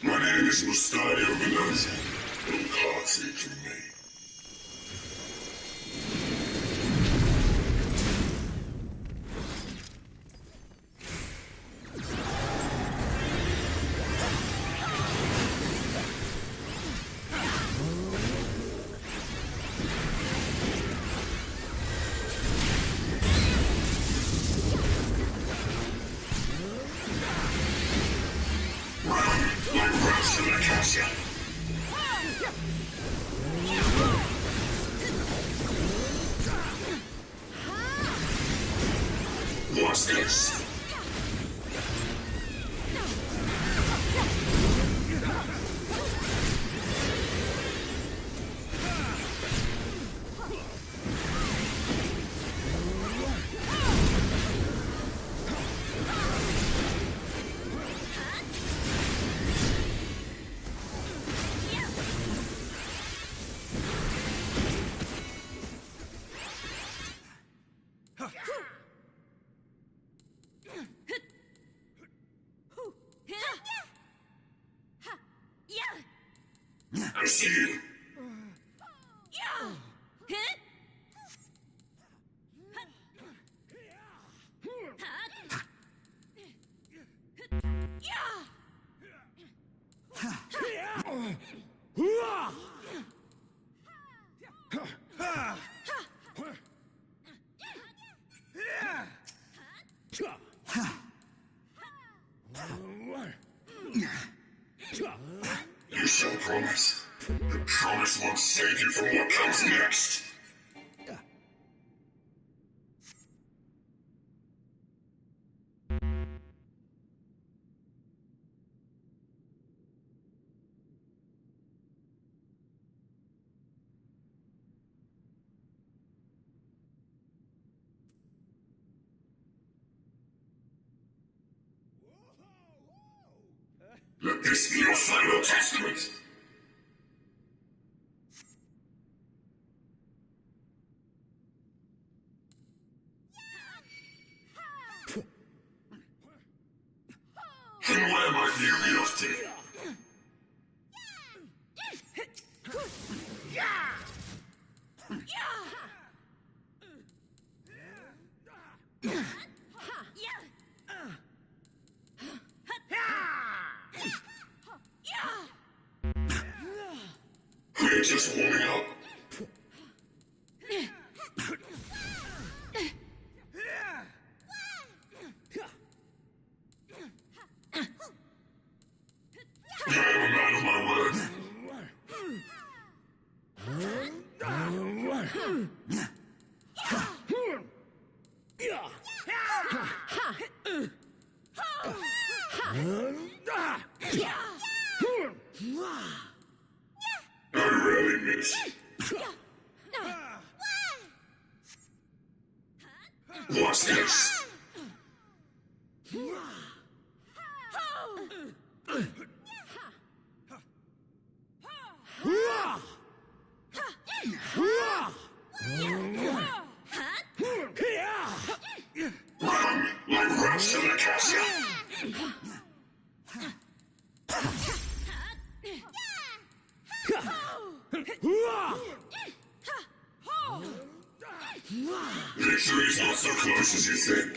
My name is Mustadio Benazzi. No Carty to me. What's this? I see you. You shall promise. The promise won't save you from what comes next. Let this be your final testament. And where might you be off to? We're just warming up. I am a man of my word. I rarely miss. What's this? Run like rats in the castle. Victory's not so close as you think.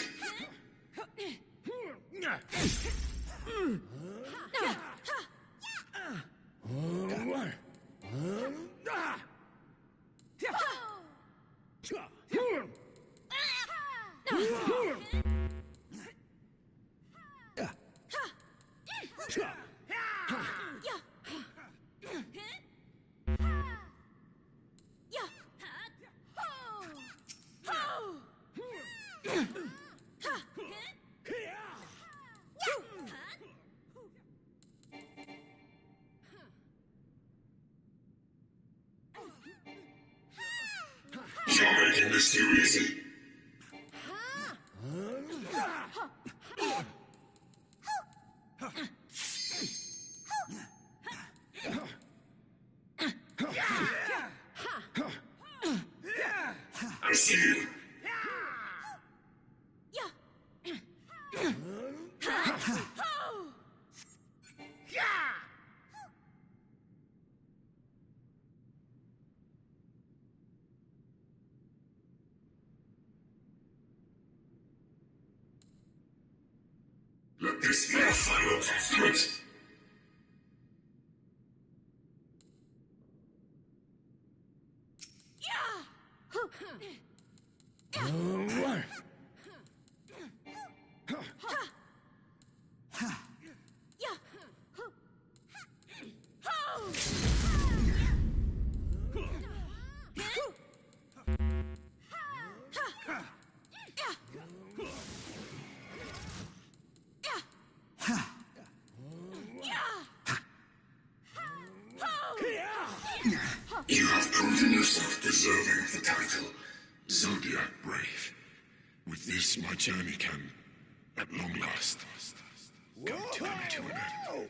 this too easy. I see you. Let this be our final testament. You have proven yourself deserving of the title, Zodiac Brave. With this, my journey can, at long last, come to an end.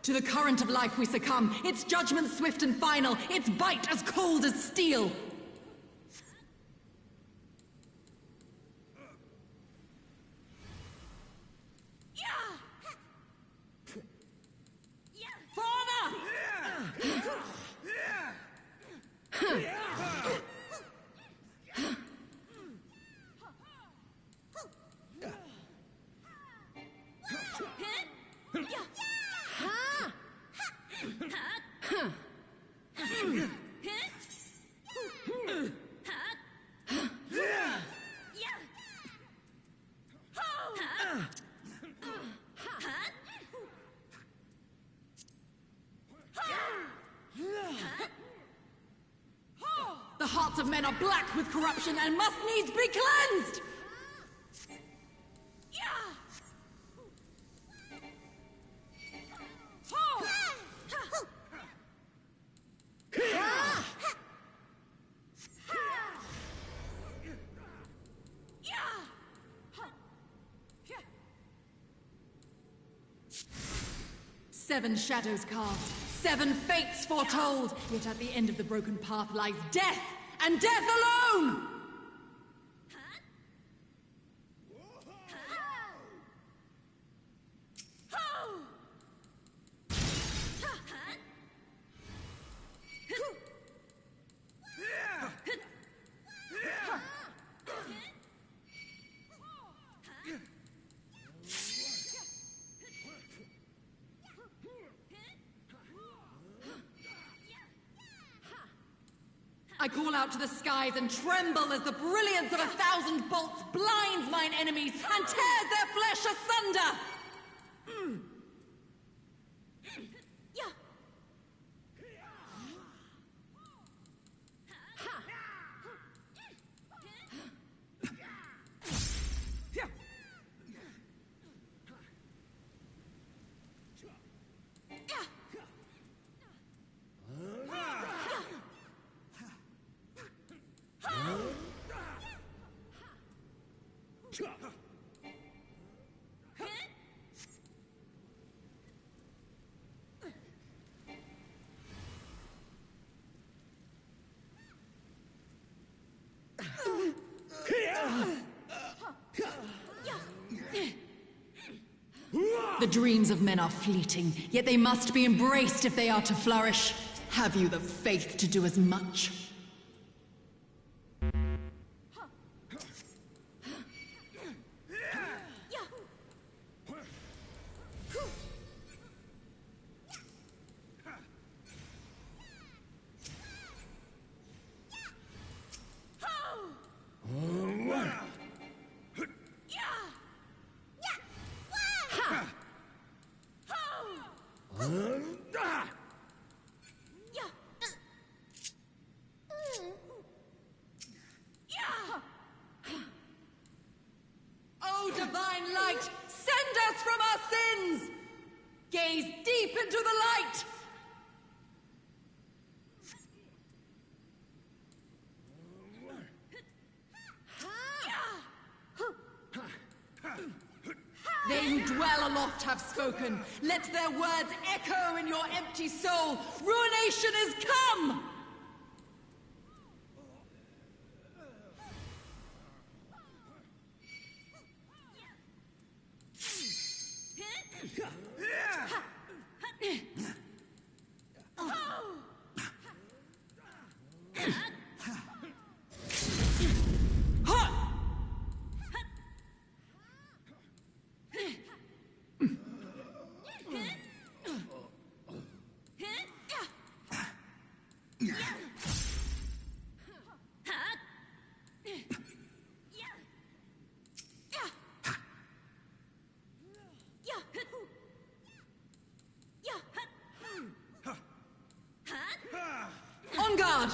To the current of life we succumb, its judgment swift and final, its bite as cold as steel. The hearts of men are black with corruption and must needs be cleansed! Seven shadows cast, seven fates foretold, yet at the end of the broken path lies death, and death alone! I call out to the skies and tremble as the brilliance of 1,000 bolts blinds mine enemies and tears their flesh asunder! The dreams of men are fleeting, yet they must be embraced if they are to flourish. Have you the faith to do as much? Oh, divine light, send us from our sins! Gaze deep into the light! They who dwell aloft have spoken. Let their words echo in your empty soul. Ruination is come! On guard!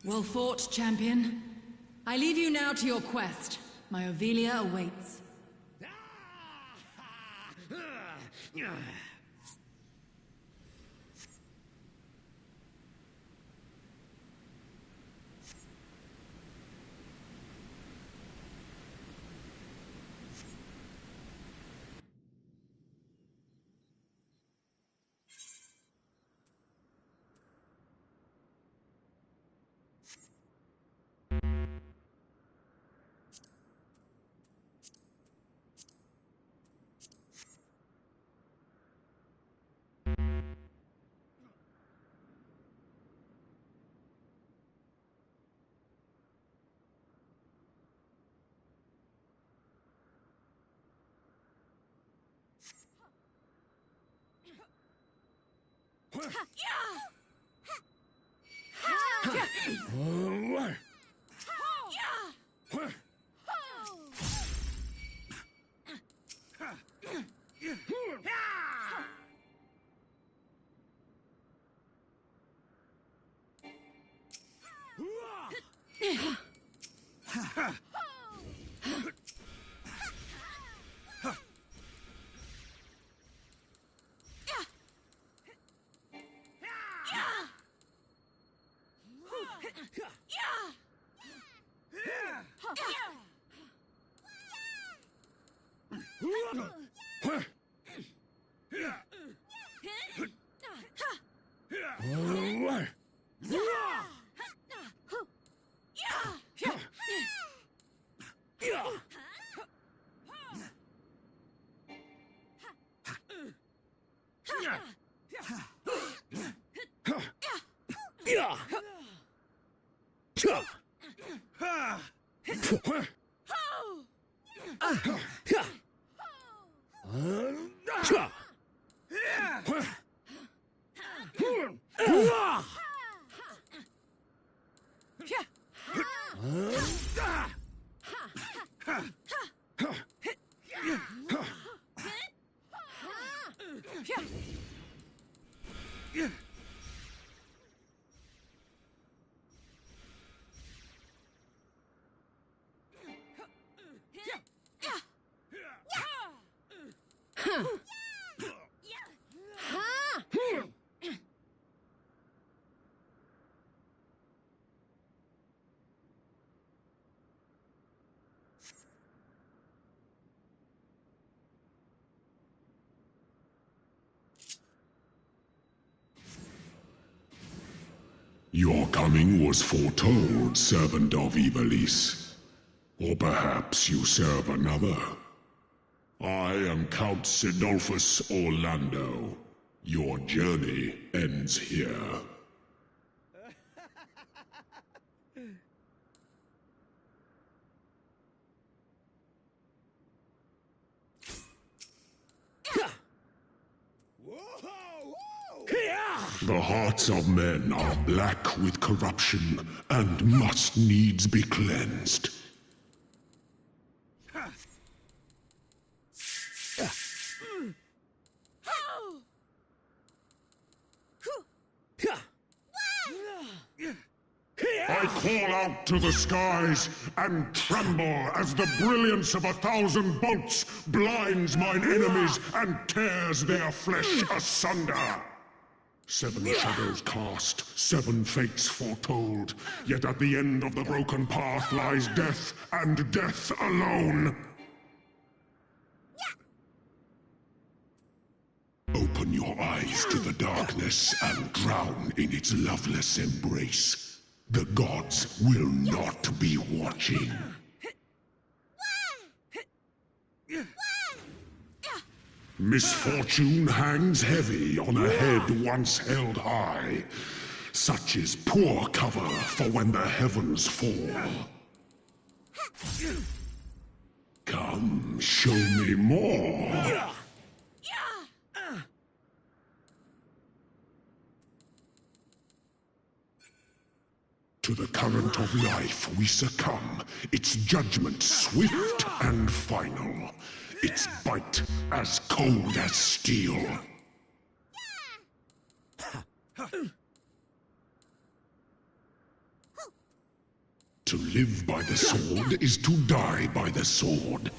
Well fought, champion. I leave you now to your quest. My Ovelia awaits. Your coming was foretold, servant of Ivalice. Or perhaps you serve another. I am Count Sidolphus Orlando. Your journey ends here. The hearts of men are black with corruption and must needs be cleansed. I call out to the skies and tremble as the brilliance of 1,000 bolts blinds mine enemies and tears their flesh asunder. 7 shadows cast, 7 fates foretold, yet at the end of the broken path lies death, and death alone. Open your eyes to the darkness and drown in its loveless embrace. The gods will not be watching. Misfortune hangs heavy on a head once held high. Such is poor cover for when the heavens fall. Come, show me more. To the current of life we succumb, its judgment swift and final, its bite as cold as steel. To live by the sword is to die by the sword.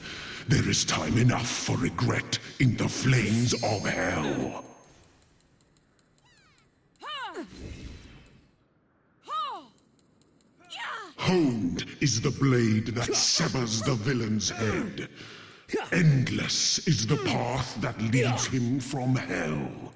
There is time enough for regret in the flames of hell. Honed is the blade that severs the villain's head. Endless is the path that leads him from hell.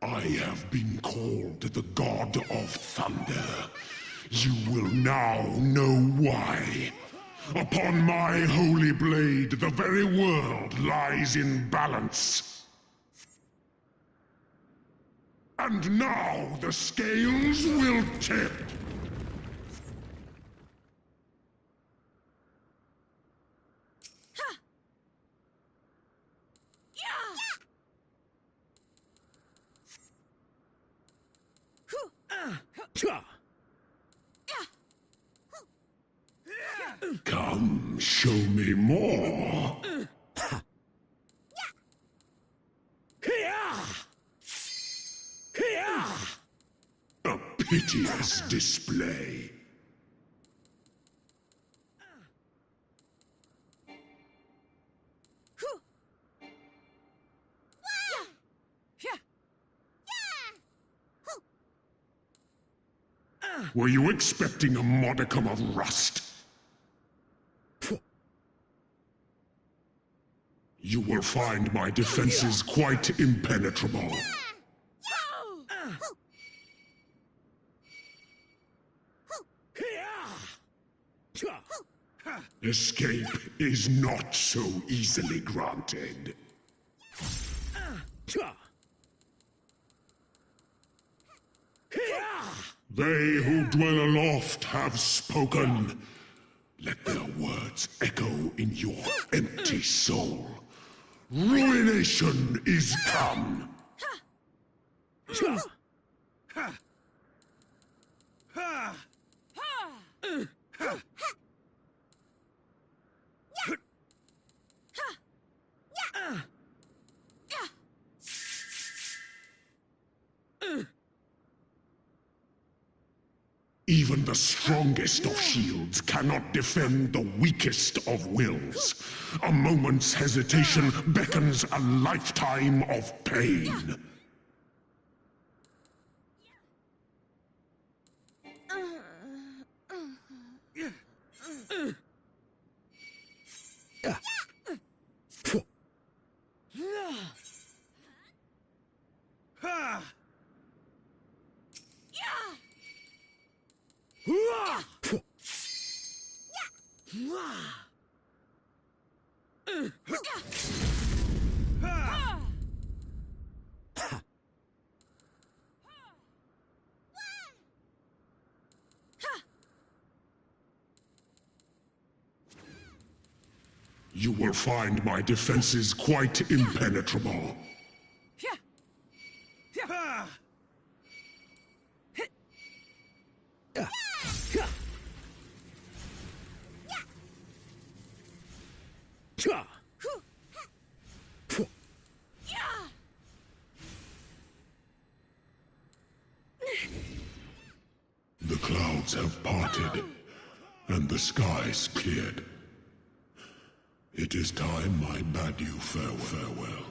I have been called the God of Thunder. You will now know why. Upon my holy blade, the very world lies in balance. And now the scales will tip. Come, show me more. A piteous display. Were you expecting a modicum of rust? You will find my defenses quite impenetrable. Escape is not so easily granted. They who dwell aloft have spoken. Let their words echo in your empty soul. Ruination is come. Even the strongest of shields cannot defend the weakest of wills. A moment's hesitation beckons a lifetime of pain. You will find my defenses quite impenetrable. The clouds have parted, and the skies cleared. It is time I bade you farewell.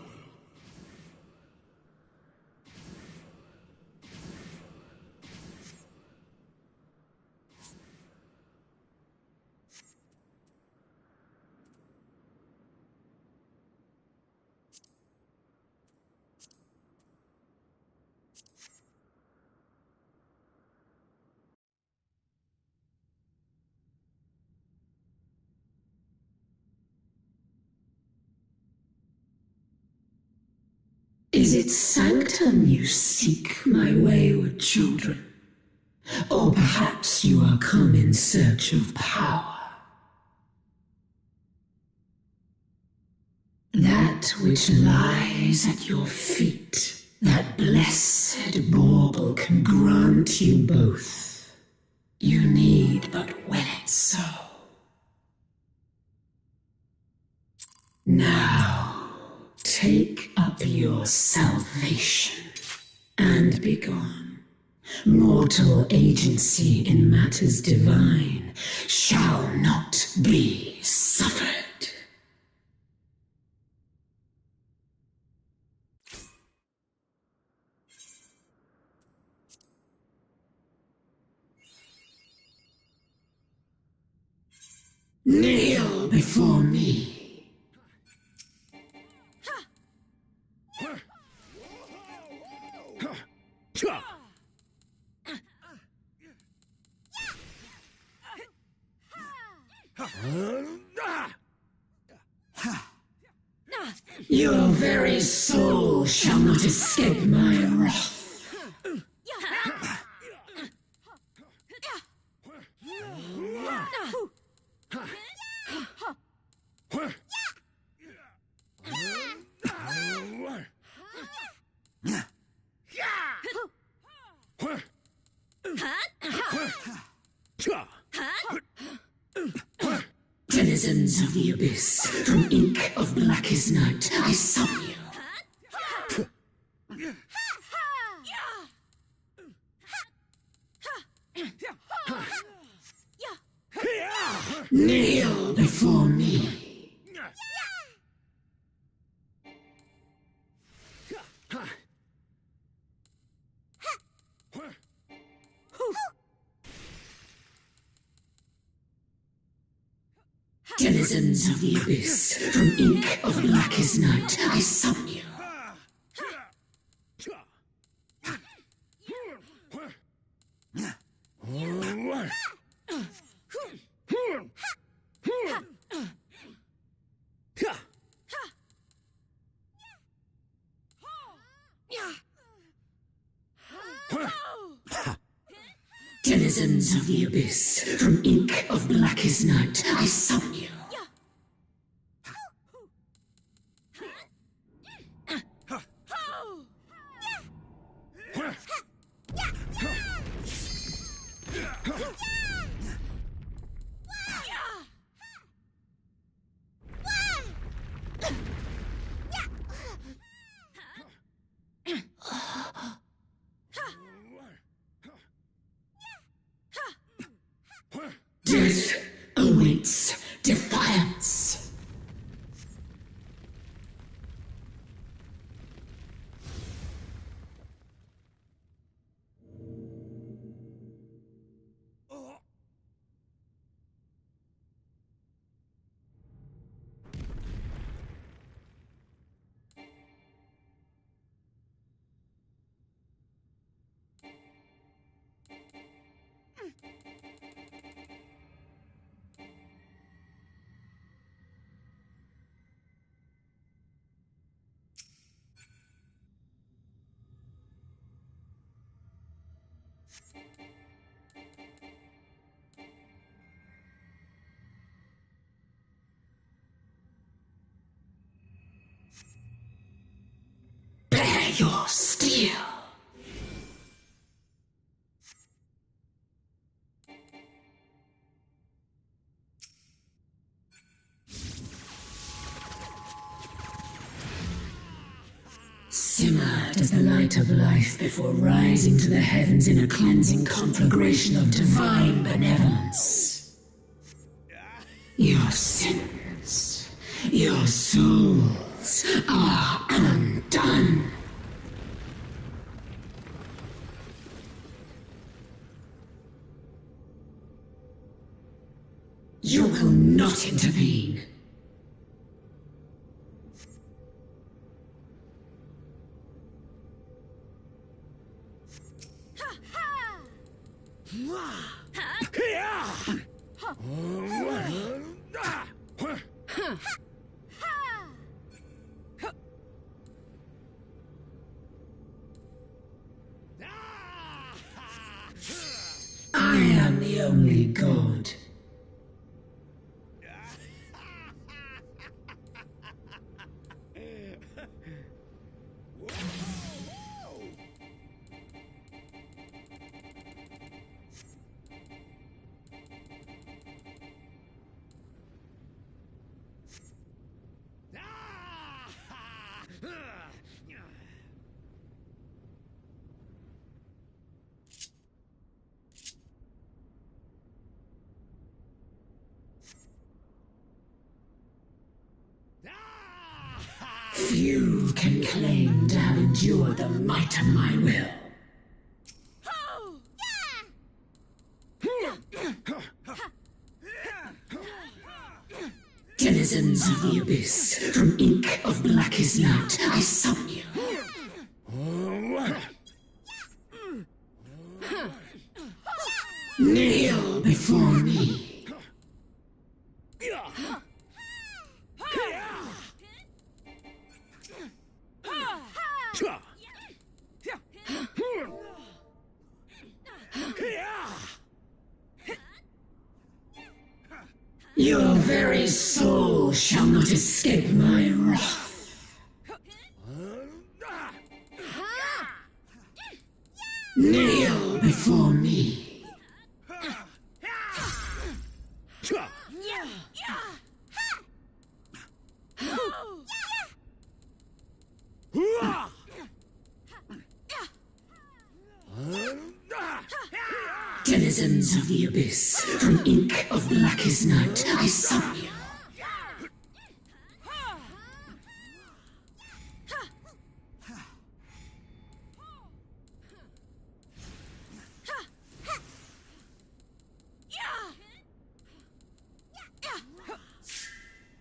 Is it sanctum you seek, my wayward children? Or perhaps you are come in search of power? That which lies at your feet, that blessed bauble can grant you both. You need but will it so. Now, take up your salvation and be gone. Mortal agency in matters divine shall not be suffered. Kneel before me. Your very soul shall not escape my wrath. Denizens of the abyss, from ink of blackest night, I summon you. Kneel before me. Denizens of the abyss, from ink of blackest night, I summon you. Denizens of the Abyss, from ink of blackest night, I summon you. Death awaits defiance. Bear your steel. Simmer as the light of life before rising to the heavens in a cleansing conflagration of divine benevolence. Your sins, your souls are undone. You will not intervene. I am the only god. Few can claim to have endured the might of my will. Denizens of the Abyss, from ink of blackest night, I summon you. Kneel before me. Your very soul shall not escape my wrath. Kneel before me. Denizens of the Abyss, from ink of blackest night, I summon you.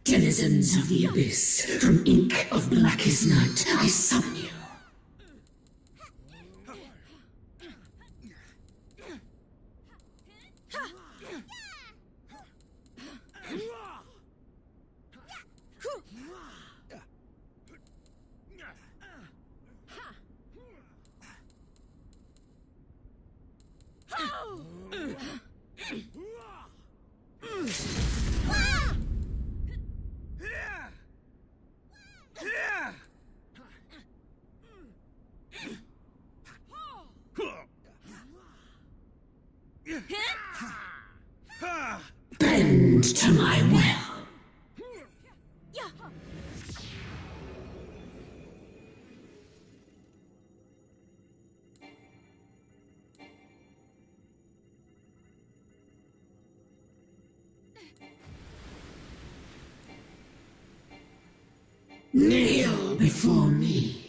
Denizens of the Abyss, from ink of blackest night, I summon you. Bend to my will. Kneel before me.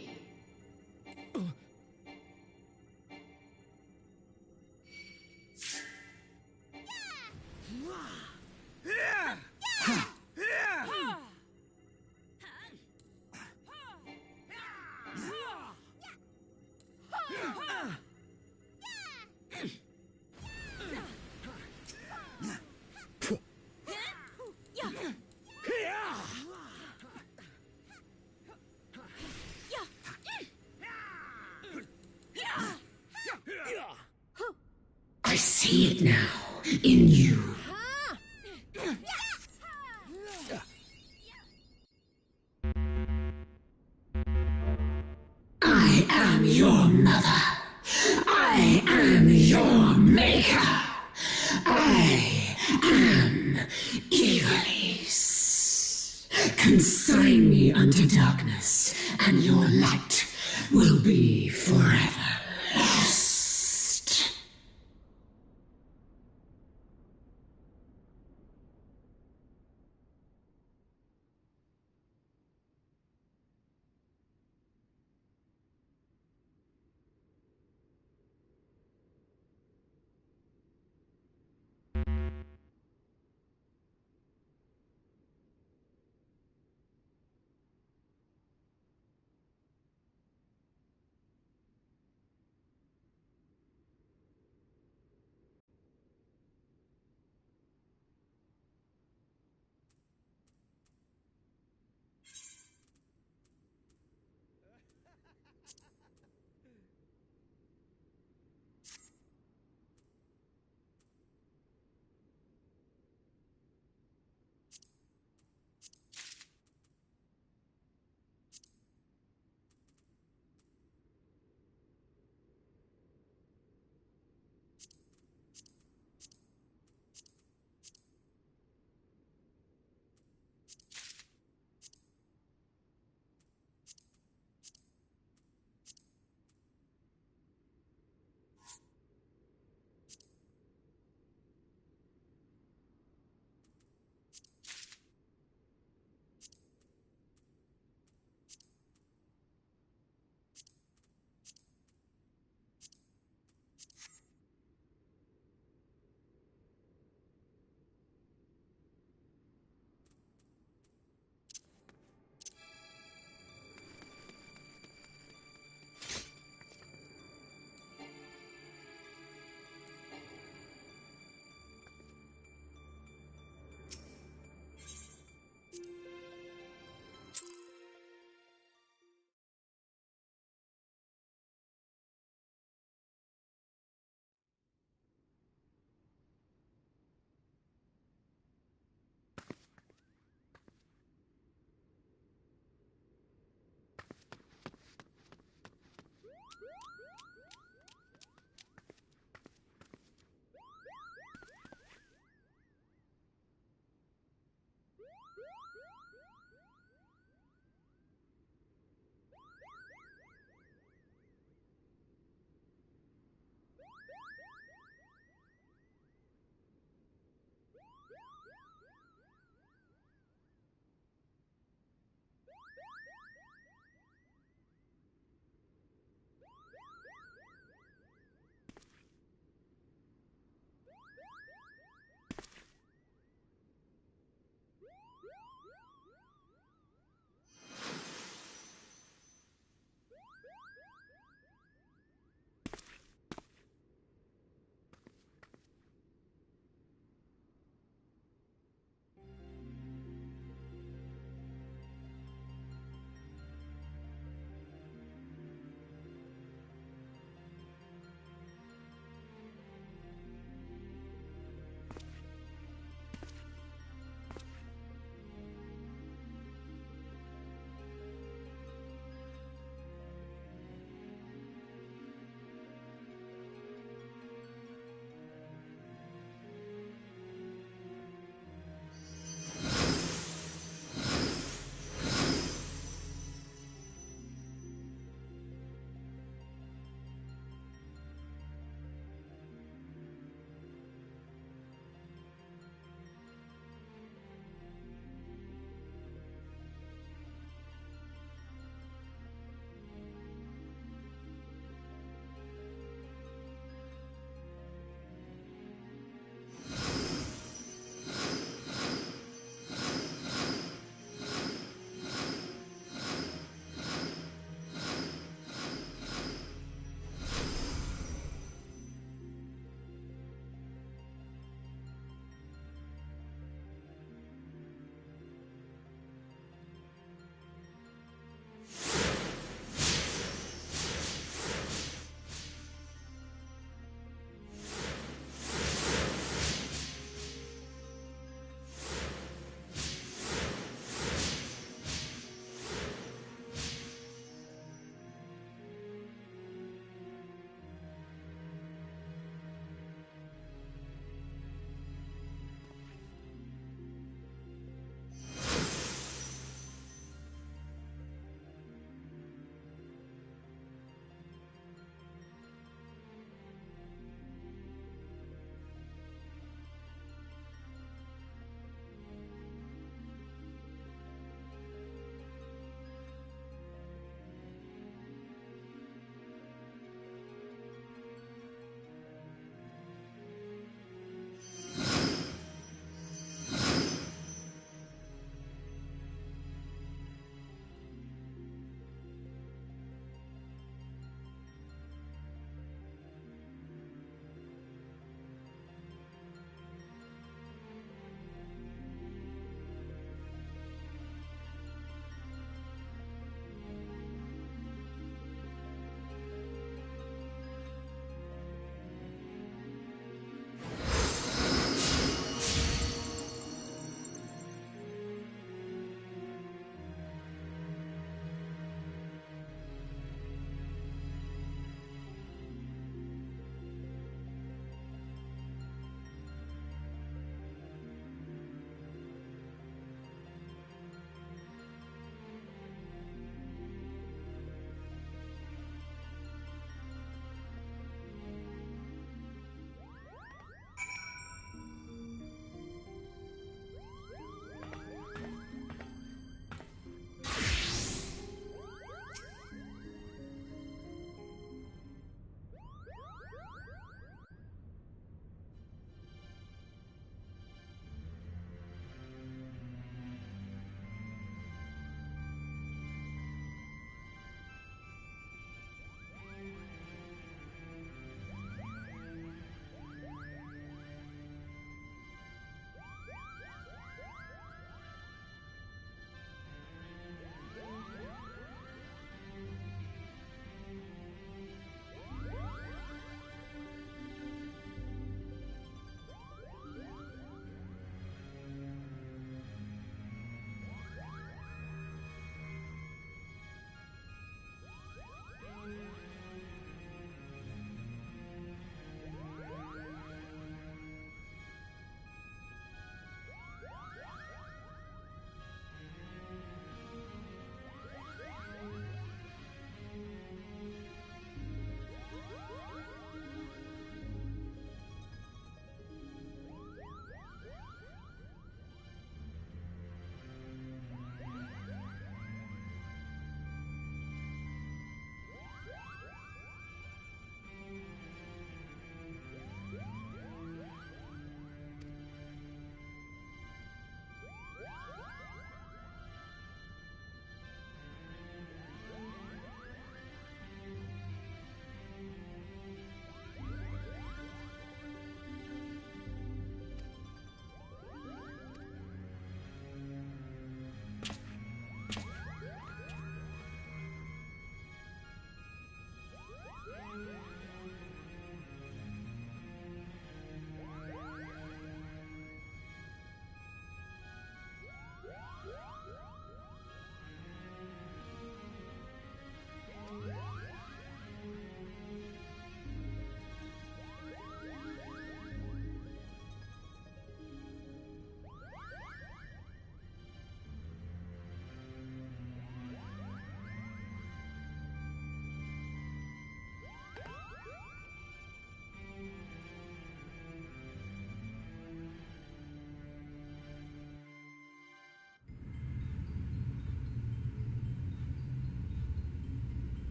I see it now, in you. I am your mother. I am your maker. I am Evilise. Consign me unto darkness, and your light will be forever lost.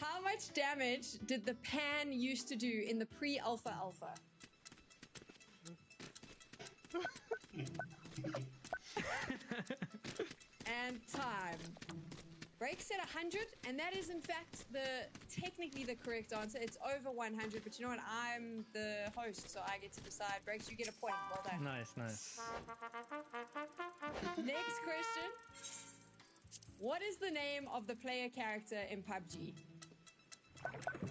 How much damage did the pan used to do in the pre-alpha alpha? And time. Break said 100, and that is in fact technically the correct answer. It's over 100, but you know what? I'm the host, so I get to decide. Breaks, you get a point. Well done. Nice, nice. Next question. What is the name of the player character in PUBG? And time.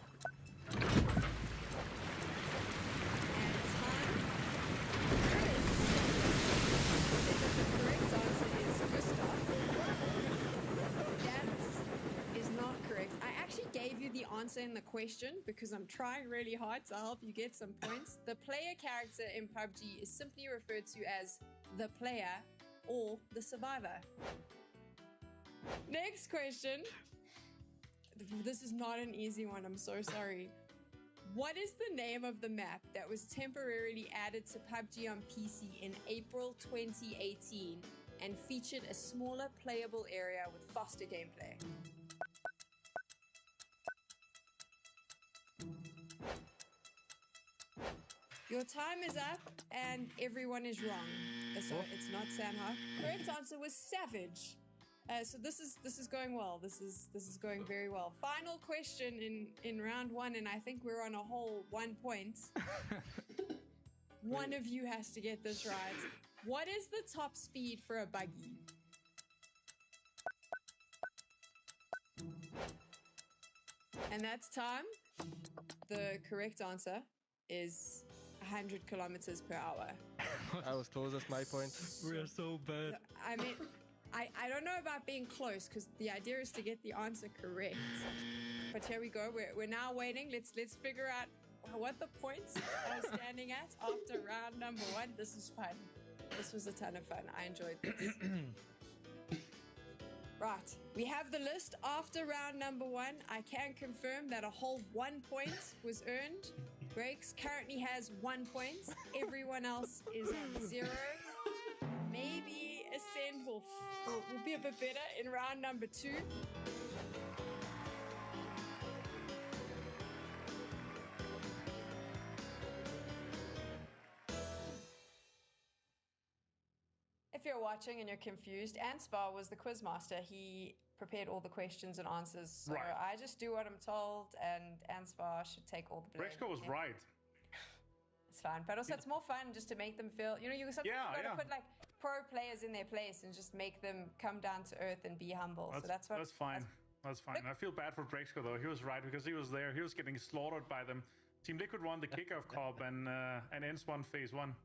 The correct answer is Gustav. That is not correct. I actually gave you the answer in the question because I'm trying really hard to help you get some points. The player character in PUBG is simply referred to as the player or the survivor. Next question. This is not an easy one. I'm so sorry. What is the name of the map that was temporarily added to PUBG on PC in April 2018 and featured a smaller playable area with faster gameplay? Your time is up and everyone is wrong. So it's not Sandhawk. Correct answer was Savage. So this is going well. This is going very well. Final question in round one, and I think we're on a whole 1 point. One of you has to get this right. What is the top speed for a buggy? And that's time. The correct answer is 100 kilometers per hour. I was closest, my point. We're so bad. I mean, I don't know about being close because the idea is to get the answer correct. But here we go. We're now waiting. Let's figure out what the points are standing at after round number one. This is fun. This was a ton of fun. I enjoyed this. Right. We have the list after round number one. I can confirm that a whole 1 point was earned. Breaks currently has 1 point. Everyone else is on 0. Maybe Ascend will be a bit better in round number 2. If you're watching and you're confused, Anspar was the quizmaster. He prepared all the questions and answers. So right. I just do what I'm told, and Anspar should take all the blame. Brexco was right. It's fine, but also it's more fun just to make them feel, you sometimes got to put like pro players in their place and just make them come down to earth and be humble. That's fine. That's fine. Look, I feel bad for Brexco though. He was right because he was there. He was getting slaughtered by them. Team Liquid won the kickoff comp and ends one phase 1.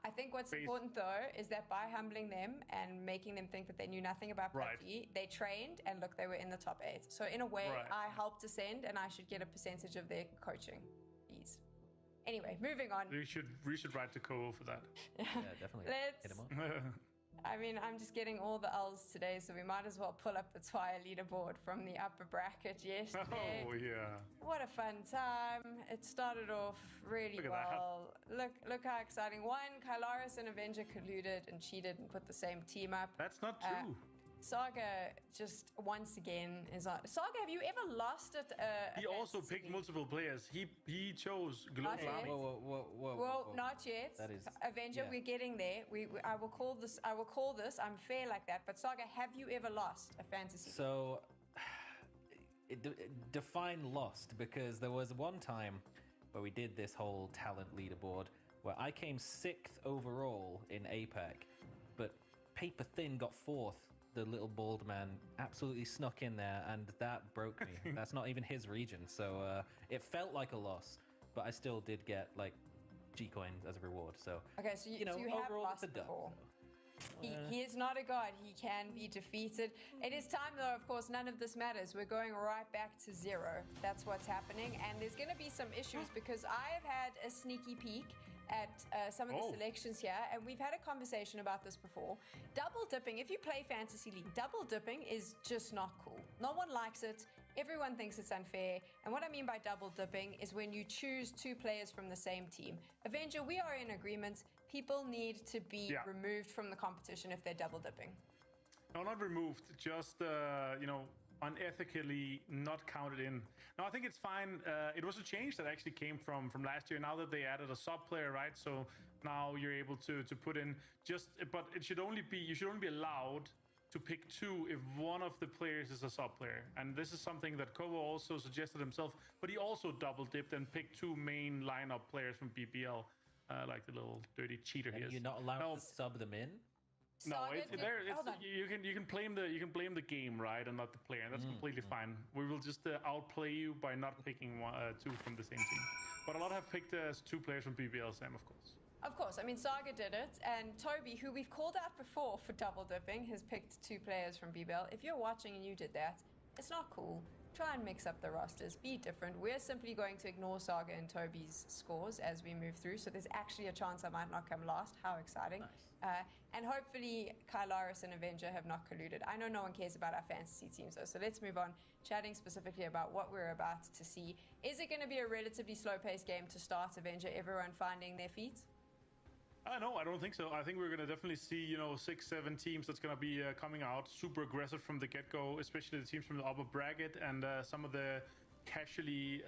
I think what's important though is that by humbling them and making them think that they knew nothing about PUBG, they trained and look, they were in the top 8. So in a way, I helped Ascend and I should get a percentage of their coaching fees. Anyway, moving on. We should write to Kovo for that. Yeah, definitely. Let's hit him up. I mean, I'm just getting all the L's today, so we might as well pull up the Twire leaderboard from the upper bracket yesterday. Oh, yeah. What a fun time. It started off really well. Look how exciting. One, Kylaris and Avenger colluded and cheated and put the same team up. That's not true. Saga just once again is on. Saga, have you ever lost it? He also picked multiple players. He chose Global Army. Whoa, not yet. That is Avenger. We're getting there. I will call this. I'm fair like that. But Saga, have you ever lost a fantasy? So, define lost, because there was one time where we did this whole talent leaderboard where I came 6th overall in APAC, but Paper Thin got 4th. The little bald man absolutely snuck in there, and that broke me. That's not even his region, so it felt like a loss, but I still did get like G coins as a reward. So okay, so you have lost before. He is not a god. He can be defeated. It is time, though, of course, none of this matters. We're going right back to 0. That's what's happening. And there's going to be some issues because I have had a sneaky peek at some of the selections here. And we've had a conversation about this before. Double dipping, if you play Fantasy League, double dipping is just not cool. No one likes it. Everyone thinks it's unfair. And what I mean by double dipping is when you choose 2 players from the same team. Avenger, we are in agreement. People need to be removed from the competition if they're double dipping. No, not removed. Just unethically not counted in. No, I think it's fine. It was a change that actually came from last year. Now that they added a sub player, right? So now you're able to put in but it should only be you should only be allowed to pick 2 if one of the players is a sub player. And this is something that Kovo also suggested himself, but he also double dipped and picked 2 main lineup players from BBL, like the little dirty cheater he is. You're not allowed to sub them in. No, Hold on. you can blame the game, right, and not the player. That's completely fine. We will just outplay you by not picking 2 from the same team. But a lot have picked 2 players from BBL, Sam, of course. Of course, I mean, Saga did it, and Toby, who we've called out before for double dipping, has picked 2 players from BBL. If you're watching and you did that, it's not cool. Try and mix up the rosters, be different. We're simply going to ignore Saga and Toby's scores as we move through, so there's actually a chance I might not come last. How exciting. Nice. And hopefully Kylaris and Avenger have not colluded. I know no one cares about our fantasy teams though, so let's move on, chatting specifically about what we're about to see. Is it going to be a relatively slow-paced game to start, Avenger, everyone finding their feet? No, I don't think so. I think we're going to definitely see, 6, 7 teams that's going to be coming out super aggressive from the get-go, especially the teams from the upper bracket and some of the casually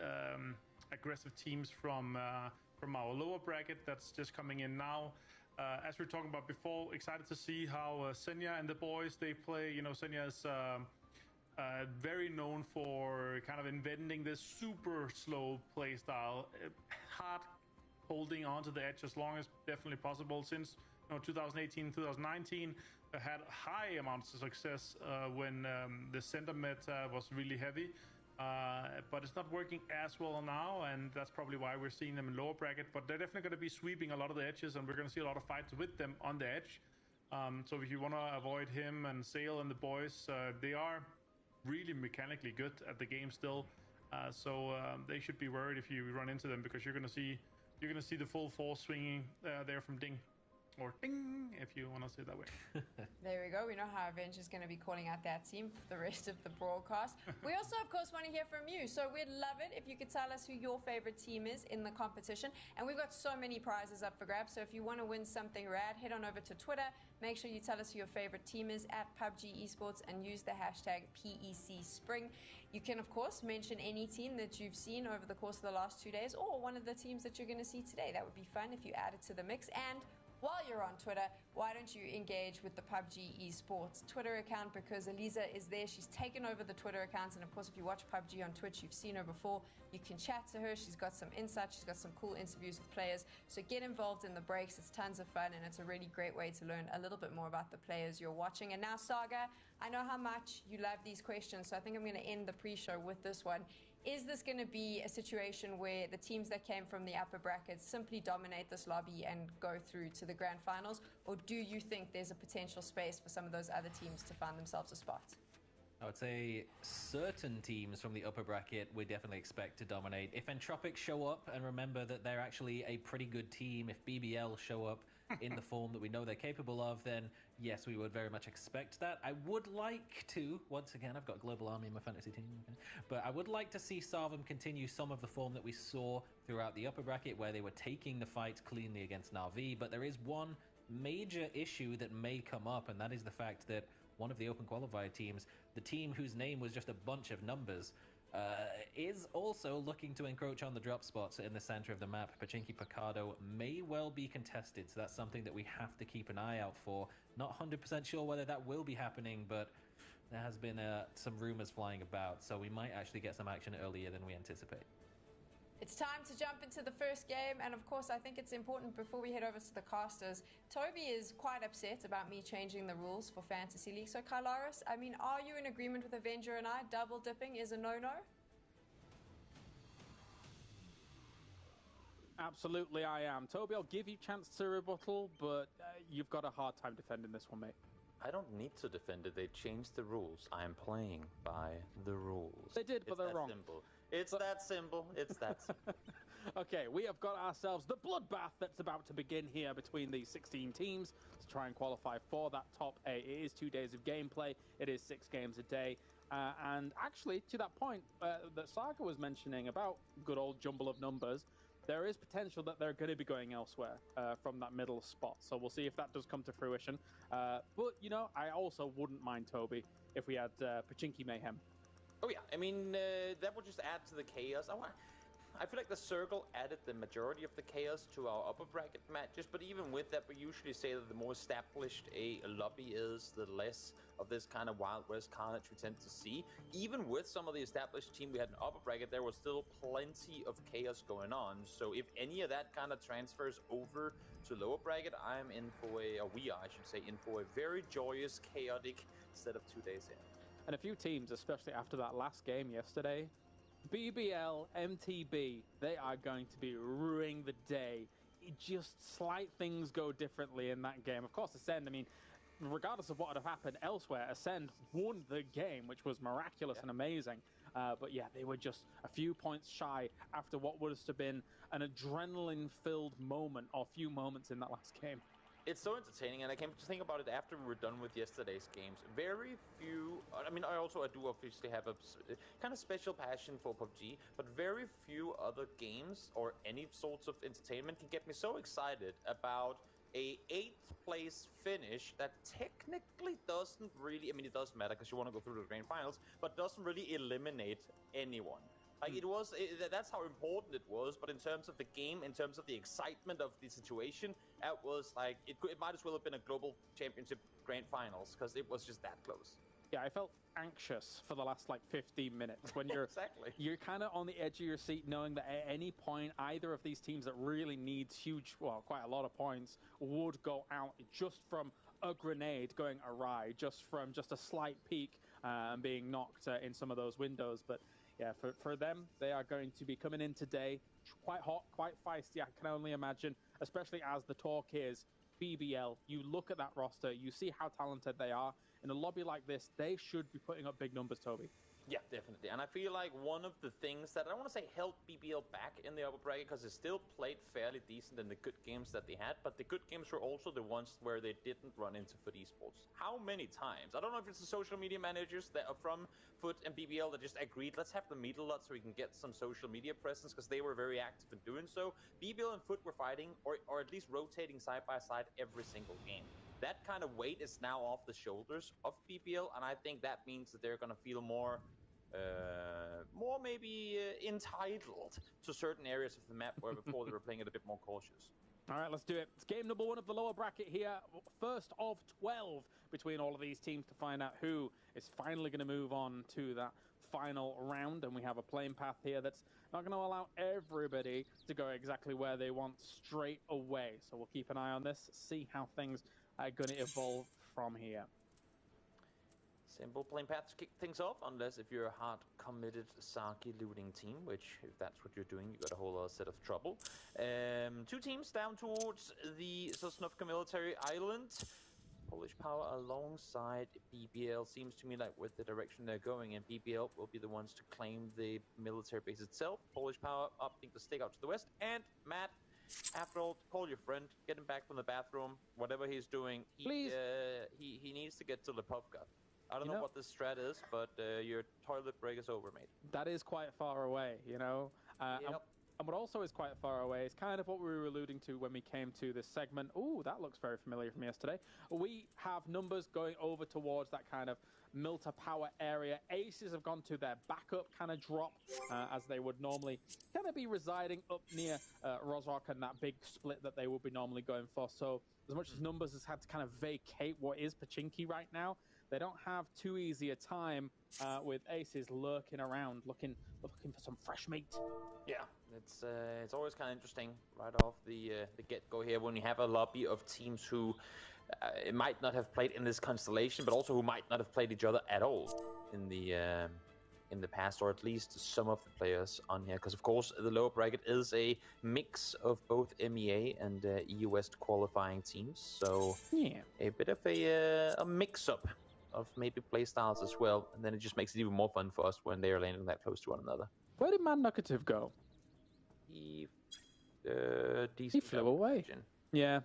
aggressive teams from our lower bracket that's just coming in now. As we were talking about before, excited to see how Senya and the boys, they play. Senya is very known for kind of inventing this super slow play style, hard holding onto the edge as long as definitely possible. Since 2018, 2019, had high amounts of success when the center meta was really heavy. But it's not working as well now, and that's probably why we're seeing them in lower bracket. But they're definitely going to be sweeping a lot of the edges, and we're going to see a lot of fights with them on the edge. So if you want to avoid him and Sale and the boys, they are really mechanically good at the game still. So they should be worried if you run into them, because you're going to see the full force swinging there from Ding. Or ding, if you want to say it that way. There we go. We know how Avenger's going to be calling out that team for the rest of the broadcast. We also, of course, want to hear from you. So we'd love it if you could tell us who your favorite team is in the competition. And we've got so many prizes up for grabs. So if you want to win something rad, head on over to Twitter. Make sure you tell us who your favorite team is at PUBG Esports and use the hashtag PECSpring. You can, of course, mention any team that you've seen over the course of the last 2 days, or one of the teams that you're going to see today. That would be fun if you add it to the mix. And while you're on Twitter, why don't you engage with the PUBG Esports Twitter account, because Eliza is there. She's taken over the Twitter account, and of course, if you watch PUBG on Twitch, you've seen her before. You can chat to her. She's got some insight. She's got some cool interviews with players. So get involved in the breaks. It's tons of fun, and it's a really great way to learn a little bit more about the players you're watching. And now, Saga, I know how much you love these questions, so I think I'm going to end the pre-show with this one. Is this going to be a situation where the teams that came from the upper brackets simply dominate this lobby and go through to the grand finals? Or do you think there's a potential space for some of those other teams to find themselves a spot? I would say certain teams from the upper bracket we definitely expect to dominate. If Entropic show up, and remember that they're actually a pretty good team, if BBL show up in the form that we know they're capable of, then yes, we would very much expect that. I would like to, once again, I've got Global Army in my fantasy team, but I would like to see Sarvum continue some of the form that we saw throughout the upper bracket, where they were taking the fights cleanly against Na'Vi. But there is one major issue that may come up, and that is the fact that one of the open qualifier teams, the team whose name was just a bunch of numbers, is also looking to encroach on the drop spots in the center of the map. Pachinki Picado may well be contested, so that's something that we have to keep an eye out for. Not 100% sure whether that will be happening, but there has been some rumors flying about, so we might actually get some action earlier than we anticipate. It's time to jump into the first game, and of course I think it's important before we head over to the casters. Toby is quite upset about me changing the rules for Fantasy League. So Kylaris, I mean, are you in agreement with Avenger and I? Double dipping is a no-no? Absolutely I am. Toby, I'll give you a chance to rebuttal, but you've got a hard time defending this one, mate. I don't need to defend it. They changed the rules. I'm playing by the rules. They did, but they're wrong. Simple. It's that simple. It's that simple. Okay, we have got ourselves the bloodbath that's about to begin here between these 16 teams to try and qualify for that top 8. It is 2 days of gameplay. It is 6 games a day. And actually, to that point that Saga was mentioning about good old jumble of numbers, there is potential that they're going to be going elsewhere from that middle spot. So we'll see if that does come to fruition. But, you know, I also wouldn't mind, Toby, if we had Pachinki Mayhem. Oh yeah, I mean that would just add to the chaos. I feel like the circle added the majority of the chaos to our upper bracket matches, but even with that, we usually say that the more established a lobby is, the less of this kind of Wild West carnage we tend to see. Even with some of the established team we had in upper bracket, there was still plenty of chaos going on. So if any of that kind of transfers over to lower bracket, I'm in for I should say, in for a very joyous, chaotic set of 2 days in. And a few teams, especially after that last game yesterday, BBL, MTB, they are going to be ruining the day. Just slight things go differently in that game. Of course, Ascend, I mean, regardless of what would have happened elsewhere, Ascend won the game, which was miraculous and amazing. But yeah, they were just a few points shy after what would have been an adrenaline-filled moment, or few moments in that last game. It's so entertaining, and I came to think about it after we were done with yesterday's games. Very few, I mean, I do obviously have a kind of special passion for PUBG, but very few other games or any sorts of entertainment can get me so excited about a 8th place finish that technically doesn't really, I mean, it does matter because you want to go through the grand finals, but doesn't really eliminate anyone. Like that's how important it was. But in terms of the game, in terms of the excitement of the situation, that was like it might as well have been a global championship grand finals because it was just that close. Yeah, I felt anxious for the last 15 minutes when you're exactly. You're kind of on the edge of your seat, knowing that at any point either of these teams that really needs quite a lot of points would go out just from a grenade going awry, just from a slight peak and being knocked in some of those windows. But yeah, for them, they are going to be coming in today quite hot, quite feisty, I can only imagine, especially as the talk is BBL. You look at that roster, you see how talented they are. In a lobby like this, they should be putting up big numbers, Toby. Yeah, definitely. And I feel like one of the things that I don't want to say held BBL back in the upper bracket because they still played fairly decent in the good games that they had, but the good games were also the ones where they didn't run into Foot Esports. How many times? I don't know if it's the social media managers that are from Foot and BBL that just agreed, let's have the meet a lot so we can get some social media presence because they were very active in doing so. BBL and Foot were fighting or at least rotating side by side every single game. That kind of weight is now off the shoulders of BBL, and I think that means that they're going to feel more maybe entitled to certain areas of the map where before they were playing it a bit more cautious. All right, let's do it. It's game number 1 of the lower bracket here. First of 12 between all of these teams to find out who is finally going to move on to that final round. And we have a playing path here that's not going to allow everybody to go exactly where they want straight away. So we'll keep an eye on this, see how things are going to evolve from here. Simple playing path to kick things off, unless if you're a hard-committed Saki looting team, which, if that's what you're doing, you got a whole other set of trouble. 2 teams down towards the Sosnovka military island. Polish Power alongside BBL seems to me like with the direction they're going, and BBL will be the ones to claim the military base itself. Polish Power opting to stick out to the west, and Matt, after all, call your friend, get him back from the bathroom, whatever he's doing. He needs to get to Lipovka. I don't know what this strat is, but your toilet break is over, mate. That is quite far away, you know? Yep. And what also is quite far away is kind of what we were alluding to when we came to this segment. Ooh, that looks very familiar from yesterday. We have numbers going over towards that kind of Milta Power area. Aces have gone to their backup kind of drop, as they would normally kind of be residing up near Rozhok and that big split that they would be normally going for. So as much as Numbers has had to kind of vacate what is Pachinki right now, they don't have too easy a time with Aces lurking around, looking for some fresh meat. Yeah, it's always kind of interesting right off the get-go here when you have a lobby of teams who might not have played in this constellation, but also who might not have played each other at all in the past, or at least some of the players on here. Because of course, the lower bracket is a mix of both MEA and EU West qualifying teams, so yeah, a bit of a mix-up of maybe play styles as well, and then it just makes it even more fun for us when they are landing that close to one another. Where did Man Nukative go? He flew away. Yeah.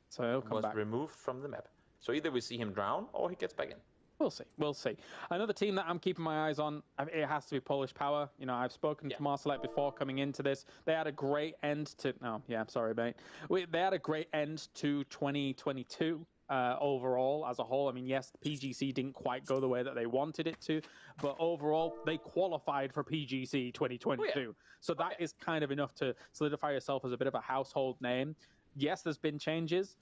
So he'll come back. Was removed from the map. So either we see him drown or he gets back in. We'll see. We'll see. Another team that I'm keeping my eyes on, it has to be Polish Power. You know, I've spoken to Marcelek before coming into this. They had a great end to... Oh, yeah, I'm sorry, mate. They had a great end to 2022 overall as a whole. I mean, yes, the PGC didn't quite go the way that they wanted it to, but overall, they qualified for PGC 2022. So that is kind of enough to solidify yourself as a bit of a household name. Yes, there's been changes.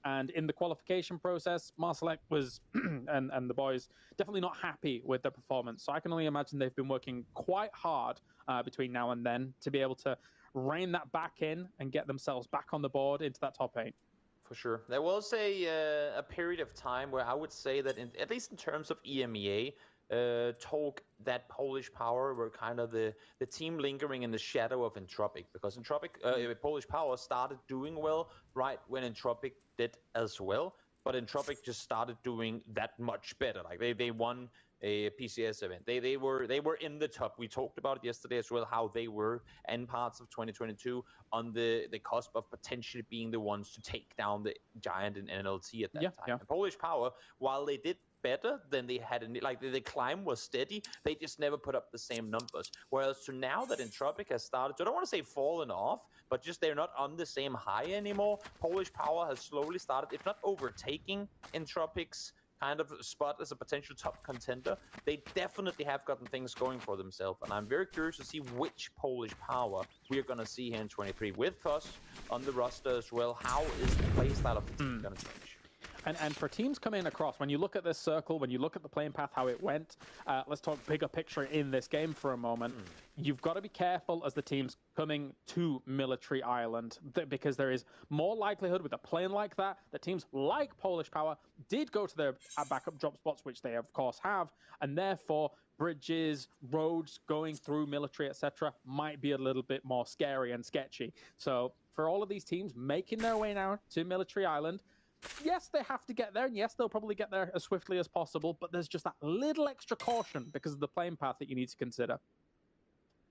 And in the qualification process, Marcelek was, and the boys, definitely not happy with their performance. So I can only imagine they've been working quite hard between now and then to be able to rein that back in and get themselves back on the board into that top 8. For sure. There was a period of time where I would say that, at least in terms of EMEA, talk that Polish Power were kind of the team lingering in the shadow of Entropic, because Polish Power started doing well right when Entropic did as well, but Entropic just started doing that much better. Like they won a PCS event. They were in the top. We talked about it yesterday as well, how they were in parts of 2022 on the cusp of potentially being the ones to take down the giant in NLT at that time. Yeah. And Polish Power, while they did better than they had like the climb was steady, they just never put up the same numbers. Whereas to now that Entropic has started to, I don't want to say fallen off, but just they're not on the same high anymore. Polish Power has slowly started, if not overtaking Entropic's kind of spot as a potential top contender. They definitely have gotten things going for themselves, and I'm very curious to see which Polish Power we are going to see here in 23 with us on the roster as well. How is the playstyle of the team going to change? And for teams coming across, when you look at this circle, when you look at the playing path, how it went, let's talk bigger picture in this game for a moment. You've got to be careful as the teams coming to Military Island, because there is more likelihood with a plane like that teams like Polish Power did go to their backup drop spots, which they of course have, and therefore bridges, roads going through military, etc., might be a little bit more scary and sketchy. So for all of these teams making their way now to Military Island, yes, they have to get there, and yes, they'll probably get there as swiftly as possible, but there's just that little extra caution because of the playing path that you need to consider.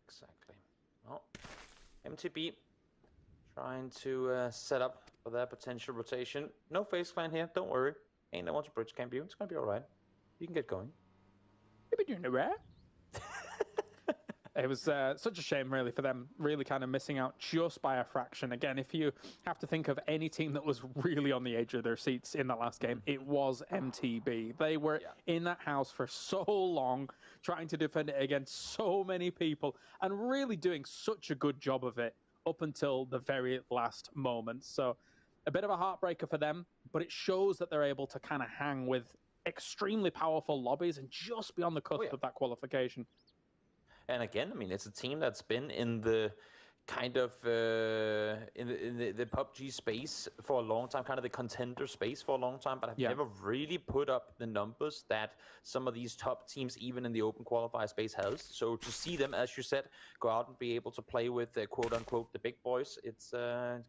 Exactly. Well, MTB trying to set up for their potential rotation. No face clan here, don't worry. Ain't no one to bridge camp you. It's going to be alright. You can get going. You'll be doing it rare. It was such a shame, really, for them really kind of missing out just by a fraction. Again, if you have to think of any team that was really on the edge of their seats in that last game, it was MTB. They were in that house for so long, trying to defend it against so many people, and really doing such a good job of it up until the very last moment. So a bit of a heartbreaker for them, but it shows that they're able to kind of hang with extremely powerful lobbies and just be on the cusp of that qualification. And again, I mean, it's a team that's been in the kind of in the PUBG space for a long time, kind of the contender space for a long time, but have never really put up the numbers that some of these top teams, even in the open qualifier space, has. So to see them, as you said, go out and be able to play with quote unquote the big boys, it's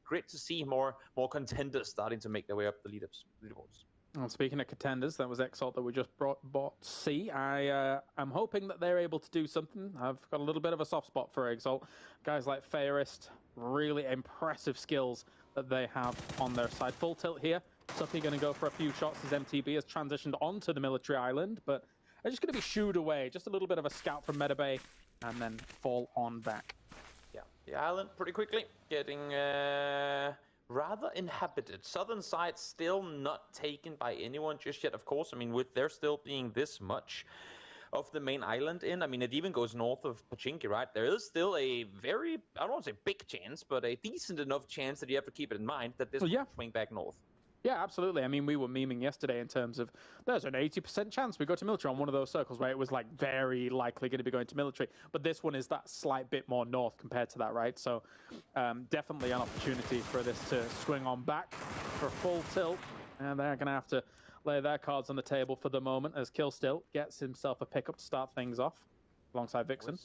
great to see more contenders starting to make their way up the leaderboards. Well, speaking of contenders, that was Exalt that we just bought C. I'm hoping that they're able to do something. I've got a little bit of a soft spot for Exalt. Guys like Fairest, really impressive skills that they have on their side. Full tilt here. Suppy going to go for a few shots as MTB has transitioned onto the Military Island, but they're just going to be shooed away. Just a little bit of a scout from Metabay, and then fall on back. Yeah, the island pretty quickly getting rather inhabited. Southern side still not taken by anyone just yet, of course. I mean, with there still being this much of the main island in, I mean, it even goes north of Pachinki, right? There is still a very, I don't want to say big chance, but a decent enough chance that you have to keep it in mind that this will swing back north. Yeah, absolutely. I mean, we were memeing yesterday in terms of there's an 80% chance we go to military on one of those circles where it was like very likely going to be going to military. But this one is that slight bit more north compared to that, right? So definitely an opportunity for this to swing on back for full tilt. And they're going to have to lay their cards on the table for the moment as Killstill gets himself a pickup to start things off alongside Vixen.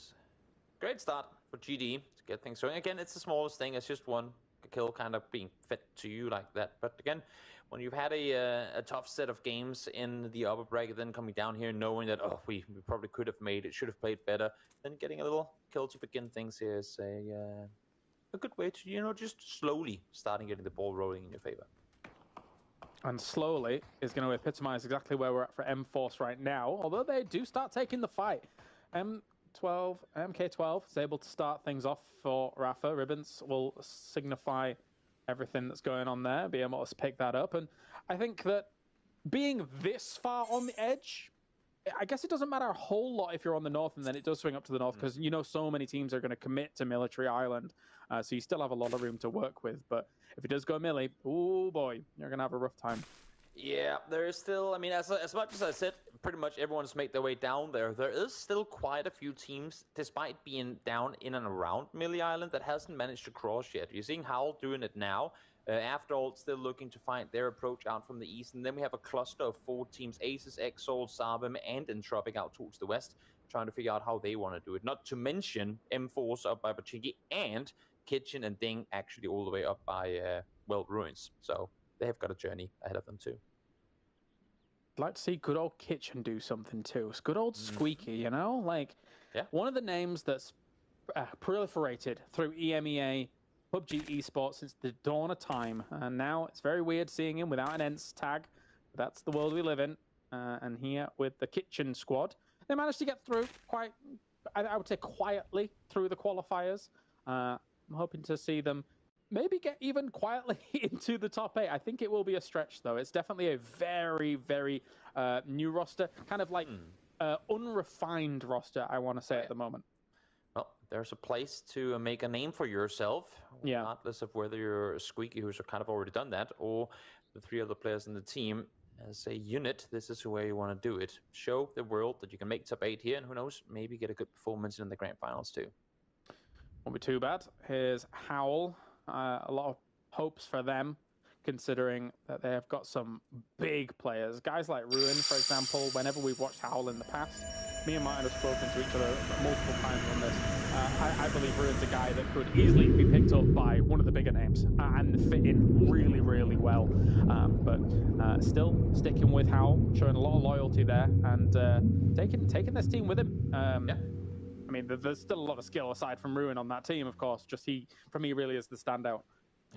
Great start for GD to get things going. Again, it's the smallest thing. It's just one kill kind of being fed to you like that. But again, when you've had a tough set of games in the upper bracket, then coming down here knowing that, oh, we probably could have made it, should have played better, then getting a little kill to begin things here is a good way to, just slowly starting getting the ball rolling in your favor. And slowly is going to epitomize exactly where we're at for M-Force right now, although they do start taking the fight. MK12 is able to start things off for Rafa. Ribbons will signify everything that's going on there, be able to pick that up. And I think that being this far on the edge, I guess it doesn't matter a whole lot if you're on the north, and then it does swing up to the north, because you know so many teams are going to commit to Military Island, so you still have a lot of room to work with. But if it does go melee, oh boy, you're going to have a rough time. Yeah, there is still, I mean, as much as I said, pretty much everyone's made their way down there. There is still quite a few teams, despite being down in and around Millie Island, that hasn't managed to cross yet. You're seeing Howl doing it now. After all, still looking to find their approach out from the east. And then we have a cluster of 4 teams, Aces, Exalt, Sabim, and Entropic out towards the west, trying to figure out how they want to do it. Not to mention M-Force up by Pachiki and Kitchen and Ding actually all the way up by, Ruins. So they have got a journey ahead of them too. I'd like to see good old Kitchen do something too. It's good old Squeaky, you know? Like, one of the names that's proliferated through EMEA, PUBG esports since the dawn of time. And now it's very weird seeing him without an ENCE tag. That's the world we live in. And here with the Kitchen squad, they managed to get through quite, I would say, quietly through the qualifiers. I'm hoping to see them maybe get even quietly into the top 8. I think it will be a stretch, though. It's definitely a very, very new roster, kind of like unrefined roster, I want to say at the moment. Well, there's a place to make a name for yourself, regardless of whether you're Squeaky, who's kind of already done that, or the 3 other players in the team. As a unit, this is the way you want to do it. Show the world that you can make top 8 here, and who knows, maybe get a good performance in the grand finals too. Won't be too bad. Here's Howl. A lot of hopes for them, considering that they have got some big players. Guys like Ruin, for example, whenever we've watched Howl in the past, me and Martin have spoken to each other multiple times on this. I believe Ruin's a guy that could easily be picked up by one of the bigger names and fit in really, really well. But still sticking with Howl, showing a lot of loyalty there, and taking this team with him. I mean, there's still a lot of skill aside from Ruin on that team, of course. Just he, for me, really is the standout.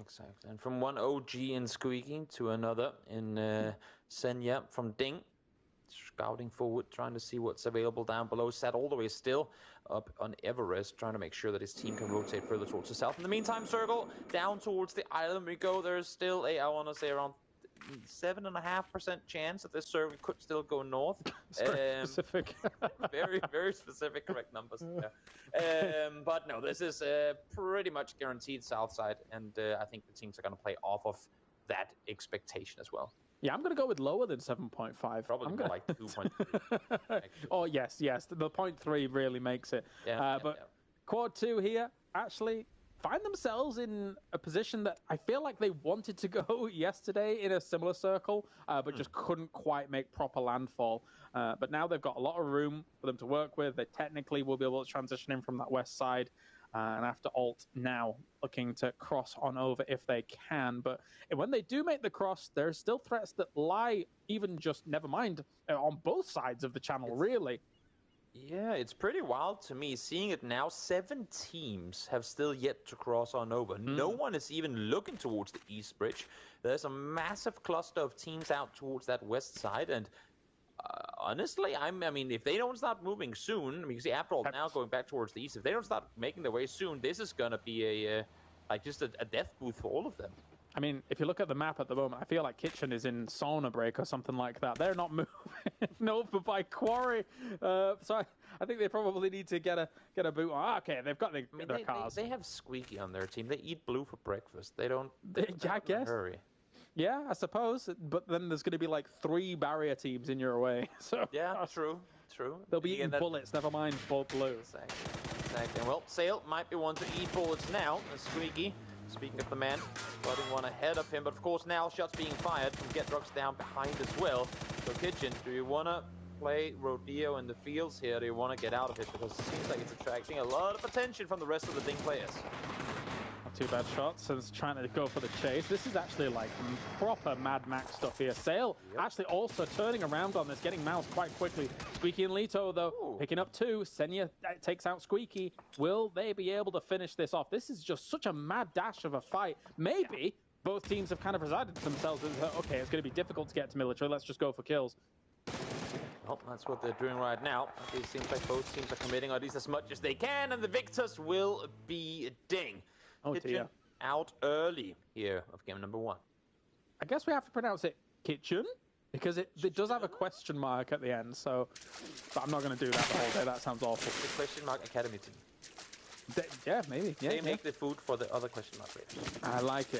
Exactly. And from one OG in Squeaky to another in Senya from Ding. Scouting forward, trying to see what's available down below. Sat all the way still up on Everest, trying to make sure that his team can rotate further towards the south. In the meantime, Circle, down towards the island we go. There's still a, I want to say, around 7.5% chance that this server could still go north. Specific. Very, very specific, correct numbers. But no, this is pretty much guaranteed south side, and I think the teams are going to play off of that expectation as well. Yeah, I'm going to go with lower than 7.5. Probably more like 2.3. Oh, yes. The 0.3 really makes it. Quad 2 here, actually find themselves in a position that I feel like they wanted to go yesterday in a similar circle, but just couldn't quite make proper landfall. But now they've got a lot of room for them to work with. They technically will be able to transition in from that west side. And after Alt now looking to cross on over if they can. But when they do make the cross, there's still threats that lie, even just, never mind, on both sides of the channel, really. Yeah, it's pretty wild to me. Seeing it now, 7 teams have still yet to cross on over. No one is even looking towards the East Bridge. There's a massive cluster of teams out towards that west side, and honestly, I mean, if they don't start moving soon, I mean, you see, after all, now going back towards the east, if they don't start making their way soon, this is going to be a just a death booth for all of them. I mean, if you look at the map at the moment, I feel like Kitchen is in sauna break or something like that. They're not moving over by Quarry. So I think they probably need to get a boot on. Okay, they've got their cars. They have Squeaky on their team. They eat blue for breakfast. They don't I guess. Hurry. Yeah, I suppose. But then there's going to be like 3 barrier teams in your way. So yeah, true. They'll be eating bullets, never mind blue. Exactly. Well, Sail might be one to eat bullets now. Squeaky, speaking of the man, spotting one ahead of him. But of course now shots being fired from Getrox down behind as well. So Kitchen, do you want to play Rodeo in the fields here? Do you want to get out of it? Because it seems like it's attracting a lot of attention from the rest of the Ding players. Not too bad shots, and it's trying to go for the chase. This is actually like proper Mad Max stuff here. Sail actually also turning around on this, getting moused quite quickly. Squeaky and Lito, though, picking up 2. Senya takes out Squeaky. Will they be able to finish this off? This is just such a mad dash of a fight. Maybe both teams have kind of resided to themselves as, okay, it's going to be difficult to get to military, let's just go for kills. Well, that's what they're doing right now. It seems like both teams are committing at least as much as they can, and the victors will be Ding. Oh, Kitchen dear. out early here of game number 1. I guess we have to pronounce it Kitchen, because it does have a question mark at the end, so... But I'm not going to do that the whole day, that sounds awful. The question mark academy team. Yeah, maybe. Yeah, They make the food for the other question mark players. I like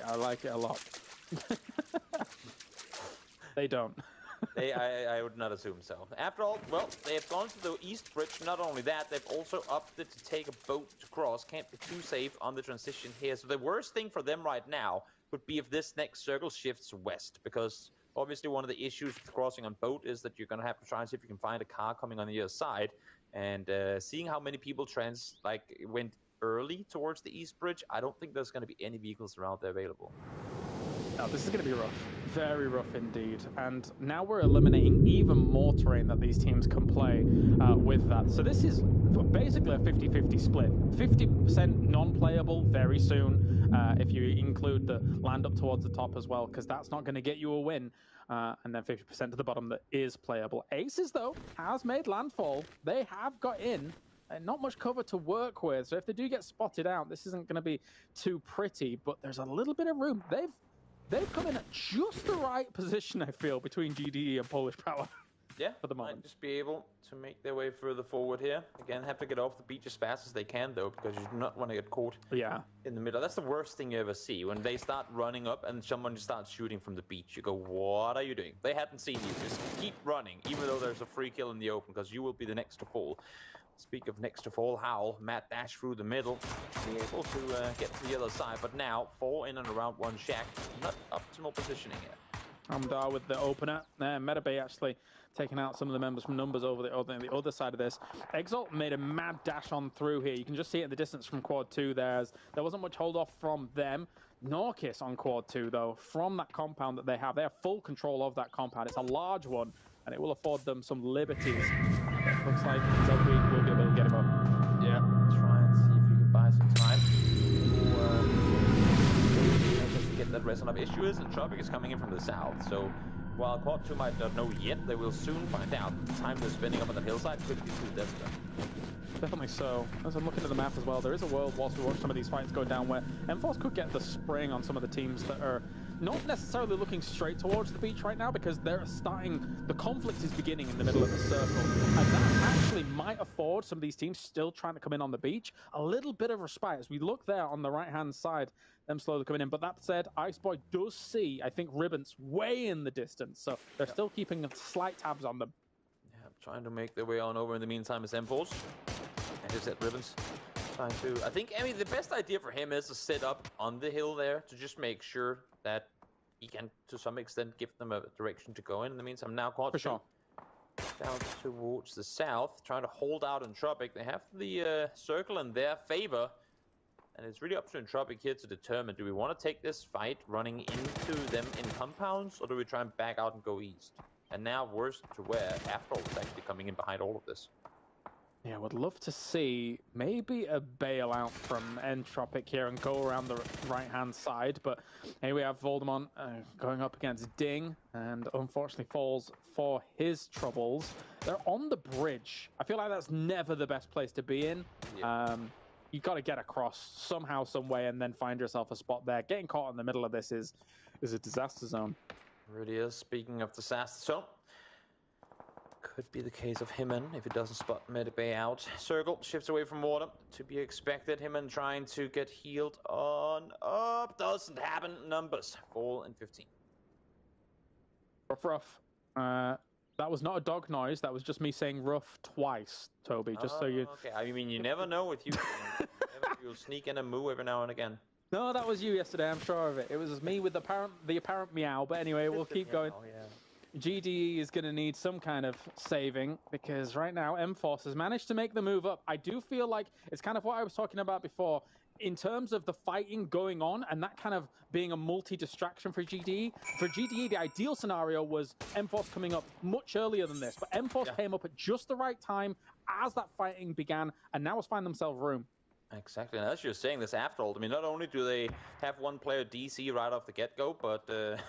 it a lot. They don't. I would not assume so. After all, well, they have gone to the East Bridge. Not only that, they've also opted to take a boat to cross. Can't be too safe on the transition here. So the worst thing for them right now would be if this next circle shifts west, because obviously one of the issues with crossing on boat is that you're going to have to try and see if you can find a car coming on the other side. And seeing how many people went early towards the East Bridge, I don't think there's going to be any vehicles around there available. No, this is going to be rough. Very rough indeed. And now we're eliminating even more terrain that these teams can play with that. So this is basically a 50-50 split. 50% non-playable very soon, if you include the land up towards the top as well, because that's not going to get you a win. And then 50% to the bottom that is playable. Aces, though, has made landfall. They have got in. And not much cover to work with. So if they do get spotted out, this isn't going to be too pretty. But there's a little bit of room. They've come in at just the right position, I feel, between GDE and Polish Power. Yeah, for the moment. Might just be able to make their way further forward here. Again, have to get off the beach as fast as they can, though, because you do not want to get caught in the middle. That's the worst thing you ever see, when they start running up and someone just starts shooting from the beach. You go, what are you doing? They hadn't seen you. Just keep running, even though there's a free kill in the open, because you will be the next to fall. Speak of next to fall, Howl, Matt dash through the middle, be able to get to the other side, but now 4 in and around one shack. Not optimal positioning here. Amdar with the opener. Metabay actually taking out some of the members from numbers over the other side of this. Exalt made a mad dash on through here. You can just see it in the distance from quad 2 there. There wasn't much hold off from them. Norkis on quad 2 though, from that compound that they have. They have full control of that compound. It's a large one, and it will afford them some liberties. It looks like Zelda will be able to get him up. Yeah, try and see if you can buy some time to get that resin up. Issue is that Tropic is coming in from the south, so while Quad 2 might not know yet, they will soon find out. The time they're spending up on the hillside could be too desperate. Definitely so. As I'm looking at the map as well, there is a world whilst we watch some of these fights go down where M-Force could get the spring on some of the teams that are not necessarily looking straight towards the beach right now, because they're starting, the conflict is beginning in the middle of the circle. And that actually might afford some of these teams still trying to come in on the beach a little bit of respite. As we look there on the right-hand side, them slowly coming in. But that said, Iceboy does see, I think, Ribbons way in the distance, so they're still keeping slight tabs on them. Yeah, trying to make their way on over in the meantime is M-Force. And just at Ribbons. Trying to, I think, the best idea for him is to sit up on the hill there to just make sure that he can, to some extent, give them a direction to go in. In the meantime, now Quad 2 sure. down towards the south, trying to hold out Entropic. They have the circle in their favor, and it's really up to Entropic here to determine, do we want to take this fight running into them in compounds, or do we try and back out and go east? And now, worse to wear, After is actually coming in behind all of this. Yeah, would love to see maybe a bailout from Entropic here and go around the right-hand side, but here we have Voldemort going up against Ding, and unfortunately falls for his troubles. They're on the bridge. I feel like that's never the best place to be in. Yeah. You got to get across somehow, some way, and then find yourself a spot there. Getting caught in the middle of this is a disaster zone. It really is. Speaking of disaster zone, could be the case of Himmen if he doesn't spot Medibay out. Circle shifts away from water. To be expected. Himmen trying to get healed on up. Doesn't happen. Numbers fall in 15. Rough. That was not a dog noise. That was just me saying rough twice, Toby. Just so you. Okay. I mean, you never know with you. You'll sneak in a moo every now and again. No, that was you yesterday. I'm sure of it. It was me with the apparent meow. But anyway, we'll keep going. Yeah. GDE is going to need some kind of saving, because right now M-Force has managed to make the move up. I do feel like it's kind of what I was talking about before in terms of the fighting going on and that kind of being a multi-distraction for GDE. For GDE, the ideal scenario was M-Force coming up much earlier than this, but M-Force came up at just the right time as that fighting began, and now has found themselves room. Exactly, and as you're saying this after all, I mean, not only do they have one player DC right off the get-go, but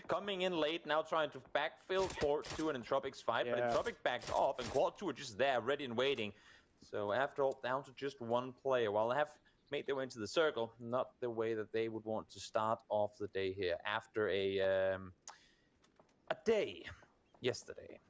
coming in late now trying to backfill Quad 2 and Entropic's fight, but Entropic backed off, and Quad 2 are just there, ready and waiting. So after all, down to just one player. While they have made their way into the circle, not the way that they would want to start off the day here after a day yesterday.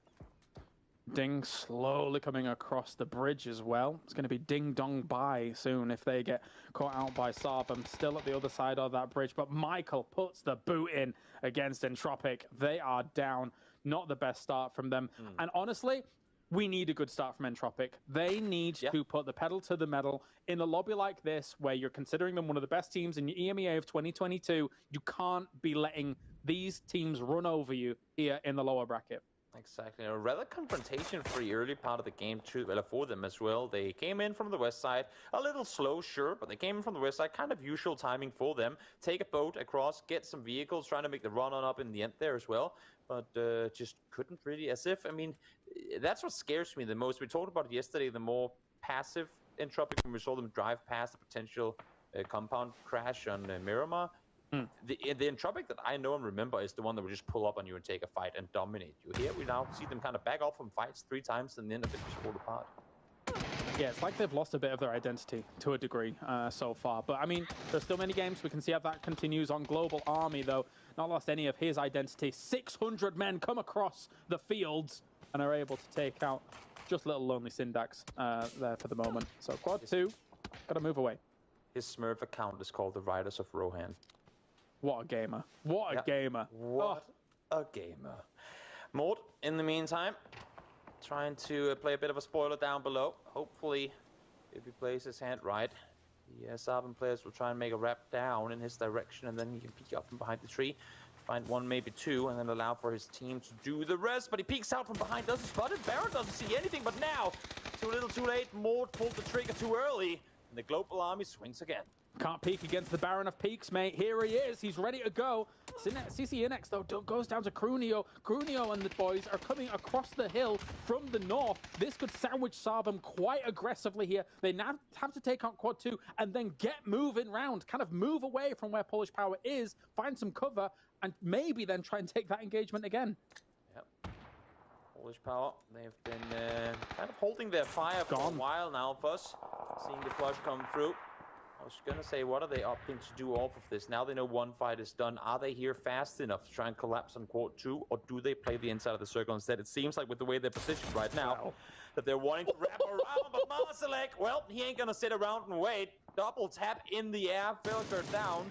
Ding slowly coming across the bridge as well. It's going to be Ding Dong Bye soon if they get caught out by Sarbam. Still at the other side of that bridge, but Michael puts the boot in against Entropic. They are down. Not the best start from them. And honestly, we need a good start from Entropic. They need to put the pedal to the metal. In a lobby like this, where you're considering them one of the best teams in EMEA of 2022, you can't be letting these teams run over you here in the lower bracket. Exactly. A rather confrontation-free early part of the game too, for them as well. They came in from the west side, a little slow, sure, but they came in from the west side, kind of usual timing for them. Take a boat across, get some vehicles, trying to make the run on up in the end there as well, but just couldn't really, I mean, that's what scares me the most. We talked about it yesterday, the more passive Entropic, when we saw them drive past a potential compound crash on Miramar. The Entropic that I know and remember is the one that would just pull up on you and take a fight and dominate you. Here we now see them kind of back off from fights 3 times and then a bit just fall apart. Yeah, it's like they've lost a bit of their identity to a degree so far. But, I mean, there's still many games. We can see how that continues on Global Army, though. Not lost any of his identity. 600 men come across the fields and are able to take out just little lonely Syndax there for the moment. So, Quad 2, got to move away. His Smurf account is called the Riders of Rohan. What a gamer. What a gamer. What a gamer. Mort, in the meantime, trying to play a bit of a spoiler down below. Hopefully, if he plays his hand right, the Sarbam players will try and make a wrap down in his direction, and then he can peek out from behind the tree, find 1, maybe 2, and then allow for his team to do the rest. But he peeks out from behind, doesn't spot it. Baron doesn't see anything, but now, too little too late. Mort pulled the trigger too early, and the Global Army swings again. Can't peek against the Baron of Peaks, mate. Here he is. He's ready to go. CC Inex, though, goes down to Crunio. Crunio and the boys are coming across the hill from the north. This could sandwich Sarbam quite aggressively here. They now have to take on Quad 2 and then get moving round, kind of move away from where Polish Power is, find some cover, and maybe then try and take that engagement again. Yep. Polish Power, they've been kind of holding their fire for a while now, Fuss. Seeing the flush come through. I was going to say, what are they opting to do off of this? Now they know one fight is done. Are they here fast enough to try and collapse on Quad 2, or do they play the inside of the circle instead? It seems like with the way they're positioned right now, that they're wanting to wrap around, but Marsalek, well, he ain't going to sit around and wait. Double tap in the air, filter down,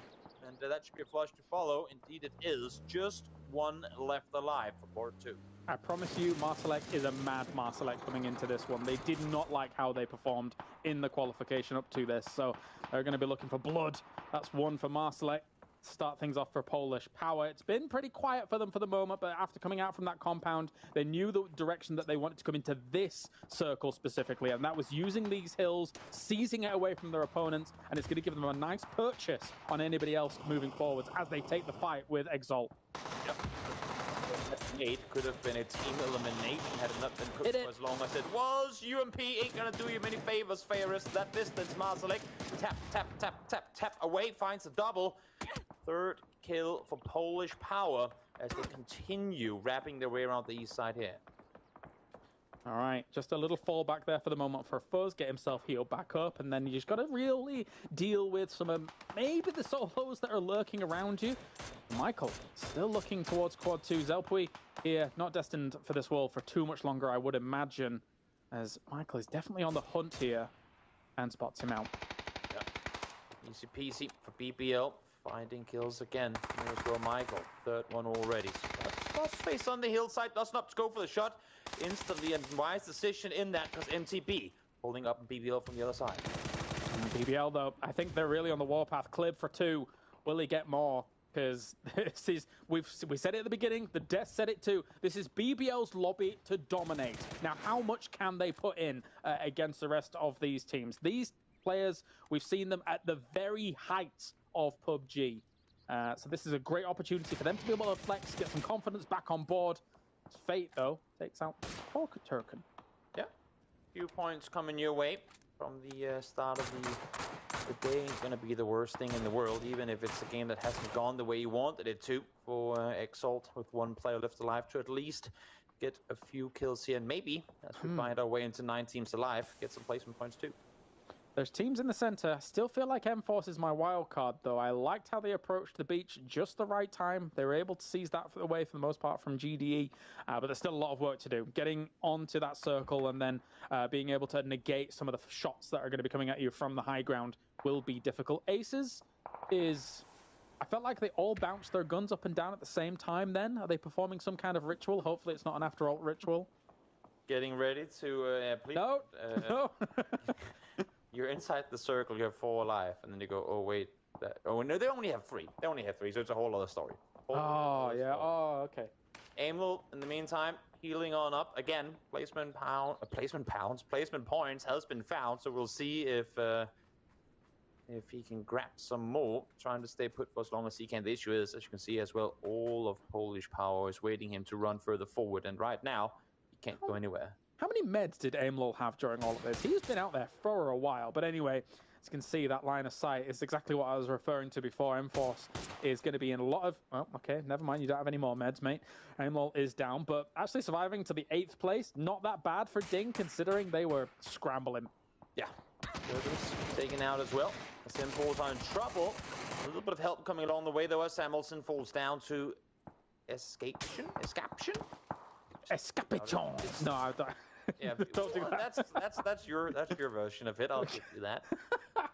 and that should be a flush to follow. Indeed it is. Just one left alive for Quad 2. I promise you, Marsalek is a mad Marsalek coming into this one. They did not like how they performed in the qualification up to this, so they're going to be looking for blood. That's 1 for Marsalek. Start things off for Polish Power. It's been pretty quiet for them for the moment, but after coming out from that compound, they knew the direction that they wanted to come into this circle specifically, and that was using these hills, seizing it away from their opponents, and it's going to give them a nice purchase on anybody else moving forwards as they take the fight with Exalt. Yep. 8 could have been a team elimination had it not been cooked for as long as it was. UMP ain't gonna do you many favors, Ferris. That distance, Marsalek. Tap, tap, tap, tap, tap away, finds a double. 3rd kill for Polish Power as they continue wrapping their way around the east side here. All right, just a little fallback there for the moment for Fuzz, get himself healed back up, and then you just got to really deal with some of maybe the solos that are lurking around you. Michael still looking towards Quad 2. Zelpui here, not destined for this world for too much longer, I would imagine, as Michael is definitely on the hunt here and spots him out. Yeah. Easy peasy for BBL. Finding kills again. There's well Michael. 3rd one already. First face on the hillside. Does not go for the shot. Instantly, and wise decision in that because MTB holding up BBL from the other side. BBL, though, I think they're really on the warpath. Clib for 2. Will he get more? Because this is, we said it at the beginning, the Death said it too. This is BBL's lobby to dominate. Now, how much can they put in against the rest of these teams? These players, we've seen them at the very height of PUBG. So this is a great opportunity for them to be able to flex, get some confidence back on board. Fate, though, takes out Turkin. Yeah, few points coming your way from the start of the the day ain't gonna be the worst thing in the world, even if it's a game that hasn't gone the way you wanted it to for Exalt, with one player left alive to at least get a few kills here, and maybe, as we find our way into 9 teams alive, get some placement points too. There's teams in the center. Still feel like M-Force is my wild card, though. I liked how they approached the beach just the right time. They were able to seize that away for the most part from GDE, but there's still a lot of work to do. Getting onto that circle and then being able to negate some of the shots that are going to be coming at you from the high ground will be difficult. Aces is... I felt like they all bounced their guns up and down at the same time then. Are they performing some kind of ritual? Hopefully it's not an after-alt ritual. Getting ready to... please, no! No! You're inside the circle, you have 4 alive, and then you go, oh wait, oh no, they only have 3. They only have 3, so it's a whole other story. Oh, okay. Aimel, in the meantime, healing on up. Again, placement points has been found, so we'll see if he can grab some more, trying to stay put for as long as he can. The issue is, as you can see as well, all of Polish Power is waiting him to run further forward, and right now, he can't go anywhere. How many meds did Aimlol have during all of this? He's been out there for a while, but anyway, as you can see, that line of sight is exactly what I was referring to before. M-Force is going to be in a lot of... Oh, okay, never mind, you don't have any more meds, mate. Aimlol is down, but actually surviving to the 8th place, not that bad for Ding, considering they were scrambling. Yeah, Durban's taken out as well. M-Force are in trouble. A little bit of help coming along the way, though, as Samuelson falls down to Escapation? Escapation. No, I don't... Yeah, don't do that. That's your version of it. I'll give you that.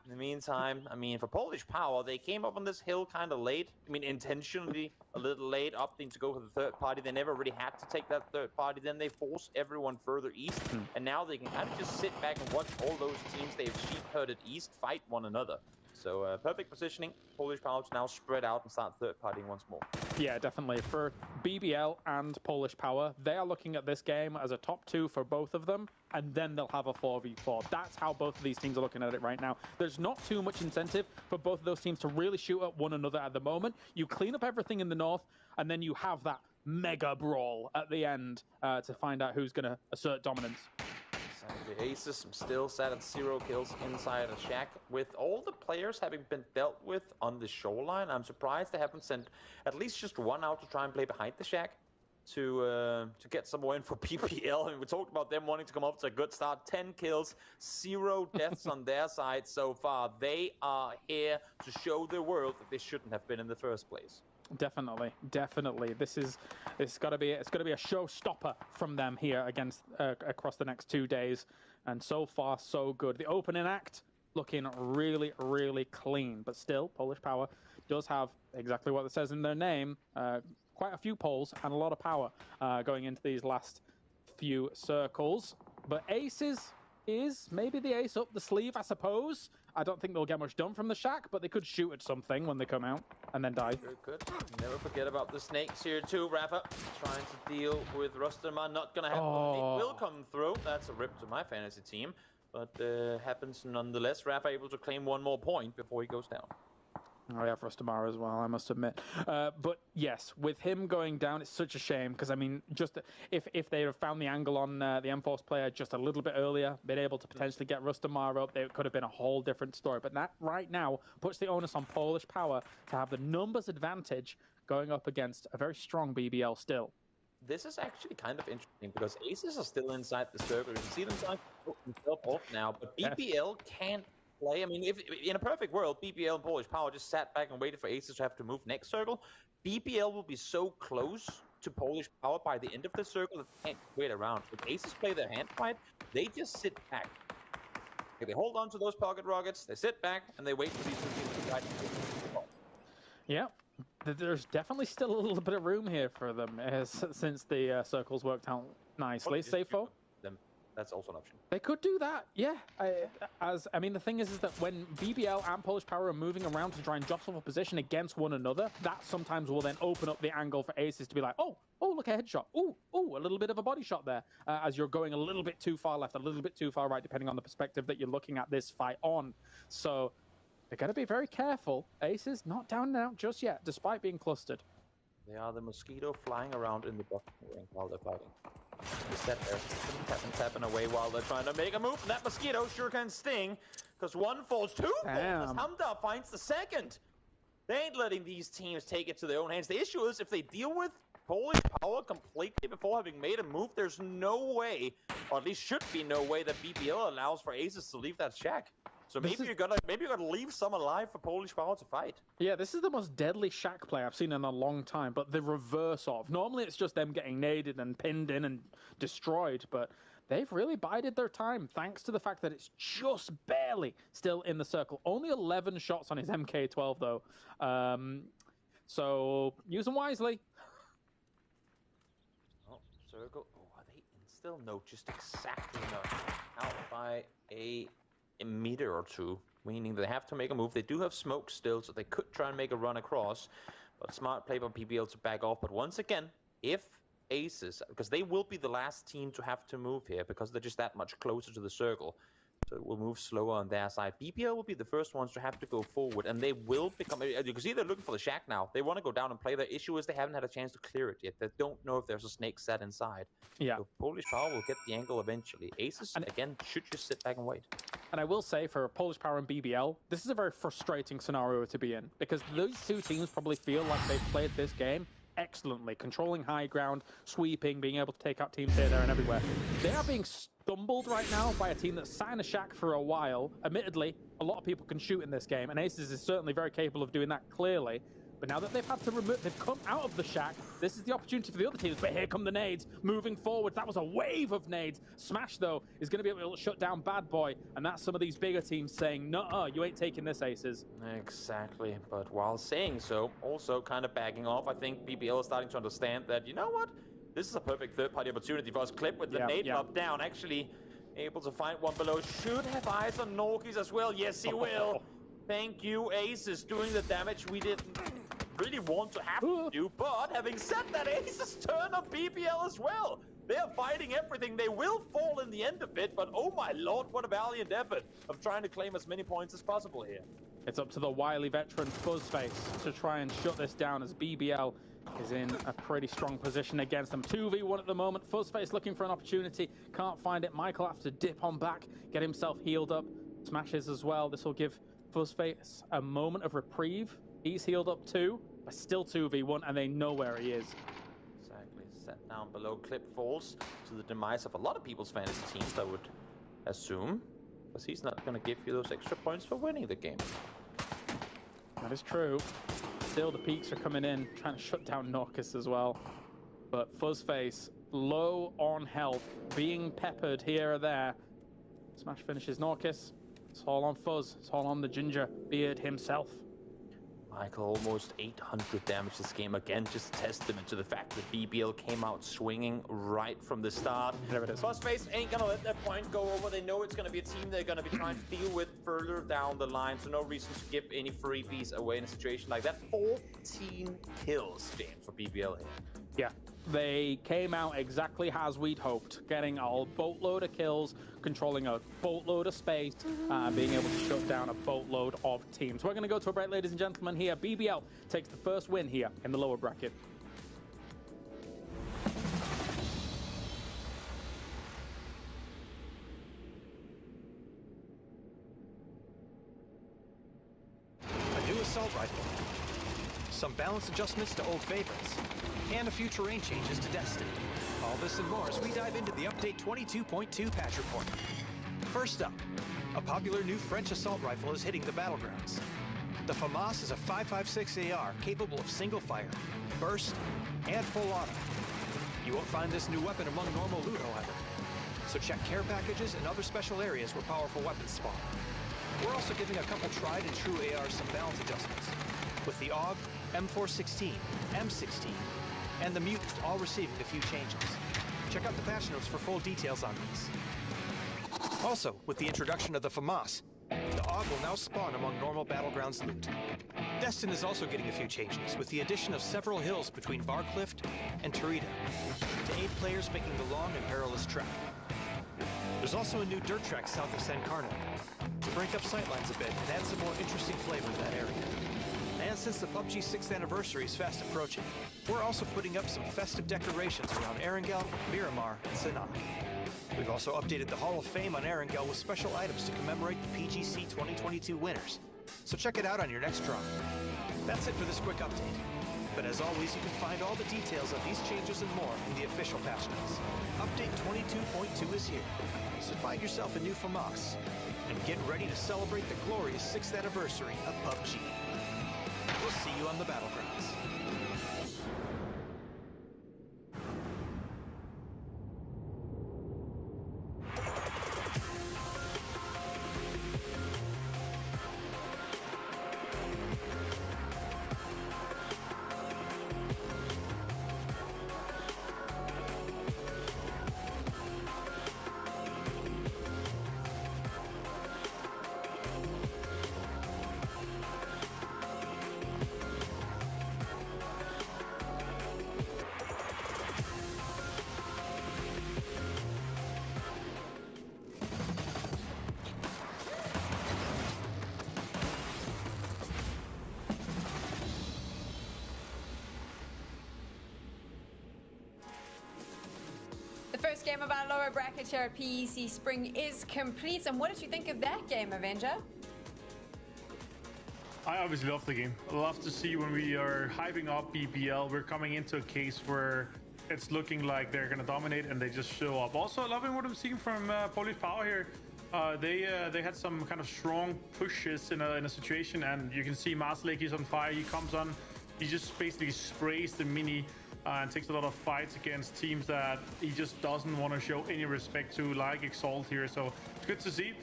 In the meantime, I mean, for Polish Power, they came up on this hill kind of late. I mean, intentionally a little late, opting to go for the third party. They never really had to take that third party. Then they force everyone further east, and now they can kind of just sit back and watch all those teams they've sheep-herded east fight one another. So perfect positioning. Polish Power to now spread out and start third partying once more. Yeah, definitely. For BBL and Polish Power, they are looking at this game as a top 2 for both of them, and then they'll have a 4v4. That's how both of these teams are looking at it right now. There's not too much incentive for both of those teams to really shoot at one another at the moment. You clean up everything in the north, and then you have that mega brawl at the end to find out who's going to assert dominance. The Aces still sat at 0 kills inside a shack. With all the players having been dealt with on the shoreline, I'm surprised they haven't sent at least just one out to try and play behind the shack to get some more in for PPL. I mean, we talked about them wanting to come up to a good start. 10 kills, 0 deaths on their side so far. They are here to show the world that they shouldn't have been in the first place. Definitely. It's got to be a showstopper from them here against across the next 2 days, and so far so good. The opening act looking really, really clean, but still, Polish Power does have exactly what it says in their name. Quite a few poles and a lot of power going into these last few circles. But Aces is maybe the ace up the sleeve, I suppose. I don't think they'll get much done from the shack, but they could shoot at something when they come out and then die. Very good. Never forget about the snakes here too, Rafa. Trying to deal with Rusterman. Not gonna happen. It will come through. That's a rip to my fantasy team, but happens nonetheless. Rafa able to claim 1 more point before he goes down. Oh yeah, for Rustamara as well, I must admit. But yes, with him going down, it's such a shame, because I mean, just if they had found the angle on the M-Force player just a little bit earlier, been able to potentially get Rustamara up, it could have been a whole different story. But that right now puts the onus on Polish Power to have the numbers advantage going up against a very strong BBL still. This is actually kind of interesting because Aces are still inside the circle. You can see them trying to put themselves off now, but BBL can't play. I mean, if in a perfect world, BBL and Polish Power just sat back and waited for Aces to have to move next circle, BBL will be so close to Polish Power by the end of the circle that they can't wait around. If Aces play their hand fight, they just sit back. They hold on to those pocket rockets, they sit back, and they wait for these two teams to fight. Yeah, there's definitely still a little bit of room here for them since the circles worked out nicely. Safo? That's also an option. They could do that, yeah. I mean, the thing is that when BBL and Polish Power are moving around to try and jostle for position against one another, that sometimes will then open up the angle for Aces to be like, oh, look, a headshot. Oh, a little bit of a body shot there, as you're going a little bit too far left, a little bit too far right, depending on the perspective that you're looking at this fight on. So they're going to be very careful. Aces not down and out just yet, despite being clustered. They are the mosquito flying around in the bottom ring while they're fighting. They sat there, tapping away while they're trying to make a move. That mosquito sure can sting. because one falls, two falls, as Damn. Hamdar finds the second. They ain't letting these teams take it to their own hands. The issue is if they deal with Polish Power completely before having made a move, there's no way, or at least should be no way, that BBL allows for Aces to leave that shack. So maybe you're gonna leave some alive for Polish Power to fight. Yeah, this is the most deadly shack play I've seen in a long time, but the reverse of. Normally it's just them getting naded and pinned in and destroyed, but they've really bided their time thanks to the fact that it's just barely still in the circle. Only 11 shots on his MK12 though. So use them wisely. Oh, circle. Oh, are they in still? No, just exactly enough. Out by a meter or two, meaning they have to make a move. They do have smoke still, so they could try and make a run across. But smart play by PBL to back off. But once again, if Aces, because they will be the last team to have to move here because they're just that much closer to the circle. So it will move slower on their side. BPL will be the first ones to have to go forward, and they will become. You can see they're looking for the shack now. They want to go down and play. The issue is they haven't had a chance to clear it yet. They don't know if there's a snake set inside. Yeah. So Polish Power will get the angle eventually. Aces, again, should just sit back and wait. And I will say, for Polish Power and BBL, this is a very frustrating scenario to be in, because those two teams probably feel like they've played this game excellently, controlling high ground, sweeping, being able to take out teams here, there, and everywhere. They are being stumbled right now by a team that's sat in a shack for a while. Admittedly, a lot of people can shoot in this game, and Aces is certainly very capable of doing that clearly. But now that they've had to they've come out of the shack, this is the opportunity for the other teams. But here come the nades, moving forward. That was a wave of nades. Smash, though, is going to be able to shut down Bad Boy, and that's some of these bigger teams saying, "Nuh-uh, you ain't taking this, Aces." Exactly, but while saying so, also kind of backing off, I think BBL is starting to understand that, you know what? This is a perfect third-party opportunity for us. Clip with the nade lob down, actually able to find one below. Should have eyes on Norkis as well. Yes, he will. Thank you, Aces, doing the damage we didn't really want to have to do. But having said that, Aces turn on BBL as well. They are fighting everything. They will fall in the end of it, but oh my lord, what a valiant effort of trying to claim as many points as possible here. It's up to the wily veteran Fuzzface to try and shut this down, as BBL is in a pretty strong position against them. 2v1 at the moment. Fuzzface looking for an opportunity. Can't find it. Michael has to dip on back, get himself healed up. Smashes as well. This will give Fuzzface a moment of reprieve. He's healed up too, but still 2v1, and they know where he is. Exactly. Set down below. Clip falls to the demise of a lot of people's fantasy teams, I would assume. Because he's not going to give you those extra points for winning the game. That is true. Still, the peaks are coming in, trying to shut down Norkis as well. But Fuzzface, low on health, being peppered here or there. Smash finishes Norkis. It's all on Fuzz. It's all on the Ginger Beard himself. Michael, almost 800 damage this game. Again, just testament to the fact that BBL came out swinging right from the start. There it is. Fuzzface ain't gonna let that point go over. They know it's gonna be a team they're gonna be trying to deal with further down the line, so no reason to give any freebies away in a situation like that. 14 kills, James, for BBL here. Yeah, they came out exactly as we'd hoped, getting a boatload of kills, controlling a boatload of space, and being able to shut down a boatload of teams. We're going to go to a break, ladies and gentlemen, here. BBL takes the first win here in the lower bracket. A new assault rifle, some balance adjustments to old favorites, and a few terrain changes to Destiny. All this and more as we dive into the Update 22.2 patch report. First up, a popular new French assault rifle is hitting the battlegrounds. The FAMAS is a 5.56 AR capable of single fire, burst, and full auto. You won't find this new weapon among normal loot, however. So check care packages and other special areas where powerful weapons spawn. We're also giving a couple tried and true ARs some balance adjustments, with the AUG, M416, M16, and the Mutant all receiving a few changes. Check out the patch notes for full details on these. Also, with the introduction of the FAMAS, the AUG will now spawn among normal Battlegrounds loot. Destin is also getting a few changes, with the addition of several hills between Barcliff and Tarita, to aid players making the long and perilous trek. There's also a new dirt track south of San Carlo, to break up sightlines a bit and add some more interesting flavor to that area. And since the PUBG 6th anniversary is fast approaching, we're also putting up some festive decorations around Erangel, Miramar, and Sinai. We've also updated the Hall of Fame on Erangel with special items to commemorate the PGC 2022 winners. So check it out on your next draw. That's it for this quick update. But as always, you can find all the details of these changes and more in the official patch notes. Update 22.2 is here, so find yourself a new FAMAS and get ready to celebrate the glorious 6th anniversary of PUBG. We'll see you on the battlegrounds. First game of our lower bracket here at PEC Spring is complete. And what did you think of that game, Avenger? I obviously love the game. I love to see when we are hyping up BBL, we're coming into a case where it's looking like they're going to dominate and they just show up. Also, loving what I'm seeing from Polish Power here. They had some kind of strong pushes in a situation, and you can see Marslake is on fire. He comes on, he just basically sprays the mini and takes a lot of fights against teams that he just doesn't want to show any respect to, like Exalt here. So it's good to see.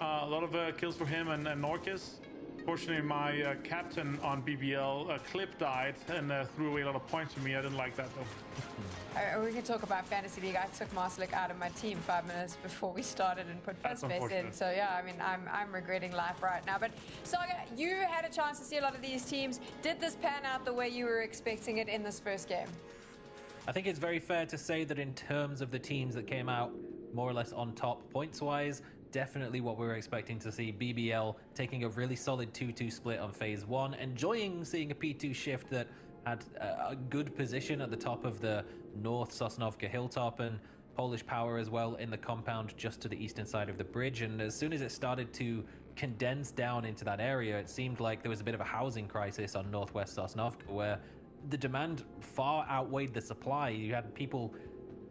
A lot of kills for him and Norcus. Fortunately, my captain on BBL, Clip, died and threw away a lot of points for me. I didn't like that, though. We can talk about Fantasy League. I took Marslick out of my team 5 minutes before we started and put first base in. So, yeah, I mean, I'm regretting life right now. But, Saga, you had a chance to see a lot of these teams. Did this pan out the way you were expecting it in this first game? I think it's very fair to say that in terms of the teams that came out more or less on top points-wise, definitely what we were expecting to see. BBL taking a really solid 2-2 split on phase 1, enjoying seeing a P2 shift that had a good position at the top of the North Sosnovka hilltop, and Polish Power as well in the compound just to the eastern side of the bridge. And as soon as it started to condense down into that area, it seemed like there was a bit of a housing crisis on northwest Sosnovka, where the demand far outweighed the supply. You had people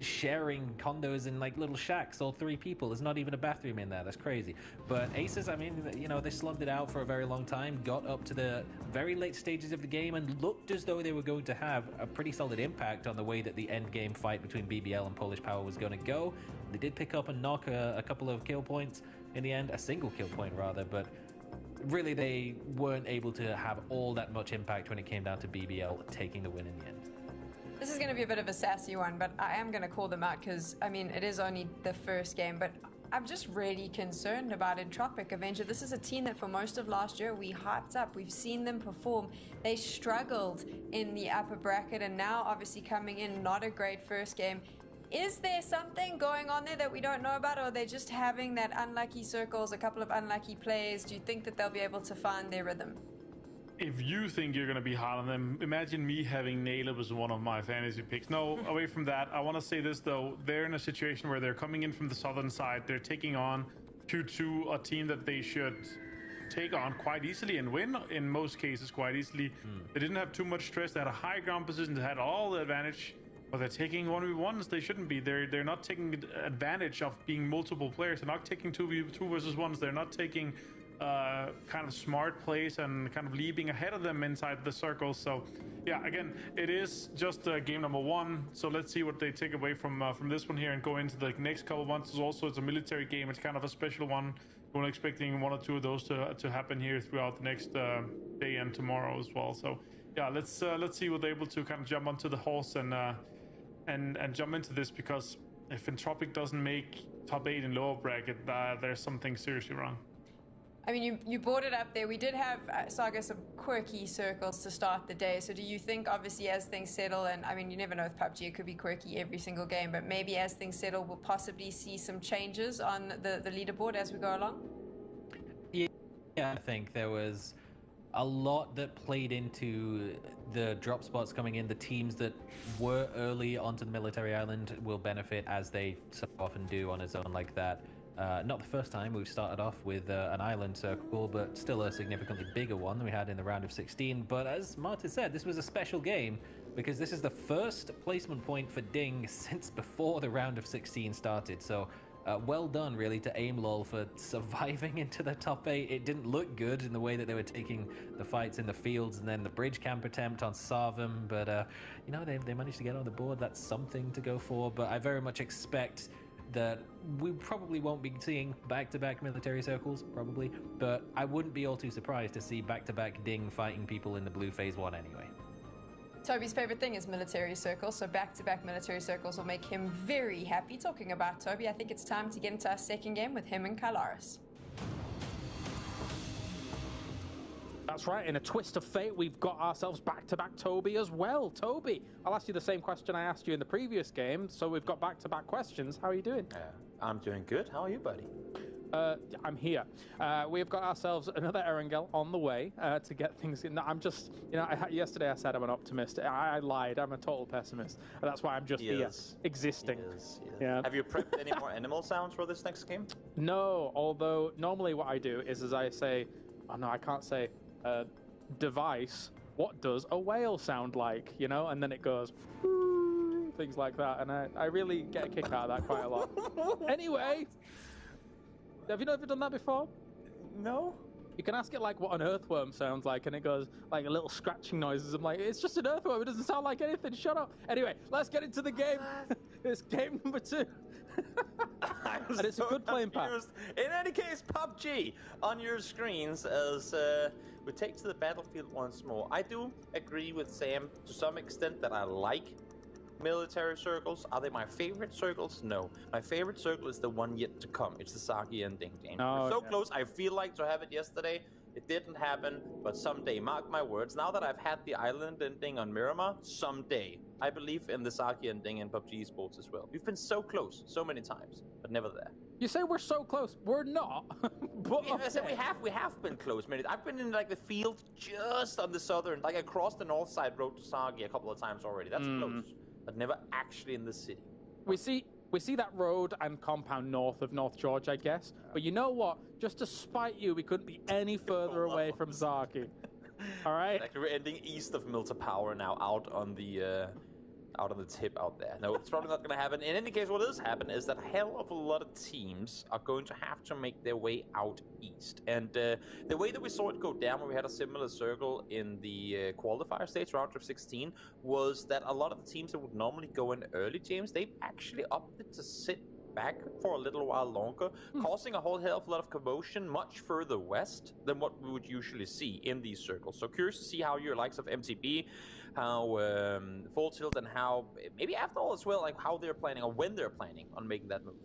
sharing condos in like little shacks, all 3 people. There's not even a bathroom in there. That's crazy. But Aces, I mean, you know, they slugged it out for a very long time, got up to the very late stages of the game, and looked as though they were going to have a pretty solid impact on the way that the end game fight between BBL and Polish Power was going to go. They did pick up and knock a couple of kill points in the end, a single kill point rather, but really they weren't able to have all that much impact when it came down to BBL taking the win in the end. This is going to be a bit of a sassy one, but I am going to call them out because, I mean, it is only the first game, but I'm just really concerned about Entropic Avenger. This is a team that for most of last year we hyped up. We've seen them perform. They struggled in the upper bracket, and now obviously coming in, not a great first game. Is there something going on there that we don't know about, or are they just having that unlucky circles, a couple of unlucky plays? Do you think that they'll be able to find their rhythm? If you think you're going to be hard on them, imagine me having Nailed as one of my fantasy picks. No, away from that, I want to say this, though. They're in a situation where they're coming in from the southern side. They're taking on Q2, a team that they should take on quite easily and win, in most cases, quite easily. They didn't have too much stress. They had a high ground position. They had all the advantage. But they're taking 1v1s. They shouldn't be. They're not taking advantage of being multiple players. They're not taking 2v2 versus 1s. They're not taking kind of smart plays and kind of leaping ahead of them inside the circle. So yeah, again, it is just game number 1. So let's see what they take away from this one here and go into the next couple months. It's a military game. It's kind of a special one. We're expecting 1 or 2 of those to happen here throughout the next day and tomorrow as well. So yeah, let's see what they're able to kind of jump onto the horse and jump into this, because if Entropic doesn't make top 8 in lower bracket, there's something seriously wrong. I mean, you brought it up there. We did have, Saga, some quirky circles to start the day. So do you think, obviously, as things settle, and I mean, you never know with PUBG, it could be quirky every single game, but maybe as things settle, we'll possibly see some changes on the leaderboard as we go along? Yeah, I think there was a lot that played into the drop spots coming in. The teams that were early onto the military island will benefit, as they so often do on a zone like that. Not the first time we've started off with an island circle, but still a significantly bigger one than we had in the round of 16. But as Martin said, this was a special game because this is the first placement point for Ding since before the round of 16 started. So well done, really, to AimLol for surviving into the top 8. It didn't look good in the way that they were taking the fights in the fields, and then the bridge camp attempt on Sarvum, but they managed to get on the board. That's something to go for, but I very much expect that we probably won't be seeing back-to-back military circles, probably, but I wouldn't be all too surprised to see back-to-back Ding fighting people in the blue phase 1 anyway. Toby's favorite thing is military circles, so back-to-back military circles will make him very happy. Talking about Toby, I think it's time to get into our second game with him and Kylaris. That's right, in a twist of fate, we've got ourselves back-to-back Toby as well. Toby, I'll ask you the same question I asked you in the previous game, so we've got back-to-back questions. How are you doing? I'm doing good. How are you, buddy? I'm here. We've got ourselves another Erangel on the way to get things in. I'm just, yesterday I said I'm an optimist. I lied. I'm a total pessimist. And that's why I'm just here, existing. Yeah. Have you prepped any more animal sounds for this next game? No, although normally what I do is I say, oh no, I can't say, device, what does a whale sound like, and then it goes, things like that, and I really get a kick out of that quite a lot. Anyway, have you never done that before? No. You can ask it like what an earthworm sounds like, and it goes like a little scratching noises. I'm like, it's just an earthworm. It doesn't sound like anything. Shut up. Anyway, let's get into the game. It's game number 2. And it's a good playing path. In any case, PUBG on your screens as we take to the battlefield once more. I do agree with Sam to some extent that I like military circles. Are they my favorite circles? No. My favorite circle is the one yet to come. It's the Saki and Ding game. We're so close. I feel like to have it yesterday. It didn't happen, but someday, mark my words, now that I've had the island ending on Miramar, someday, I believe in the Saki ending in PUBG Esports as well. We've been so close so many times, but never there. You say we're so close. We're not. But we have been close. I've been in like the field just on the southern, like across the north side road to Saki a couple of times already. That's close, but never actually in the city. We see that road and compound north of North George, I guess. But you know what? Just to spite you, we couldn't be any further away from Zaki. All right? Like we're ending east of Milta Power now, out on the tip out there. No, it's probably not going to happen. In any case, what does happen is that a hell of a lot of teams are going to have to make their way out east. And the way that we saw it go down when we had a similar circle in the qualifier stage, round of 16, was that a lot of the teams that would normally go in early, James, they actually opted to sit back for a little while longer, causing a whole hell of a lot of commotion much further west than what we would usually see in these circles. So curious to see how your likes of MTB, how Full Tilt, and how maybe after all as well, like how they're planning or when they're planning on making that move.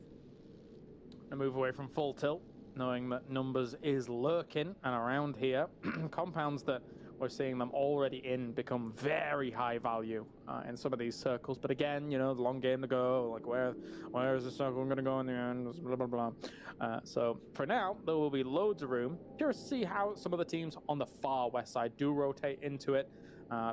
A move away from Full Tilt, knowing that numbers is lurking and around here. Compounds that we're seeing them already in become very high value in some of these circles. But again, the long game to go. Like where is the circle going to go in the end? Blah, blah, blah. So for now, there will be loads of room. Curious to see how some of the teams on the far west side do rotate into it.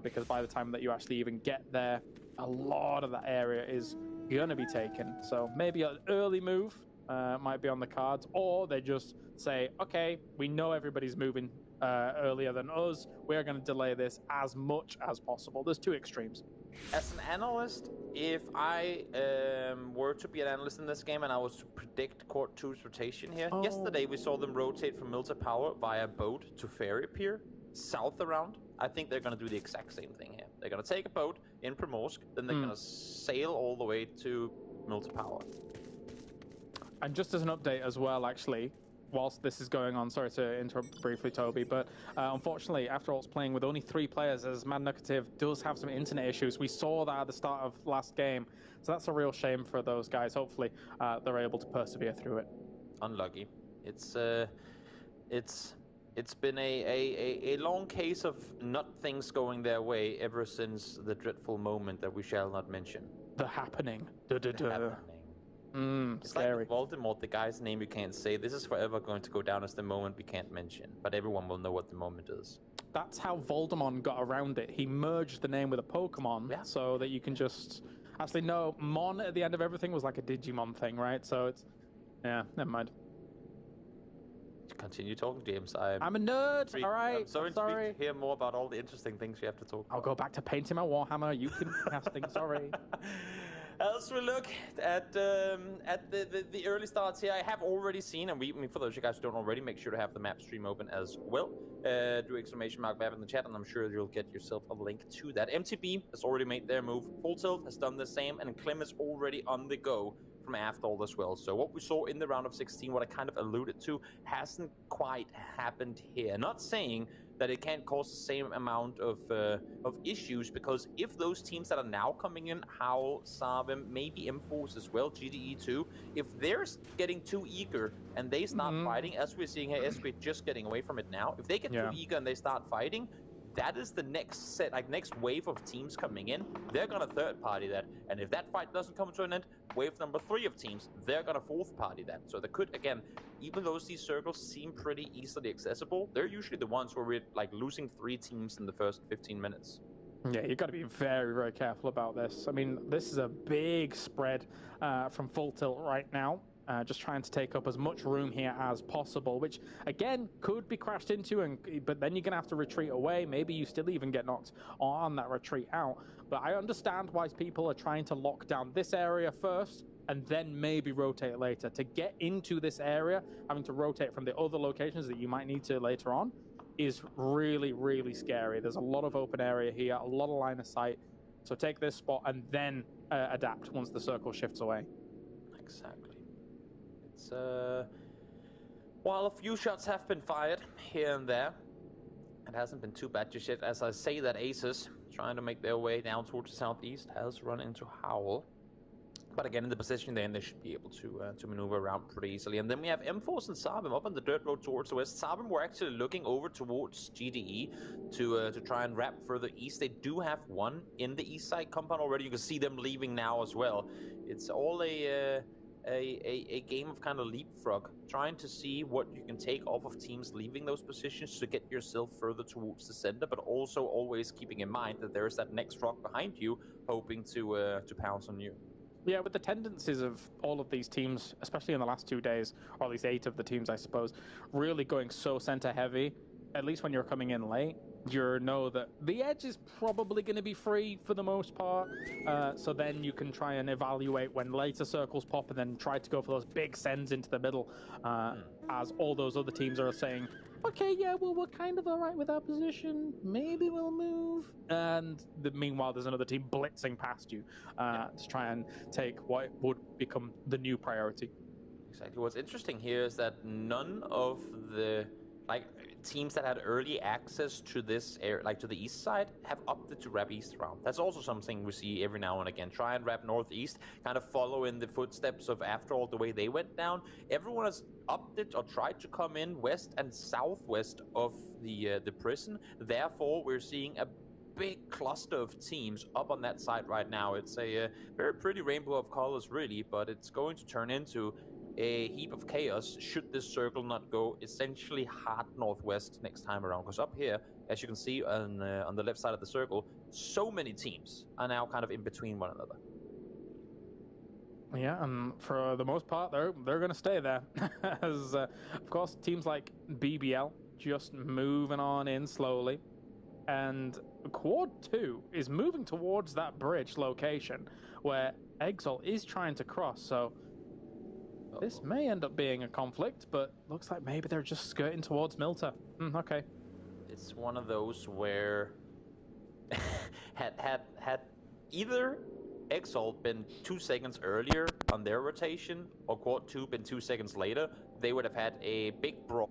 Because by the time that you actually even get there, a lot of that area is going to be taken. So maybe an early move might be on the cards, or they just say, okay, we know everybody's moving earlier than us. We're going to delay this as much as possible. There's two extremes. As an analyst, if I were to be an analyst in this game and I was to predict Court 2's rotation here, yesterday we saw them rotate from Milta Power via boat to Ferry Pier, south around. I think they're going to do the exact same thing here. They're going to take a boat in Primorsk, then they're going to sail all the way to Milta Power. And just as an update as well, actually, whilst this is going on, sorry to interrupt briefly, Toby, but unfortunately, After All's playing with only 3 players, as Mad Nucative does have some internet issues. We saw that at the start of last game, so that's a real shame for those guys. Hopefully, they're able to persevere through it. Unlucky. It's been a long case of not things going their way ever since the dreadful moment that we shall not mention. The happening. The happening. It's Scary. like with Voldemort, the guy's name you can't say. This is forever going to go down as the moment we can't mention, but everyone will know what the moment is. That's how Voldemort got around it. He merged the name with a Pokemon so that you can just... Actually, no, Mon at the end of everything was like a Digimon thing, right? So it's... Yeah, never mind. Continue talking, James. I'm a nerd, all right? I'm so intrigued to hear more about all the interesting things you have to talk about. I'll go back to painting my Warhammer. You can casting, sorry. As we look at the early starts here, I have already seen, and for those of you guys who don't already, make sure to have the map stream open as well. Do exclamation mark map in the chat, and I'm sure you'll get yourself a link to that. MTB has already made their move. Full Tilt has done the same, and Clem is already on the go from Afterall as well. So what we saw in the round of 16, what I kind of alluded to, hasn't quite happened here. Not saying that it can't cause the same amount of issues, because if those teams that are now coming in, Howl, Sarvim, maybe M-Force as well, GDE too, if they're getting too eager and they start fighting, as we're seeing here, Esquid just getting away from it now, if they get too eager and they start fighting, that is the next set, like next wave of teams coming in. They're gonna third party that, and if that fight doesn't come to an end, wave number 3 of teams, they're gonna fourth party that. So they could, again, even though these circles seem pretty easily accessible, they're usually the ones where we're like losing 3 teams in the first 15 minutes. Yeah, you've got to be very, very careful about this. I mean, this is a big spread from Full Tilt right now. Just trying to take up as much room here as possible, which again could be crashed into, but then you're gonna have to retreat away. Maybe you still even get knocked on that retreat out. But I understand why people are trying to lock down this area first and then maybe rotate later. To get into this area, having to rotate from the other locations that you might need to later on is really, really scary. There's a lot of open area here, a lot of line of sight. So take this spot and then adapt once the circle shifts away. Exactly. It's while a few shots have been fired here and there, it hasn't been too bad just yet. As I say that, Aces trying to make their way down towards the southeast has run into Howl. But again, in the position there, they should be able to maneuver around pretty easily. And then we have M-Force and Sarvim up on the dirt road towards the west. Sarvim were actually looking over towards GDE to try and wrap further east. They do have one in the east side compound already. You can see them leaving now as well. It's all a game of kind of leapfrog, trying to see what you can take off of teams leaving those positions to get yourself further towards the center, but also always keeping in mind that there's that next rock behind you hoping to pounce on you. Yeah, with the tendencies of all of these teams, especially in the last 2 days, or at least 8 of the teams, I suppose, really going so center heavy, at least when you're coming in late, you know that the edge is probably going to be free for the most part. So then you can try and evaluate when later circles pop and then try to go for those big sends into the middle, as all those other teams are saying, okay, yeah, well, we're kind of all right with our position. Maybe we'll move. And meanwhile, there's another team blitzing past you to try and take what would become the new priority. Exactly. What's interesting here is that none of the teams that had early access to this area, like to the east side, have opted to wrap east round. That's also something we see every now and again. Try and wrap northeast, kind of follow in the footsteps of Afterall the way they went down. Everyone has opted or tried to come in west and southwest of the prison. Therefore, we're seeing a big cluster of teams up on that side right now. It's a very pretty rainbow of colors, really, but it's going to turn into a heap of chaos should this circle not go essentially hard northwest next time around. Because up here, as you can see on the left side of the circle, so many teams are now kind of in between one another. Yeah, and for the most part, they're going to stay there. As, of course, teams like BBL just moving on in slowly. And Quad 2 is moving towards that bridge location where Exalt is trying to cross, so this may end up being a conflict, but looks like maybe they're just skirting towards Milta. Okay. It's one of those where had either Exalt been 2 seconds earlier on their rotation or Quad 2 been 2 seconds later, they would have had a big brawl.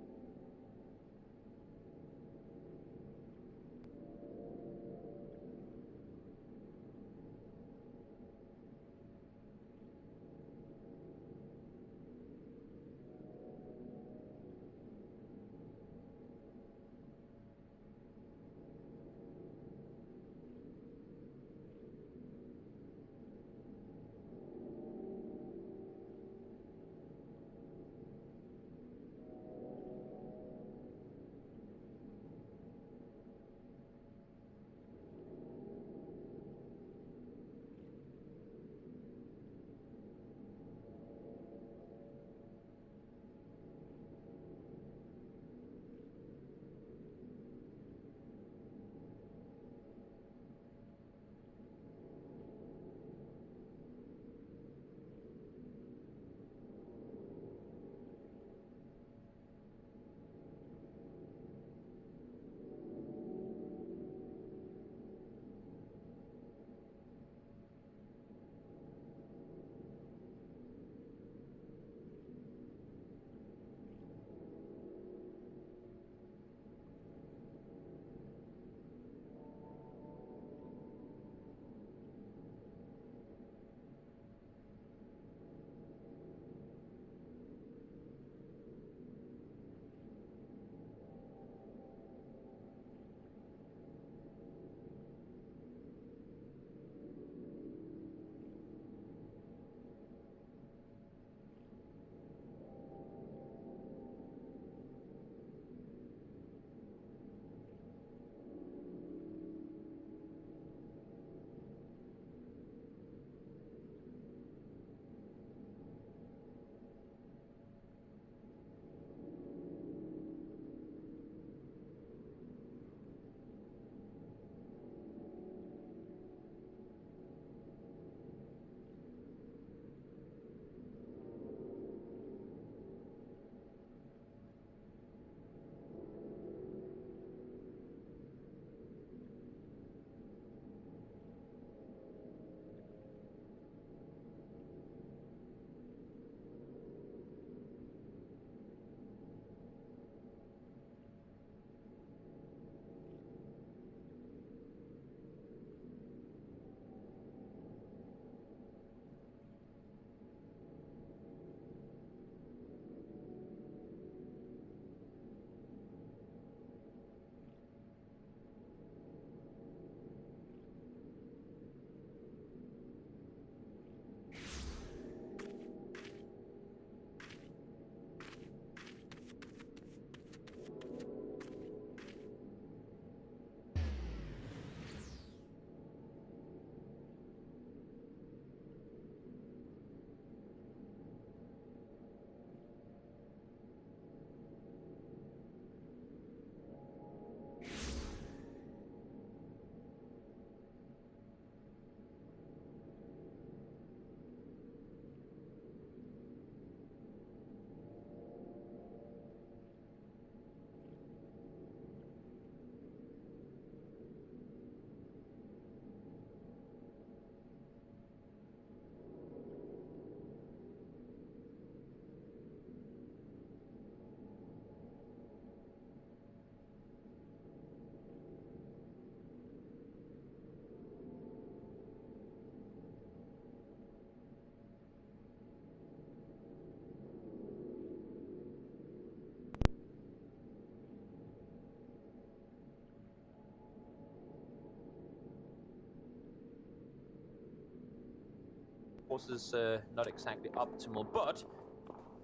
course, is not exactly optimal, but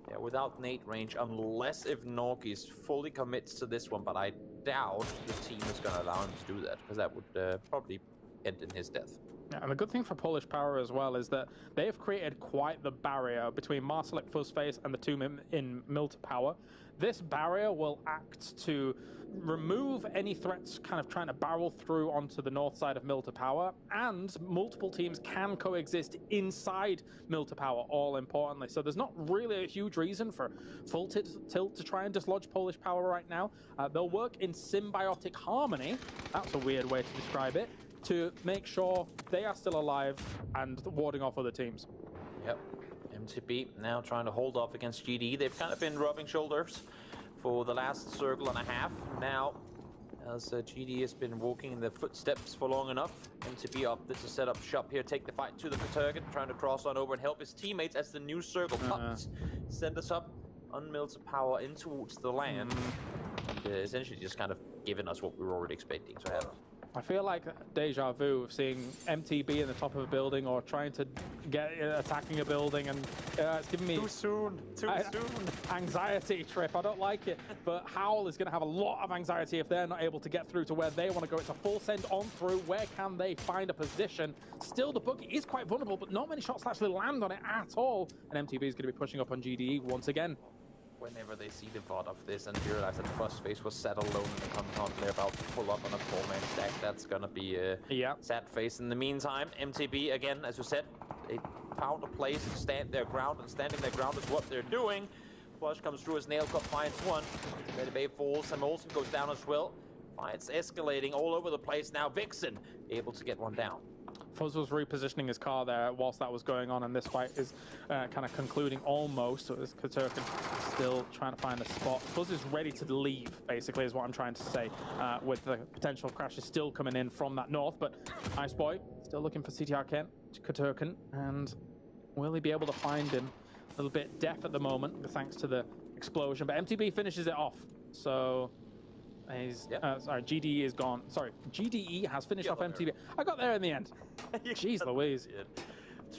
yeah, without nade range, unless if Norgis fully commits to this one, but I doubt the team is going to allow him to do that, because that would probably end in his death. Yeah, and the good thing for Polish Power as well is that they've created quite the barrier between Marsalek Fuzzface and the two in Milta Power. This barrier will act to remove any threats kind of trying to barrel through onto the north side of Milta Power, and multiple teams can coexist inside Milta Power, all importantly. So there's not really a huge reason for Full Tilt to try and dislodge Polish Power right now. They'll work in symbiotic harmony, that's a weird way to describe it, to make sure they are still alive and warding off other teams. Yep. MTB now trying to hold off against GD. They've kind of been rubbing shoulders for the last circle and a half. Now, as GD has been walking in the footsteps for long enough, MTB opted to set up shop here, take the fight to the Katurgan, trying to cross on over and help his teammates as the new circle pops. Send us up on Milta Power in towards the land. And essentially just kind of giving us what we were already expecting to happen. I feel like deja vu of seeing MTB in the top of a building or trying to get attacking a building, and it's giving me too soon anxiety trip. I don't like it, but Howl is going to have a lot of anxiety if they're not able to get through to where they want to go. It's a full send on through. Where can they find a position? Still, the buggy is quite vulnerable, but not many shots actually land on it at all, and MTB is going to be pushing up on GDE once again. Whenever they see the VOD of this and realize that Fuzzface was sat alone in the compound, they're about to pull up on a 4-man stack, that's gonna be a sad face. In the meantime, MTB, again, as you said, they found a place to stand their ground, and standing their ground is what they're doing. Flush comes through as Nail Cup finds one. Medibay falls, and Olsen goes down as well. Fights escalating all over the place now. Vixen able to get one down. Fuzz was repositioning his car there whilst that was going on, and this fight is kind of concluding almost. So this Katurkan still trying to find a spot. Fuzz is ready to leave, basically, is what I'm trying to say, with the potential crashes still coming in from that north. But Ice Boy still looking for CTR Kent, Katurkan, and will he be able to find him? A little bit deaf at the moment, thanks to the explosion, but MTB finishes it off. So he's sorry, GDE is gone. Sorry, GDE has finished off MTB. I got there in the end. Jeez Louise.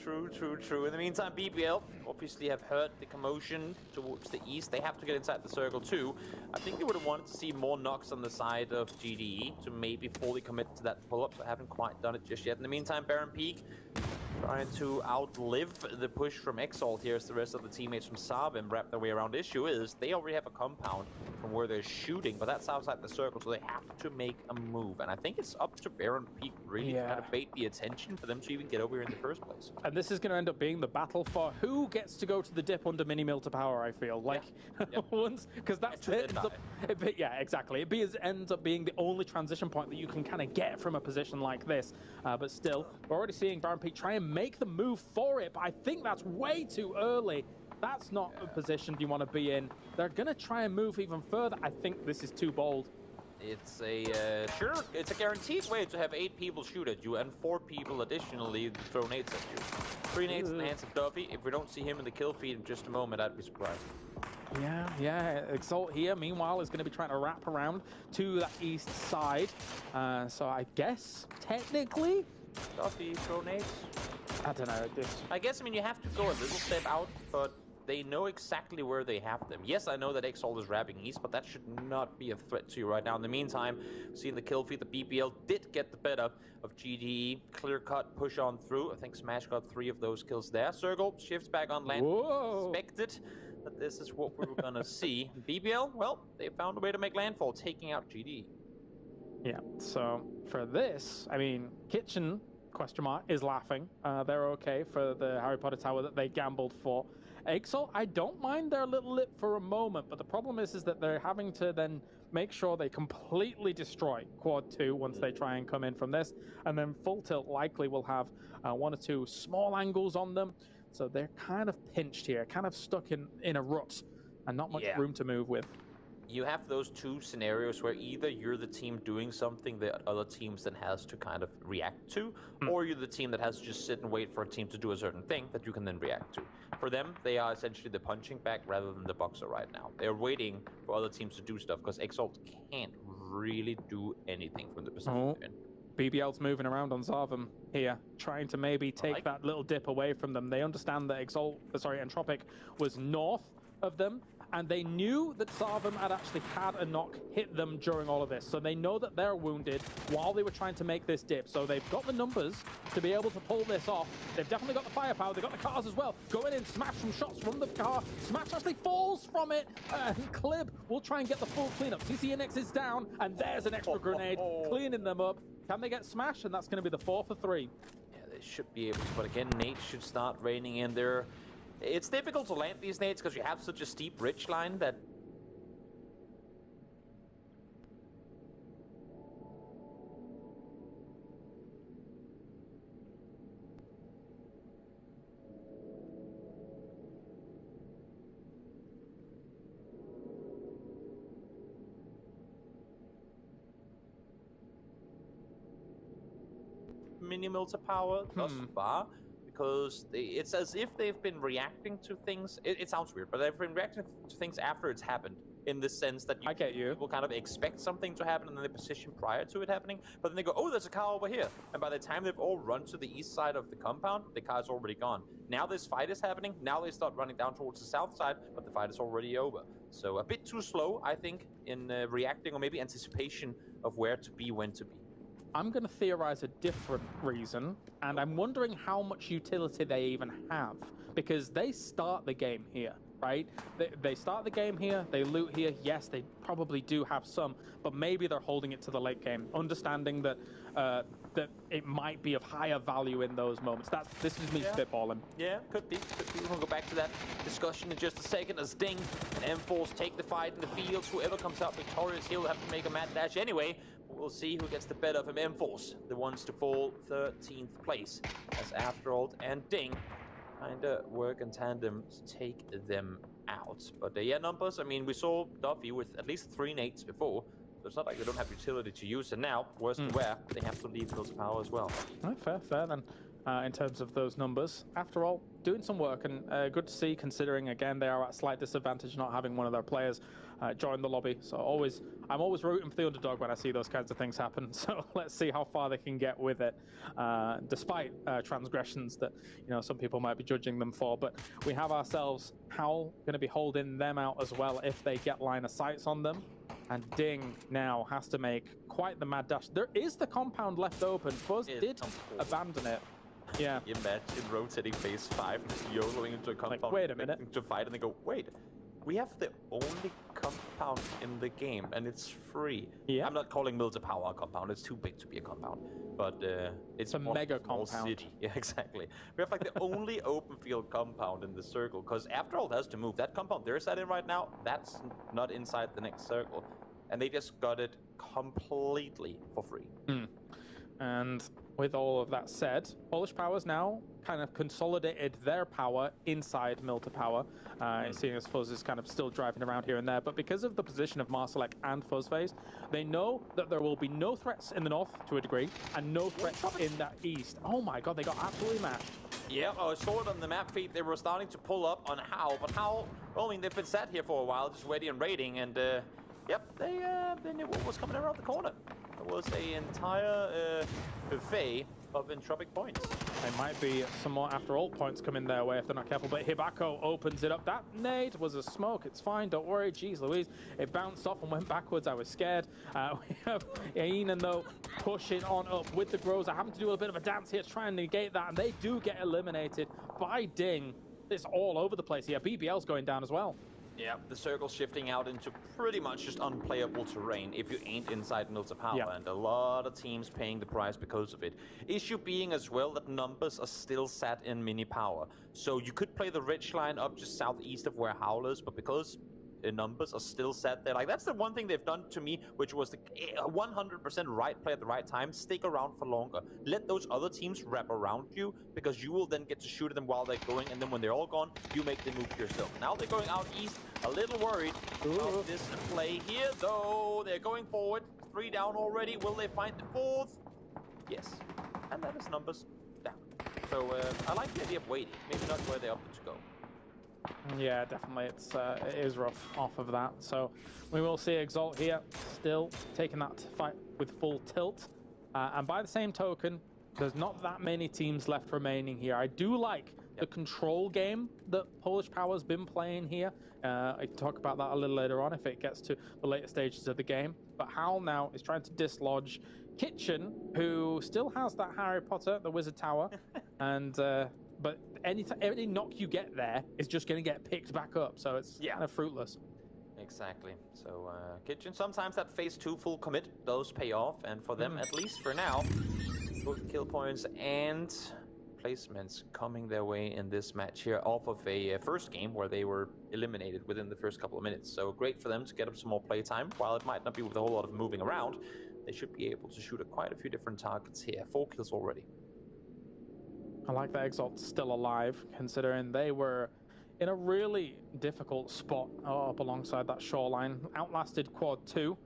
True. In the meantime, BBL obviously have heard the commotion towards the east. They have to get inside the circle too. I think they would have wanted to see more knocks on the side of GDE to maybe fully commit to that pull-up, so I haven't quite done it just yet. In the meantime, Baron Peak trying to outlive the push from Exalt here as the rest of the teammates from Sabin wrap their way around. Issue is they already have a compound from where they're shooting, but that's outside the circle, so they have to make a move. And I think it's up to Baron Peak really to kind of bait the attention for them to even get over here in the first place. And this is going to end up being the battle for who gets to go to the dip under Mini Milta Power, I feel. Like, once, because that's it. Yeah, exactly. It ends up being the only transition point that you can kind of get from a position like this. But still, we're already seeing Baron Peak try and make the move for it, but I think that's way too early. That's not a position you want to be in. They're going to try and move even further. I think this is too bold. It's a it's a guaranteed way to have 8 people shoot at you and 4 people additionally throw nades at you. 3 nades in the hands of Duffy. If we don't see him in the kill feed in just a moment, I'd be surprised. Yeah. Exalt here, meanwhile, is going to be trying to wrap around to that east side. So I guess, technically... Duffy, throw nades? I don't know. I guess, you have to go a little step out, but they know exactly where they have them. Yes, I know that Exalt is wrapping east, but that should not be a threat to you right now. In the meantime, seeing the kill feed, the BBL did get the better of GDE. Clear cut, push on through. I think Smash got 3 of those kills there. Circle shifts back on land. Whoa. Expected that this is what we were going to see. BBL, well, they found a way to make landfall, taking out GDE. Yeah, so for this, Kitchen, is laughing. They're okay for the Harry Potter Tower that they gambled for. Exalt, I don't mind their little lip for a moment, but the problem is that they're having to then make sure they completely destroy Quad 2 once they try and come in from this, and then Full Tilt likely will have 1 or 2 small angles on them, so they're kind of pinched here, kind of stuck in a rut, and not much room to move with. You have those 2 scenarios where either you're the team doing something that other teams then has to kind of react to, or you're the team that has to just sit and wait for a team to do a certain thing that you can then react to. For them, they are essentially the punching bag rather than the boxer right now. They're waiting for other teams to do stuff because Exalt can't really do anything from the position they're in. BBL's moving around on Zarvum here, trying to maybe take that little dip away from them. They understand that Entropic was north of them, and they knew that Zarvum had actually had a knock hit them during all of this. So they know that they're wounded while they were trying to make this dip. So they've got the numbers to be able to pull this off. They've definitely got the firepower. They've got the cars as well. Go in and smash some shots from the car. Smash actually falls from it. And Clib will try and get the full cleanup. CCNX is down, and there's an extra grenade cleaning them up. Can they get smashed? And that's going to be the 4 for 3. Yeah, they should be able to. But again, nades should start raining in there. It's difficult to land these nades because you have such a steep ridge line that... minimal to power thus far, because it's as if they've been reacting to things. It sounds weird, but they've been reacting to things after it's happened, in the sense that people kind of expect something to happen and then they position prior to it happening, but then they go, oh, there's a car over here, and by the time they've all run to the east side of the compound, the car's already gone. Now this fight is happening, now they start running down towards the south side, but the fight is already over. So a bit too slow, I think, in reacting, or maybe anticipation of where to be, when to be. I'm going to theorize a different reason, and I'm wondering how much utility they even have, because they start the game here, right? They start the game here, they loot here. Yes, they probably do have some, but maybe they're holding it to the late game, understanding that that it might be of higher value in those moments. This is me spitballing. Yeah, could be. We'll go back to that discussion in just a second as Ding and M-Force take the fight in the fields. Whoever comes out victorious, he'll have to make a mad dash anyway. We'll see who gets the better of him. M-Force, the ones to fall 13th place, as Afterall and Ding kinda work in tandem to take them out. But yeah, numbers, I mean, we saw Duffy with at least 3 nades before, so it's not like they don't have utility to use, and now, worse than where, they have to leave those power as well. Fair then. In terms of those numbers, after all, doing some work, and good to see, considering again they are at slight disadvantage not having one of their players join the lobby. So I'm always rooting for the underdog when I see those kinds of things happen. So let's see how far they can get with it, despite transgressions that some people might be judging them for. But we have ourselves Howl going to be holding them out as well if they get line of sights on them. And Ding now has to make quite the mad dash. There is the compound left open. Fuzz did abandon it. Yeah. Imagine rotating phase 5, YOLOing into a compound. Like, wait a minute. To fight, and they go, wait, we have the only compound in the game, and it's free. Yeah. I'm not calling Mills a power compound. It's too big to be a compound. But it's a mega compound. City. Yeah, exactly. We have like the only open field compound in the circle, because after all, it has to move. That compound they're sat in right now, that's not inside the next circle. And they just got it completely for free. And with all of that said, Polish Powers now kind of consolidated their power inside Milta Power, seeing as Fuzz is kind of still driving around here and there. But because of the position of Marsalek and Fuzzface, they know that there will be no threats in the north to a degree, and no threats in that east. Oh my god, they got absolutely mashed. Yeah, I saw it on the map feed. They were starting to pull up on Howl, but Howl, well, I mean, they've been sat here for a while, just waiting and raiding, and yep, they knew what was coming around the corner. It was an entire buffet of entropic points. There might be some more after all points coming their way if they're not careful, but Hibako opens it up. That nade was a smoke. It's fine, don't worry. Jeez Louise, it bounced off and went backwards. I was scared. We have Aenan, though, pushing on up with the Grows. I having to do a bit of a dance here to try and negate that, and they do get eliminated by Ding. It's all over the place here. BBL's going down as well. Yeah, the circle's shifting out into pretty much just unplayable terrain if you ain't inside Milta Power, and a lot of teams paying the price because of it. Issue being as well that numbers are still sat in mini power. So you could play the ridge line up just southeast of where Howl is, but because numbers are still set there, like that's the one thing they've done to me, which was the 100% right play at the right time. Stick around for longer. Let those other teams wrap around you, because you will then get to shoot at them while they're going, and then when they're all gone, you make the move yourself. Now they're going out east, a little worried about this play here, though. They're going forward. 3 down already. Will they find the 4th? Yes. And that is numbers down. So I like the idea of waiting. Maybe not where they opted to go. Yeah, definitely. It is rough off of that. So we will see Exalt here still taking that fight with full tilt. And by the same token, there's not that many teams left remaining here. I do like the control game that Polish Power's been playing here. I can talk about that a little later on if it gets to the later stages of the game. But Howl now is trying to dislodge Kitchen, who still has that Harry Potter, the Wizard Tower, and but any knock you get there is just going to get picked back up, so it's kind of fruitless. Exactly. So Kitchen, sometimes that phase 2 full commit does pay off, and for them, at least for now, both kill points and placements coming their way in this match here off of a first game where they were eliminated within the first couple of minutes. So great for them to get up some more playtime. While it might not be with a whole lot of moving around, they should be able to shoot at quite a few different targets here. 4 kills already. I like that Exalt's still alive, considering they were in a really difficult spot up alongside that shoreline. Outlasted quad 2.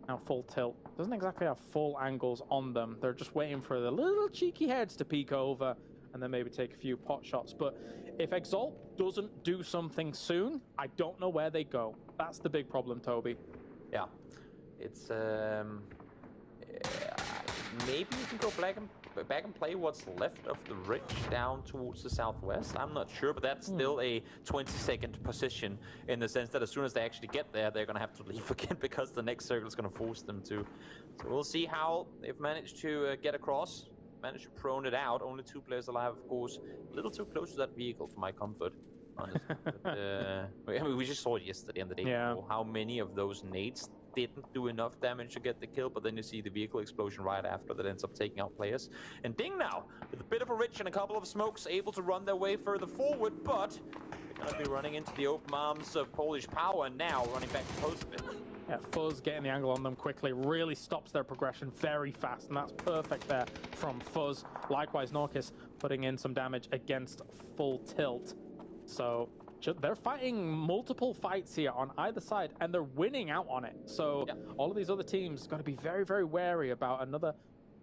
Now full tilt. Doesn't exactly have full angles on them. They're just waiting for the little cheeky heads to peek over and then maybe take a few pot shots. But if Exalt doesn't do something soon, I don't know where they go. That's the big problem, Toby. Yeah. It's maybe you can go back and play what's left of the ridge down towards the southwest. I'm not sure, but that's still a 20-second position in the sense that as soon as they actually get there, they're going to have to leave again because the next circle is going to force them to. So we'll see how they've managed to get across, managed to prone it out. Only 2 players alive, of course. A little too close to that vehicle for my comfort, honestly. But, I mean, we just saw it yesterday and the day before, how many of those nades didn't do enough damage to get the kill, but then you see the vehicle explosion right after that ends up taking out players. And Ding now, with a bit of a ridge and a couple of smokes, able to run their way further forward, but they're going to be running into the open arms of Polish Power now, running back to post a bit. Yeah, Fuzz getting the angle on them quickly really stops their progression very fast, and that's perfect there from Fuzz. Likewise, Norkis putting in some damage against full tilt. So they're fighting multiple fights here on either side, and they're winning out on it. So all of these other teams got to be very, very wary about another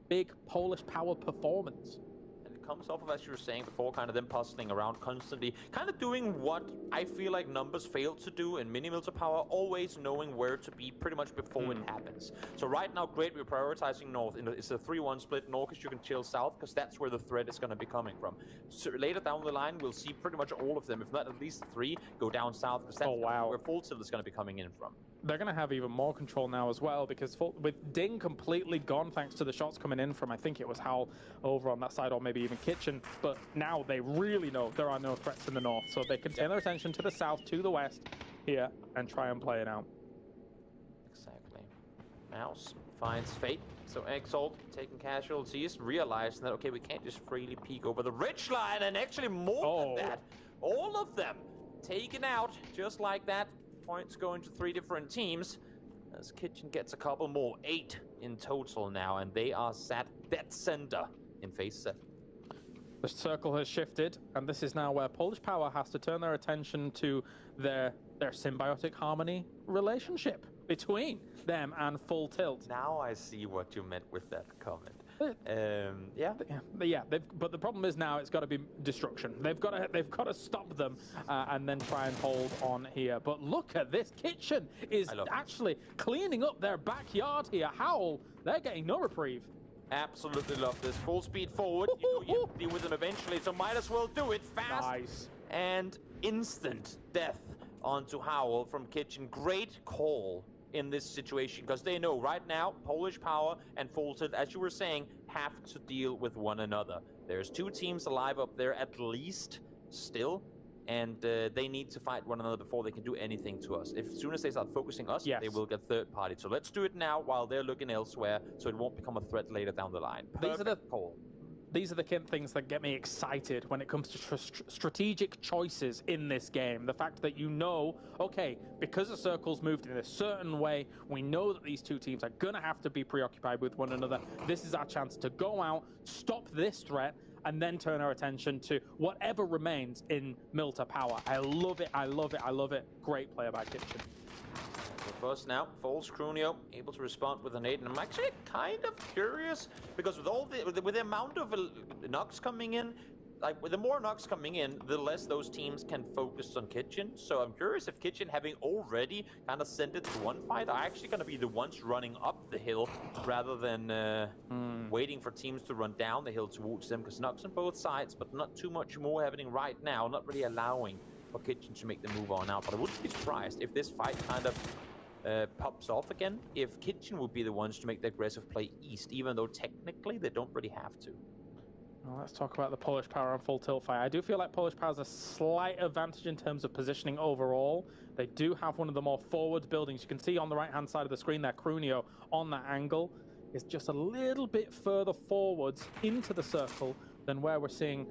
big Polish Power performance. And it comes off of, as you were saying before, kind of them puzzling around constantly, kind of doing what I feel like Numbers failed to do in Mini Military Power, always knowing where to be pretty much before it happens. So right now, great, we're prioritizing north. It's a 3-1 split. North, you can chill south, because that's where the threat is going to be coming from. So later down the line, we'll see pretty much all of them, if not at least 3, go down south, because that's where full tilt is going to be coming in from. They're going to have even more control now as well, because with Ding completely gone thanks to the shots coming in from, I think it was Howl over on that side, or maybe even Kitchen, but now they really know there are no threats in the north, so they can turn their attention to the south, to the west here, and try and play it out. Exactly. Mouse finds fate. So Exalt taking casualties, realizing that, okay, we can't just freely peek over the ridge line, and actually more than that, all of them taken out just like that. Points going to 3 different teams as Kitchen gets a couple more. 8 in total now, and they are sat dead center in phase 7. The circle has shifted, and this is now where Polish Power has to turn their attention to their symbiotic harmony relationship between them and Full Tilt. Now I see what you meant with that comment. But the problem is now it's got to be destruction. They've got to stop them and then try and hold on here. But look at this. Kitchen is actually cleaning up their backyard here. Howl, they're getting no reprieve. Absolutely love this. Full speed forward. You know you have to deal with them eventually, so might as well do it fast. Nice. And instant death onto Howl from Kitchen. Great call in this situation, because they know right now Polish Power and Full Tilt, as you were saying, have to deal with one another. There's 2 teams alive up there at least still, and they need to fight one another before they can do anything to us. As soon as they start focusing us, they will get third party. So let's do it now while they're looking elsewhere, so it won't become a threat later down the line. These are the things that get me excited when it comes to strategic choices in this game. The fact that you know, okay, because the circle's moved in a certain way, we know that these 2 teams are going to have to be preoccupied with one another. This is our chance to go out, stop this threat, and then turn our attention to whatever remains in Milta Power. I love it, I love it, I love it. Great play by Kitchen. First now, Falls Crunio able to respond with a nade, and I'm actually kind of curious because with the amount of knocks coming in, like with the more knocks coming in, the less those teams can focus on Kitchen. So I'm curious if Kitchen, having already kind of sent it to one fight, are actually going to be the ones running up the hill rather than waiting for teams to run down the hill towards them. Because knocks on both sides, but not too much more happening right now. Not really allowing for Kitchen to make the move on out. But I wouldn't be surprised if this fight kind of pops off again, if Kitchen would be the ones to make the aggressive play east, even though technically they don't really have to. Well, let's talk about the Polish Power and Full Tilt fight. I do feel like Polish Power has a slight advantage in terms of positioning overall. They do have one of the more forward buildings. You can see on the right-hand side of the screen there, Crunio on that angle is just a little bit further forwards into the circle than where we're seeing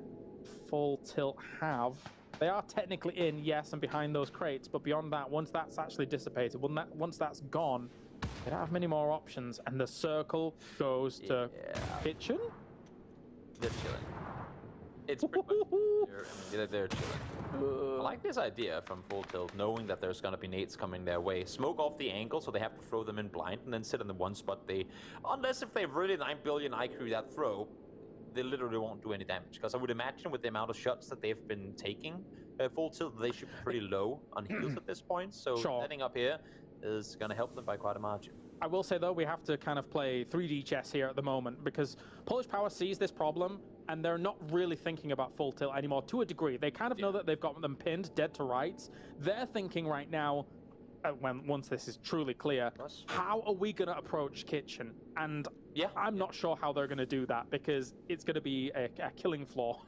Full Tilt have. They are technically in, yes, and behind those crates, but beyond that, once that's actually dissipated, once that's gone, they don't have many more options, and the circle goes to Kitchen? They're chilling. It's pretty much they're chilling. I like this idea from Full Tilt, knowing that there's going to be nades coming their way. Smoke off the angle, so they have to throw them in blind, and then sit in the one spot. Unless if they really 9 billion IQ that throw, they literally won't do any damage. Because I would imagine with the amount of shots that they've been taking, Full Tilt, they should be pretty low on heals at this point. So setting up here is going to help them by quite a margin. I will say, though, we have to kind of play 3D chess here at the moment, because Polish Power sees this problem, and they're not really thinking about Full Tilt anymore, to a degree. They kind of know that they've got them pinned dead to rights. They're thinking right now, once this is truly clear, how are we going to approach Kitchen? And I'm not sure how they're going to do that, because it's going to be a killing floor.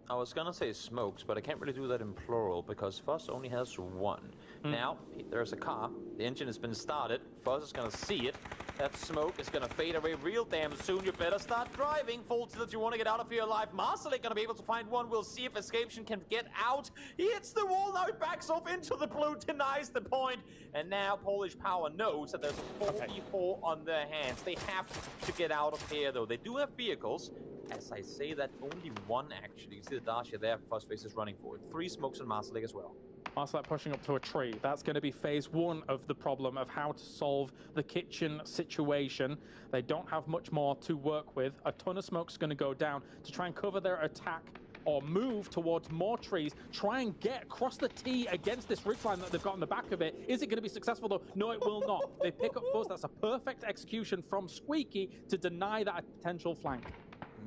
I was gonna say smokes, but I can't really do that in plural because Fuzz only has one. Now, there's a car. The engine has been started. Fuzz is gonna see it. That smoke is gonna fade away real damn soon. You better start driving. Full Tilt, you want to get out of here alive. Marcelik gonna be able to find one. We'll see if Escaption can get out. He hits the wall. Now he backs off into the blue, denies the point. And now Polish Power knows that there's a 4v4 on their hands. They have to get out of here, though. They do have vehicles. As I say that, only one actually. You see the Dacia there, Fuzzface is running for it. 3 smokes on Marcelik as well. Marcelik pushing up to a tree. That's going to be phase 1 of the problem of how to solve the Kitchen situation. They don't have much more to work with. A ton of smoke's going to go down to try and cover their attack or move towards more trees, try and get across the T against this ridgeline that they've got on the back of it. Is it going to be successful, though? No, it will not. They pick up Fuzz. That's a perfect execution from Squeaky to deny that potential flank.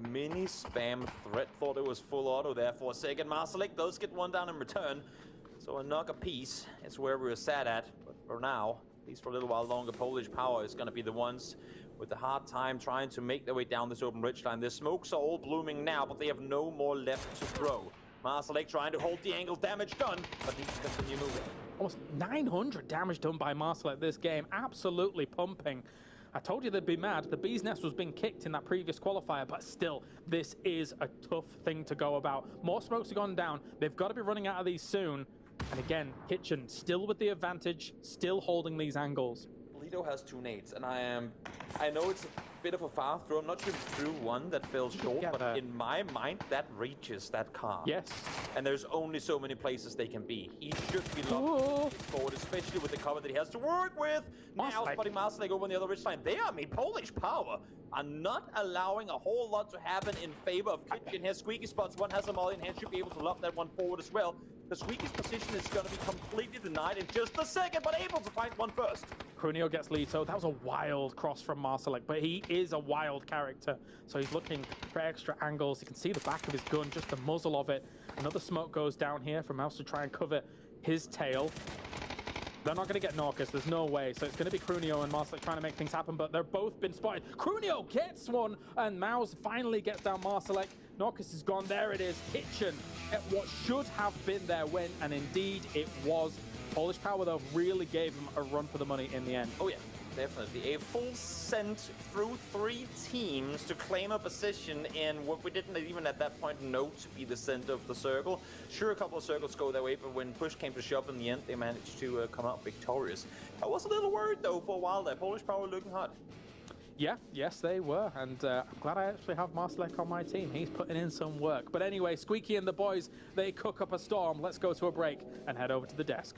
Mini spam threat, thought it was full auto there for a second. Marcelik does get one down in return. So a knock apiece is where we were sat at. But for now, at least for a little while longer, Polish Power is going to be the ones with a hard time trying to make their way down this open ridgeline. The smokes are all blooming now, but they have no more left to throw. Marcelik trying to hold the angle, damage done, but needs to continue moving. Almost 900 damage done by Marcelik this game, absolutely pumping. I told you they'd be mad. The bee's nest was being kicked in that previous qualifier, but still, this is a tough thing to go about. More smokes have gone down. They've got to be running out of these soon. And again, Kitchen still with the advantage, still holding these angles. Lido has 2 nades, and I know it's a bit of a far throw. I'm not sure if he threw one that fell short, but in my mind, that reaches that car. Yes. And there's only so many places they can be. He should be locked forward, especially with the cover that he has to work with. Now spotting Marcelik over on the other ridgeline. Polish Power are not allowing a whole lot to happen in favor of Kitchen here. Squeaky spots one, has a molly in hand, should be able to lob that one forward as well. The Squeaky's position is going to be completely denied in just a second, but able to find one first. Crunio gets Lito. That was a wild cross from Marcelik, but he is a wild character, so he's looking for extra angles. You can see the back of his gun, just the muzzle of it. Another smoke goes down here from Mouse to try and cover his tail. They're not going to get Norcus, there's no way. So it's going to be Crunio and Marcelik trying to make things happen, but they're both been spotted. Crunio gets one, and Mouse finally gets down Marcelik. Norcus is gone, there it is. Kitchen at what should have been their win, and indeed it was. Polish Power, though, really gave them a run for the money in the end. Oh, yeah, definitely. A full sent through 3 teams to claim a position in what we didn't even at that point know to be the center of the circle. Sure, a couple of circles go their way, but when push came to shove in the end, they managed to come out victorious. I was a little worried, though, for a while there. Polish Power looking hot. Yeah, yes, they were, and I'm glad I actually have Marcelik on my team. He's putting in some work. But anyway, Squeaky and the boys, they cook up a storm. Let's go to a break and head over to the desk.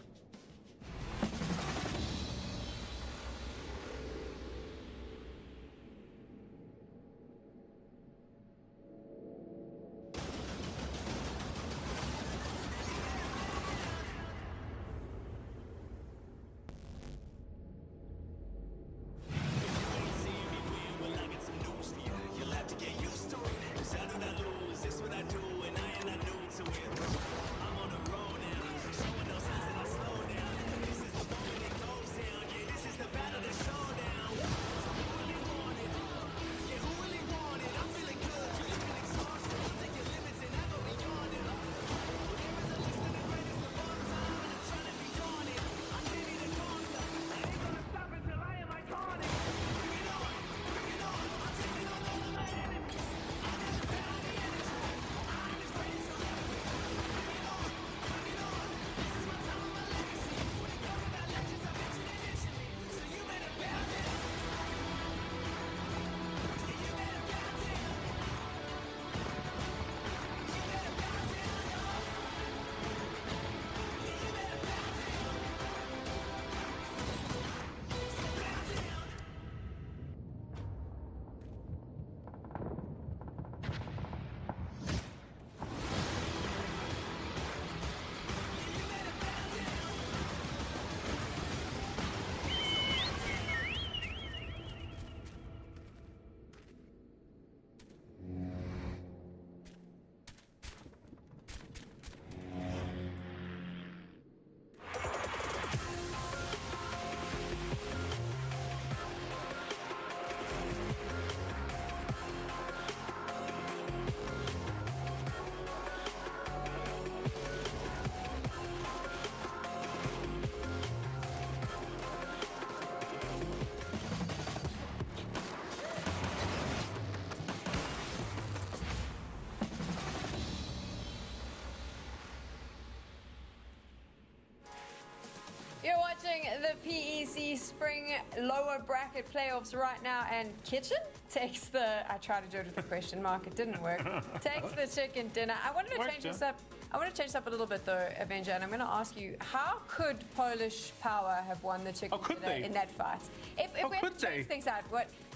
You're watching the PEC Spring Lower Bracket Playoffs right now, and Kitchen takes the... I tried to do it with the question mark. It didn't work. Takes the chicken dinner. I wanted to change this up. I want to change this up a little bit, though, Avenger, and I'm going to ask you, how could Polish Power have won the chicken dinner in that fight? If we have to change things out,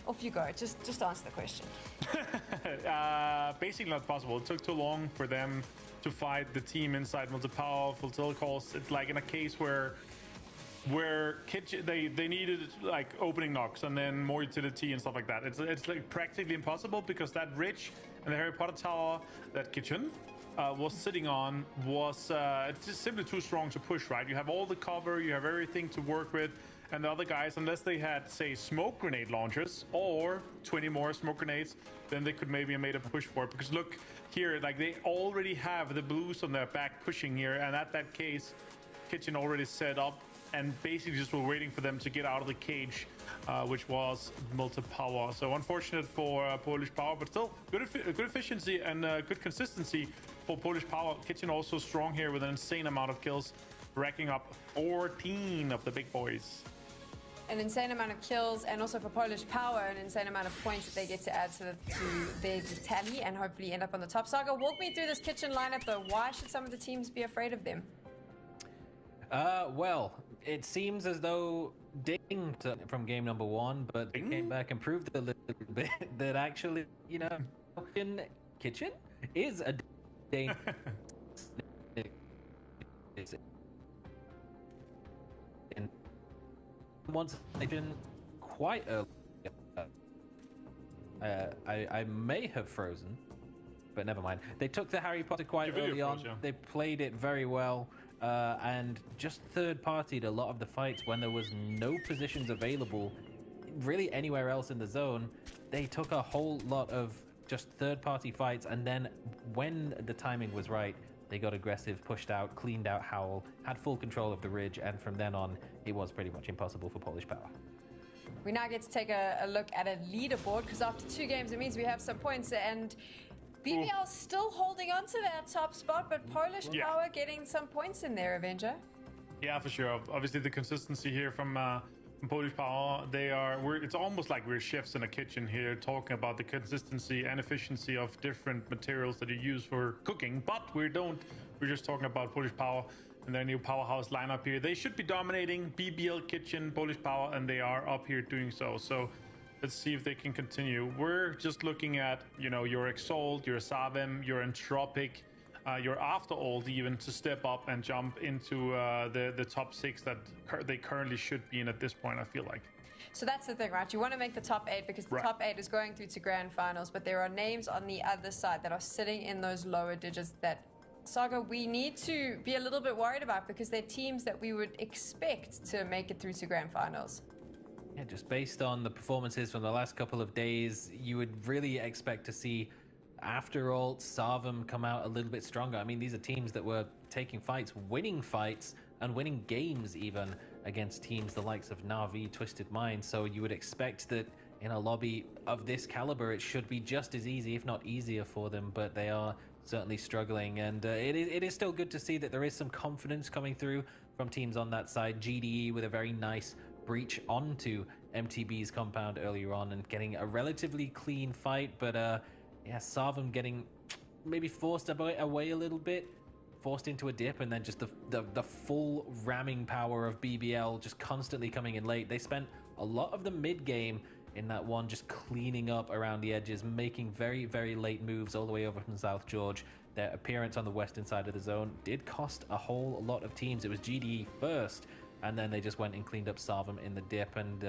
off you go. Just answer the question. Basically not possible. It took too long for them to fight the team inside multi-power full telecalls. It's like in a case where kitchen they needed like opening knocks and then more utility and stuff like that. It's like practically impossible because that ridge and the Harry Potter tower that kitchen was sitting on was just simply too strong to push. Right, you have all the cover, you have everything to work with, and the other guys, unless they had say smoke grenade launchers or 20 more smoke grenades, then they could maybe have made a push for it. Because look here, like they already have the blues on their back pushing here, and at that case, kitchen already set up and basically just were waiting for them to get out of the cage, which was multi-power. So unfortunate for Polish Power, but still good efficiency and good consistency for Polish Power. Kitchen also strong here with an insane amount of kills, racking up 14 of the big boys. An insane amount of kills, and also for Polish Power, an insane amount of points that they get to add to their tally and hopefully end up on the top. Saga, walk me through this kitchen lineup, though. Why should some of the teams be afraid of them? Well, it seems as though Ding from game number 1, but they came back and proved a little bit that actually, you know, kitchen is a Ding. Once they've been quite early. I may have frozen, but never mind. They took the Harry Potter quite early on. They played it very well. And just third-partied a lot of the fights when there was no positions available really anywhere else in the zone. They took a whole lot of just third-party fights, and then when the timing was right, they got aggressive, pushed out, cleaned out Howl, had full control of the ridge, and from then on, it was pretty much impossible for Polish Power. We now get to take a look at a leaderboard, because after 2 games, it means we have some points, and BBL still holding on to that top spot, but Polish Power getting some points in there, Avenger. Yeah, for sure. Obviously, the consistency here from Polish Power, it's almost like we're chefs in a kitchen here, talking about the consistency and efficiency of different materials that you use for cooking. But we're just talking about Polish Power and their new powerhouse lineup here. They should be dominating BBL Kitchen, Polish Power, and they are up here doing so. So let's see if they can continue. We're just looking at, you know, your Exalt, your Savem, your Entropic, your After Old even to step up and jump into the top 6 that they currently should be in at this point, I feel like. So that's the thing, right? You want to make the top 8 because the top 8 is going through to grand finals, but there are names on the other side that are sitting in those lower digits that, Saga, we need to be a little bit worried about because they're teams that we would expect to make it through to grand finals. Yeah, just based on the performances from the last couple of days, you would really expect to see After All, Savem come out a little bit stronger. I mean, these are teams that were taking fights, and winning games even against teams the likes of Na'Vi, Twisted Mind. So you would expect that in a lobby of this caliber, it should be just as easy, if not easier for them, but they are certainly struggling. And it is still good to see that there is some confidence coming through from teams on that side. GDE with a very nice breach onto MTB's compound earlier on and getting a relatively clean fight, but Savem getting maybe forced away a little bit, forced into a dip, and then just the full ramming power of BBL just constantly coming in late. They spent a lot of the mid game in that one just cleaning up around the edges, making very, very late moves all the way over from South George. Their appearance on the western side of the zone did cost a whole lot of teams. It was GDE first, and then they just went and cleaned up Savem in the dip, and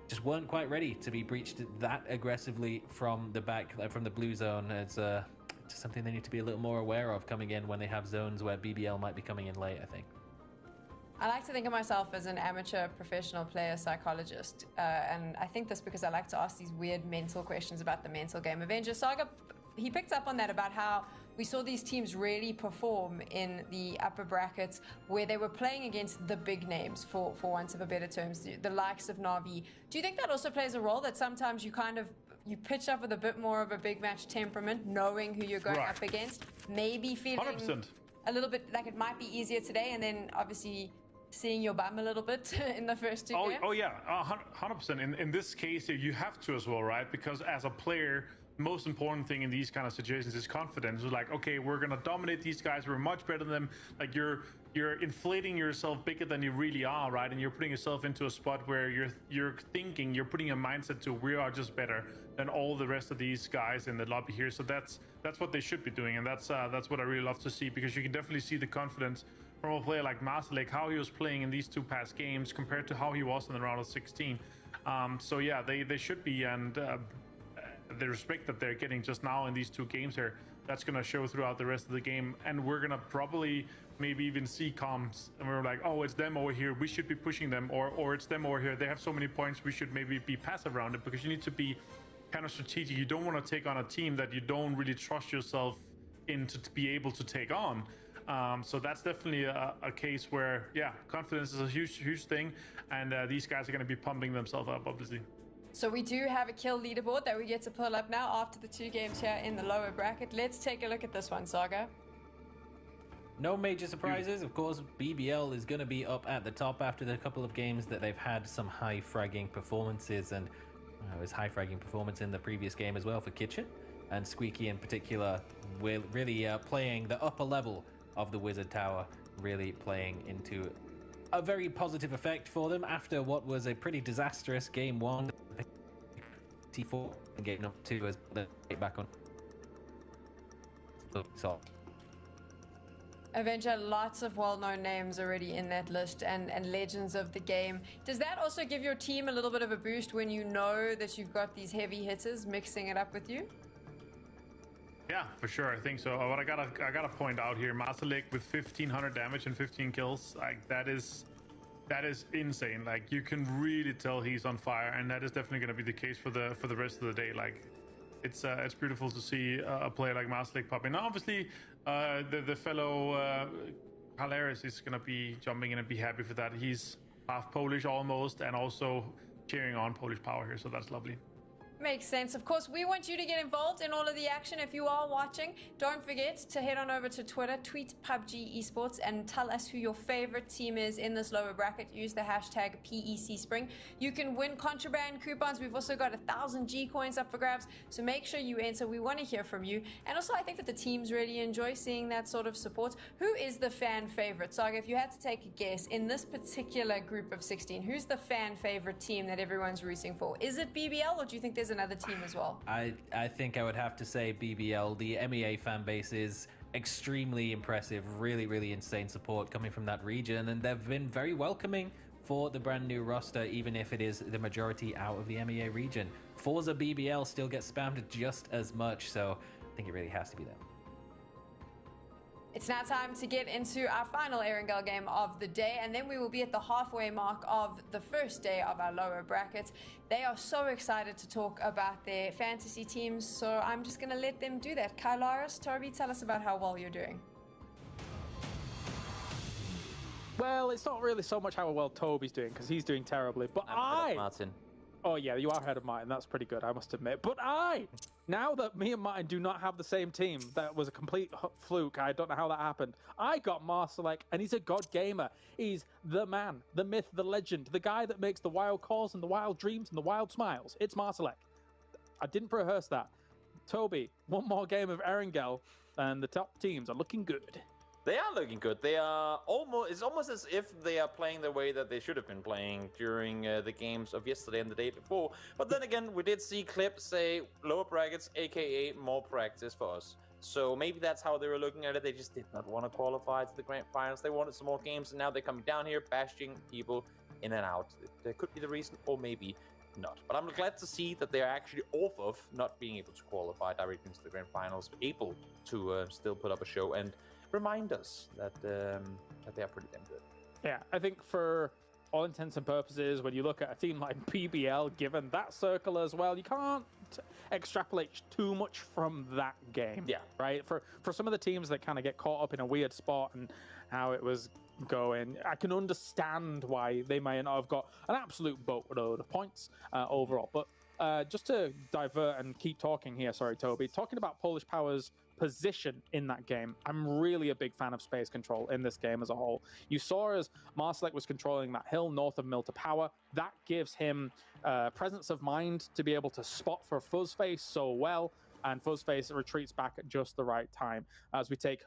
just weren't quite ready to be breached that aggressively from the back, from the blue zone. It's just something they need to be a little more aware of coming in when they have zones where BBL might be coming in late, I think. I like to think of myself as an amateur professional player psychologist, and I think this because I like to ask these weird mental questions about the mental game. Avenger Saga, he picked up on that about how we saw these teams really perform in the upper brackets where they were playing against the big names, for want of a better terms, the likes of Na'Vi. Do you think that also plays a role, that sometimes you pitch up with a bit more of a big match temperament, knowing who you're going up against, maybe feeling 100%. a little bit like it might be easier today, and then obviously seeing your bum a little bit in the first two games? Oh yeah, 100%. In this case, you have to as well, right? Because as a player, most important thing in these kind of situations is confidence. It's like, okay, we're gonna dominate these guys. We're much better than them. Like you're inflating yourself bigger than you really are, right? And you're putting yourself into a spot where you're thinking, you're putting a mindset to we are just better than all the rest of these guys in the lobby here. So that's what they should be doing, and that's what I really love to see, because you can definitely see the confidence from a player like Masterlake, how he was playing in these two past games compared to how he was in the round of 16. So yeah, they should be, and the respect that they're getting just now in these two games here, that's going to show throughout the rest of the game. And we're going to probably maybe even see comms and we're like, oh, it's them over here, we should be pushing them, or it's them over here, they have so many points, we should maybe be passive around it, because you need to be kind of strategic. You don't want to take on a team that you don't really trust yourself in to be able to take on. So that's definitely a case where, yeah, confidence is a huge thing, and these guys are going to be pumping themselves up, obviously. So we do have a kill leaderboard that we get to pull up now after the two games here in the lower bracket. Let's take a look at this one, Saga. No major surprises. Of course, BBL is going to be up at the top after the couple of games that they've had some high fragging performances, and it was high fragging performance in the previous game as well for Kitchen, and Squeaky in particular, really playing the upper level of the Wizard Tower, really playing into a very positive effect for them after what was a pretty disastrous game 1. T4 and game number 2 as they get back on. So Avenger, lots of well-known names already in that list, and legends of the game. Does that also give your team a little bit of a boost when you know that you've got these heavy hitters mixing it up with you? Yeah, for sure. I think so. What I gotta point out here, Masterlake with 1500 damage and 15 kills, like that is insane. Like you can really tell he's on fire, and that is definitely gonna be the case for the rest of the day. Like it's beautiful to see a player like Masterlake pop in. Now, obviously, the fellow Polaris is gonna be jumping in and be happy for that. He's half Polish almost, and also cheering on Polish power here, so that's lovely. Makes sense. Of course, we want you to get involved in all of the action. If you are watching, don't forget to head on over to Twitter, tweet PUBG Esports, and tell us who your favorite team is in this lower bracket. Use the hashtag PECSpring. You can win contraband coupons. We've also got 1,000 G coins up for grabs, so make sure you enter. We want to hear from you. And also, I think that the teams really enjoy seeing that sort of support. Who is the fan favorite? Saga, if you had to take a guess, in this particular group of 16, who's the fan favorite team that everyone's rooting for? Is it BBL, or do you think there's another team as well? I think I would have to say BBL. The MEA fan base is extremely impressive. Really insane support coming from that region, and they've been very welcoming for the brand new roster, even if it is the majority out of the MEA region. Forza BBL still gets spammed just as much, so I think it really has to be them. It's now time to get into our final Erangel game of the day, and then we will be at the halfway mark of the first day of our lower brackets. They are so excited to talk about their fantasy teams, so I'm just going to let them do that. Kylaris, Toby, tell us about how well you're doing. Well, it's not really so much how well Toby's doing, because he's doing terribly, but I'm ahead of Martin. Oh yeah, you are ahead of Martin, that's pretty good, I must admit. But now that me and Martin do not have the same team, that was a complete fluke, I don't know how that happened. I got Marselek, and he's a god gamer. He's the man, the myth, the legend, the guy that makes the wild calls and the wild dreams and the wild smiles. It's Marselek. I didn't rehearse that. Toby, one more game of Erangel, and the top teams are looking good. They are looking good. They are almost. It's almost as if they are playing the way that they should have been playing during the games of yesterday and the day before. But then again, we did see clips say lower brackets, aka more practice for us. So maybe that's how they were looking at it. They just did not want to qualify to the grand finals. They wanted some more games, and now they're coming down here, bashing people in and out. There could be the reason, or maybe not. But I'm glad to see that they're actually off of not being able to qualify directly into the grand finals, able to still put up a show and remind us that they are pretty damn good. Yeah, I think for all intents and purposes, when you look at a team like BBL, given that circle as well, you can't extrapolate too much from that game. Yeah. Right? For some of the teams that kind of get caught up in a weird spot and how it was going, I can understand why they may not have got an absolute boatload of points overall. But just to divert and keep talking here, sorry, Toby, talking about Polish Power's position in that game. I'm really a big fan of space control in this game as a whole. You saw as Marsalek was controlling that hill north of Mill to Power, that gives him presence of mind to be able to spot for Fuzzface so well, and Fuzzface retreats back at just the right time as we take,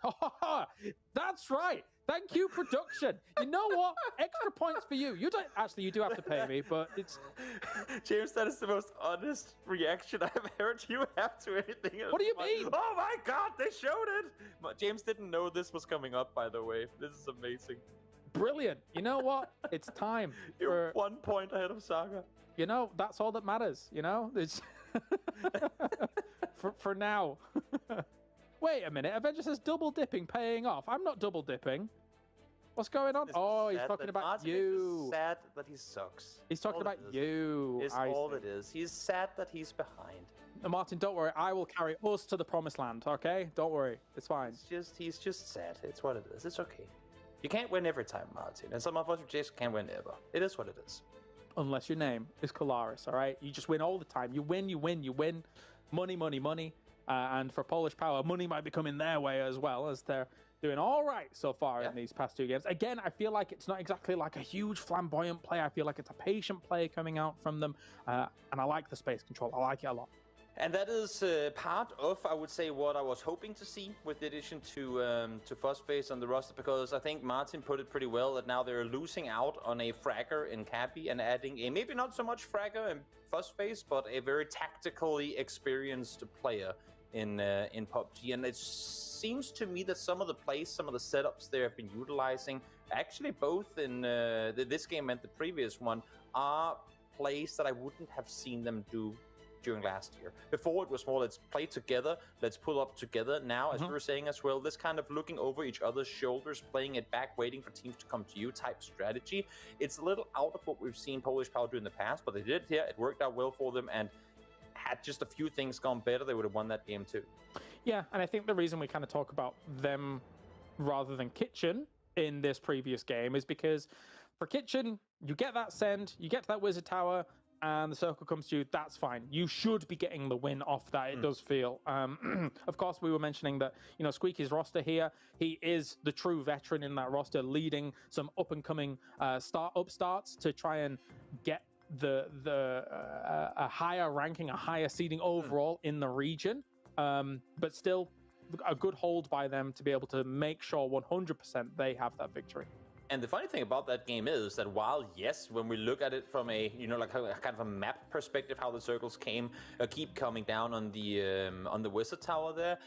that's right. Thank you, production. You know what? Extra points for you. You do have to pay me, but it's... James, that is the most honest reaction I've heard you have to anything else. What do you mean? Oh my god, they showed it! But James didn't know this was coming up, by the way. This is amazing. Brilliant. You know what? It's time. You're 1 point ahead of Saga. You know, that's all that matters, you know? It's for now. Wait a minute. Avengers says double dipping paying off. I'm not double dipping. What's going on? Oh, he's talking about you. He's sad that he sucks. He's talking about you. Is all it is. He's sad that he's behind. Martin, don't worry. I will carry us to the promised land, okay? Don't worry. It's fine. He's just sad. It's what it is. It's okay. You can't win every time, Martin. And some of us just can't win ever. It is what it is. Unless your name is Kolaris, all right? You just win all the time. You win, you win, you win. Money, money, money. And for Polish Power, money might be coming their way as well, as they're doing all right so far in these past 2 games. Again, I feel like it's not exactly like a huge flamboyant play. I feel like it's a patient play coming out from them. And I like the space control. I like it a lot. And that is part of, I would say, what I was hoping to see with the addition to Fuzzface on the roster, because I think Martin put it pretty well that now they're losing out on a fragger in Cappy and adding a maybe not so much fragger and Fuzzface, but a very tactically experienced player in PUBG. And it seems to me that some of the plays, some of the setups they have been utilizing, actually both in this game and the previous one, are plays that I wouldn't have seen them do during last year. Before it was more, let's play together, let's pull up together. Now, as we were saying as well, this kind of looking over each other's shoulders, playing it back, waiting for teams to come to you type strategy. It's a little out of what we've seen Polish Power do in the past, but they did it here. It worked out well for them, and had just a few things gone better, they would have won that game too. Yeah, and I think the reason we kind of talk about them rather than Kitchen in this previous game is because for Kitchen, you get that send, you get to that Wizard Tower, and the circle comes to you, that's fine. You should be getting the win off that, it does feel. Of course, we were mentioning that, you know, Squeaky's roster here, he is the true veteran in that roster, leading some up-and-coming upstarts to try and get a higher ranking, a higher seeding overall in the region. But still, a good hold by them to be able to make sure 100% they have that victory. And the funny thing about that game is that while, yes, when we look at it from a, you know, like a kind of a map perspective, how the circles keep coming down on the Wizard Tower there,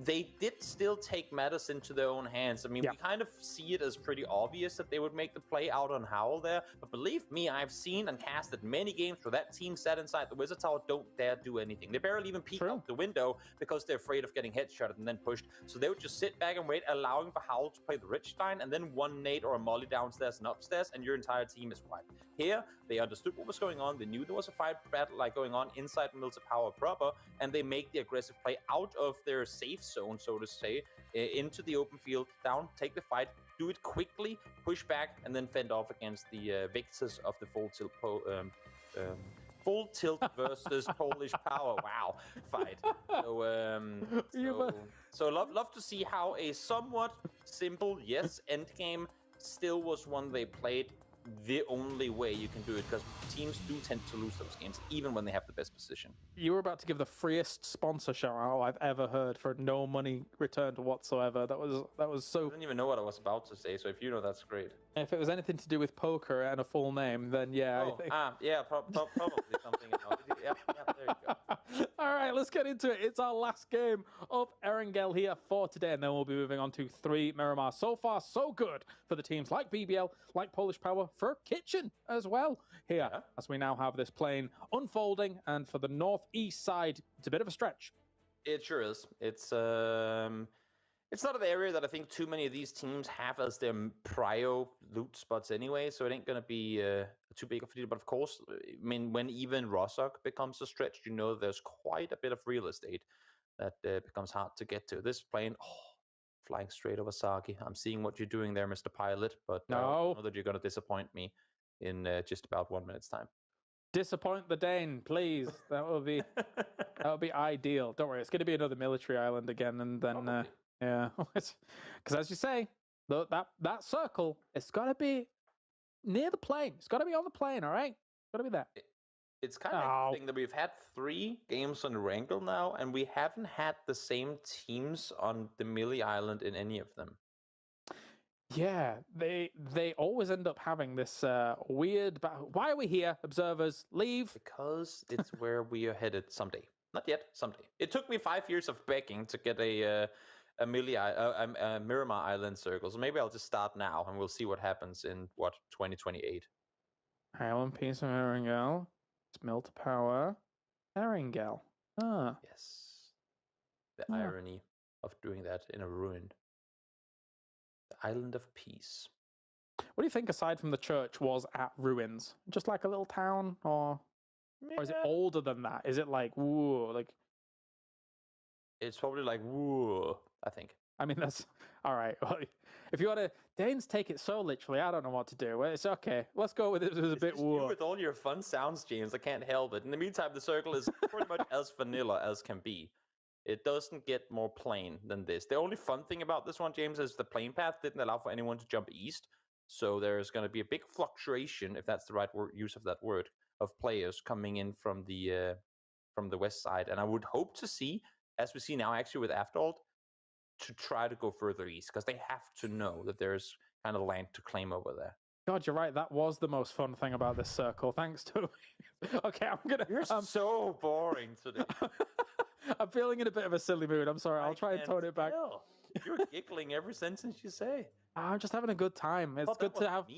they did still take matters into their own hands. I mean, we kind of see it as pretty obvious that they would make the play out on Howl there, but believe me, I've seen and casted many games where that team sat inside the Wizard Tower, don't dare do anything. They barely even peek out the window because they're afraid of getting headshotted and then pushed. So they would just sit back and wait, allowing for Howl to play the Richstein, and then one nade or a molly downstairs and upstairs, and your entire team is wiped. Here, they understood what was going on. They knew there was a fight battle like going on inside Mills of Power proper, and they make the aggressive play out of their safe zone, so to say, into the open field, down, take the fight, do it quickly, push back, and then fend off against the victors of the full tilt versus Polish Power. Wow, fight. So love to see how a somewhat simple end game still was one they played the only way you can do it, because teams do tend to lose those games even when they have the best position. You were about to give the freest sponsor shout out I've ever heard for no money returned whatsoever. That was so. I didn't even know what I was about to say, so if you know, that's great. If it was anything to do with poker and a full name, then yeah. Oh, I think... probably something else. Yeah, there you go. All right, let's get into it. It's our last game of Erangel here for today, and then we'll be moving on to 3 Miramar. So far, so good for the teams like BBL, like Polish Power, for Kitchen as well here, as we now have this plane unfolding, and for the northeast side, it's a bit of a stretch. It sure is. It's not an area that I think too many of these teams have as their prio loot spots anyway, so it ain't going to be too big of a deal. But of course, I mean, when even Rossok becomes a stretch, you know there's quite a bit of real estate that becomes hard to get to. This plane, flying straight over Saki. I'm seeing what you're doing there, Mr. Pilot, but I know that you're going to disappoint me in just about 1 minute's time. Disappoint the Dane, please. That would be ideal. Don't worry, it's going to be another military island again, and then yeah, because as you say, that circle, it's got to be near the plane. It's got to be on the plane. All right, got to be there. It's kind of interesting that we've had 3 games on Wrangle now, and we haven't had the same teams on the Millie Island in any of them. Yeah, they always end up having this weird. Why are we here, observers? Leave. Because it's where we are headed someday. Not yet, someday. It took me 5 years of begging to get a Miramar Island circle, so maybe I'll just start now, and we'll see what happens in 2028. Island piece of Erangel. Smelt power. Erangel. Ah. Yes. The irony of doing that in a ruin. The Island of Peace. What do you think, aside from the church, was at ruins? Just like a little town, or is it older than that? Is it like, whoa, like? It's probably like, whoa, I think. I mean, that's all right. If you want to, Danes take it so literally. I don't know what to do. It's okay. Let's go with it. It was a bit whoa. With all your fun sounds, James, I can't help it. In the meantime, the circle is pretty much as vanilla as can be. It doesn't get more plain than this. The only fun thing about this one, James, is the plane path didn't allow for anyone to jump east. So there's going to be a big fluctuation, if that's the right use of that word, of players coming in from the west side. And I would hope to see, as we see now actually with Afterhold, to try to go further east, because they have to know that there's kind of land to claim over there. God, you're right. That was the most fun thing about this circle. Thanks to. Okay, I'm gonna. You're so boring today. I'm feeling in a bit of a silly mood. I'm sorry. I'll try and tone it back. You're giggling every sentence you say. I'm just having a good time. It's good to have,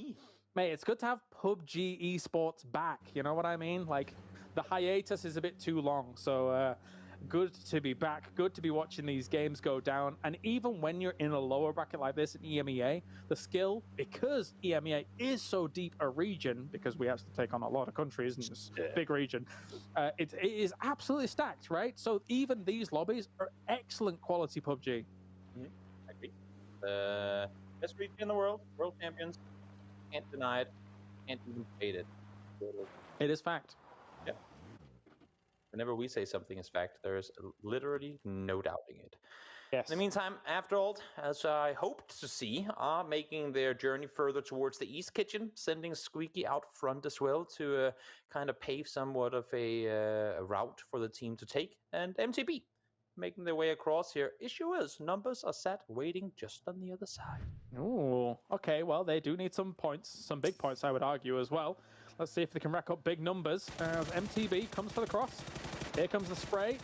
mate. It's good to have PUBG esports back. You know what I mean? Like the hiatus is a bit too long, so good to be back. Good to be watching these games go down. And even when you're in a lower bracket like this in EMEA, the skill, because EMEA is so deep a region, because we have to take on a lot of countries in this big region, it is absolutely stacked, right? So even these lobbies are excellent quality PUBG. I agree. Best region in the world champions. Can't deny it. Can't even debate it. It is fact. Yep. Whenever we say something is fact, there's literally no doubting it. Yes. In the meantime, Afterhold, as I hoped to see, are making their journey further towards the East Kitchen, sending Squeaky out front as well to kind of pave somewhat of a route for the team to take. And MTB making their way across here. Issue is, numbers are sat waiting just on the other side. Ooh, okay, well, they do need some points, some big points, I would argue, as well. Let's see if they can rack up big numbers. As MTB comes for the cross. Here comes the spray.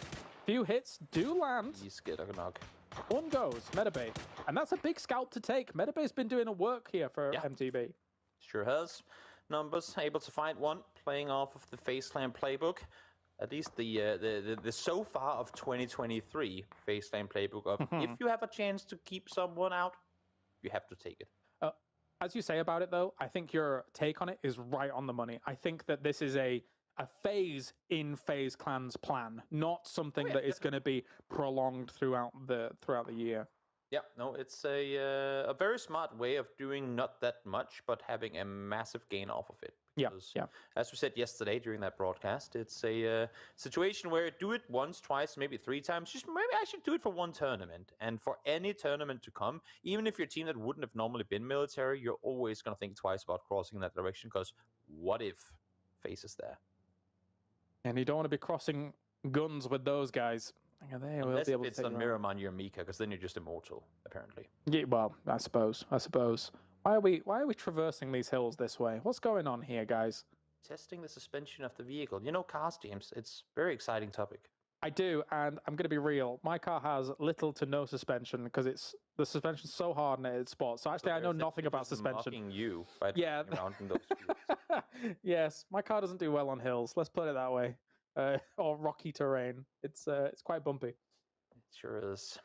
Few hits do land. He's good, knock. One goes, Metabay. And that's a big scalp to take. Metabay's been doing a work here for MTB. Sure has. Numbers able to find one, playing off of the FaZe Clan playbook. At least the so far of 2023 FaZe Clan playbook of if you have a chance to keep someone out, you have to take it. As you say about it, though, I think your take on it is right on the money. I think that this is a phase in FaZe Clan's plan, not something that is going to be prolonged throughout the year. Yeah, no, it's a very smart way of doing not that much, but having a massive gain off of it. Because, as we said yesterday during that broadcast, it's a situation where do it once, twice, maybe 3 times. Just maybe I should do it for one tournament. And for any tournament to come, even if you're a team that wouldn't have normally been military, you're always going to think twice about crossing in that direction, because what if FaZe is there? And you don't want to be crossing guns with those guys. Unless if it's on Miramar and you're Mika, because then you're just immortal, apparently. Yeah, well, I suppose. Why are we traversing these hills this way? What's going on here, guys? Testing the suspension of the vehicle. You know cars, James. It's a very exciting topic. I do, and I'm going to be real. My car has little to no suspension because the suspension's so hard in its spot. So actually, I know nothing about suspension. Mocking you by around in those fields. Yes, my car doesn't do well on hills. Let's put it that way. Or rocky terrain. It's quite bumpy. It sure is.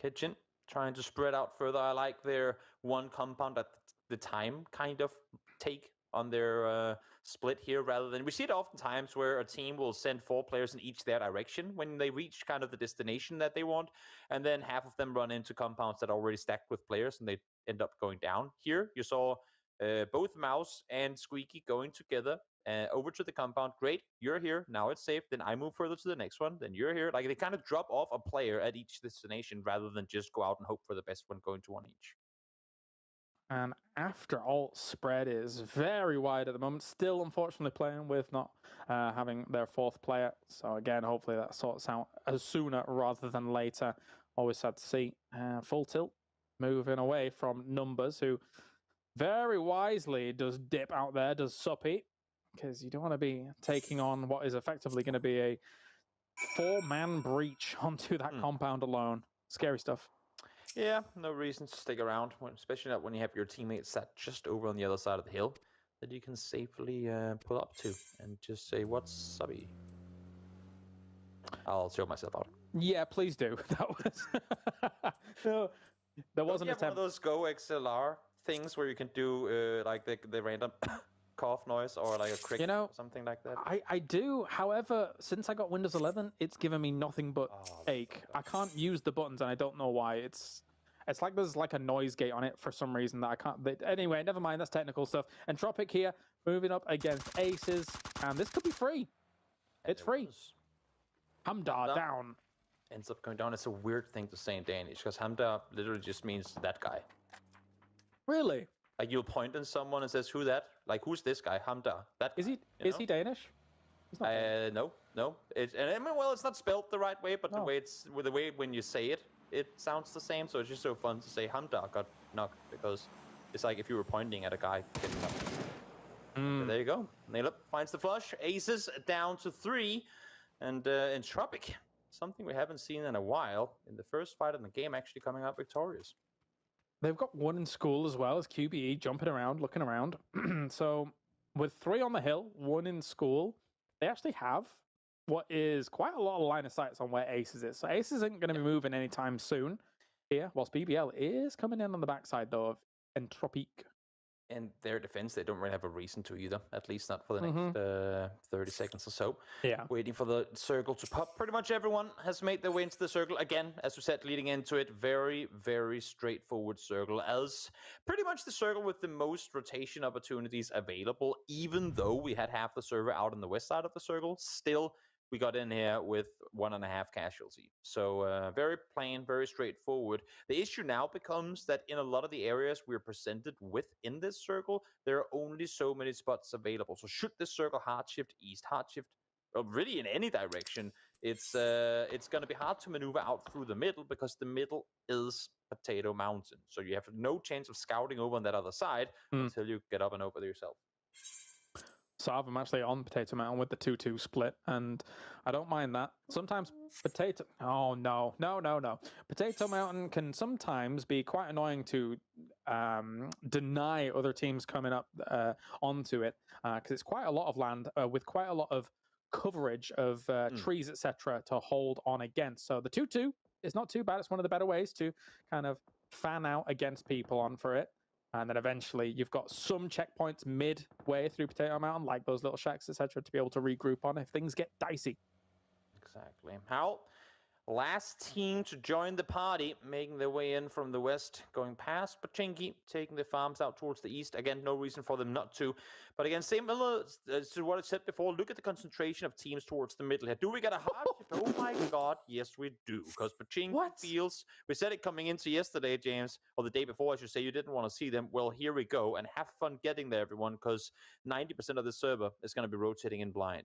Kitchen trying to spread out further. I like their one compound at the time kind of take on their split here, rather than we see it oftentimes where a team will send 4 players in each their direction when they reach kind of the destination that they want, and then half of them run into compounds that are already stacked with players and they end up going down. Here you saw Both Mouse and Squeaky going together over to the compound. Great, you're here. Now it's safe. Then I move further to the next one. Then you're here. Like, they kind of drop off a player at each destination rather than just go out and hope for the best one going to one each. And after all, spread is very wide at the moment. Still, unfortunately, playing with not having their fourth player. So again, hopefully that sorts out sooner rather than later. Always sad to see. Full tilt moving away from Numbers, who very wisely does dip out there, does suppy, because you don't want to be taking on what is effectively going to be a 4-man breach onto that compound alone. Scary stuff. Yeah, no reason to stick around, especially not when you have your teammates sat just over on the other side of the hill that you can safely pull up to and just say, "What's up?" I'll show myself out. Yeah, please do. That was no, there wasn't one of those Go XLR things where you can do like the random cough noise or like a cricket, or something like that. I do. However, since I got Windows 11, it's given me nothing but ache. I can't use the buttons, and I don't know why. It's like there's like a noise gate on it for some reason that I can't. Anyway, never mind. That's technical stuff. Entropic here, moving up against Aces, and this could be free. It's free. Hamdar down. Ends up going down. It's a weird thing to say in Danish because Hamdar literally just means that guy. Really? Like, you'll point at someone and says, "Who that?" Like, who's this guy? Hamdar. That guy, is he Danish? No. It's not spelled the right way, but the way when you say it, it sounds the same. So it's just so fun to say Hamdar got knocked because it's like if you were pointing at a guy getting knocked. There you go. Nail up finds the flush. Aces down to 3, and Entropic, something we haven't seen in a while, in the first fight in the game, actually coming out victorious. They've got 1 in school as well as QBE, jumping around, looking around. So with 3 on the hill, 1 in school, they actually have what is quite a lot of line of sights on where Aces is. So Aces isn't going to be moving anytime soon here, whilst BBL is coming in on the backside, though, of Entropic. In their defense, they don't really have a reason to either, at least not for the next 30 seconds or so. Yeah. Waiting for the circle to pop. Pretty much everyone has made their way into the circle. Again, as we said, leading into it, very, very straightforward circle, as pretty much the circle with the most rotation opportunities available, even though we had half the server out on the west side of the circle. Still, we got in here with 1.5 casualty. So very plain, very straightforward. The issue now becomes that in a lot of the areas we're presented with in this circle, there are only so many spots available. So should this circle hard shift east, hard shift, or really in any direction, it's going to be hard to maneuver out through the middle because the middle is Potato Mountain. So you have no chance of scouting over on that other side until you get up and over there yourself. So I'm actually on Potato Mountain with the 2-2 split, and I don't mind that. Sometimes Potato Mountain can sometimes be quite annoying to deny other teams coming up onto it, because it's quite a lot of land with quite a lot of coverage of trees, etc., to hold on against. So the 2-2 is not too bad. It's one of the better ways to kind of fan out against people on for it. And then eventually you've got some checkpoints midway through Potato Mountain, like those little shacks, etc., to be able to regroup on if things get dicey. Exactly. How? Last team to join the party, making their way in from the west, going past Pachinki, taking the farms out towards the east. Again, no reason for them not to. But again, same as to what I said before, look at the concentration of teams towards the middle here. Do we get a hard shift? Oh my god, yes we do. Because Pachinki feels, we said it coming into yesterday, James, or the day before, I should say, you didn't want to see them. Well, here we go, and have fun getting there, everyone, because 90% of the server is going to be rotating in blind.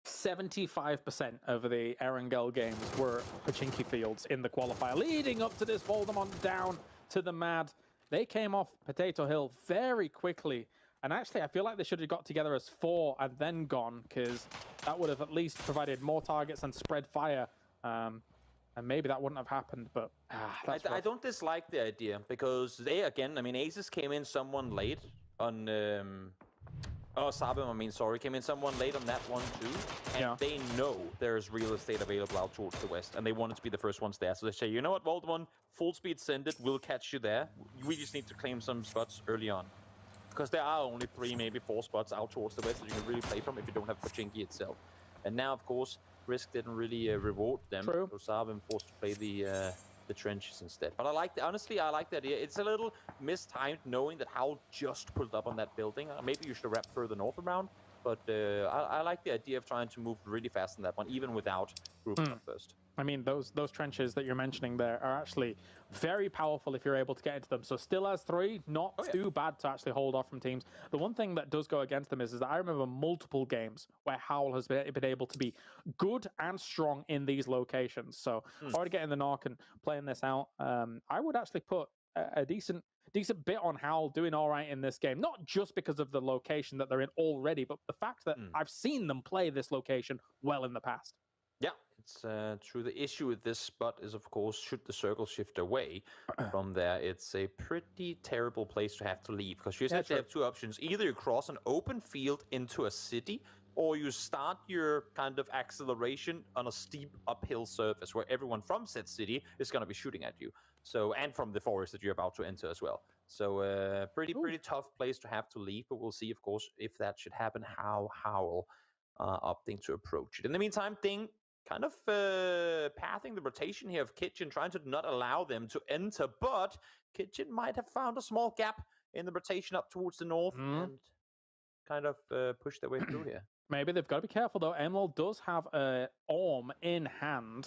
75% of the Erangel games were Pachinki fields in the qualifier. Leading up to this, Voldemort down to the Mad. They came off Potato Hill very quickly. And actually, I feel like they should have got together as 4 and then gone, because that would have at least provided more targets and spread fire. And maybe that wouldn't have happened, but I don't dislike the idea, because they, again, I mean, Aces came in someone late on... Sabim, came in someone late on that one too, and they know there's real estate available out towards the west, and they wanted to be the first ones there. So they say, you know what, Voldemort, full speed send it, we'll catch you there. We just need to claim some spots early on. Because there are only 3, maybe 4 spots out towards the west that you can really play from if you don't have Pachinki itself. And now, of course, Risk didn't really reward them. True. So Sabim forced to play the the trenches instead. But honestly, I like the idea. It's a little mistimed knowing that Howl just pulled up on that building. Maybe you should wrap further north around. But I like the idea of trying to move really fast in that one, even without grouping up first. I mean, those trenches that you're mentioning there are actually very powerful if you're able to get into them. So still has 3, not too bad to actually hold off from teams. The one thing that does go against them is that I remember multiple games where Howl has been able to be good and strong in these locations. So already getting the knock and playing this out, I would actually put a decent bit on Howl doing all right in this game. Not just because of the location that they're in already, but the fact that I've seen them play this location well in the past. Yeah, it's true. The issue with this spot is, of course, should the circle shift away from there, it's a pretty terrible place to have to leave. Because you essentially have 2 options. Either you cross an open field into a city, or you start your kind of acceleration on a steep uphill surface where everyone from said city is going to be shooting at you. So, and from the forest that you're about to enter as well. So, pretty tough place to have to leave. But we'll see, of course, if that should happen, how Howl opting to approach it. In the meantime, Ding kind of pathing the rotation here of Kitchen, trying to not allow them to enter, but Kitchen might have found a small gap in the rotation up towards the north and kind of push their way through here. Maybe they've got to be careful, though. Emerald does have a Orm in hand,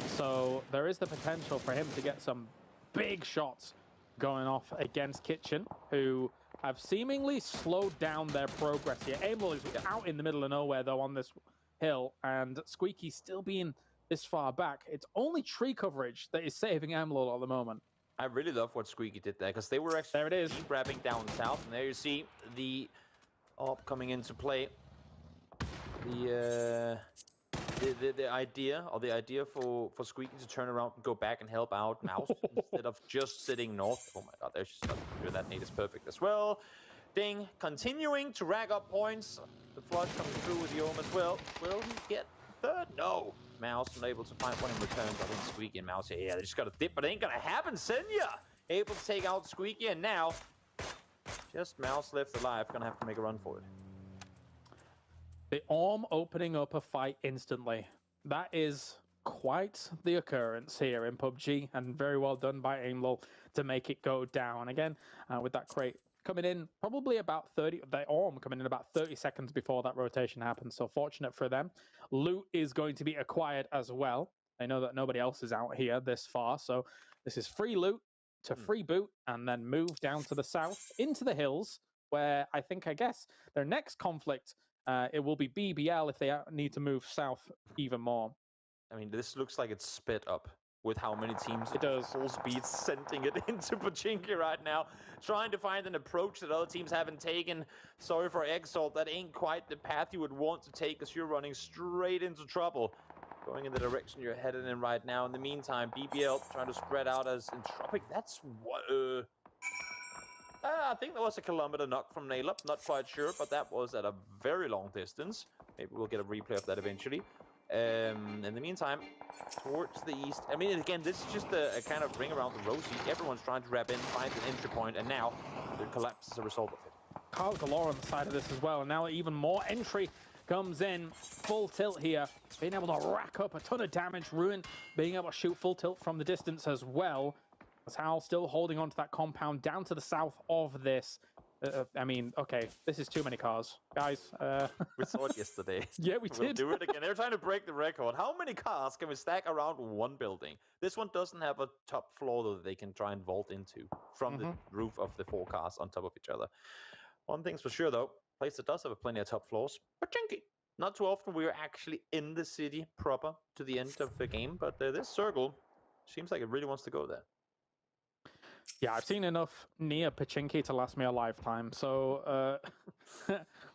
so there is the potential for him to get some big shots going off against Kitchen, who have seemingly slowed down their progress here. Emerald is out in the middle of nowhere, though, on this hill, and Squeaky still being this far back. It's only tree coverage that is saving Emerald at the moment. I really love what Squeaky did there, because they were actually there it is. grabbing down south, and there you see the AWP coming into play. The idea for Squeaky to turn around and go back and help out Mouse instead of just sitting north. Oh my god, there's just nothing to do. That nade is perfect as well. Ding continuing to rack up points. The flood coming through with the Ohm as well. Will he get 3rd? No. Mouse unable to find one in return. I think Squeaky and Mouse here. Yeah, they just got to dip, but it ain't gonna happen. Senya able to take out Squeaky, and now just Mouse left alive. Gonna have to make a run for it. The Orm opening up a fight instantly. That is quite the occurrence here in PUBG, and very well done by Aimlol to make it go down. Again, with that crate coming in probably about 30, the Orm coming in about 30 seconds before that rotation happens, so fortunate for them. Loot is going to be acquired as well. They know that nobody else is out here this far, so this is free loot to free boot, and then move down to the south into the hills, where I guess their next conflict, it will be BBL if they need to move south even more. I mean, this looks like it's sped up with how many teams it does full speed sending it into Pachinki right now, trying to find an approach that other teams haven't taken. Sorry for Exalt, that ain't quite the path you would want to take, as you're running straight into trouble, going in the direction you're headed in right now. In the meantime, BBL trying to spread out as Entropic. That's what I think that was a kilometer knock from Nailup, not quite sure, but that was at a very long distance. Maybe we'll get a replay of that eventually. In the meantime, towards the east, I mean, again, this is just a kind of ring around the rosy. Everyone's trying to wrap in, find an entry point, and now the collapse is a result of it. Carl galore on the side of this as well, and now even more entry comes in. Full tilt here, being able to rack up a ton of damage. Ruin being able to shoot full tilt from the distance as well. As Hal still holding on to that compound down to the south of this. I mean, okay, this is too many cars. Guys, we saw it yesterday. Yeah, we We'll did. do it again. They're trying to break the record. How many cars can we stack around one building? This one doesn't have a top floor that they can try and vault into from the roof of the 4 cars on top of each other. One thing's for sure, though, place that does have plenty of top floors, Pachinki. Not too often we're actually in the city proper to the end of the game, but this circle seems like it really wants to go there. Yeah, I've seen enough near Pachinki to last me a lifetime, so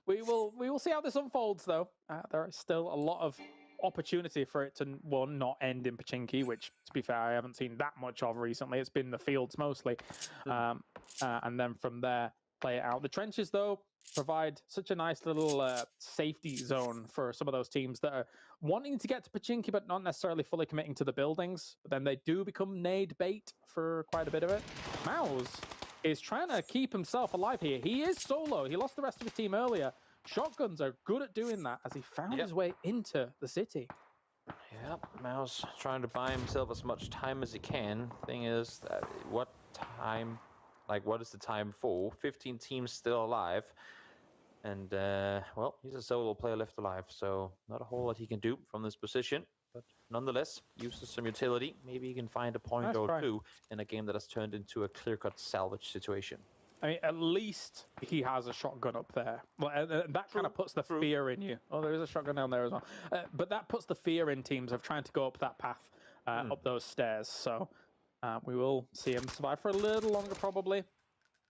we will see how this unfolds, though. There is still a lot of opportunity for it to, one, not end in Pachinki, which, to be fair, I haven't seen that much of recently. It's been the fields mostly. And then from there, play it out. The trenches, though, provide such a nice little safety zone for some of those teams that are wanting to get to Pachinki but not necessarily fully committing to the buildings. But then they do become nade bait for quite a bit of it. Mouse is trying to keep himself alive here. He is solo. He lost the rest of his team earlier. Shotguns are good at doing that as he found his way into the city. Yeah, Mouse trying to buy himself as much time as he can. Thing is, what time? Like, what is the time for? 15 teams still alive. And, well, he's a solo player left alive, so not a whole lot he can do from this position. But nonetheless, uses some utility. Maybe he can find a point or two in a game that has turned into a clear-cut salvage situation. I mean, at least he has a shotgun up there. Well, that kind of puts the fear in you. Oh, there is a shotgun down there as well. But that puts the fear in teams of trying to go up that path, up those stairs. So we will see him survive for a little longer, probably.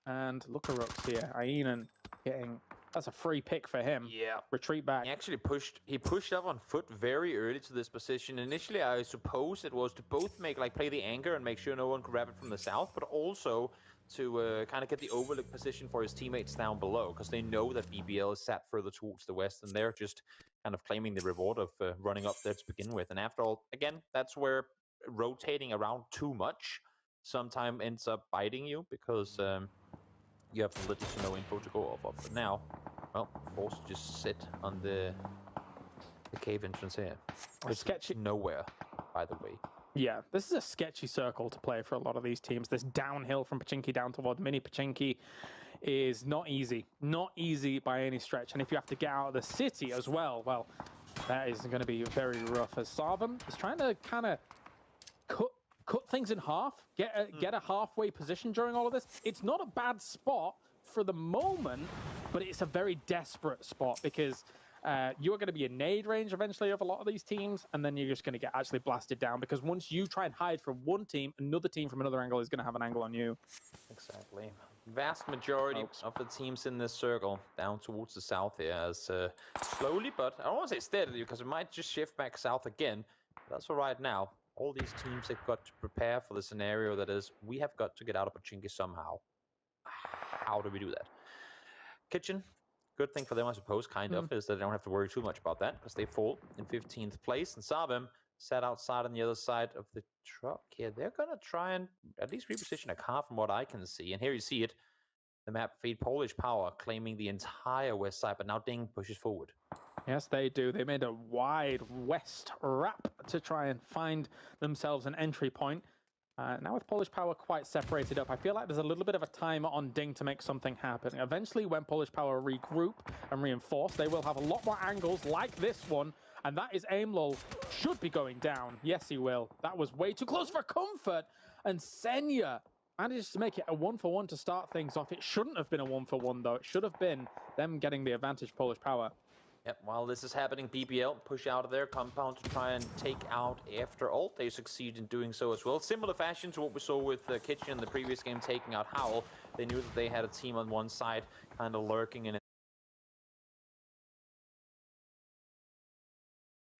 And look at Rooks here. Aenon getting... That's a free pick for him. Yeah. Retreat back. He actually pushed up on foot very early to this position. Initially, I suppose it was to both play the anchor and make sure no one could grab it from the south, but also to kind of get the overlook position for his teammates down below, because they know that BBL is sat further towards the west, and they're just kind of claiming the reward of running up there to begin with. And after all, again, that's where rotating around too much sometimes ends up biting you, because you have little to no info to go off of. But now, well, forced to just sit on the cave entrance here. It's sketchy. Nowhere, by the way. Yeah, this is a sketchy circle to play for a lot of these teams. This downhill from Pachinki down toward Mini Pachinki is not easy. Not easy by any stretch. And if you have to get out of the city as well, that is going to be very rough. As Sarvam is trying to kind of cut things in half, get a halfway position during all of this. It's not a bad spot for the moment, but it's a very desperate spot, because you are going to be in nade range eventually of a lot of these teams, and then you're just going to get actually blasted down, because once you try and hide from one team, another team from another angle is going to have an angle on you. Exactly. Vast majority of the teams in this circle down towards the south here, as slowly, but I don't want to say steadily, because it might just shift back south again. But that's all right now. All these teams have got to prepare for the scenario that is, we have got to get out of Pachinki somehow. How do we do that? Kitchen, good thing for them, I suppose, kind of, is that they don't have to worry too much about that, because they fall in 15th place. And Sabem sat outside on the other side of the truck here. They're going to try and at least reposition a car from what I can see. And here you see it. The map feed Polish Power claiming the entire west side, but now Ding pushes forward. Yes, they do. They made a wide west wrap to try and find themselves an entry point. Now with Polish Power quite separated up, I feel like there's a little bit of a timer on Ding to make something happen. Eventually, when Polish Power regroup and reinforce, they will have a lot more angles like this one, and that is Aimlol should be going down. Yes, he will. That was way too close for comfort, and Senya manages to make it a 1-for-1 to start things off. It shouldn't have been a 1-for-1, though. It should have been them getting the advantage, Polish Power. Yep, while this is happening, BBL push out of their compound to try and take out After Ult. They succeed in doing so as well. Similar fashion to what we saw with Kitchen in the previous game taking out Howl. They knew that they had a team on one side kind of lurking in it.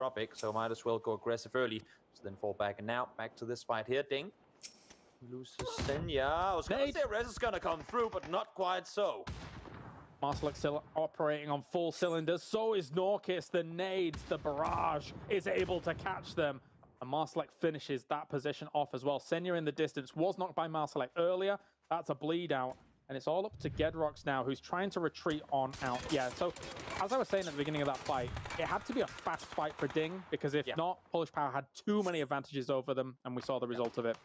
Tropic, so might as well go aggressive early. So then fall back, and now back to this fight here. Ding loses Senya. I was going to say Rez is going to come through, but not quite so. Marsalek still operating on full cylinders. So is Norkis. The nades, the barrage is able to catch them. And Marsalek finishes that position off as well. Senya in the distance was knocked by Marsalek earlier. That's a bleed out. And it's all up to Gedrox now, who's trying to retreat on out. Yeah, so as I was saying at the beginning of that fight, it had to be a fast fight for Ding, because if not, Polish Power had too many advantages over them, and we saw the result of it.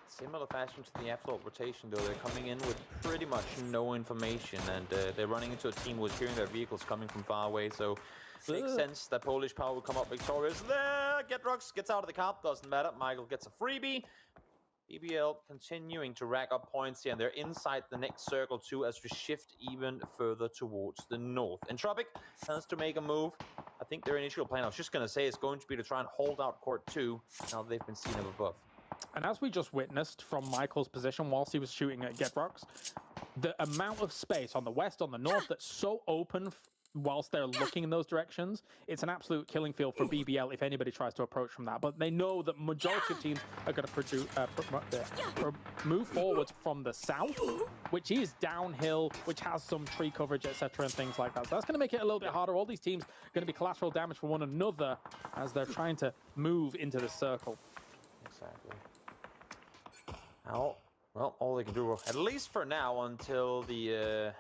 Similar fashion to the Afterthought rotation, though. They're coming in with pretty much no information, and they're running into a team with hearing their vehicles coming from far away, so it makes sense that Polish Power will come up victorious. Gedrox gets out of the car, doesn't matter. Michael gets a freebie. BBL continuing to rack up points here, and they're inside the next circle too, as we shift even further towards the north. Entropic has to make a move. I think their initial plan, I was just going to say, is going to be to try and hold out Court 2, now that they've been seen up above. And as we just witnessed from Michael's position whilst he was shooting at Gedrox, the amount of space on the west, on the north, that's so open whilst they're looking in those directions, it's an absolute killing field for BBL if anybody tries to approach from that. But they know that majority of teams are going to move forwards from the south, which is downhill, which has some tree coverage, etc., and things like that. So that's going to make it a little bit harder. All these teams are going to be collateral damage for one another as they're trying to move into the circle. Exactly. Now, well, all they can do, at least for now, until the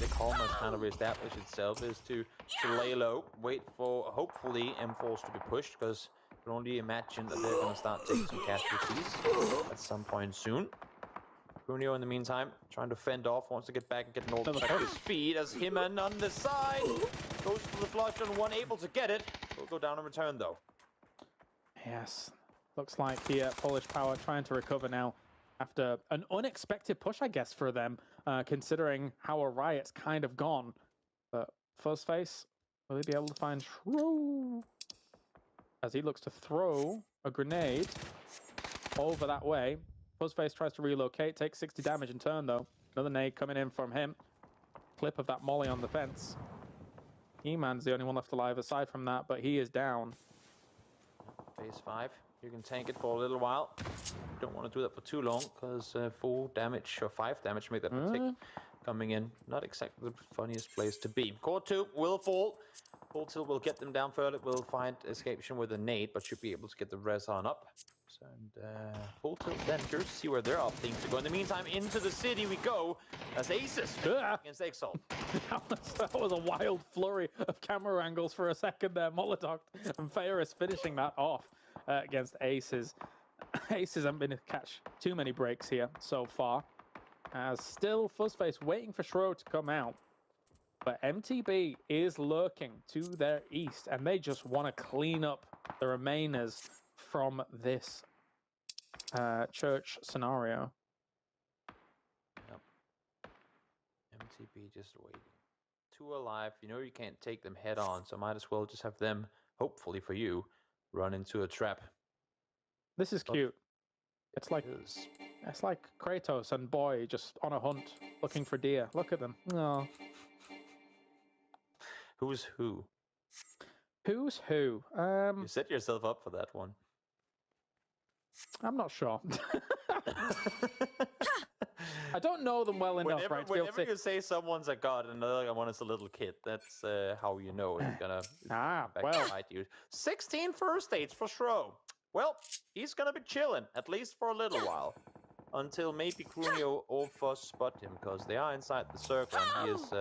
calm has kind of reestablished itself, is to lay low, wait for, hopefully, M4s to be pushed, because can only imagine that they're going to start taking some casualties at some point soon. Brunio, in the meantime, trying to fend off, wants to get back and get an old back to his feet as Himan on the side goes for the flush on one, able to get it. Will go down in return, though. Yes. Looks like the Polish Power trying to recover now after an unexpected push, I guess, for them, considering how a riot's kind of gone. But Fuzzface, will he be able to find Shrew? As he looks to throw a grenade over that way. Fuzzface tries to relocate, takes 60 damage in turn, though. Another nade coming in from him. Clip of that molly on the fence. E-Man's the only one left alive aside from that, but he is down. Phase 5. You can tank it for a little while. Don't want to do that for too long, because 4 damage or 5 damage make that tick coming in. Not exactly the funniest place to be. Core 2 will fall. Full tilt will get them down further. Will find escapation with a nade, but should be able to get the res on up. And full tilt then. Curious to see where they're up things to go. In the meantime, into the city we go as Aces against Exalt. That was a wild flurry of camera angles for a second there. Molotov and Faris finishing that off against Aces. Aces haven't been to catch too many breaks here so far. As still Fuzzface waiting for Shro to come out. But MTB is lurking to their east, and they just want to clean up the remainers from this church scenario. Yep. MTB just waiting. 2 alive. You know you can't take them head on, so might as well just have them, hopefully for you, run into a trap. This is cute. It's like Kratos and Boy just on a hunt looking for deer. Look at them. Oh. Who's who? Who's who? You set yourself up for that one. I'm not sure. I don't know them well enough, right? Whenever you say someone's a god and another one is a little kid, that's how you know it's gonna bite you. 16 first dates for Shro. Well, he's gonna be chilling, at least for a little while. Until maybe Crunio or Fuzz spot him, because they are inside the circle and he is,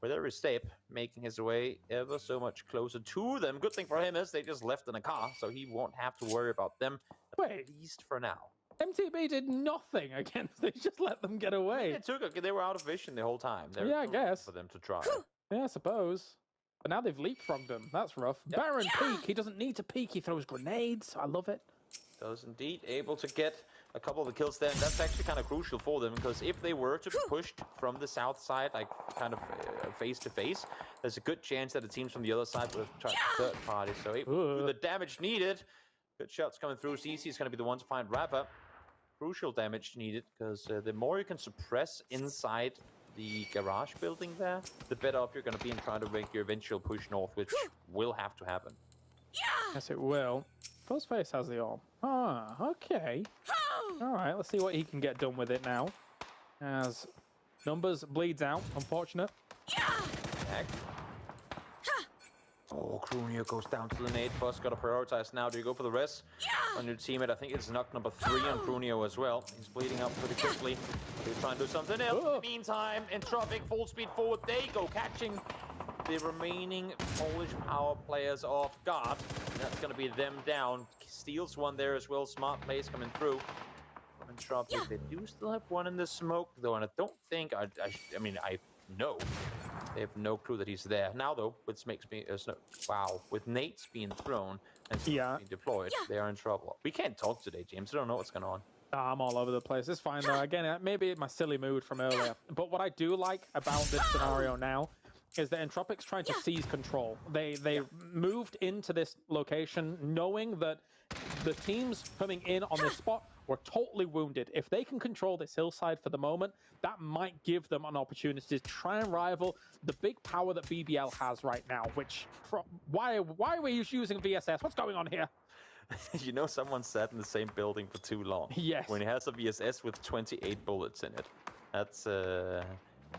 with every step, making his way ever so much closer to them. Good thing for him is they just left in a car, so he won't have to worry about them, at least for now. MTB did nothing against. They just let them get away. They were out of vision the whole time. Yeah, I guess. For them to try. Yeah, I suppose. But now they've leapfrogged him. That's rough. Yep. Baron peek. He doesn't need to peek. He throws grenades. I love it. Does indeed. Able to get a couple of the kills there. And that's actually kind of crucial for them, because if they were to be pushed from the south side, like kind of face to face, there's a good chance that the teams from the other side would have tried the third party. So able to do the damage needed. Good shots coming through. CC is going to be the one to find Rapper. Crucial damage needed, because the more you can suppress inside the garage building there, the better off you're going to be in trying to make your eventual push north, which will have to happen. Yes, it will. Fuzzface has the orb. Ah, okay. All right, let's see what he can get done with it now. As numbers bleeds out, unfortunate. Heck. Oh, Crunio goes down to the nade. Fuzz got to prioritize now. Do you go for the rest on your teammate? I think it's knock number 3 on Crunio as well. He's bleeding out pretty quickly. He's trying to do something else. Meantime, Entropic full speed forward. They go, catching the remaining Polish Power players off guard. That's going to be them down. Steals one there as well. Smart plays coming through. Entropic, they do still have one in the smoke, though, and I don't think I know. They have no clue that he's there. Now, though, which makes me... with nades being thrown and being deployed, they are in trouble. We can't talk today, James. I don't know what's going on. I'm all over the place. It's fine, though. Again, maybe my silly mood from earlier. But what I do like about this scenario now is that Entropic's trying to seize control. They moved into this location knowing that the teams coming in on this spot were totally wounded. If they can control this hillside for the moment, that might give them an opportunity to try and rival the big power that BBL has right now, which... Why are we using VSS? What's going on here? You know someone sat in the same building for too long. Yes. When he has a VSS with 28 bullets in it. That's...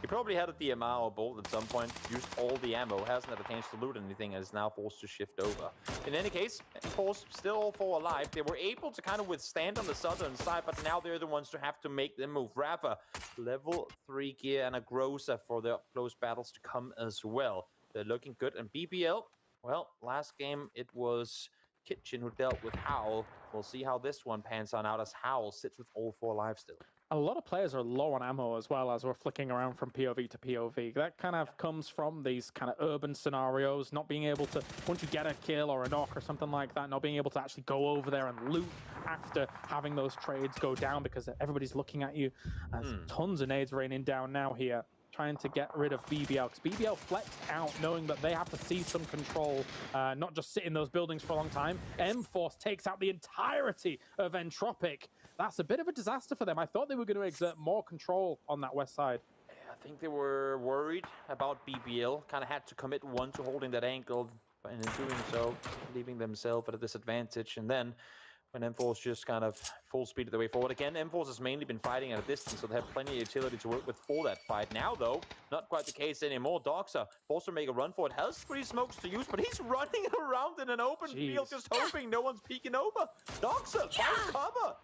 He probably had a DMR or bolt at some point, used all the ammo, hasn't had a chance to loot anything, and is now forced to shift over. In any case, of course, still all 4 alive. They were able to kind of withstand on the southern side, but now they're the ones to have to make them move. Rafa, level 3 gear and a Groza for the up-close battles to come as well. They're looking good. And BBL, well, last game it was Kitchen, who dealt with Howl. We'll see how this one pans on out as Howl sits with all 4 lives still. A lot of players are low on ammo as well as we're flicking around from POV to POV. That kind of comes from these kind of urban scenarios, not being able to, once you get a kill or a knock or something like that, not being able to actually go over there and loot after having those trades go down because everybody's looking at you. There's tons of nades raining down now here, trying to get rid of BBL, because BBL flexed out knowing that they have to seize some control, not just sit in those buildings for a long time. M-Force takes out the entirety of Entropic. That's a bit of a disaster for them. I thought they were going to exert more control on that west side. I think they were worried about BBL, kind of had to commit one to holding that angle, and in doing so, leaving themselves at a disadvantage. And then when M-Force just kind of full speed the way forward again, M-Force has mainly been fighting at a distance, so they have plenty of utility to work with for that fight. Now, though, not quite the case anymore. Doxa forced to make a run for it, has 3 smokes to use, but he's running around in an open field, just hoping no one's peeking over. Doxa, find cover!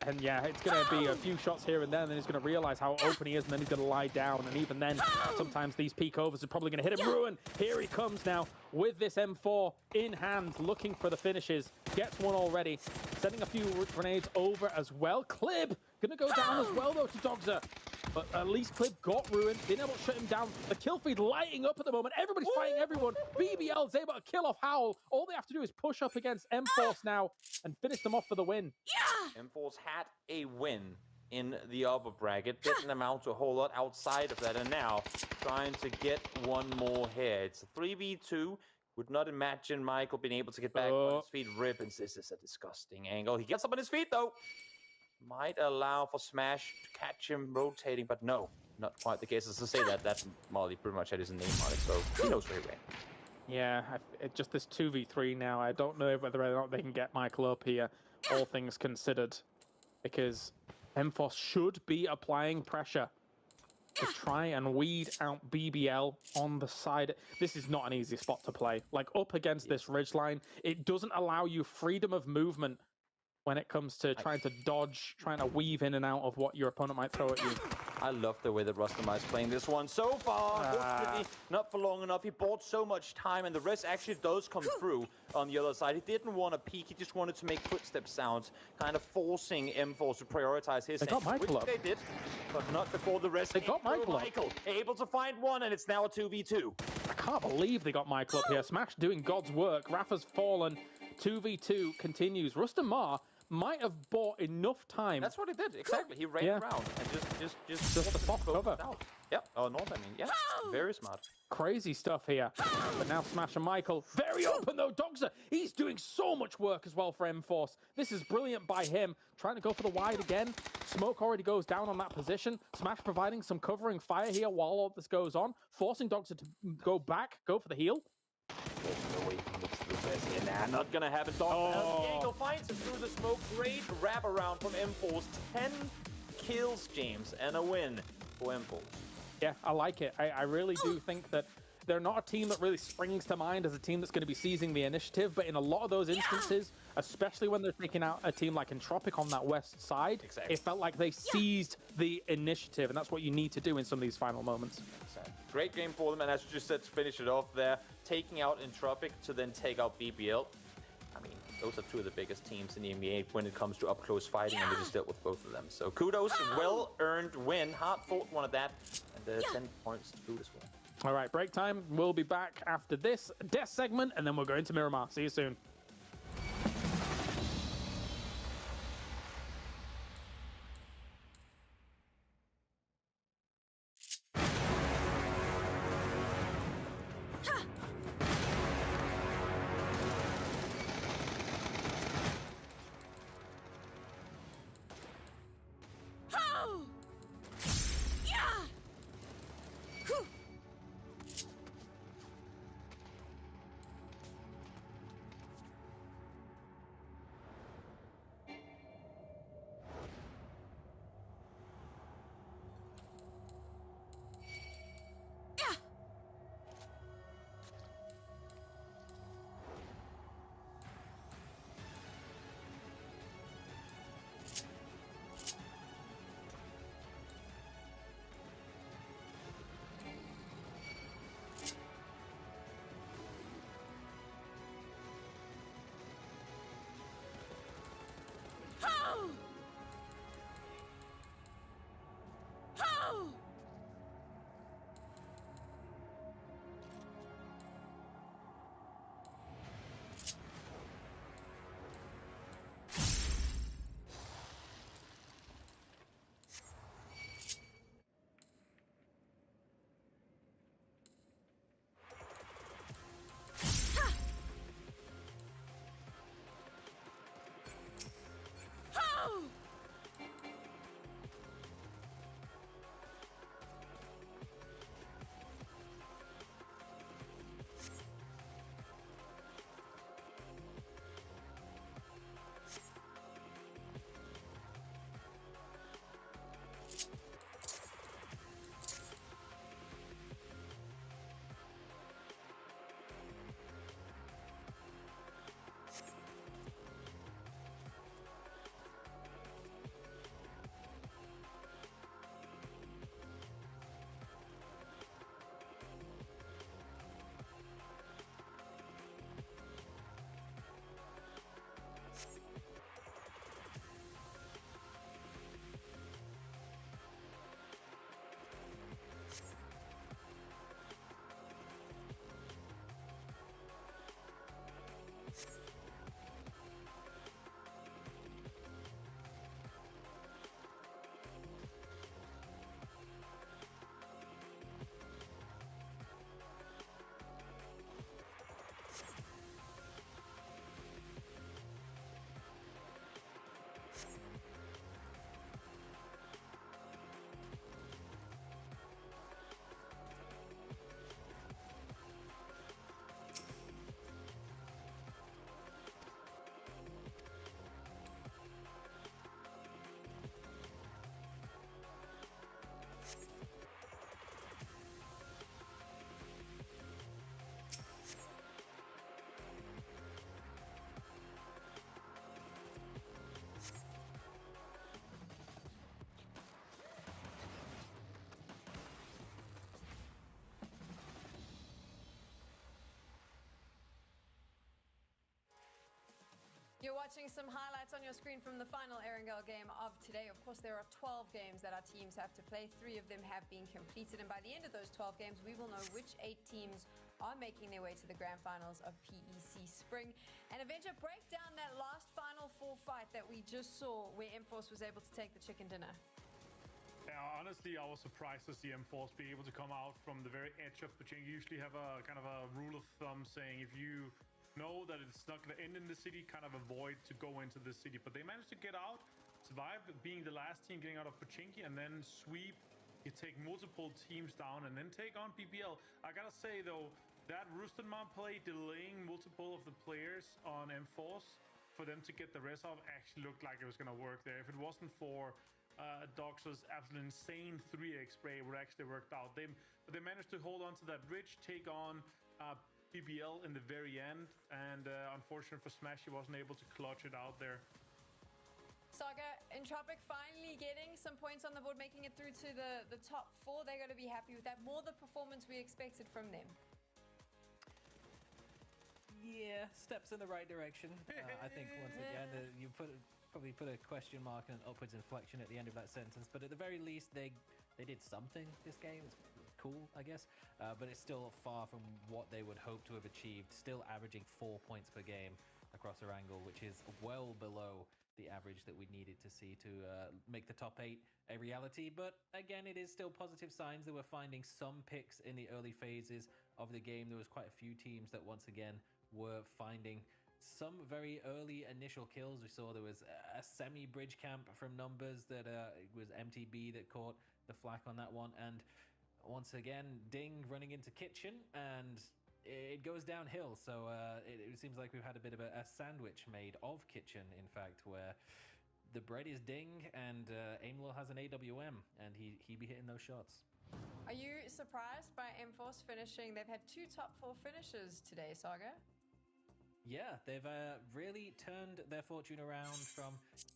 And yeah, it's going to be a few shots here and there, and then he's going to realize how open he is, and then he's going to lie down. And even then, sometimes these peek overs are probably going to hit him. Ruin, here he comes now with this M4 in hand, looking for the finishes. Gets one already, sending a few grenades over as well. Clib going to go down as well, though, to Dogza. But at least Clib got Ruin, been able to shut him down. The kill feed lighting up at the moment. Everybody's fighting everyone. BBL is able to kill off Howl. All they have to do is push up against M-Force now and finish them off for the win. M-Force had a win in the upper bracket. Didn't amount to a whole lot outside of that. And now trying to get one more here. It's a 3v2. Would not imagine Michael being able to get back on his feet. Rip, and this is a disgusting angle. He gets up on his feet, though. Might allow for Smash to catch him rotating, but no, not quite the case. As I say that Molly pretty much had his name on it, so he knows where he went. Yeah, it's just this 2v3 now. I don't know whether or not they can get Michael up here, all things considered, because M-Force should be applying pressure to try and weed out BBL on the side. This is not an easy spot to play. Like, up against this ridgeline, it doesn't allow you freedom of movement when it comes to trying to dodge, trying to weave in and out of what your opponent might throw at you. I love the way that Rustamai is playing this one so far. Unfortunately, not for long enough. He bought so much time, and the rest actually does come through on the other side. He didn't want to peek. He just wanted to make footstep sounds, kind of forcing M-Force to prioritize his They got Michael up. They did, but not before the rest. They got Michael up. Able to find one, and it's now a 2v2. I can't believe they got Michael up here. Smash doing God's work. Rafa's fallen. 2v2 continues. Rustamar might have bought enough time. That's what he did, exactly. He ran around and just a soft cover. Yep. Oh, no, I mean, yeah, very smart. Crazy stuff here. But now Smash and Michael, very open though. Dogza, he's doing so much work as well for M-Force. This is brilliant by him. Trying to go for the wide again. Smoke already goes down on that position. Smash providing some covering fire here while all this goes on, forcing Dogza to go back, go for the heal. There's no way he looks to the best here. Nah, not gonna happen. The angle finds him through the smoke. Great wraparound from M-Force. 10 kills, James, and a win for M-Force. Yeah, I like it. I really do think that they're not a team that really springs to mind as a team that's going to be seizing the initiative, but in a lot of those instances, especially when they're taking out a team like Entropic on that west side, it felt like they seized the initiative, and that's what you need to do in some of these final moments. Great game for them, and as you just said, to finish it off there, taking out Entropic to then take out BBL. I mean, those are two of the biggest teams in the NBA when it comes to up-close fighting, and they just dealt with both of them. So kudos, well-earned win, hard-fought one of that, and 10 points to boot as well. All right, break time. We'll be back after this death segment, and then we'll go into Miramar. See you soon. You're watching some highlights on your screen from the final Erangel game of today. Of course, there are 12 games that our teams have to play. 3 of them have been completed. And by the end of those 12 games, we will know which 8 teams are making their way to the grand finals of PEC Spring. And Avenger, break down that last Final Four fight that we just saw where M-Force was able to take the chicken dinner. Yeah, honestly, I was surprised to see M-Force be able to come out from the very edge of Pochinki. You usually have a kind of a rule of thumb saying if you know that it's not going to end in the city, kind of avoid to go into the city. But they managed to get out, survive being the last team getting out of Pochinki, and then sweep. You take multiple teams down and then take on PPL. I gotta say though, that Rustenman play delaying multiple of the players on M-Force for them to get the rest off actually looked like it was going to work there. If it wasn't for Doxer's absolute insane 3x spray, it would actually worked out. They managed to hold on to that bridge, take on PBL in the very end, and unfortunate for Smash, he wasn't able to clutch it out there. Saga, Entropic finally getting some points on the board, making it through to the top 4. They're going to be happy with that. More the performance we expected from them. Yeah, steps in the right direction. I think once again, you probably put a question mark and an upwards inflection at the end of that sentence, but at the very least, they did something this game. It's cool, I guess, but it's still far from what they would hope to have achieved. Still averaging 4 points per game across Erangel, which is well below the average that we needed to see to make the top 8 a reality. But again, it is still positive signs that we're finding some picks in the early phases of the game. There was quite a few teams that once again were finding some very early initial kills. We saw there was a semi-bridge camp from Numbers that it was MTB that caught the flack on that one, and once again Ding running into Kitchen, and it goes downhill. So it seems like we've had a bit of a sandwich made of Kitchen, in fact, where the bread is Ding and Aimlor has an AWM, and he be hitting those shots. Are you surprised by M-Force finishing? They've had 2 top 4 finishes today, Saga. Yeah, they've really turned their fortune around from,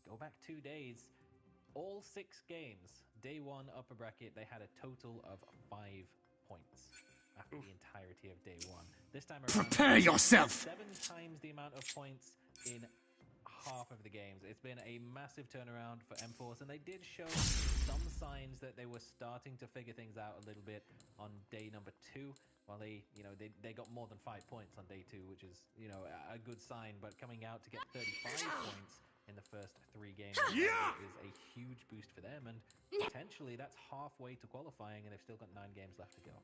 go back 2 days, all 6 games. Day 1 upper bracket, they had a total of 5 points after the entirety of day 1. This time around, prepare yourself! 7 times the amount of points in half of the games. It's been a massive turnaround for M-Force, and they did show some signs that they were starting to figure things out a little bit on day number 2. Well, they got more than 5 points on day 2, which is, a good sign. But coming out to get 35 points in the first 3 games is a huge boost for them. And potentially that's halfway to qualifying, and they've still got 9 games left to go.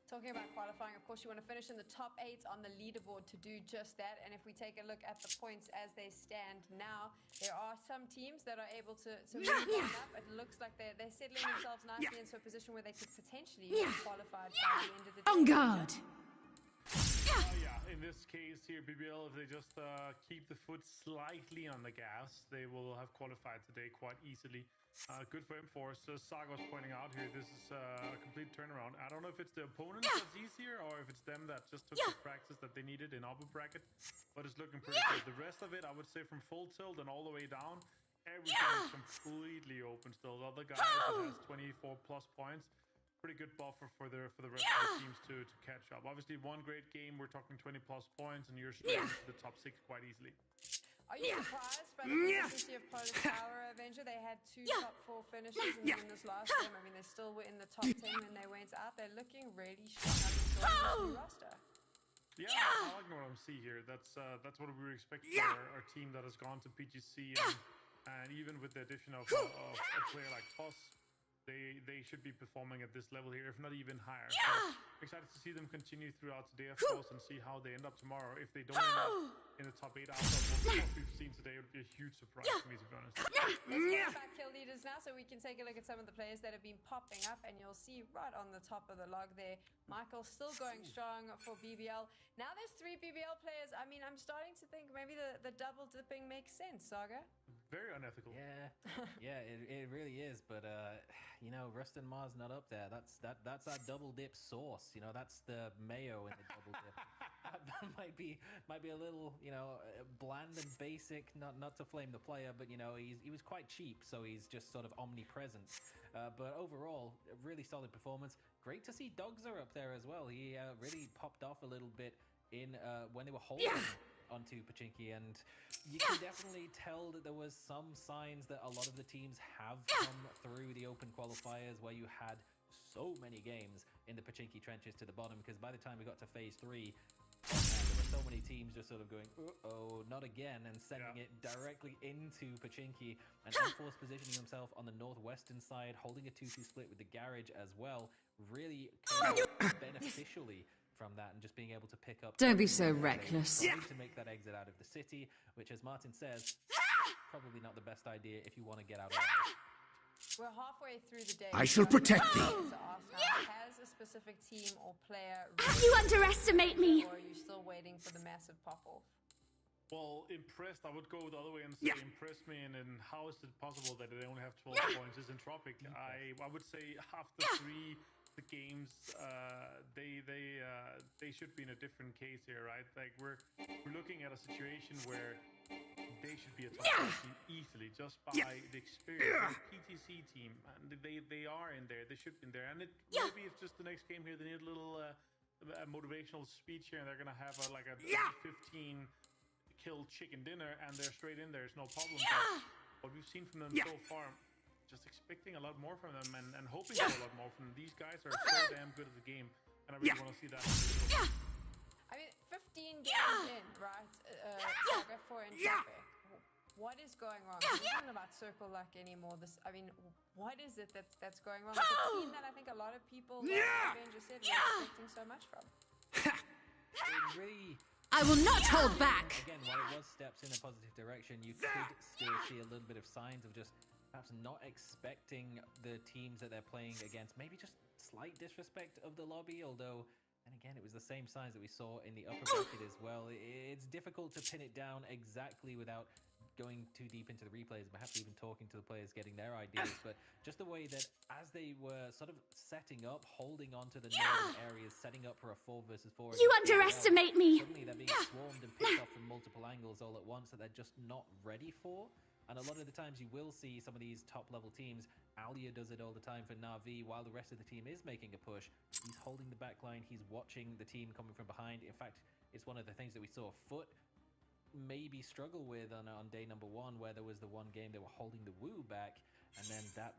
Talking about qualifying, of course, you want to finish in the top 8 on the leaderboard to do just that. And if we take a look at the points as they stand now, there are some teams that are able to move on up. It looks like they're settling themselves nicely into a position where they could potentially be qualified by the end of the day. On guard! Yeah, in this case here, BBL, if they just keep the foot slightly on the gas, they will have qualified today quite easily. Good for M-Force. Saga was pointing out here, this is a complete turnaround. I don't know if it's the opponents that's easier or if it's them that just took the practice that they needed in upper bracket, but it's looking pretty good. The rest of it, I would say from full tilt and all the way down, everything is completely open still. The other guys that has 24 plus points, pretty good buffer for the rest of the teams to catch up. Obviously, one great game, we're talking 20 plus points, and you're straight into the top 6 quite easily. Are you surprised by the consistency of Polish Power Avenger? They had 2 top 4 finishes, and in this last game, I mean, they still were in the top 10 when they went out. They're looking really strong on the roster. Yeah, I like what I'm seeing here. That's what we were expecting for our team that has gone to PGC, and even with the addition of a player like Toss, they should be performing at this level here, if not even higher. So excited to see them continue throughout today, of course, and see how they end up tomorrow. If they don't end up in the top 8 after what we've seen today, it would be a huge surprise to me, to be honest. Let's get back kill leaders now, so we can take a look at some of the players that have been popping up, and you'll see right on the top of the log there, Michael still going strong for BBL. Now there's 3 BBL players. I mean, I'm starting to think maybe the double dipping makes sense, Saga. Very unethical. Yeah, it really is. But Rust and Mars not up there. That's our double dip sauce. That's the mayo in the double dip. That might be a little bland and basic. Not to flame the player, but he was quite cheap, so he's just sort of omnipresent. But overall, a really solid performance. Great to see Dogs are up there as well. He really popped off a little bit in when they were holding onto Pachinki, and you can definitely tell that there was some signs that a lot of the teams have come through the open qualifiers where you had so many games in the Pachinki trenches to the bottom, because by the time we got to phase 3, there were so many teams just sort of going, uh-oh, not again, and sending it directly into Pachinki, and Enforce positioning himself on the northwestern side, holding a 2-2 split with the garage as well, really came out beneficially from that, and just being able to pick up. Don't be so reckless. Trying to make that exit out of the city, which, as Martin says, probably not the best idea if you want to get out of it. We're halfway through the day. I shall protect thee. Has a specific team or player? You underestimate me. Or are you still waiting for the massive pop-off? Well, impressed, I would go the other way and say impressed me, and how is it possible that they only have 12 points? Is Entropic. I would say after the games, they should be in a different case here, right? Like we're looking at a situation where they should be a top team easily just by the experience of the PTC team, and they are in there. They should be in there, and maybe it's just the next game here. They need a little motivational speech here, and they're gonna have a 15 kill chicken dinner, and they're straight in there. It's no problem. But what we've seen from them so far, just expecting a lot more from them, and hoping for a lot more from them. These guys are so damn good at the game, and I really want to see that. I mean, 15 games in, right? Saga for Entropic. What is going wrong? This isn't about circle luck anymore. What is it that's going wrong? It's a team that I think a lot of people, like Avenger said, were expecting so much from. I will not hold back. Again, while it was steps in a positive direction, you could still see a little bit of signs of just perhaps not expecting the teams that they're playing against. Maybe just slight disrespect of the lobby, although, and again, it was the same signs that we saw in the upper bracket as well. It's difficult to pin it down exactly without going too deep into the replays, perhaps even talking to the players, getting their ideas, but just the way that as they were sort of setting up, holding on to the northern areas, setting up for a 4 versus 4. You underestimate me. Suddenly they're being swarmed and picked off from multiple angles all at once that they're just not ready for. And a lot of the times you will see some of these top-level teams. Alia does it all the time for Na'Vi, while the rest of the team is making a push. He's holding the back line. He's watching the team coming from behind. In fact, it's one of the things that we saw Foot maybe struggle with on day number 1, where there was the one game they were holding the Woo back, and then that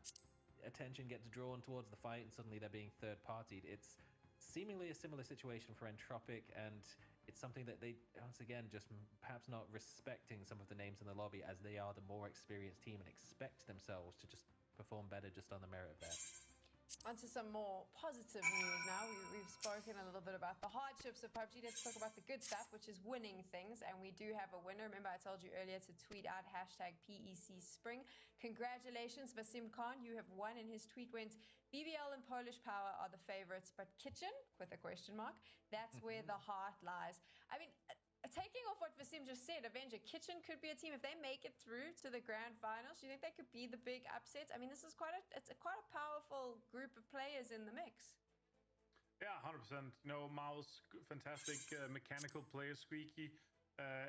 attention gets drawn towards the fight, and suddenly they're being third-partied. It's seemingly a similar situation for Entropic, and it's something that they, once again, just perhaps not respecting some of the names in the lobby, as they are the more experienced team and expect themselves to just perform better just on the merit of that. On to some more positive news now. We've spoken a little bit about the hardships of PUBG. Let's talk about the good stuff, which is winning things. And we do have a winner. Remember, I told you earlier to tweet out #PEC Spring. Congratulations, Vasim Khan. You have won. And his tweet went, BBL and Polish Power are the favorites, but Kitchen, with a question mark, that's where the heart lies. I mean, taking off what Vasim just said, Avenger, Kitchen could be a team, if they make it through to the grand finals, do you think they could be the big upsets? I mean, this is quite a powerful group of players in the mix. Yeah, 100%. Mouse, fantastic mechanical player, Squeaky,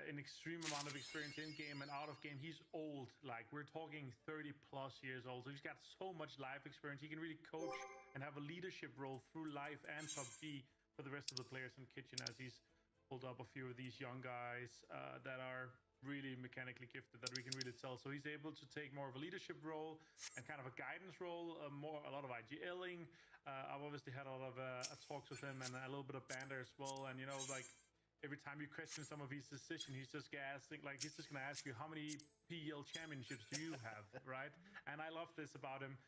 an extreme amount of experience in game and out of game. He's old, like we're talking 30 plus years old, so he's got so much life experience. He can really coach and have a leadership role through life and PUBG for the rest of the players in Kitchen, as he's pulled up a few of these young guys that are really mechanically gifted, that we can really tell. So he's able to take more of a leadership role and kind of a guidance role, a lot of IGLing. I've obviously had a lot of talks with him and a little bit of banter as well. And like every time you question some of his decisions, he's just gonna ask you, how many PEL championships do you have, right? And I love this about him.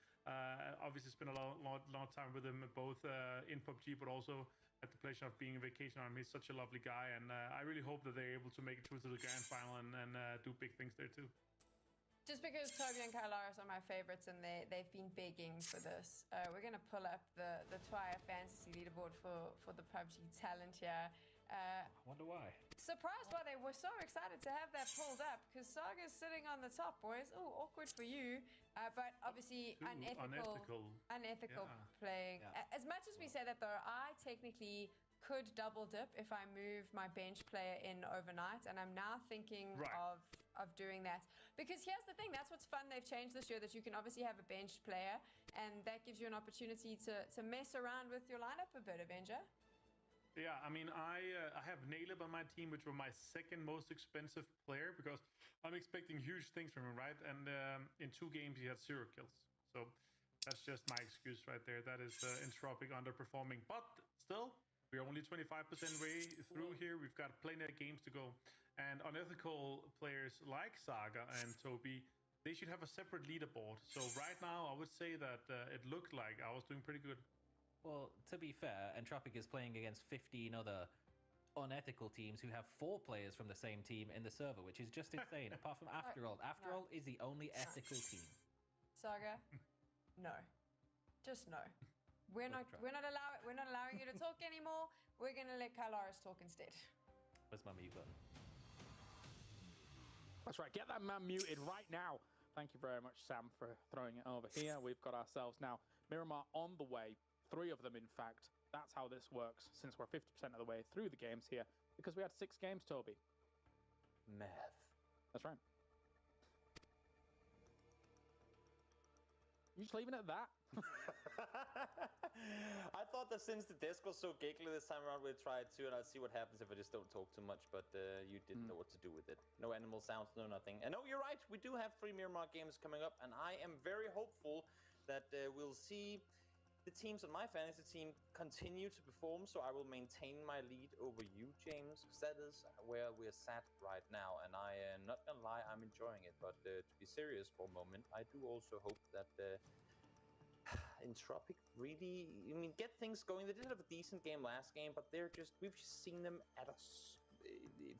Obviously spent a long time with him, both in PUBG, but also at the pleasure of being a vacation on him. He's such a lovely guy, and I really hope that they're able to make it through to the grand final and do big things there too. Just because Toby and Kylaris are my favorites, and they've been begging for this, we're going to pull up the Twire Fantasy leaderboard for the PUBG talent here. I wonder why. Surprised why they were so excited to have that pulled up, because Saga's sitting on the top, boys. Oh, awkward for you. But obviously unethical playing. Yeah. As much as we say that, though, I technically could double dip if I move my bench player in overnight, and I'm now thinking of doing that. Because here's the thing, that's what's fun they've changed this year, that you can obviously have a bench player, and that gives you an opportunity to mess around with your lineup a bit, Avenger. Yeah, I mean, I have Naleb on my team, which were my second most expensive player because I'm expecting huge things from him, right? And in 2 games he had 0 kills, so that's just my excuse right there. That is Entropic underperforming, but still, we're only 25% way through here. We've got plenty of games to go, and unethical players like Saga and Toby, they should have a separate leaderboard. So right now, I would say that it looked like I was doing pretty good. Well, to be fair, Entropic is playing against 15 other unethical teams who have 4 players from the same team in the server, which is just insane. Apart from After All. After All is the only ethical team. Saga, no. Just no. We're not allowing you to talk anymore. We're gonna let Kylaris talk instead. Where's my mute button? That's right. Get that man muted right now. Thank you very much, Sam, for throwing it over here. We've got ourselves now Miramar on the way. 3 of them, in fact. That's how this works, since we're 50% of the way through the games here, because we had 6 games, Toby. Math. That's right. You just leaving it at that? I thought that since the desk was so giggly this time around, we'd try it too, and I'll see what happens if I just don't talk too much, but you didn't know what to do with it. No animal sounds, no nothing. And no, you're right, we do have 3 Miramar games coming up, and I am very hopeful that we'll see the teams on my fantasy team continue to perform, so I will maintain my lead over you, James, because that is where we're sat right now, and I am not gonna lie, I'm enjoying it, but to be serious for a moment, I do also hope that Entropic really, I mean, get things going. They did have a decent game last game, but we've just seen them at a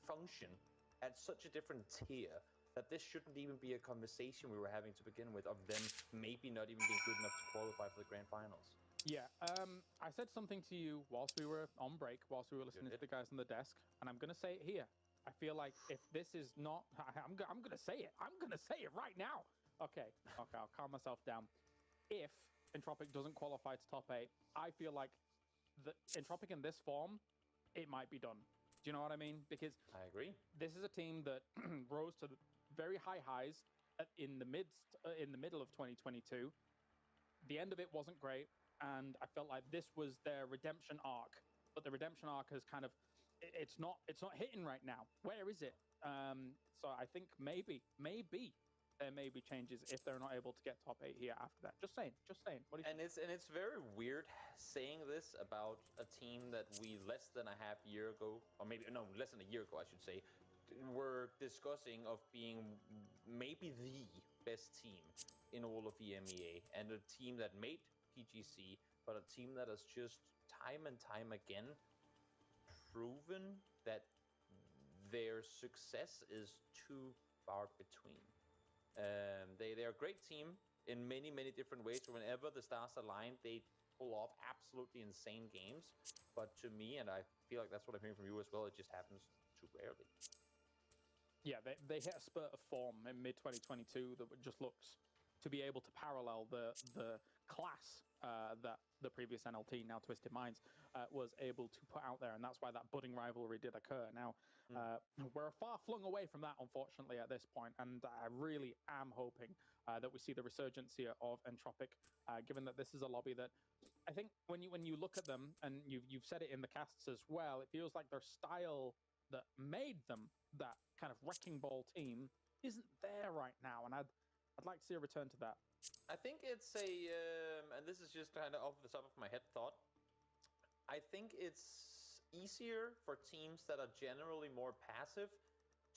function at such a different tier that this shouldn't even be a conversation we were having to begin with of them maybe not even being good enough to qualify for the grand finals. Yeah, I said something to you whilst we were on break, whilst we were listening to the guys on the desk, and I'm going to say it here. I feel like if this is not, I'm going to say it. I'm going to say it right now. Okay, I'll calm myself down. If Entropic doesn't qualify to top 8, I feel like the Entropic in this form, it might be done. Do you know what I mean? Because I agree. This is a team that rose to very high highs in the middle of 2022. The end of it wasn't great, and I felt like this was their redemption arc. But the redemption arc has kind of, it's not hitting right now. Where is it? So I think maybe there may be changes if they're not able to get top 8 here after that. Just saying. What do you think? And it's very weird saying this about a team that we less than a half year ago, or maybe no, less than a year ago, I should say, were discussing of being maybe the best team in all of EMEA, and a team that made PGC, but a team that has just time and time again proven that their success is too far between. They're a great team in many different ways. Whenever the stars align, they pull off absolutely insane games. But to me, and I feel like that's what I'm hearing from you as well, it just happens too rarely. Yeah, they hit a spurt of form in mid 2022 that just looks to be able to parallel the class that the previous NLT, now Twisted Minds, was able to put out there, and that's why that budding rivalry did occur. Now, we're far flung away from that, unfortunately, at this point, and I really am hoping that we see the resurgence here of Entropic, given that this is a lobby that I think when you look at them, and you've said it in the casts as well, it feels like their style that made them that kind of wrecking ball team isn't there right now, and I'd like to see a return to that. I think it's and this is just kind of off the top of my head thought. I think it's easier for teams that are generally more passive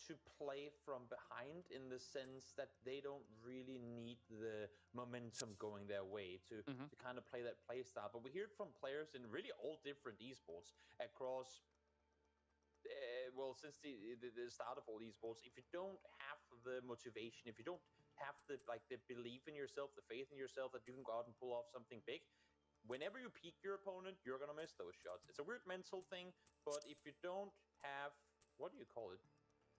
to play from behind, in the sense that they don't really need the momentum going their way to kind of play that play style. But we hear it from players in really all different esports across well, since the start of all esports. If you don't have the motivation, if you don't have the belief in yourself, the faith in yourself that you can go out and pull off something big, whenever you peek your opponent, you're gonna miss those shots. It's a weird mental thing, but if you don't have, what do you call it?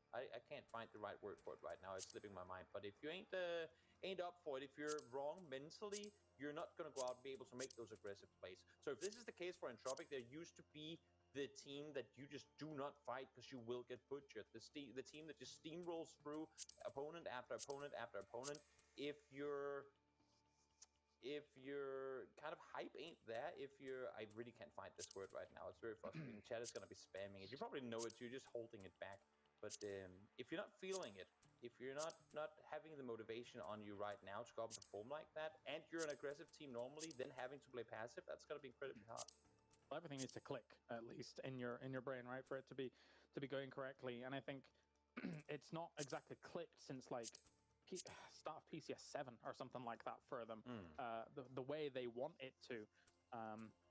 I can't find the right word for it right now. It's slipping my mind. But if you ain't up for it, if you're wrong mentally, you're not gonna go out and be able to make those aggressive plays. So if this is the case for Entropic, there used to be the team that you just do not fight because you will get butchered. The team that just steamrolls through opponent after opponent after opponent. If you're if your kind of hype ain't there, if you're, I really can't find this word right now. It's very frustrating. Chat is going to be spamming it. You probably know it, so you're just holding it back. But if you're not feeling it, if you're not having the motivation on you right now to go up and perform like that, and you're an aggressive team normally, then having to play passive, that's going to be incredibly hard. Well, everything needs to click at least in your brain, right, for it to be going correctly. And I think it's not exactly clicked since like start of PCS 7 or something like that for them. The way they want it to.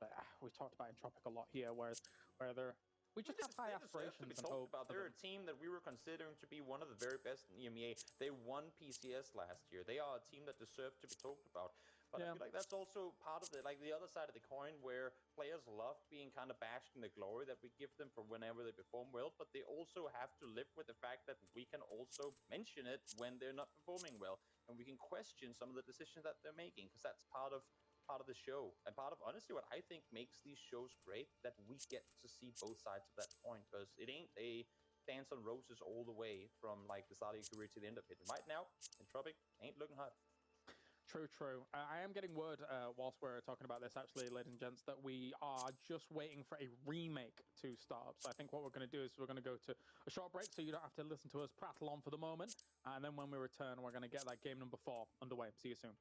But we talked about Entropic a lot here, where we just have high aspirations to be and talked hope. about. They're a team that we were considering to be one of the very best in EMEA. They won PCS last year. They are a team that deserves to be talked about. But I feel like that's also part of the other side of the coin, where players love being kind of bashed in the glory that we give them for whenever they perform well, but they also have to live with the fact that we can also mention it when they're not performing well, and we can question some of the decisions that they're making, because that's part of the show, and part of honestly what I think makes these shows great, that we get to see both sides of that coin, because it ain't a dance on roses all the way from like the start of your career to the end of it. And right now, Entropic ain't looking hot. True. I am getting word whilst we're talking about this, actually, ladies and gents, that we are just waiting for a remake to start. So I think what we're going to do is we're going to go to a short break, so you don't have to listen to us prattle on for the moment. And then when we return, we're going to get that game number 4 underway. See you soon.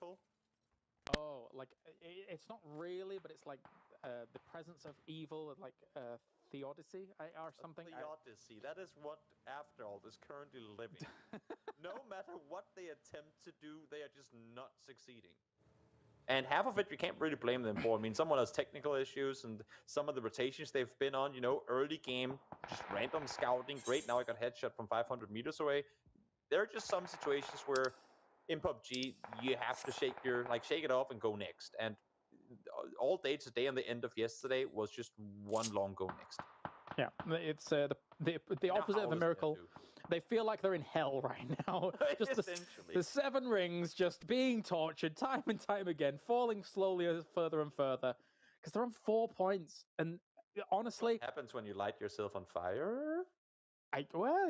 metaphorical? Oh, like it's not really, but it's like the presence of evil, like theodicy or something. Theodicy. That is what Afterall is currently living. No matter what they attempt to do, they are just not succeeding. And half of it you can't really blame them for. I mean, someone has technical issues, and some of the rotations they've been on, early game, just random scouting. Great, now I got headshot from 500 meters away. There are just some situations where in PUBG you have to shake it off and go next. And all day today and the end of yesterday was just one long go next. Yeah, it's the opposite of a miracle. They feel like they're in hell right now. Just the 7 rings just being tortured time and time again, falling slowly further and further because they're on 4 points. And honestly, what happens when you light yourself on fire?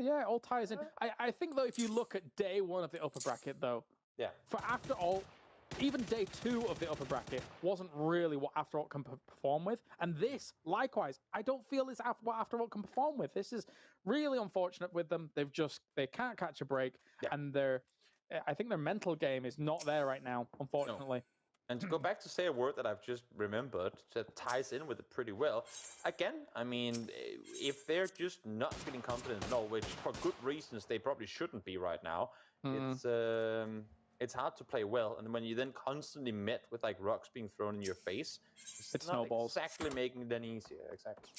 Yeah, all ties in. I think though, if you look at day 1 of the upper bracket, though, yeah, for Afterall, even day 2 of the upper bracket wasn't really what Afterall can perform with. And this, likewise, I don't feel is what Afterall can perform with. This is really unfortunate with them. They can't catch a break, and I think their mental game is not there right now, unfortunately. No. And to go back to say a word that I've just remembered that ties in with it pretty well. Again, I mean, if they're just not feeling confident at all, which for good reasons they probably shouldn't be right now, it's hard to play well. And when you then constantly met with like rocks being thrown in your face, it's not snowballs. Exactly making it any easier. Exactly.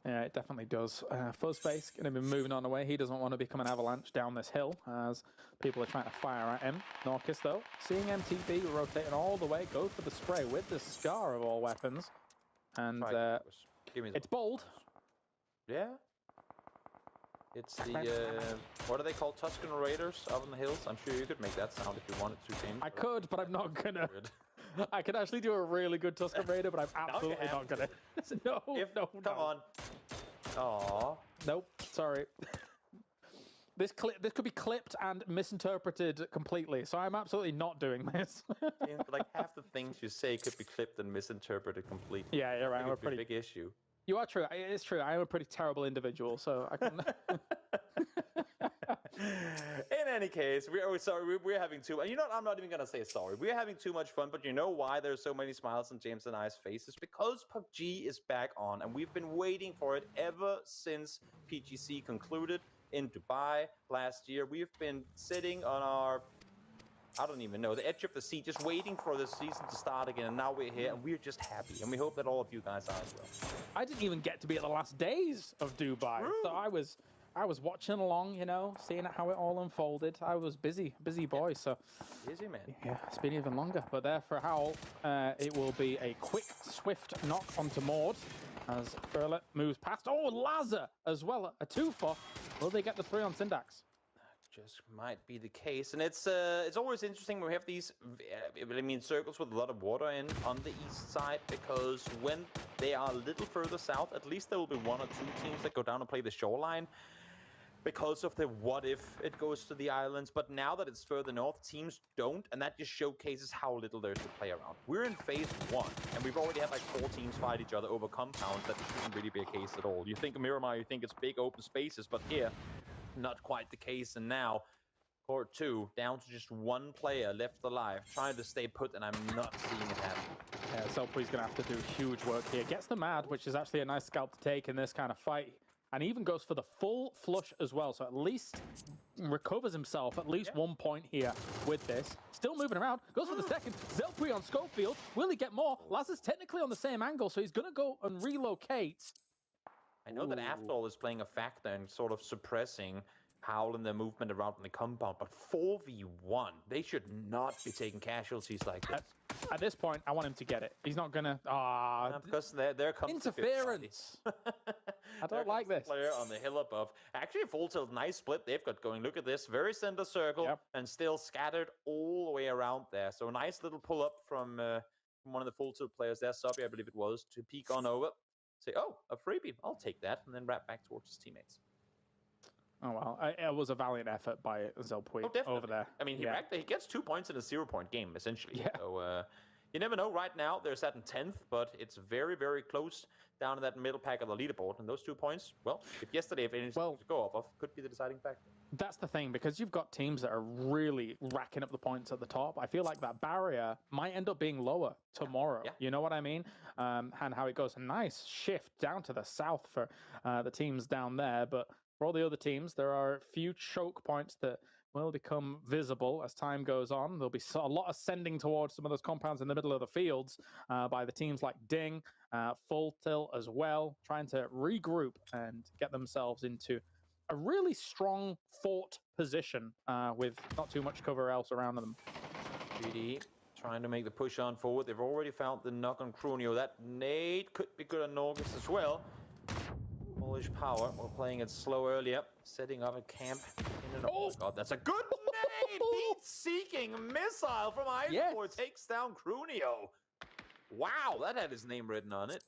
Yeah, it definitely does. Fuzzface going to be moving on away. He doesn't want to become an avalanche down this hill as people are trying to fire at him. Norcus, though, seeing MTB rotating all the way, goes for the spray with the Scar of all weapons. And it's bold. Yeah. It's the, what are they called? Tuscan Raiders up in the hills? I'm sure you could make that sound if you wanted to, James. I could, but I'm not going to. I could actually do a really good Tuscan Raider, but I'm absolutely not going to. No, Come on. Aww. Nope, sorry. This could be clipped and misinterpreted completely, so I'm absolutely not doing this. Like half the things you say could be clipped and misinterpreted completely. Yeah, you're right. It's a big issue. You are true. It's true. I am a pretty terrible individual, so I can. In any case, we're having too. And I'm not even gonna say sorry. We're having too much fun, but you know why there's so many smiles on James and I's faces? Because PUBG is back on, and we've been waiting for it ever since PGC concluded in Dubai last year. We've been sitting on I don't even know, the edge of the seat, just waiting for the season to start again. And now we're here, and we're just happy. And we hope that all of you guys are as well. I didn't even get to be at the last days of Dubai. True. So I was watching along, seeing how it all unfolded. I was busy boy. So busy man. Yeah, it's been even longer. But there for Howl, it will be a quick, swift knock onto Maud as Burlet moves past. Oh, Lazar as well, a 2-for. Will they get the 3 on Syndax? Just might be the case, and it's always interesting when we have these circles with a lot of water in on the east side, because when they are a little further south, at least there will be 1 or 2 teams that go down and play the shoreline because of the what if it goes to the islands. But now that it's further north, teams don't, and that just showcases how little there's to play around. We're in phase 1, and we've already had like 4 teams fight each other over compounds. That shouldn't really be a case at all. You think of Miramar, you think it's big open spaces, but here, not quite the case. And now Court 2 down to just 1 player left alive, trying to stay put, and I'm not seeing it happen. Yeah, Selpui's going to have to do huge work here. Gets the Mad, which is actually a nice scalp to take in this kind of fight, and even goes for the full flush as well, so at least recovers himself at least 1 point here with this. Still moving around, goes for the second. Zelpui on Schofield, will he get more? Lazar's technically on the same angle, so he's going to go and relocate. I know that Afterall is playing a factor and sort of suppressing Howl and their movement around in the compound, but 4v1, they should not be taking casualties like this. At this point, I want him to get it. He's not gonna. Because there comes interference. I don't like this. Player on the hill above. Actually, full tilt, nice split they've got going. Look at this, very center circle, and still scattered all the way around there. So a nice little pull up from one of the full tilt players there, Subby, I believe it was, to peek on over. Say, oh, a freebie, I'll take that, and then wrap back towards his teammates. Oh, well, it was a valiant effort by Zelpui over there. I mean, he gets 2 points in a 0-point game, essentially. Yeah. So you never know. Right now, they're sat in 10th, but it's very, very close down in that middle pack of the leaderboard. And those 2 points, well, if yesterday if anything to go off of, could be the deciding factor. That's the thing, because you've got teams that are really racking up the points at the top. I feel like that barrier might end up being lower tomorrow. Yeah. You know what I mean? And how it goes. A nice shift down to the south for the teams down there. But for all the other teams, there are a few choke points that will become visible as time goes on. There'll be a lot of sending towards some of those compounds in the middle of the fields by the teams like Ding, Full Tilt as well, trying to regroup and get themselves into a really strong fort position with not too much cover else around them. GD trying to make the push on forward. They've already found the knock on Crunio. That nade could be good on Norgus as well. Polish Power, we're playing it slow earlier, setting up a camp. Oh my god, that's a good nade! Heat-seeking missile from Iceboy takes down Crunio. Wow, that had his name written on it.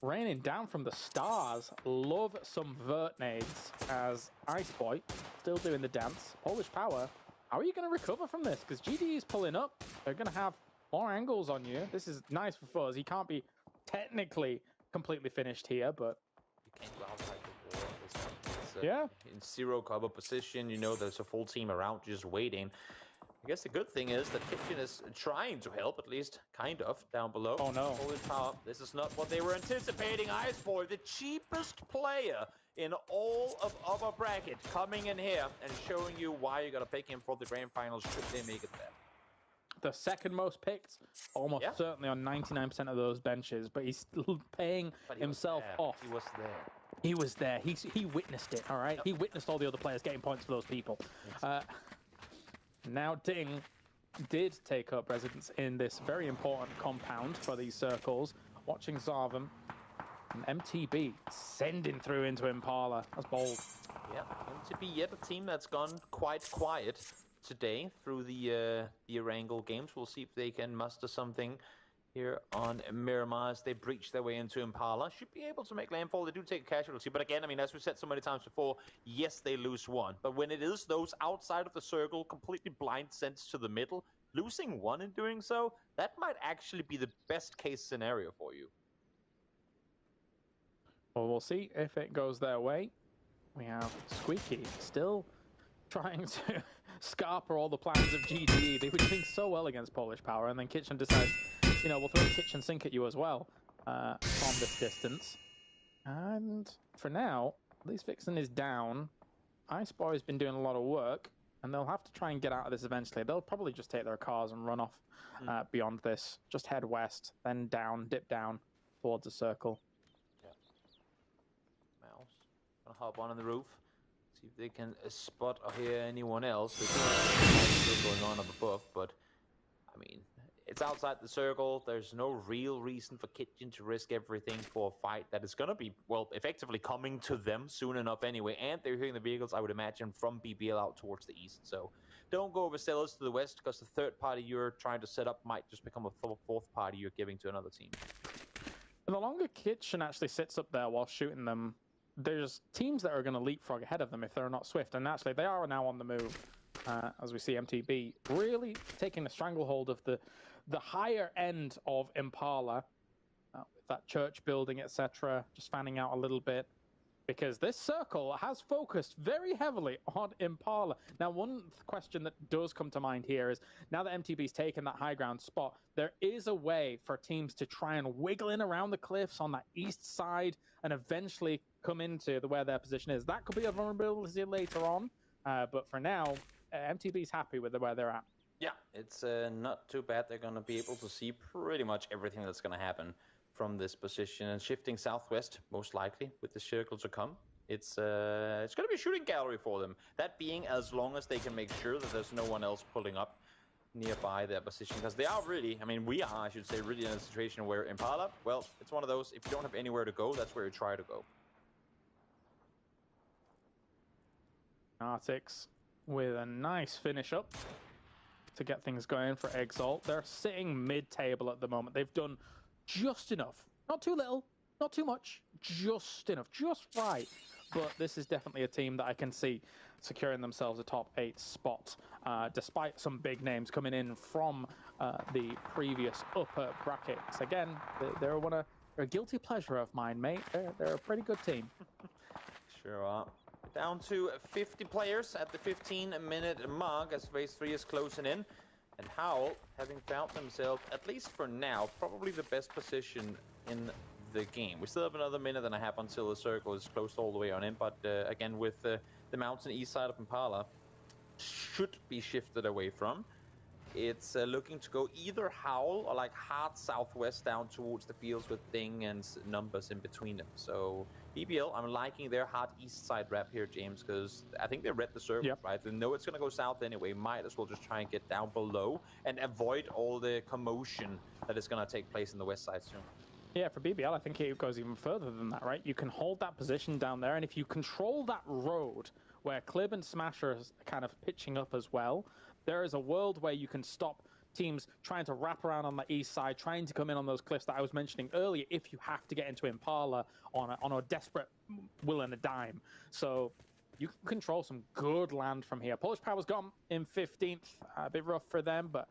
Raining down from the stars. Love some vert nades as Iceboy still doing the dance. Polish Power, how are you going to recover from this? Because GD is pulling up. They're going to have more angles on you. This is nice for Fuzz. He can't be technically completely finished here, but you can't go outside the wall. It's in zero cover position. You know, there's a full team around just waiting. I guess the good thing is that Kitchen is trying to help, at least kind of, down below. Oh no. Polish Power, this is not what they were anticipating. Iceboy, the cheapest player in all of upper bracket, coming in here and showing you why you got to pick him for the grand finals should they make it there. The second most picked, almost certainly on 99% of those benches, but he's still paying himself off. He was there. He was there. He witnessed it, all right? Yep. He witnessed all the other players getting points for those people. Now Ding did take up residence in this very important compound for these circles. Watching Zarvum and MTB sending through into Impala. That's bold. Yeah, MTB yet a team that's gone quite quiet today through the Erangel games. We'll see if they can muster something here on Miramar as they breach their way into Impala. Should be able to make landfall. They do take a casualty, but again, I mean, as we said so many times before, yes, they lose one. But when it is those outside of the circle, completely blind sense to the middle, losing one in doing so, that might actually be the best case scenario for you. Well, we'll see if it goes their way. We have Squeaky still trying to scarper all the plans of GGE. They were doing so well against Polish Power, and then Kitchen decides, you know, we'll throw the kitchen sink at you as well from this distance. And for now, at least Vixen is down. Iceboy's been doing a lot of work, and they'll have to try and get out of this eventually. They'll probably just take their cars and run off beyond this. Just head west, then down, dip down towards the circle. Yeah. Mouse, gonna hop on the roof. See if they can spot or hear anyone else. There's still going on up above, but I mean, it's outside the circle. There's no real reason for Kitchen to risk everything for a fight that is going to be, well, effectively coming to them soon enough anyway. And they're hearing the vehicles, I would imagine, from BBL out towards the east. So don't go overzealous to the west, because the third party you're trying to set up might just become a fourth party you're giving to another team. And the longer Kitchen actually sits up there while shooting them, there's teams that are going to leapfrog ahead of them if they're not swift. And actually, they are now on the move. As we see MTB really taking a stranglehold of the higher end of Impala, with that church building, etc., just fanning out a little bit, because this circle has focused very heavily on Impala. Now, one question that does come to mind here is, now that MTB's taken that high ground spot, there is a way for teams to try and wiggle in around the cliffs on that east side and eventually come into where their position is. That could be a vulnerability later on, but for now, MTB's happy with where they're at. Yeah, it's not too bad. They're going to be able to see pretty much everything that's going to happen from this position, and shifting southwest, most likely, with the circle to come. It's going to be a shooting gallery for them. That being, as long as they can make sure that there's no one else pulling up nearby their position, because they are really, I mean, we are, I should say, really in a situation where Impala, well, it's one of those, if you don't have anywhere to go, that's where you try to go. Artix with a nice finish up to get things going for Exalt. They're sitting mid-table at the moment. They've done just enough. Not too little, not too much, just enough, just right. But this is definitely a team that I can see securing themselves a top 8 spot, despite some big names coming in from the previous upper brackets. Again, they're one of They're a guilty pleasure of mine, mate. They're a pretty good team. Sure are. Down to 50 players at the 15-minute mark as phase 3 is closing in. And Howl, having found themselves, at least for now, probably the best position in the game. We still have another minute and a half until the circle is closed all the way on in. But again, with the mountain east side of Impala, should be shifted away from. It's looking to go either Howl or like hard southwest down towards the fields with Thing and numbers in between them. So BBL, I'm liking their hard east side wrap here, James, because I think they read the circle, right? They know it's going to go south anyway. Might as well just try and get down below and avoid all the commotion that is going to take place in the west side soon. Yeah, for BBL, I think it goes even further than that, right? You can hold that position down there, and if you control that road where Clib and Smasher is kind of pitching up as well, there is a world where you can stop teams trying to wrap around on the east side, trying to come in on those cliffs that I was mentioning earlier if you have to get into Impala on a desperate will and a dime. So you can control some good land from here. Polish Power's gone in 15th. A bit rough for them, but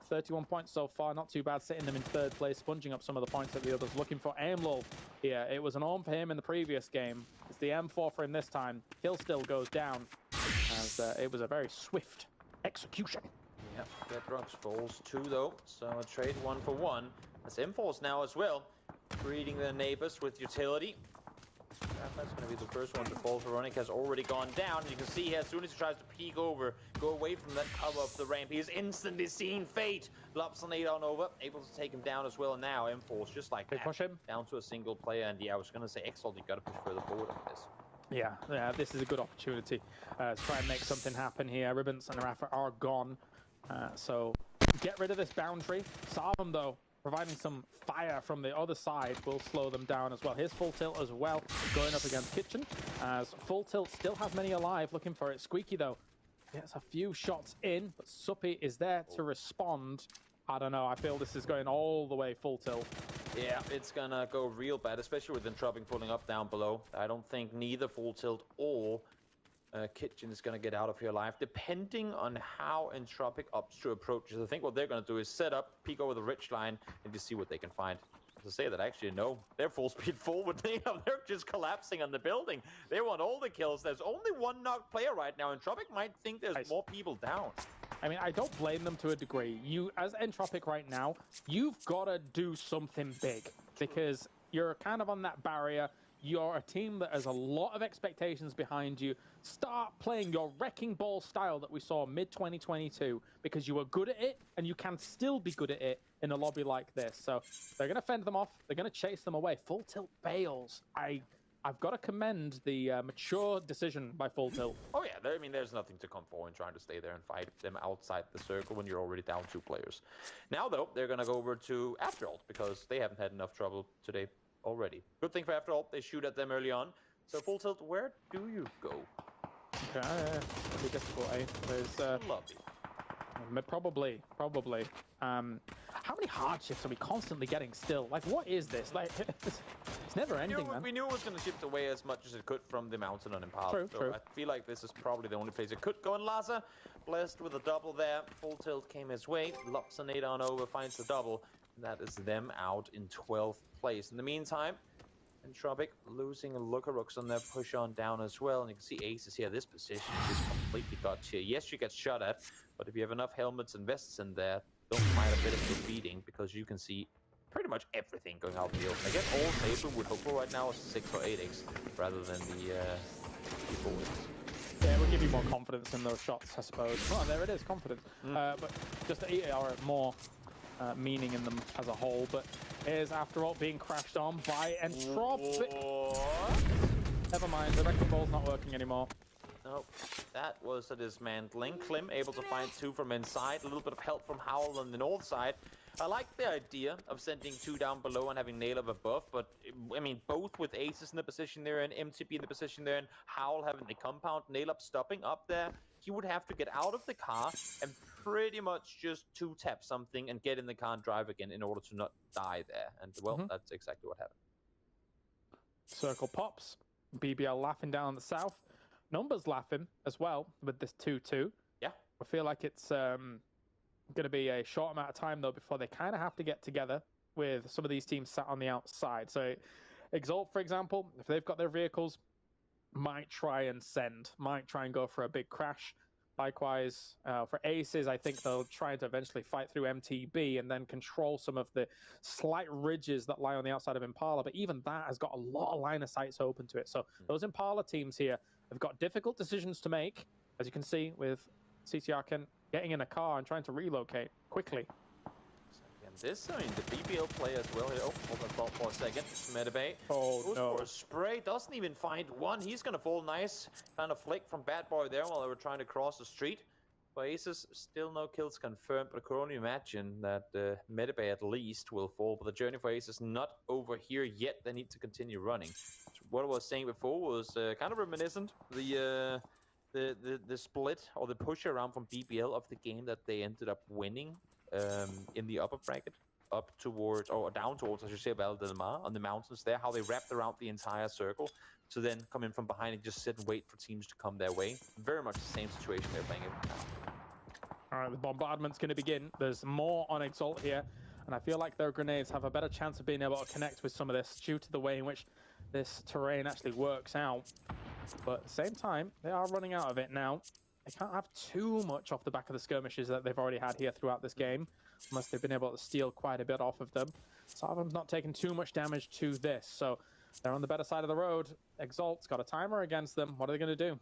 31 points so far. Not too bad, sitting them in 3rd place, sponging up some of the points that the others looking for. Aimlol, yeah, it was an arm for him in the previous game. It's the M4 for him this time. Kill still goes down, as it was a very swift execution. Yep, Bedrocks falls 2 though, so a trade 1 for 1. That's M4's now as well, breeding their neighbors with utility. That's going to be the first one to fall. Veronica has already gone down. You can see here, as soon as he tries to peek over, go away from that cover of the ramp, he has instantly seen fate. Lops an 8 on over, able to take him down as well. And now M4's just like that, push him down to a single player. And yeah, I was going to say, Exalt, you got to push further forward on this. Yeah, this is a good opportunity to try and make something happen here. Ribbons and Rafa are gone, so get rid of this boundary. Sarvam, though, providing some fire from the other side will slow them down as well. Here's Full Tilt as well, going up against Kitchen, as Full Tilt still has many alive, looking for it. Squeaky, though, gets a few shots in, but Suppy is there to respond. I don't know, I feel this is going all the way Full Tilt. Yeah, it's gonna go real bad, especially with Entropic pulling up down below. I don't think neither Full Tilt or Kitchen is gonna get out of here alive, depending on how Entropic opts to approach. I think what they're gonna do is set up, peek over the ridge line, and just see what they can find. To say that, actually, no, they're full speed forward. They're just collapsing on the building. They want all the kills. There's only one knocked player right now. Entropic might think there's more people down. I mean, I don't blame them to a degree. You, as Entropic right now, you've got to do something big because you're kind of on that barrier. You're a team that has a lot of expectations behind you. Start playing your wrecking ball style that we saw mid-2022 because you were good at it and you can still be good at it in a lobby like this. So they're going to fend them off. They're going to chase them away. Full Tilt bails. I've got to commend the mature decision by Full Tilt. Oh yeah, I mean, there's nothing to come for in trying to stay there and fight them outside the circle when you're already down 2 players. Now, though, they're going to go over to Afterall because they haven't had enough trouble today already. Good thing for Afterall, they shoot at them early on. So Full Tilt, where do you go? Okay, it'll be difficult, eh? There's Probably. How many hardships are we constantly getting still? Like, what is this? Like, it's never ending, man. We knew it was going to shift away as much as it could from the mountain on Impala. True. I feel like this is probably the only place it could go. And Laza, blessed with a double there. Full Tilt came his way. Lops an 8 on over, finds the double. And that is them out in 12th place. In the meantime, Entropic losing a Lookarooks on their push on down as well. And you can see Aces here. This position is completely got here. Yes, you get shot at, but if you have enough helmets and vests in there, don't mind a bit of defeating because you can see pretty much everything going out the open. I guess all Saber would hope for right now is 6 or 8x rather than the 4x. Yeah, it would give you more confidence in those shots, I suppose. Oh, there it is, confidence. But just the 8 are more meaning in them as a whole. But is, after all, being crashed on by Entropic. Never mind, the wrecking ball's not working anymore. Nope, that was a dismantling. Klim able to find 2 from inside. A little bit of help from Howl on the north side. I like the idea of sending 2 down below and having Nail up above, but I mean, both with Aces in the position they're in, MTP in the position they're in, Howl having the compound, Nail up stopping up there, he would have to get out of the car and pretty much just 2-tap something and get in the car and drive again in order to not die there. And well, that's exactly what happened. Circle pops. BBL laughing down the south. Numbers laughing as well with this 2-2. Yeah. I feel like it's going to be a short amount of time, though, before they kind of have to get together. with some of these teams sat on the outside. So Exalt, for example, if they've got their vehicles, might try and go for a big crash. Likewise, for Aces, I think they'll try to eventually fight through MTB and then control some of the slight ridges that lie on the outside of Impala, but even that has got a lot of line of sights open to it. So those Impala teams here have got difficult decisions to make, as you can see with CTR getting in a car and trying to relocate quickly. This, I mean, the BBL player as well here. Oh, hold on thought for a second. Medibay goes for a spray, doesn't even find one. He's gonna fall. Nice kind of flick from Bad Boy there while they were trying to cross the street. For Aces, still no kills confirmed, but I could only imagine that Medibay at least will fall. But the journey for Aces not over here yet. They need to continue running. So what I was saying before was kind of reminiscent. The split or the push around from BBL of the game that they ended up winning in the upper bracket, up towards, or down towards, I should say, Val del Mar on the mountains there, how they wrapped around the entire circle to then come in from behind and just sit and wait for teams to come their way. Very much the same situation they're playing in now. All right, the bombardment's going to begin. There's more on Exalt here, and I feel like their grenades have a better chance of being able to connect with some of this due to the way in which this terrain actually works out. But at the same time, they are running out of it now. They can't have too much off the back of the skirmishes that they've already had here throughout this game, unless they've been able to steal quite a bit off of them. Sarvam's not taking too much damage to this, so they're on the better side of the road. Exalt's got a timer against them. What are they going to do?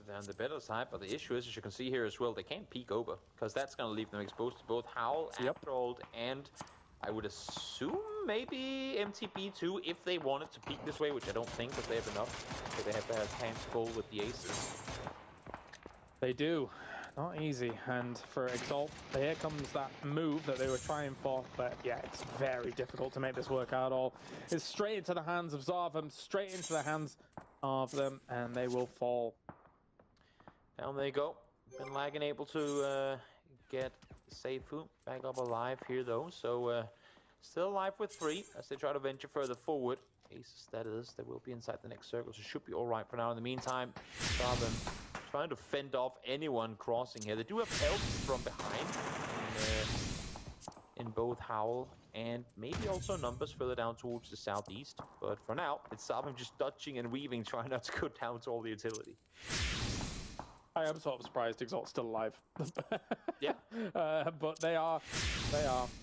They're on the better side, but the issue is, as you can see here as well, they can't peek over, because that's going to leave them exposed to both Howl, Afterhold, and I would assume maybe MTB too, if they wanted to peek this way, which I don't think, because they have enough. So they have to have hands full with the Aces. They do. Not easy. And for Exalt, here comes that move that they were trying for. But yeah, it's very difficult to make this work out at all. It's straight into the hands of Zarvam, straight into the hands of them, and they will fall. Down they go. Been lagging, able to get Seifu back up alive here though. So still alive with 3 as they try to venture further forward. Aces, that is. They will be inside the next circle, so should be alright for now. In the meantime, Zarvam trying to fend off anyone crossing here. They do have help from behind in both Howl and maybe also numbers further down towards the southeast. But for now, it's Zarvam just dodging and weaving, trying not to go down to all the utility. I am sort of surprised Exalt's still alive. Yeah. But they are.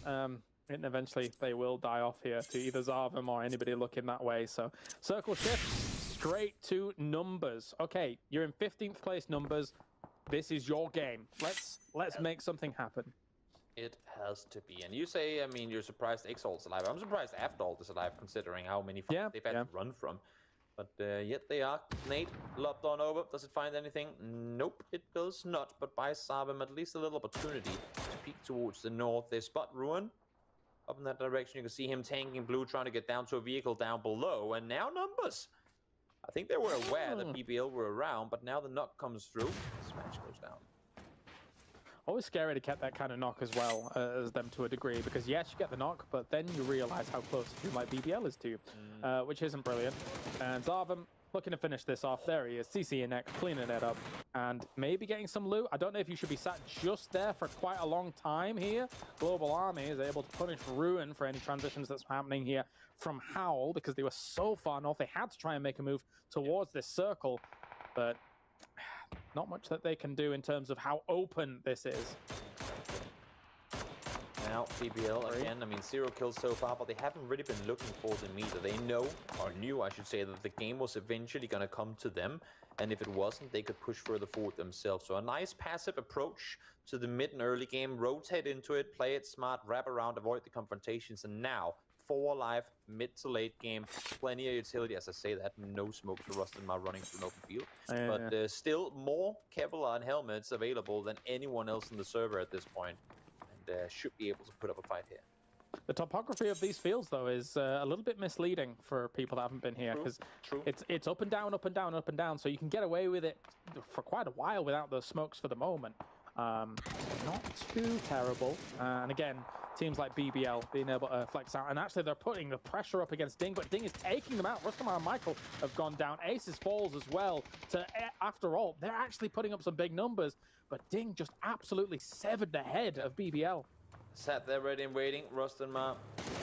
And eventually they will die off here to either Zarvam or anybody looking that way. So circle shifts straight to numbers. Okay, you're in 15th place, numbers. This is your game. Let's make something happen. It has to be. And you say, I mean, you're surprised Exalt's alive. I'm surprised Afterhold is alive, considering how many fights they've had to run from. But yet they are. Nate, lobbed on over. Does it find anything? Nope, it does not. But buys Zarvam at least a little opportunity to peek towards the north. They spot Ruin. Up in that direction, you can see him tanking blue, trying to get down to a vehicle down below. And now numbers. I think they were aware that BBL were around, but now the knock comes through. Smash goes down. Always scary to get that kind of knock as well as them to a degree, because yes, you get the knock, but then you realize how close a team like BBL is to you, which isn't brilliant. And Zarvam looking to finish this off. There he is, CC and neck, cleaning it up, and maybe getting some loot. I don't know if you should be sat just there for quite a long time here. Global Army is able to punish Ruin for any transitions that's happening here from Howl, because they were so far north. They had to try and make a move towards this circle, but not much that they can do in terms of how open this is. Now, BBL again, I mean, 0 kills so far, but they haven't really been looking for them either. They know, or knew, I should say, that the game was eventually going to come to them, and if it wasn't, they could push further forward themselves. So a nice passive approach to the mid and early game, rotate into it, play it smart, wrap around, avoid the confrontations, and now 4 alive, mid to late game, plenty of utility. As I say that, no smokes for Rustin Ma running through an open field. But still more Kevlar and helmets available than anyone else in the server at this point. And should be able to put up a fight here. The topography of these fields, though, is a little bit misleading for people that haven't been here, because it's up and down, up and down, up and down, so you can get away with it for quite a while without those smokes for the moment. Not too terrible. And again, teams like BBL being able to flex out, and actually they're putting the pressure up against Ding, but Ding is taking them out. Rustamar and Michael have gone down. Aces falls as well. After all, they're actually putting up some big numbers, but Ding just absolutely severed the head of BBL. Sat there ready and waiting. Rust and Ma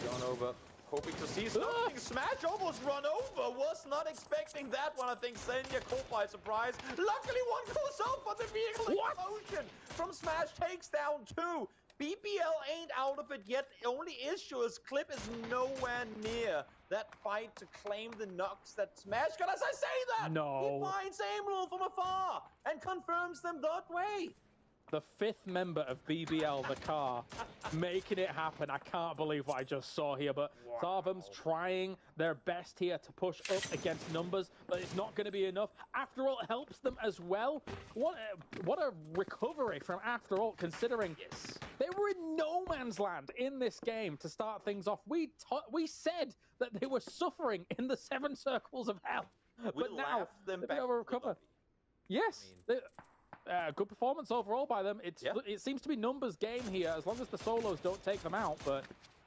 going over. Hoping to see something. Smash almost run over. Was not expecting that one. I think Senya caught by surprise. Luckily one goes up, but the vehicle explosion from Smash takes down 2. BBL ain't out of it yet. The only issue is Clip is nowhere near that fight to claim the knocks that Smash got. As I say that, he finds Aimlul from afar and confirms them that way. The 5th member of BBL, the car, making it happen. I can't believe what I just saw here, but Tharvum's trying their best here to push up against numbers, but it's not going to be enough. After All helps them as well. What a recovery from After All, considering they were in no man's land in this game to start things off. We said that they were suffering in the 7 circles of hell, but now they've been able to recover. Yes. Good performance overall by them. It seems to be numbers game here, as long as the solos don't take them out, but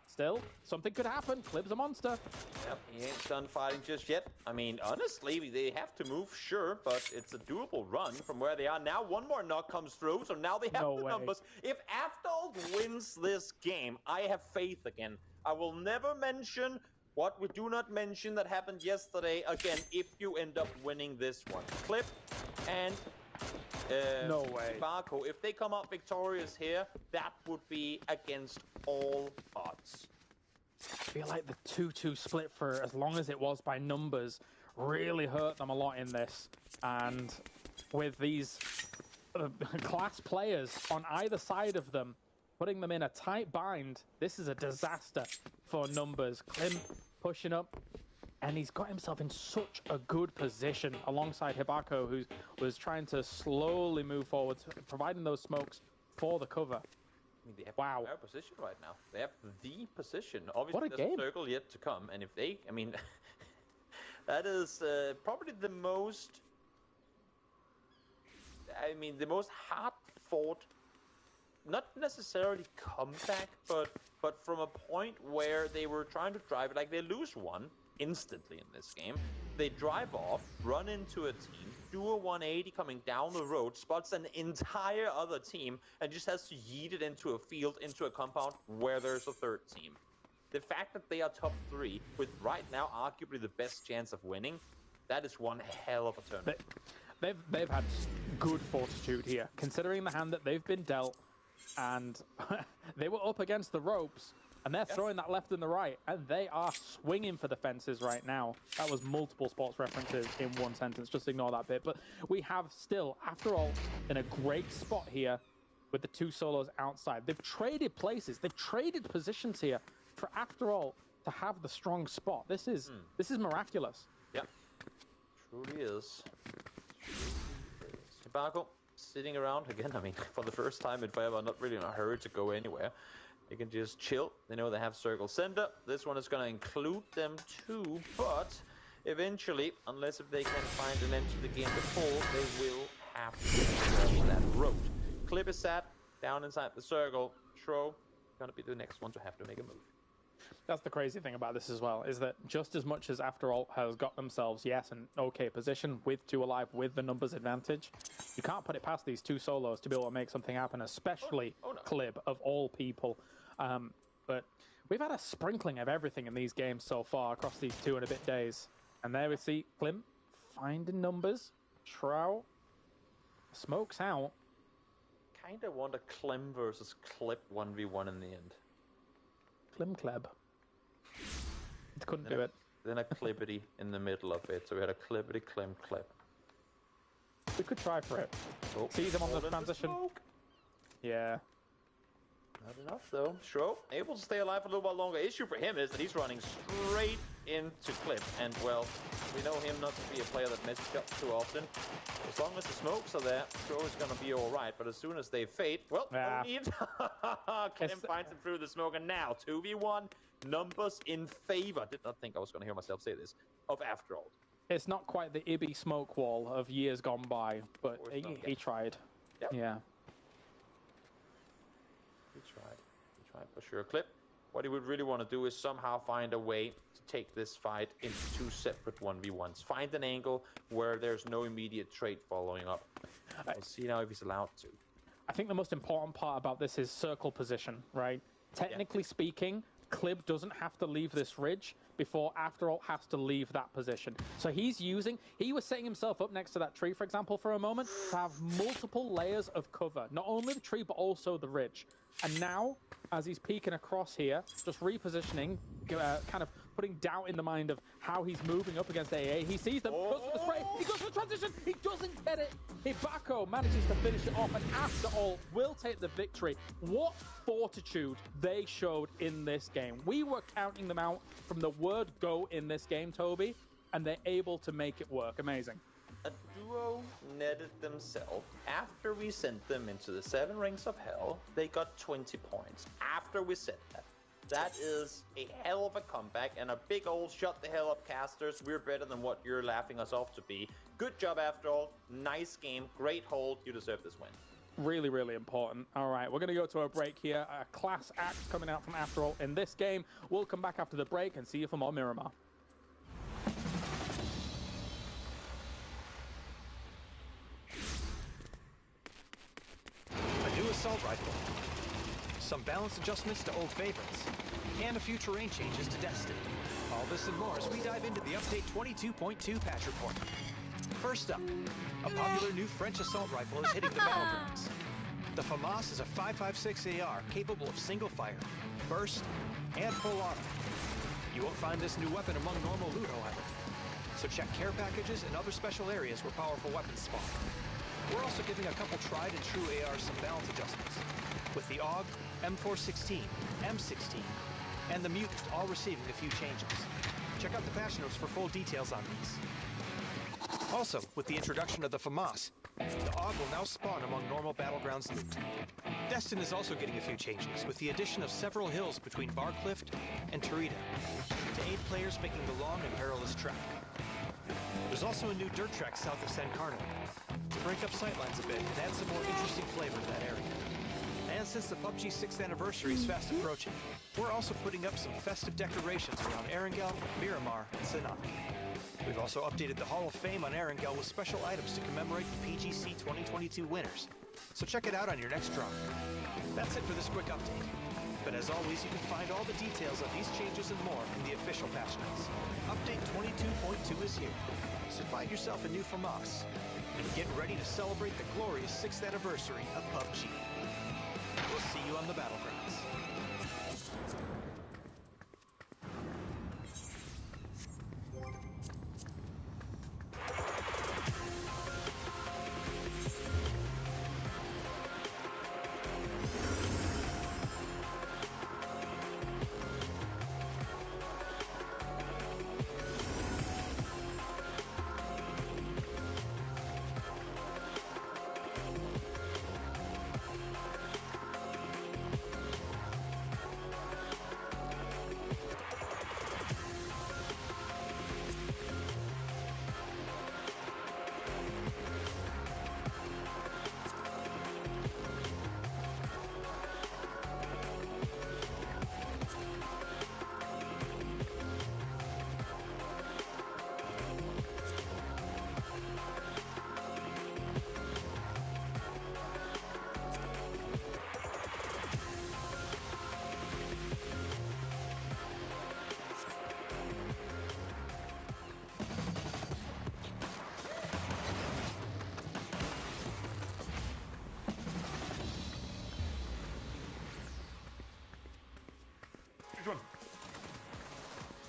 still, something could happen. Clib's a monster. Yep, he ain't done fighting just yet. I mean, honestly, they have to move, sure, but it's a doable run from where they are now. One more knock comes through, so now they have the numbers. If Aftal wins this game, I have faith again. I will never mention what we do not mention that happened yesterday again if you end up winning this one. Clip and no way. Barco, if they come out victorious here, that would be against all odds. I feel like the 2-2 split, for as long as it was by numbers, really hurt them a lot in this. And with these class players on either side of them, putting them in a tight bind, this is a disaster for numbers. Klim pushing up. And he's got himself in such a good position alongside Hibako, who was trying to slowly move forward, providing those smokes for the cover. I mean, they have their position right now. They have the position. Obviously, what a game. A circle yet to come. And if they, I mean, that is probably the most, the most hard-fought, not necessarily comeback, but from a point where they were trying to drive it, like they lose one instantly in this game. They drive off, run into a team, do a 180 coming down the road, spots an entire other team, and just has to yeet it into a field, into a compound where there's a third team. The fact that they are top 3, with right now arguably the best chance of winning, that is one hell of a tournament. They've had good fortitude here, considering the hand that they've been dealt, and they were up against the ropes. And they're throwing that left and the right, and they are swinging for the fences right now. That was multiple sports references in one sentence. Just ignore that bit. But we have still, After All, in a great spot here with the 2 solos outside. They've traded places. They've traded positions here for After All to have the strong spot. This is miraculous. Yeah, truly is. Hibako sitting around again. I mean, for the first time in forever, not really in a hurry to go anywhere. They can just chill. They know they have Circle Center. This one is going to include them too, but eventually, unless if they can find an end to the game before, they will have to cross that road. Clip is sat down inside the circle. Shro going to be the next one to have to make a move. That's the crazy thing about this as well, is that just as much as After All has got themselves, yes, an okay position with 2 alive, with the numbers advantage, you can't put it past these 2 solos to be able to make something happen, especially Clib, of all people. But we've had a sprinkling of everything in these games so far across these 2 and a bit days. And there we see Klim finding numbers. Trout smokes out. Kind of want a Klim versus Clip 1v1 in the end. Klim Kleb. Couldn't do it. Then a Clippity in the middle of it. So we had a Clippity, Klim, Clip. We could try for it. Oh, see them on the transition. Yeah. Not enough, though. Shro, able to stay alive a little while longer. Issue for him is that he's running straight into Clip. And, well, we know him not to be a player that messes up too often. As long as the smokes are there, Shro is going to be all right. But as soon as they fade, well, no need. Klim finds him through the smoke. And now, 2v1, numbers in favor. Did not think I was going to hear myself say this. Of After All. It's not quite the Ibby smoke wall of years gone by, but he tried. Yep. Yeah. He tried for sure. Clip, what he would really want to do is somehow find a way to take this fight into 2 separate 1v1s. Find an angle where there's no immediate trade following up. We'll see now if he's allowed to. I think the most important part about this is circle position, right? Technically speaking, Clib doesn't have to leave this ridge before After All has to leave that position. So he was setting himself up next to that tree, for example, for a moment, to have multiple layers of cover. Not only the tree, but also the ridge. And now, as he's peeking across here, just repositioning, kind of putting doubt in the mind of how he's moving up against AA. He sees them, goes for the spray, he goes for the transition, he doesn't get it. Hibako manages to finish it off, and After All will take the victory. What fortitude they showed in this game. We were counting them out from the word go in this game, Toby, and they're able to make it work. Amazing. A duo netted themselves. After we sent them into the 7 rings of hell, they got 20 points. After we said that. That is a hell of a comeback and a big old shut the hell up, casters. We're better than what you're laughing us off to be. Good job, After All. Nice game. Great hold. You deserve this win. Really, really important. All right, we're going to go to a break here. A class act coming out from After All in this game. We'll come back after the break and see you for more Miramar. A new assault rifle, some balance adjustments to old favorites, and a few terrain changes to Destiny. All this and more as we dive into the Update 22.2 patch report. First up, a popular new French assault rifle is hitting the battlegrounds. The FAMAS is a 5.56 AR capable of single fire, burst, and full auto. You won't find this new weapon among normal loot, however. So check care packages and other special areas where powerful weapons spawn. We're also giving a couple tried and true ARs some balance adjustments, with the AUG, M416, M16, and the Mutant all receiving a few changes. Check out the patch notes for full details on these. Also, with the introduction of the FAMAS, the AUG will now spawn among normal Battlegrounds loot. Destin is also getting a few changes, with the addition of several hills between Barcliff and Tarita, to aid players making the long and perilous trek. There's also a new dirt track south of San Carlo, to break up sightlines a bit and add some more interesting flavor to that area. And since the PUBG 6th anniversary is fast approaching, we're also putting up some festive decorations around Erangel, Miramar, and Sinai. We've also updated the Hall of Fame on Erangel with special items to commemorate the PGC 2022 winners. So check it out on your next drop. That's it for this quick update. But as always, you can find all the details of these changes and more in the official patch notes. Update 22.2 is here, so find yourself a new FAMAS and get ready to celebrate the glorious 6th anniversary of PUBG. We'll see you on the battlegrounds.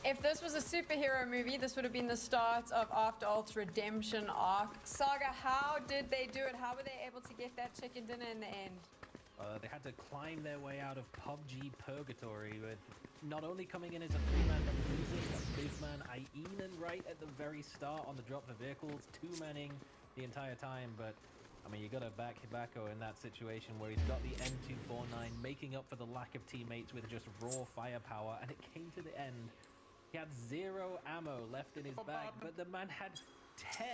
If this was a superhero movie, this would have been the start of After All's redemption arc. Saga, how did they do it? How were they able to get that chicken dinner in the end? They had to climb their way out of PUBG purgatory with not only coming in as a 3-man, but losing a big man, Ainen, right at the very start on the drop for vehicles, 2-manning the entire time. But I mean, you got to back Hibako in that situation where he's got the M249 making up for the lack of teammates with just raw firepower, and it came to the end. He had 0 ammo left in his bag, but the man had 10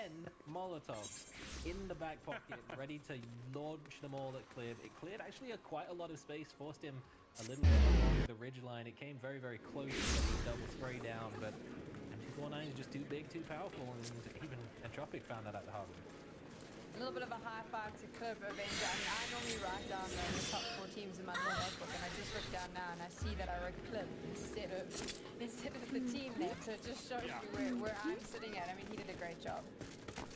Molotovs in the back pocket, ready to launch them all at Clib. It cleared actually quite a lot of space, forced him a little bit along the ridgeline. It came very, very close to getting the double spray down, but M249 is just too big, too powerful, and even Entropic found that at the hard way. A little bit of a high five to Clip Avenger. I mean, I normally write down the top 4 teams in my little notebook, and I just looked down now and I see that I wrote Clip instead of the team name. So it just shows you where I'm sitting at. I mean, he did a great job.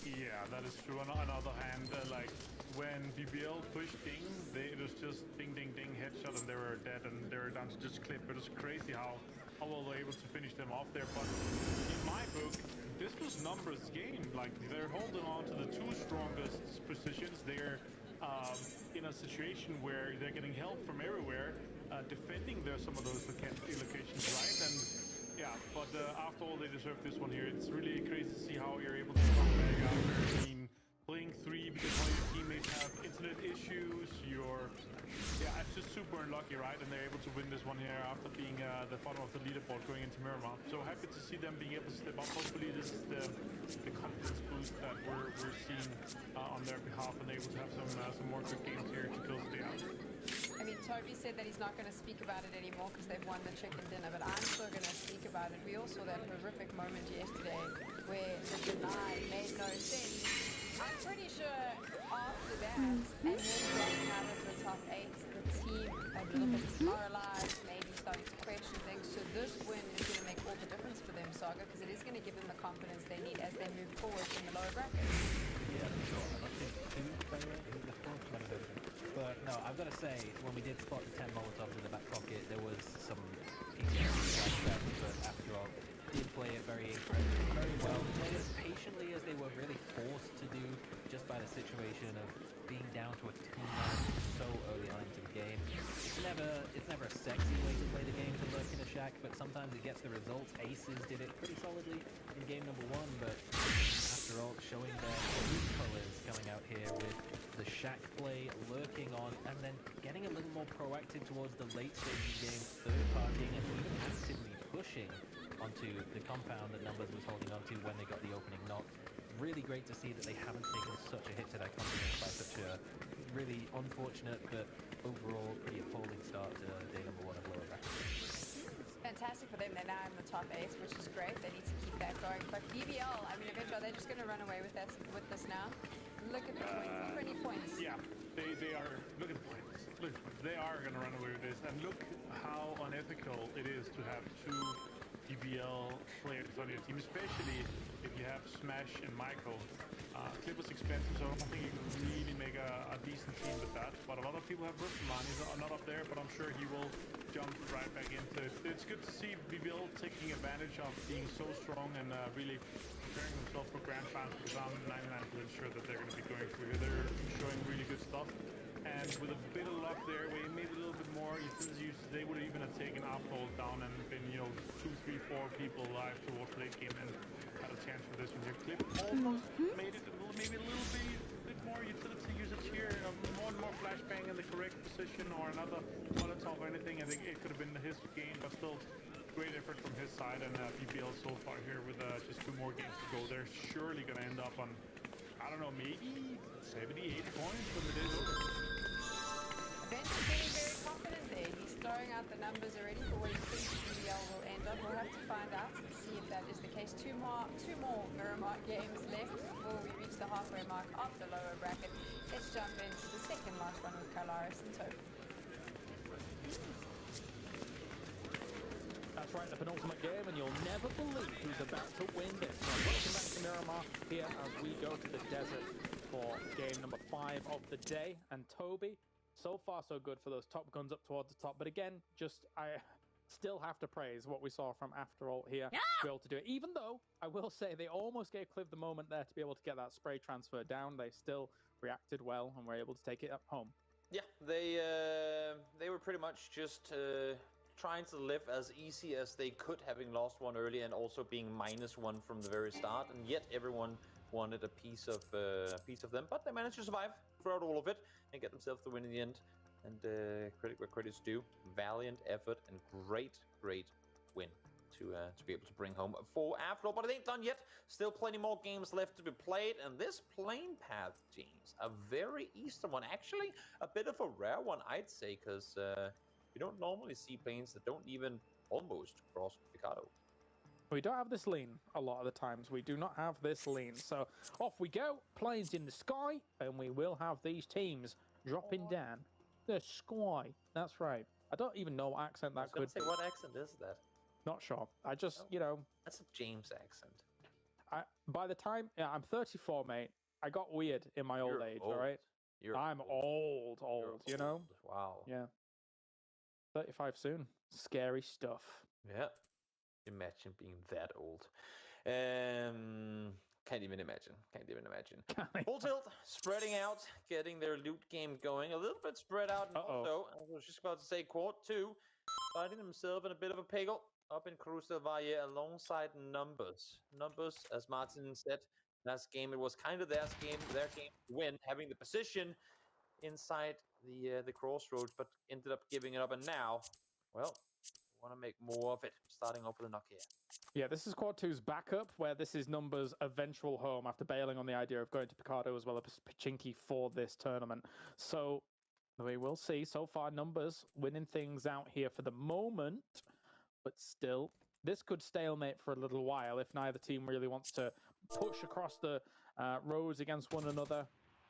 Yeah, that is true. On the other hand, like when BBL pushed Ding, it was just ding, ding, ding, headshot, and they were dead, and they were down to just Clip. It was crazy how well they were able to finish them off there. But in my book, this was numbers game. Like they're holding on to the 2 strongest positions. They're in a situation where they're getting help from everywhere, defending some of those locations, right? And yeah, but after all, they deserve this one here. It's really crazy to see how you're able to come back after, I mean, playing 3 because one of your teammates have internet issues. It's just super unlucky, right? And they're able to win this one here after being the bottom of the leaderboard going into Miramar. So happy to see them being able to step up. Hopefully this is the confidence boost that we're seeing on their behalf, and they're able to have some more good games here to close the day out. I mean, Toby said that he's not going to speak about it anymore because they've won the chicken dinner, but I'm still going to speak about it. We all saw that horrific moment yesterday where the deny made no sense. I'm pretty sure after that, and then dropping out of the top 8, the team a little bit demoralized, maybe starting to question things. So this win is going to make all the difference for them, Saga, because it is going to give them the confidence they need as they move forward in the lower brackets. Yeah, for sure. I don't think who the fourth one is. But no, I've got to say, when we did spot the 10 Molotovs in the back pocket, there was some but after all, did play it very well. Played as patiently as they were really forced to do, just by the situation of being down to a 2 so early on into the game. It's never a sexy way to play the game to lurk in a shack, but sometimes it gets the results. Aces did it pretty solidly in game number 1, but after all, showing their true colors coming out here with the shack play, lurking on, and then getting a little more proactive towards the late stage of the game, third-partying and even actively pushing onto the compound that Numbers was holding onto when they got the opening knock. Really great to see that they haven't taken such a hit to their confidence by such a really unfortunate but overall pretty appalling start to day number 1 of lower bracket. Fantastic for them. They're now in the top 8, which is great. They need to keep that going. But BBL, I mean, eventually, are they just going to run away with this now? Look at the points, 20 points. Yeah, they are. Look at the points. Look, they are going to run away with this. And look how unethical it is to have 2 BBL players on your team, especially if you have Smash and Michael. Clip was expensive, so I don't think you can really make a decent team with that. But a lot of people have Russelman. He's not up there, but I'm sure he will jump right back into it. It's good to see BBL taking advantage of being so strong and really preparing themselves for grand finals, because I'm 99% sure that they're going to be going through here. They're showing really good stuff. And with a bit of luck there, where maybe a little bit more utilities, they would even have taken Uphold down and been, 2, 3, 4 people live towards late game and had a chance for this one here. Clip almost made it maybe a little bit more utility usage here, more flashbang in the correct position, or another Molotov or anything. I think it could have been his game, but still great effort from his side. And BBL so far here with just 2 more games to go. They're surely going to end up on, I don't know, maybe 70, 80 points when the day's over. Ben's feeling very confident there. He's throwing out the numbers already for where he thinks BBL will end up. We'll have to find out and see if that is the case. Two more Miramar games left before we reach the halfway mark of the lower bracket. Let's jump into the second last one with Kalaris and Toby. That's right, the penultimate game, and you'll never believe who's about to win this one. Welcome back to Miramar here as we go to the desert for game number 5 of the day. And Toby, so far so good for those top guns up towards the top. But again, I still have to praise what we saw from After All here to be able to do it. Even though I will say they almost gave Cliv the moment there to be able to get that spray transfer down, they still reacted well and were able to take it up home. Yeah, they were pretty much just trying to live as easy as they could, having lost one early and also being -1 from the very start, and yet everyone wanted a piece of them, but they managed to survive throughout all of it and get themselves the win in the end. And credit where credit's due, valiant effort and great win to be able to bring home for After All. But it ain't done yet. Still plenty more games left to be played, and this plane path, teams, a very Eastern one, actually a bit of a rare one, I'd say, because you don't normally see planes that don't even almost cross Picado. We don't have this lean a lot of the times. We do not have this lean. So off we go. Planes in the sky. And we will have these teams dropping down the sky. That's right. I don't even know what accent that could be. What accent is that? Not sure. I just, That's a James accent. By the time I'm 34, mate, I got weird in my old age. Old. All right, I'm old, You're you know. Wow. Yeah, 35 soon. Scary stuff. Yeah. Imagine being that old. Can't even imagine. Full tilt, spreading out, getting their loot game going. A little bit spread out. And also, I was just about to say, Quad 2, finding himself in a bit of a pickle up in Cruz del Valle alongside Numbers. Numbers, as Martin said, last game, it was kind of their game to win, having the position inside the crossroads, but ended up giving it up. And now, well, want to make more of it, starting off with a knock here. Yeah, this is Quad 2's backup, where this is Numbers' eventual home after bailing on the idea of going to Picardo as well as Pachinki for this tournament. So we will see. So far, Numbers winning things out here for the moment, but still, this could stalemate for a little while if neither team really wants to push across the roads against one another,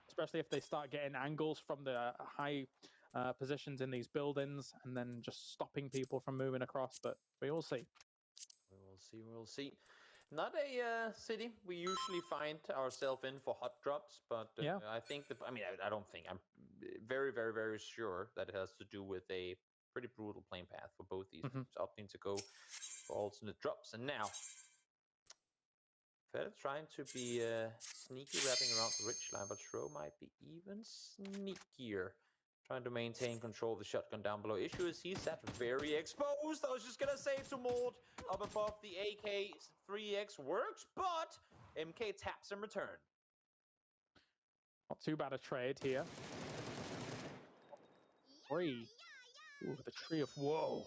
especially if they start getting angles from the high positions in these buildings and then just stopping people from moving across. But we will see. We'll see. Not a city we usually find ourselves in for hot drops, but I think I don't think. I'm very, very, very sure that it has to do with a pretty brutal playing path for both these teams, opting to go for alternate drops. And now, Fed trying to be sneaky, wrapping around the ridge line, but Shro might be even sneakier. Trying to maintain control of the shotgun down below. Issue is he's at very exposed. I was just going to say to Mold up above the AK-3X works, but MK taps in return. Not too bad a trade here. 3. Ooh, the tree of woe.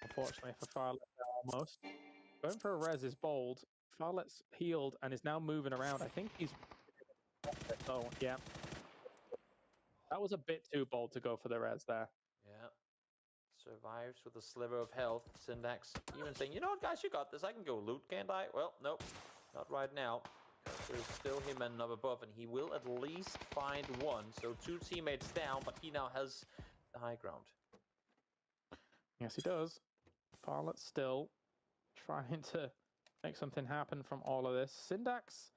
Unfortunately for Farlet, almost. Going for a res is bold. Farlet's healed and is now moving around. I think he's... Oh, yeah. That was a bit too bold to go for the res there. Yeah. Survives with a sliver of health. Syntax even saying, you know what, guys, you got this. I can go loot, can't I? Well, nope. Not right now. There's still him and up above, and he will at least find one. So 2 teammates down, but he now has the high ground. Yes, he does. Farlet still trying to make something happen from all of this. Syntax,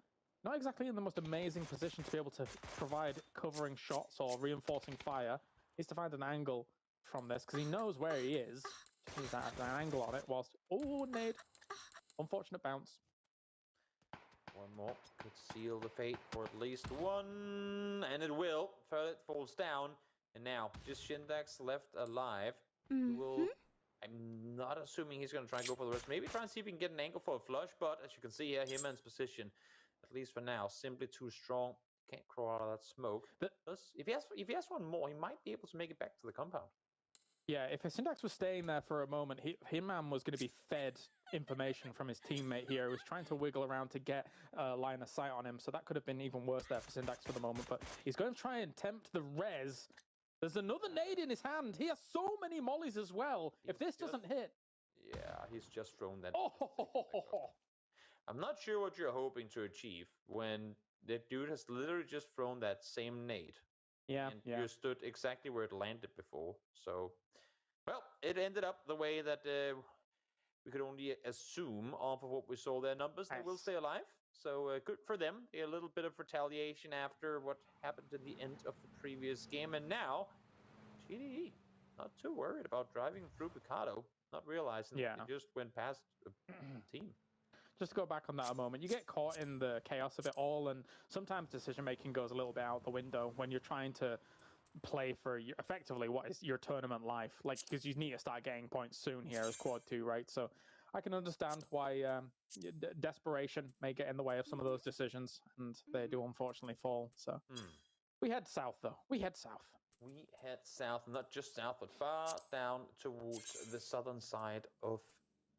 not exactly in the most amazing position to be able to provide covering shots or reinforcing fire. He needs to find an angle from this because he knows where he is. Just needs that an angle on it whilst... Oh, nade. Unfortunate bounce. One more could seal the fate for at least one, and it will. Ferret falls down, and now just Syntax left alive. He will... I'm not assuming he's going to try and go for the rest. Maybe try and see if he can get an angle for a flush, but as you can see here, Himman's position, at least for now, simply too strong. Can't crawl out of that smoke. If he has one more, he might be able to make it back to the compound. Yeah, if Syntax was staying there for a moment, Himman was going to be fed information from his teammate here. He was trying to wiggle around to get a line of sight on him, so that could have been even worse there for Syntax for the moment. But he's going to try and tempt the res. There's another nade in his hand. He has so many mollies as well. If this doesn't hit... Yeah, he's just thrown that... Oh! I'm not sure what you're hoping to achieve when the dude has literally just thrown that same nade. Yeah, and you stood exactly where it landed before. So, well, it ended up the way that we could only assume off of what we saw their numbers. They will stay alive. So good for them. A little bit of retaliation after what happened at the end of the previous game. And now, GDE, not too worried about driving through Picardo, not realizing that they just went past the team. Just to go back on that a moment, you get caught in the chaos of it all, and sometimes decision-making goes a little bit out the window when you're trying to play for effectively what is your tournament life. Like, because you need to start getting points soon here as Quad 2, right? So I can understand why desperation may get in the way of some of those decisions, and they do unfortunately fall. So we head south, though. We head south. We head south, not just south, but far down towards the southern side of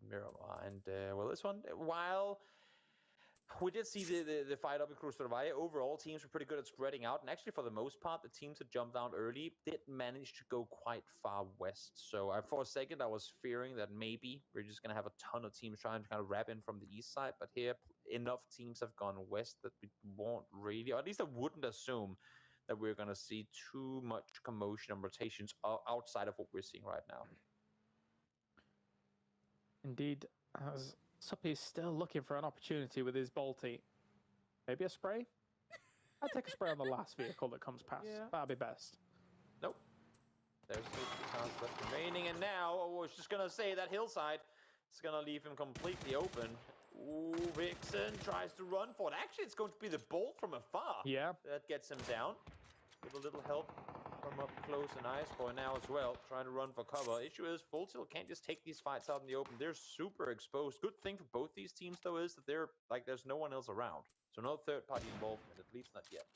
Miramar. And, well, this one, while We did see the fight up in Cruz Valle. Overall, teams were pretty good at spreading out. And actually, for the most part, the teams that jumped down early did manage to go quite far west. So for a second, I was fearing that maybe we're just going to have a ton of teams trying to kind of wrap in from the east side. But here, enough teams have gone west that we won't really, or at least I wouldn't assume that we're going to see too much commotion and rotations outside of what we're seeing right now. Indeed, as Suppy is still looking for an opportunity with his bolty. Maybe a spray? I'd take a spray on the last vehicle that comes past. Yeah. That'd be best. Nope. There's 2 cars left remaining, and now I was just gonna say that hillside is gonna leave him completely open. Ooh, Vixen tries to run for it. Actually, it's going to be the bolt from afar. Yeah. That gets him down. With a little help from up close, and Iceboy now as well, trying to run for cover. Issue is, Full Tilt can't just take these fights out in the open. They're super exposed. Good thing for both these teams, though, is that there's no one else around. So no third-party involvement, at least not yet.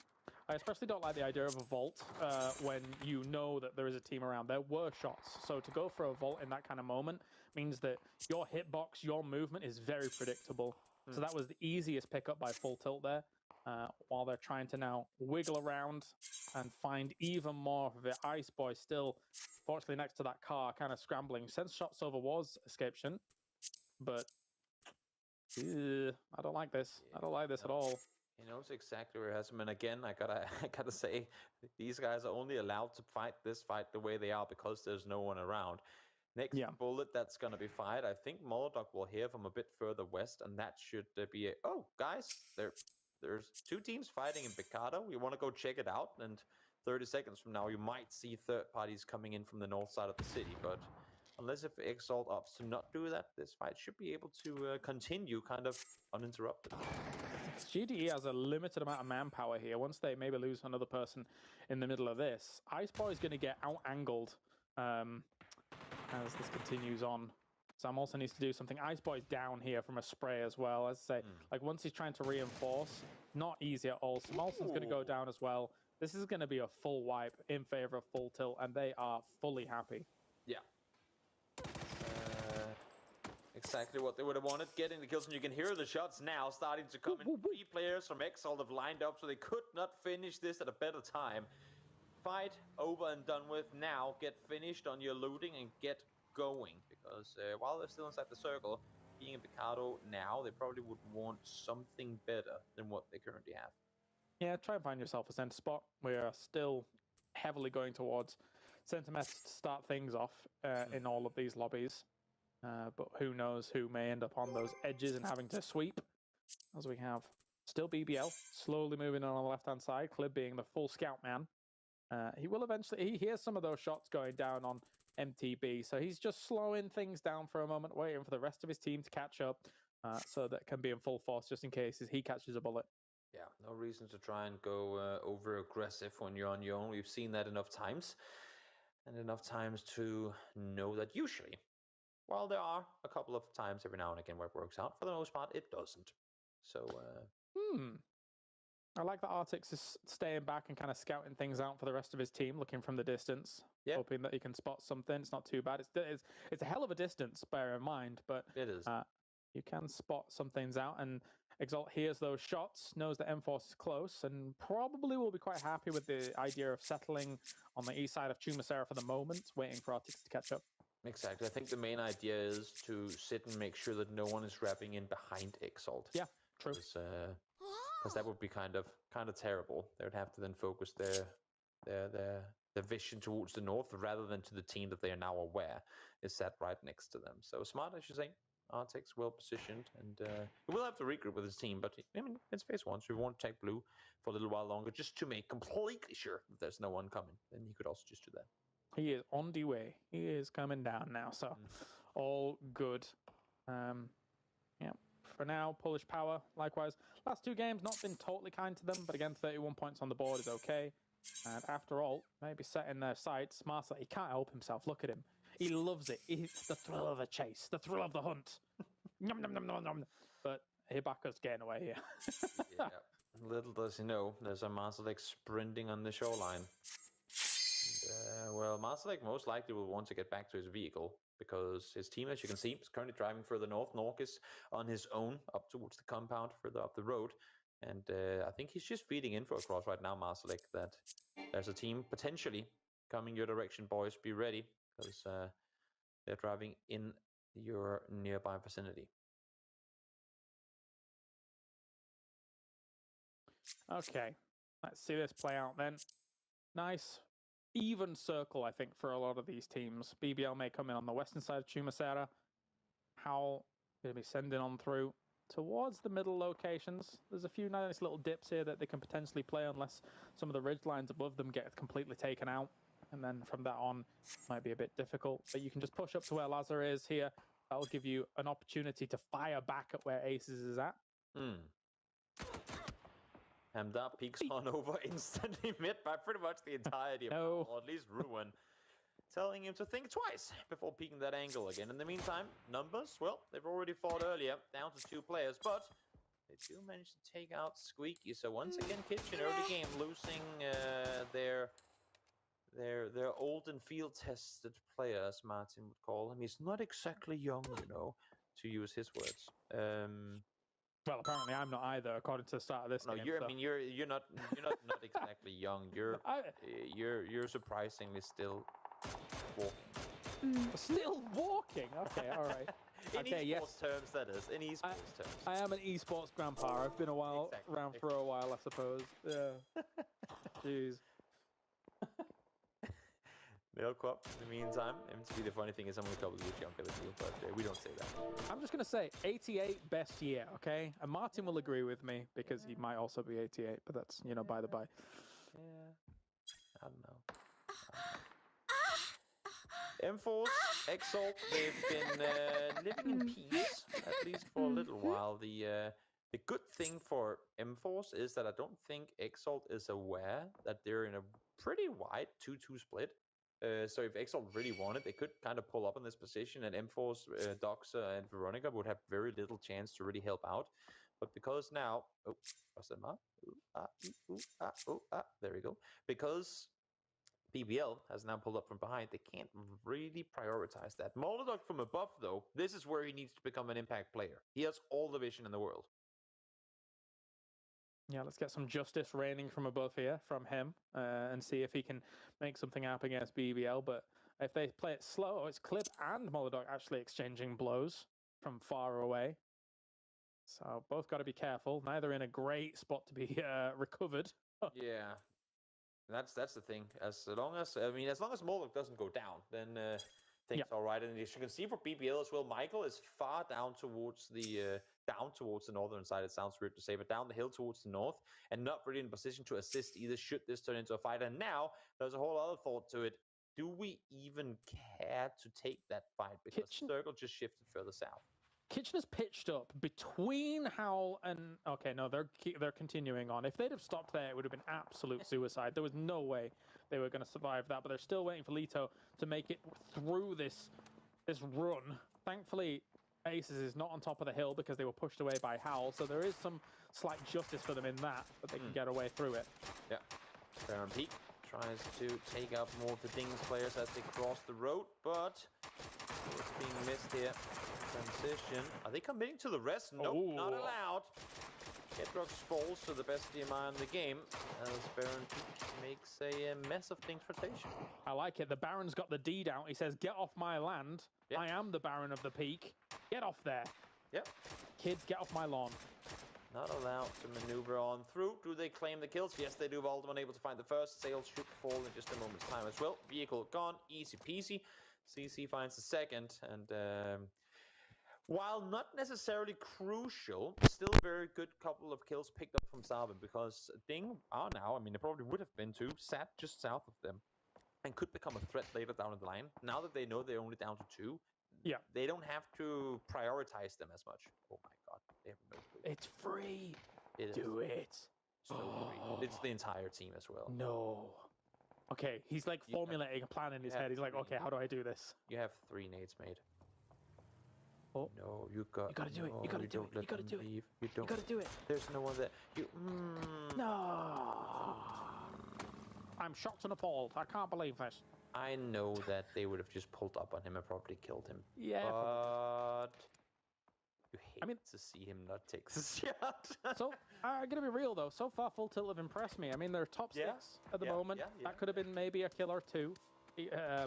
I especially don't like the idea of a vault when you know that there is a team around. There were shots. So to go for a vault in that kind of moment means that your hitbox, your movement is very predictable. So that was the easiest pickup by Full Tilt there. While they're trying to now wiggle around and find even more of it. Iceboy still, fortunately, next to that car, kind of scrambling. Sends shots over was escapation, but I don't like this. I don't like this at all. He knows exactly where he has him, and again, I gotta say, these guys are only allowed to fight this fight the way they are because there's no one around. Next bullet that's gonna be fired, I think Molodok will hear from a bit further west, and that should be a... Oh, guys, there's 2 teams fighting in Picado. We want to go check it out, and 30 seconds from now, you might see third parties coming in from the north side of the city, but unless if Exalt opts to not do that, this fight should be able to continue kind of uninterrupted. GDE has a limited amount of manpower here. Once they maybe lose another person in the middle of this, Iceboy is going to get out-angled as this continues on. Sam also needs to do something. Iceboy's down here from a spray as well. As I say, like once he's trying to reinforce, not easy at all. Samolson's going to go down as well. This is going to be a full wipe in favor of Full Tilt, and they are fully happy. Yeah. Exactly what they would have wanted. Getting the kills, and you can hear the shots now starting to come in. 3 players from Exalt have lined up, so they could not finish this at a better time. Fight over and done with. Now get finished on your looting and get going, because while they're still inside the circle, being in Picado now, they probably would want something better than what they currently have. Yeah, try and find yourself a center spot. We are still heavily going towards center mess to start things off in all of these lobbies. But who knows who may end up on those edges and having to sweep, as we have still BBL slowly moving on the left-hand side, Clib being the full scout man. He will eventually, he hears some of those shots going down on MTB, so he's just slowing things down for a moment, waiting for the rest of his team to catch up, so that can be in full force just in case he catches a bullet. Yeah, no reason to try and go over-aggressive when you're on your own. We've seen that enough times, and enough times to know that usually, while there are a couple of times every now and again where it works out, for the most part, it doesn't. So, I like that Artix is staying back and kind of scouting things out for the rest of his team, looking from the distance, hoping that he can spot something. It's not too bad. It's a hell of a distance, bear in mind, but it is. You can spot some things out, and Exalt hears those shots, knows that M-Force is close, and probably will be quite happy with the idea of settling on the east side of Chumacera for the moment, waiting for Artix to catch up. Exactly. I think the main idea is to sit and make sure that no one is wrapping in behind Exalt. Yeah, true. Because that would be kind of terrible. They would have to then focus their vision towards the north rather than to the team that they are now aware is sat right next to them. So smart, I should say. Artix well positioned, and he will have to regroup with his team. But I mean, it's phase 1, so we want to take blue for a little while longer, just to make completely sure that there's no one coming. Then he could also just do that. He is on the way. He is coming down now, so all good. Yeah. For now, Polish Power, likewise. Last 2 games, not been totally kind to them, but again, 31 points on the board is okay. And after all, maybe setting their sights. Marcel, he can't help himself. Look at him. He loves it. It's the thrill of the chase, the thrill of the hunt. Nom, nom, nom, nom, nom. But Hibaka's getting away here. Yeah. Little does he know, there's a Marcel sprinting on the shoreline. And, Well, Masalek most likely will want to get back to his vehicle because his team, as you can see, is currently driving further north. Nork is on his own up towards the compound further up the road. And I think he's just feeding info across right now, Masalek, that there's a team potentially coming your direction, boys. Be ready because they're driving in your nearby vicinity. Okay, let's see this play out then. Nice, even circle, I think, for a lot of these teams. BBL may come in on the western side of Chumacera. Howl going to be sending on through towards the middle locations. There's a few nice little dips here that they can potentially play unless some of the ridge lines above them get completely taken out. And then from that on, might be a bit difficult. But you can just push up to where Lazar is here. That'll give you an opportunity to fire back at where Aces is at. Hamda peeks on over instantly mid by pretty much the entirety of No. or at least Ruin, telling him to think twice before peeking that angle again. In the meantime, numbers, well, they've already fought earlier, down to 2 players, but they do manage to take out Squeaky. So once again, Kitchen early game losing their old and field-tested player, as Martin would call him. He's not exactly young, you know, to use his words. Well, apparently I'm not either, according to the start of this game. You're. So. I mean, you're not exactly young. You're surprisingly still walking. Still walking. Okay, all right. In esports terms, that is. In esports terms. I am an esports grandpa. I've been around for a while, I suppose. Yeah. Jeez. Milkwop, in the meantime, MTV, the funny thing is I'm only a couple of years younger than you, but we don't say that. I'm just going to say 88 best year, okay? And Martin will agree with me because he might also be 88, but that's, by the by. Yeah. I don't know. M-Force, Exalt, they've been living in peace, at least for a little while. The good thing for M-Force is that I don't think Exalt is aware that they're in a pretty wide 2-2 split. So if Exalt really wanted, they could kind of pull up in this position, and M-Force, Doxa, and Veronica would have very little chance to really help out. But because now... Oh, what's that, Ma? There we go. Because BBL has now pulled up from behind, they can't really prioritize that. Molodog from above, though, this is where he needs to become an impact player. He has all the vision in the world. Yeah, let's get some justice raining from above here from him and see if he can make something happen against BBL. But if they play it slow, it's Clip and Molodog actually exchanging blows from far away. So both got to be careful. Neither in a great spot to be recovered. Yeah. That's the thing. As long as Molodog doesn't go down, then things are all right. And as you can see for BBL as well, Michael is far down towards the northern side. It sounds weird to say, but down the hill towards the north, and not really in position to assist either. Should this turn into a fight? And now there's a whole other thought to it. Do we even care to take that fight? Because Circle just shifted further south. Kitchener's pitched up between Howl and... Okay, no, they're continuing on. If they'd have stopped there, it would have been absolute suicide. There was no way they were going to survive that, but they're still waiting for Lito to make it through this run. Thankfully, Aces is not on top of the hill because they were pushed away by Howl, so there is some slight justice for them in that, but they can get away through it. Yeah. Baron Peak tries to take out more of the Dings players as they cross the road, but it's being missed here. Transition. Are they committing to the rest? Nope, not allowed. Hedrox falls to the best DMI in the game as Baron Peak makes a mess of things rotation. I like it. The Baron's got the D down. He says, get off my land. Yep. I am the Baron of the Peak. Get off there. Yep. Kids, get off my lawn. Not allowed to maneuver on through. Do they claim the kills? Yes, they do. Voldemort unable to find the first. Sails should fall in just a moment's time as well. Vehicle gone. Easy peasy. CC finds the second. And while not necessarily crucial, still very good couple of kills picked up from Salvin, because Ding are now, I mean, they probably would have been too, sat just south of them and could become a threat later down the line. Now that they know they're only down to 2, they don't have to prioritize them as much. Oh my god, they have no clue. It's free. Do it. So free. It's the entire team as well. No. Okay, he's like formulating a plan in his head. He's like, okay, how do I do this? You have 3 nades made. Oh. No, you gotta do it. You gotta do it. You gotta do it. You gotta do it. There's no one there. No. I'm shocked and appalled. I can't believe this. I know that they would have just pulled up on him and probably killed him. Yeah, but you hate I mean, to see him not take the shot. So, I'm going to be real, though. So far, Full Tilt have impressed me. I mean, they're top 6 at the moment. That could have been maybe a kill or two.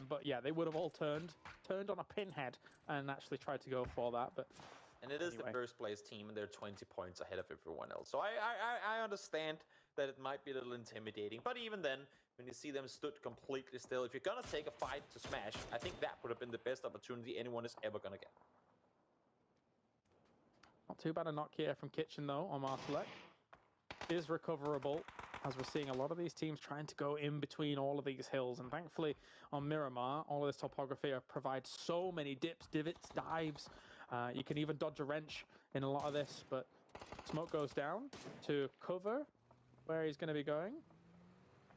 But yeah, they would have all turned on a pinhead and actually tried to go for that. But and it is the first place team, and they're 20 points ahead of everyone else. So I understand that it might be a little intimidating. But even then, when you see them stood completely still, if you're going to take a fight to Smash, I think that would have been the best opportunity anyone is ever going to get. Not too bad a knock here from Kitchen, though, on Martelek. Is recoverable, as we're seeing a lot of these teams trying to go in between all of these hills. And thankfully, on Miramar, all of this topography provides so many dips, divots, dives. You can even dodge a wrench in a lot of this, but smoke goes down to cover where he's going to be going.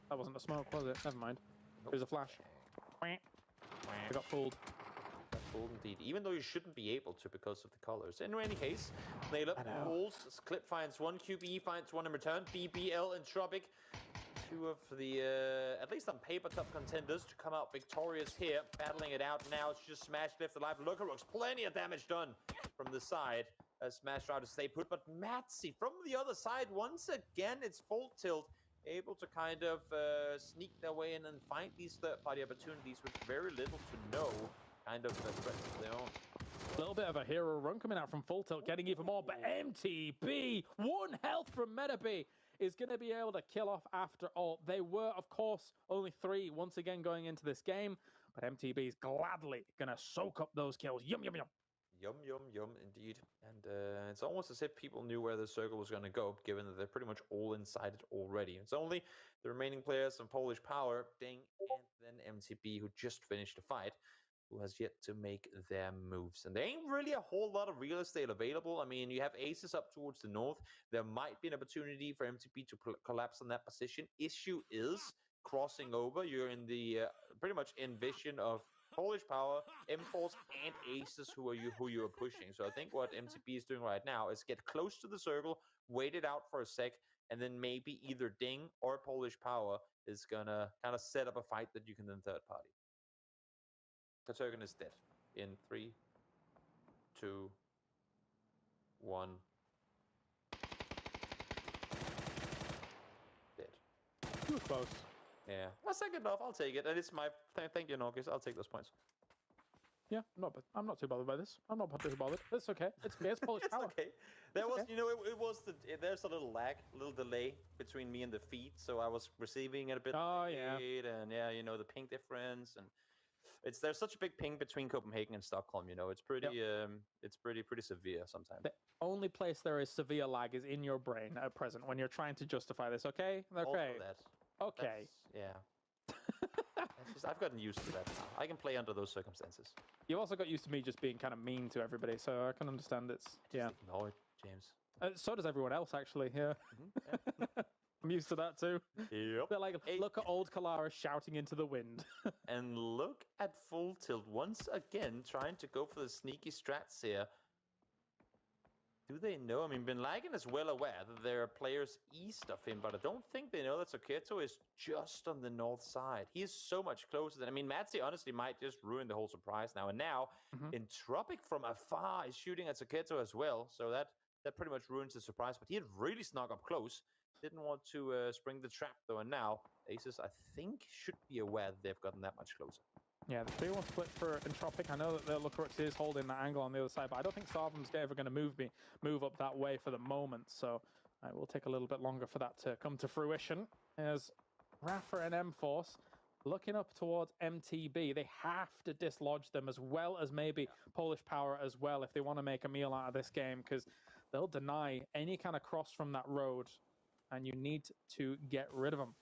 That wasn't a smoke, was it? Never mind. It was a flash. We got fooled. Fooled indeed, even though you shouldn't be able to because of the colors. In any case, Naylor pulls, Clip finds one, QBE finds one in return, BBL and Tropic, two of the, at least on paper, top contenders to come out victorious here, battling it out. Now it's just Smash left alive. Lookarooks, plenty of damage done from the side as Smash tried to stay put, but Matzy from the other side, once again, it's Full Tilt, able to kind of sneak their way in and find these third-party opportunities with very little to no kind of threats of their own. A little bit of a hero run coming out from Full Tilt, getting even more, but MTB, 1 health from Metabee, is going to be able to kill off after all. They were, of course, only 3 once again going into this game, but MTB is gladly going to soak up those kills. Yum, yum, yum. Yum, yum, yum, indeed. And it's almost as if people knew where the circle was going to go, given that they're pretty much all inside it already. It's only the remaining players from Polish Power, Ding, and then MTB, who just finished the fight, who has yet to make their moves. And there ain't really a whole lot of real estate available. I mean, you have aces up towards the north. There might be an opportunity for MTB to collapse on that position. Issue is crossing over. You're in the pretty much in vision of Polish Power, M-Force, and aces who you are pushing. So I think what MTB is doing right now is get close to the circle, wait it out for a sec, and then maybe either Ding or Polish Power is gonna kind of set up a fight that you can then third party. Katurgan is dead in 3, 2, 1. Dead. Too close. Yeah. Well, second off, I'll take it. And it's my thank you, Norcus. I'll take those points. Yeah, I'm not too bothered by this. I'm not too bothered. It's okay. It's Polish Power. It's okay. There was, there's a little lag, a little delay between me and the feed, so I was receiving it a bit late, and the ping difference, and there's such a big ping between Copenhagen and Stockholm. It's pretty pretty severe sometimes. The only place there is severe lag is in your brain at present when you're trying to justify this. Okay. Also that. Okay. I've gotten used to that now. I can play under those circumstances. You also got used to me just being kind of mean to everybody, so I can understand it's ignore it, James. So does everyone else, actually. Yeah. I'm used to that too. Yep. They're like, look at old Kalara shouting into the wind. And look at Full Tilt once again trying to go for the sneaky strats here. Do they know? I mean, Bin Laden is well aware that there are players east of him, but I don't think they know that Soketo is just on the north side. He is so much closer than... I mean, Matzy honestly might just ruin the whole surprise now. And now, Entropic from afar is shooting at Soketo as well, so that pretty much ruins the surprise. But he had really snuck up close. Didn't want to spring the trap, though. And now, Aces, I think, should be aware that they've gotten that much closer. Yeah, the 3-1 split for Entropic. I know that the Lookarooks is holding that angle on the other side, but I don't think Sarvum's ever going to move up that way for the moment. So it will take a little bit longer for that to come to fruition. As Rafa and M-Force looking up towards MTB, they have to dislodge them as well as maybe Polish Power as well if they want to make a meal out of this game, because they'll deny any kind of cross from that road, and you need to get rid of them.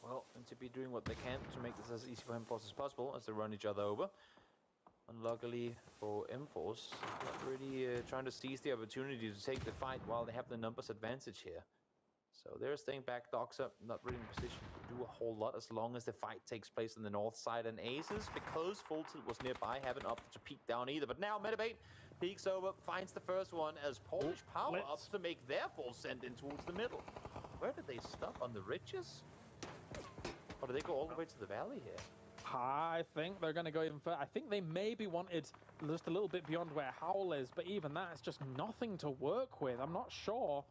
Well, MTB doing what they can to make this as easy for M-Force as possible as they run each other over. Unluckily for M-Force, not really trying to seize the opportunity to take the fight while they have the numbers advantage here. So they're staying back. Doxa not really in position to do a whole lot as long as the fight takes place on the north side. And Aces, because Full Tilt was nearby, haven't opted to peek down either. But now Metabate peeks over, finds the first one as Polish Power ups to make their full send in towards the middle. Where did they stop? On the ridges? Or do they go all the way to the valley here? I think they're going to go even further. I think they maybe wanted just a little bit beyond where Howl is, but even that is just nothing to work with. I'm not sure.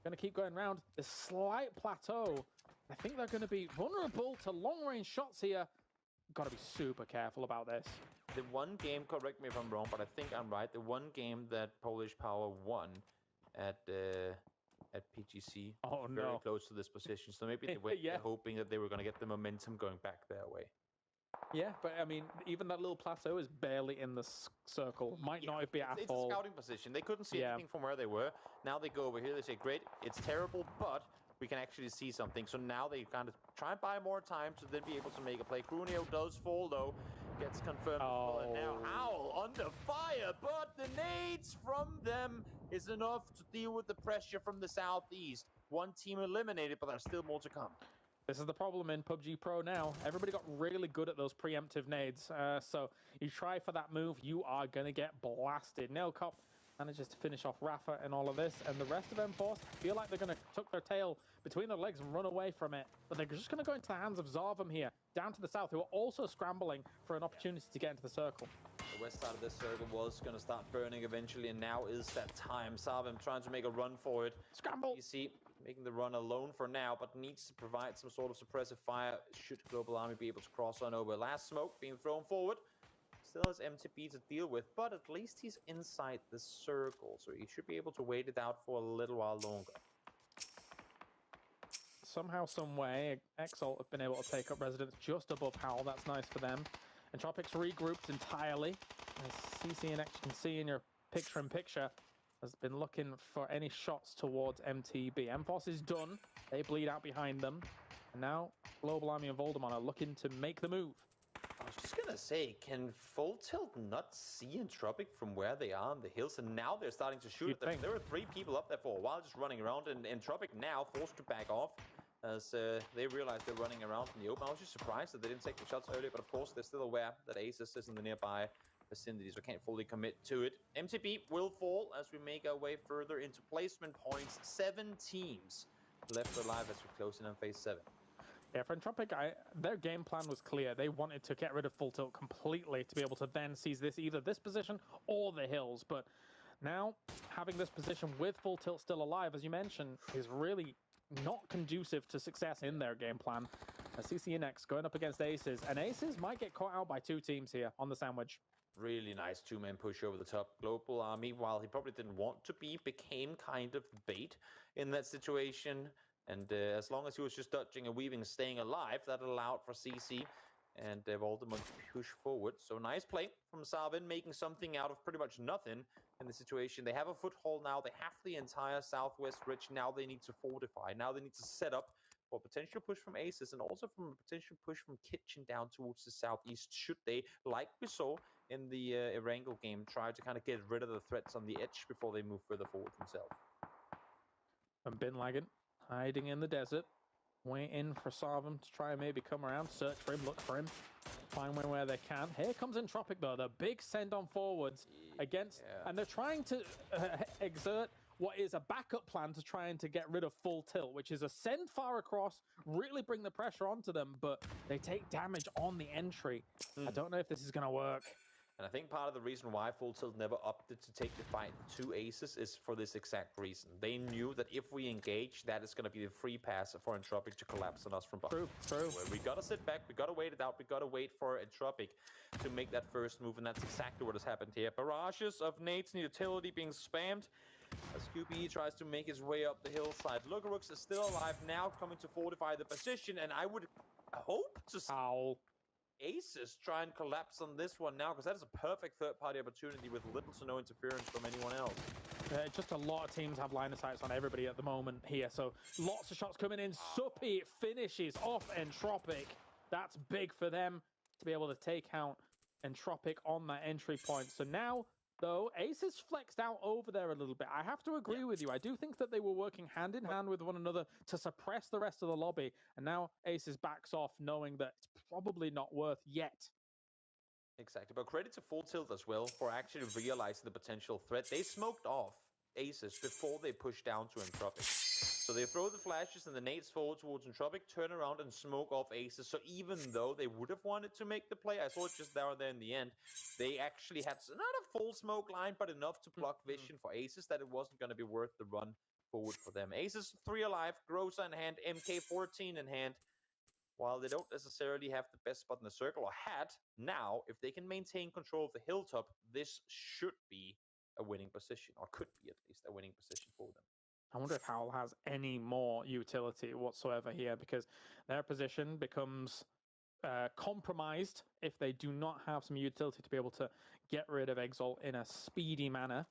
Going to keep going around this slight plateau. I think they're going to be vulnerable to long-range shots here. Got to be super careful about this. The one game, correct me if I'm wrong, but I think I'm right. The one game that Polish Power won at PGC, very close to this position. So maybe they went hoping that they were going to get the momentum going back their way. Yeah, but I mean, even that little plateau is barely in the circle. Might not be at all. It's a scouting position. They couldn't see anything from where they were. Now they go over here. They say, great, it's terrible, but we can actually see something. So now they kind of try and buy more time to then be able to make a play. Grunio does fall, though. Gets confirmed as well. And now Howl under fire, but the nades from them is enough to deal with the pressure from the southeast. One team eliminated, but there's still more to come. This is the problem in PUBG Pro now. Everybody got really good at those preemptive nades. So you try for that move, you are going to get blasted. Nailcop manages to finish off Rafa and all of this. And the rest of M-Force feel like they're going to tuck their tail between their legs and run away from it. But they're just going to go into the hands of Zarvum here, down to the south, who are also scrambling for an opportunity to get into the circle. The west side of this circle was going to start burning eventually, and now is that time. Zarvum trying to make a run for it. Scramble! You see, making the run alone for now, but needs to provide some sort of suppressive fire should Global Army be able to cross on over. Last smoke being thrown forward. Still has MTB to deal with, but at least he's inside the circle, so he should be able to wait it out for a little while longer. Somehow, some way, Exalt have been able to take up residence just above Howl. That's nice for them. Entropic's regrouped entirely. As CC and X you can see in your picture-in-picture, has been looking for any shots towards MTB. M-Force is done. They bleed out behind them. And now, Global Army and Voldemort are looking to make the move. I was just gonna say, can Full Tilt not see Entropic from where they are on the hills? And now they're starting to shoot at them. There were 3 people up there for a while just running around, and Entropic now forced to back off as they realized they're running around in the open. I was just surprised that they didn't take the shots earlier, but of course they're still aware that Asus is in the nearby vicinity, so can't fully commit to it. MTB will fall as we make our way further into placement points. 7 teams left alive as we close in on phase 7. Yeah, for Entropic, their game plan was clear. They wanted to get rid of Full Tilt completely to be able to then seize this, either this position or the hills. But now, having this position with Full Tilt still alive, as you mentioned, is really not conducive to success in their game plan. CC and X going up against Aces, and Aces might get caught out by 2 teams here on the sandwich. Really nice 2-man push over the top. Global Army, while he probably didn't want to be, became kind of bait in that situation. And as long as he was just dodging and weaving, staying alive, that allowed for CC and Voldemort to push forward. So nice play from Zarvum, making something out of pretty much nothing in the situation. They have a foothold now. They have the entire southwest ridge. Now they need to fortify. Now they need to set up for a potential push from Aces and also from a potential push from Kitchen down towards the southeast, should they, like we saw in the Erangel game, try to kind of get rid of the threats on the edge before they move further forward themselves. And Bin Laden hiding in the desert, waiting for Zarvum to try and maybe come around, search for him, look for him, find one where they can. Here comes Entropic, though, the big send on forwards against, and they're trying to exert what is a backup plan to try and to get rid of Full Tilt, which is a send far across, really bring the pressure onto them, but they take damage on the entry. I don't know if this is going to work. And I think part of the reason why Full Tilt never opted to take the fight to Aces is for this exact reason. They knew that if we engage, that is going to be the free pass for Entropic to collapse on us from behind. True. So we got to sit back, we got to wait it out, we got to wait for Entropic to make that first move, and that's exactly what has happened here. Barrages of nades and utility being spammed as QBE tries to make his way up the hillside. Lugarux is still alive now, coming to fortify the position, and I would hope to see Aces try and collapse on this one now, because that is a perfect third-party opportunity with little to no interference from anyone else. Just a lot of teams have line of sights on everybody at the moment here, so lots of shots coming in. Suppy finishes off Entropic. That's big for them to be able to take out Entropic on that entry point. So now, though, Aces flexed out over there a little bit. I have to agree with you. I do think that they were working hand in hand with one another to suppress the rest of the lobby. And now Aces backs off, knowing that it's probably not worth yet. Exactly. But credit to Full Tilt as well for actually realizing the potential threat. They smoked off Aces before they push down to Entropic. So they throw the flashes and the nades forward towards Entropic, turn around and smoke off Aces. So even though they would have wanted to make the play, I saw it just there in the end, they actually had not a full smoke line, but enough to block vision for Aces that it wasn't going to be worth the run forward for them. Aces 3 alive, Groza in hand, MK14 in hand. While they don't necessarily have the best spot in the circle, or had, now, if they can maintain control of the hilltop, this should be a winning position, or could be at least a winning position for them. I wonder if Howl has any more utility whatsoever here, because their position becomes compromised if they do not have some utility to be able to get rid of Exalt in a speedy manner,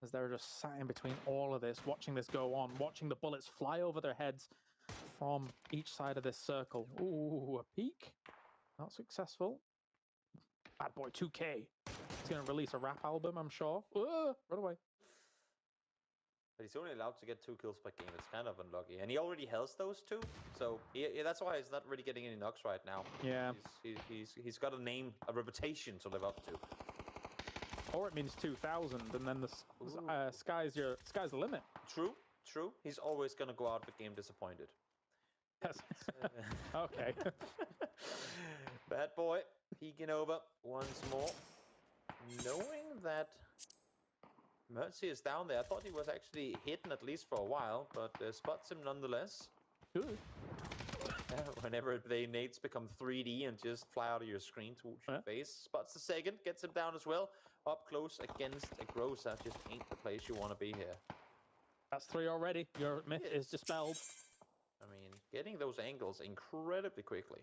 as they're just sat in between all of this, watching this go on, watching the bullets fly over their heads from each side of this circle. Ooh, a peek. Not successful. Bad Boy 2K. He's going to release a rap album, I'm sure. Run away. But he's only allowed to get 2 kills per game. It's kind of unlucky. And he already has those 2. So that's why he's not really getting any knocks right now. Yeah. He's got a name, a reputation to live up to. Or it means 2,000, and then the sky's the limit. True. He's always going to go out of the game disappointed. Yes. Okay. Bad Boy peeking over once more. Knowing that Mercy is down there. I thought he was actually hidden at least for a while, but spots him nonetheless. Good. Whenever the nades become 3D and just fly out of your screen towards your face. Spots the second, gets him down as well. Up close against a Groza just ain't the place you want to be here. That's 3 already. Your myth is dispelled. I mean, getting those angles incredibly quickly.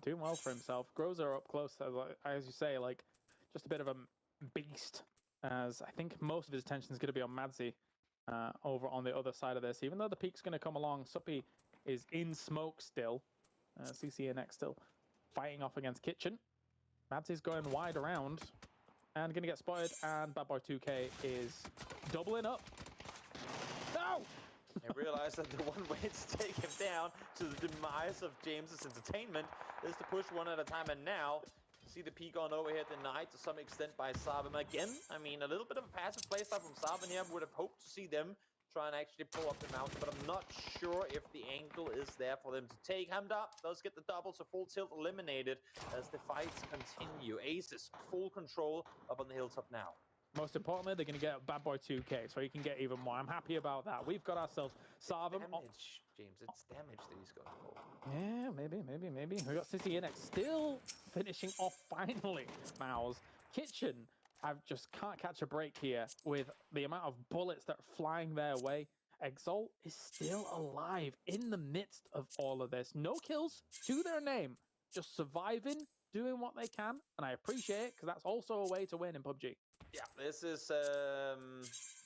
Doing well for himself. Groza up close, as you say, like just a bit of a beast. As I think most of his attention is going to be on Madzi over on the other side of this. Even though the peak's going to come along, Suppy is in smoke still. CCNX still fighting off against Kitchen. Madzi's going wide around and going to get spotted. And Bad Boy 2K is doubling up. No! I realized that the one way to take him down to the demise of James's entertainment is to push one at a time. And now, see the peek on over here denied to some extent by Sabin again. I mean, a little bit of a passive playstyle from Sabin here. Would have hoped to see them try and actually pull up the mountain, but I'm not sure if the angle is there for them to take. Hamda does get the double, so full tilt eliminated as the fights continue. Aces, full control up on the hilltop now. Most importantly, they're going to get Bad Boy 2K, so he can get even more. I'm happy about that. We've got ourselves Sarvum. Damage, James. It's damage that he's going for. Yeah, maybe. We got CCNX still finishing off finally. Mouse. Kitchen, I just can't catch a break here with the amount of bullets that are flying their way. Exalt is still alive in the midst of all of this. No kills to their name. Just surviving, doing what they can, and I appreciate it because that's also a way to win in PUBG. Yeah, this is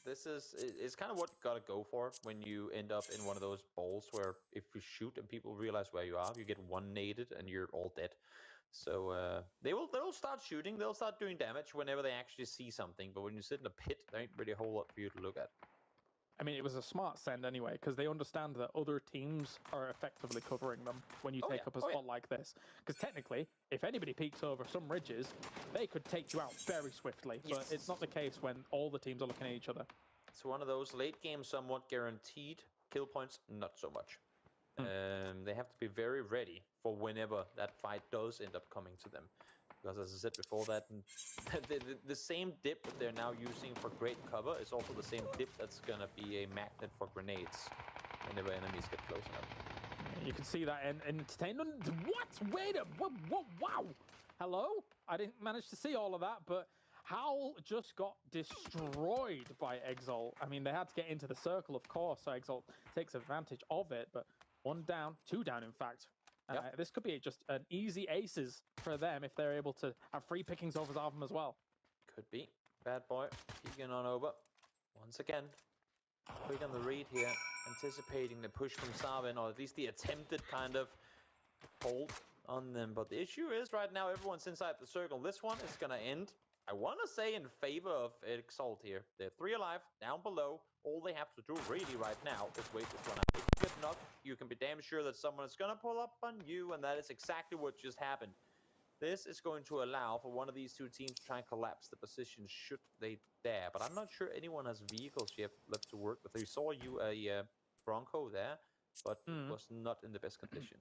it's kind of what you gotta go for when you end up in one of those bowls where if you shoot and people realize where you are, you get one naded and you're all dead. So they'll start shooting, they'll start doing damage whenever they actually see something. But when you sit in a pit, there ain't really a whole lot for you to look at. I mean, it was a smart send anyway, because they understand that other teams are effectively covering them when you take up a spot like this. Because technically, if anybody peeks over some ridges, they could take you out very swiftly. Yes. But it's not the case when all the teams are looking at each other. It's one of those late game, somewhat guaranteed kill points, not so much. They have to be very ready for whenever that fight does end up coming to them. Because as I said before, that the same dip that they're now using for great cover is also the same dip that's going to be a magnet for grenades whenever enemies get close enough. You can see that in entertainment. What? Wait a... Wow! Hello? I didn't manage to see all of that, but Howl just got destroyed by Exalt. I mean, they had to get into the circle, of course, so Exalt takes advantage of it, but 1 down, 2 down, in fact. Yep. This could be just an easy aces for them if they're able to have free pickings over Zarvum as well. Could be. Bad Boy peeking on over. Once again, quick on the read here, anticipating the push from Sarvin, or at least the attempted kind of hold on them. But the issue is right now, everyone's inside the circle. This one is going to end, I want to say, in favor of Exalt here. They're 3 alive, down below. All they have to do really right now is wait this one out. If you get knocked, you can be damn sure that someone is going to pull up on you, and that is exactly what just happened. This is going to allow for one of these two teams to try and collapse the position should they dare. But I'm not sure anyone has vehicles yet left to work with. We saw you a Bronco there, but it was not in the best condition.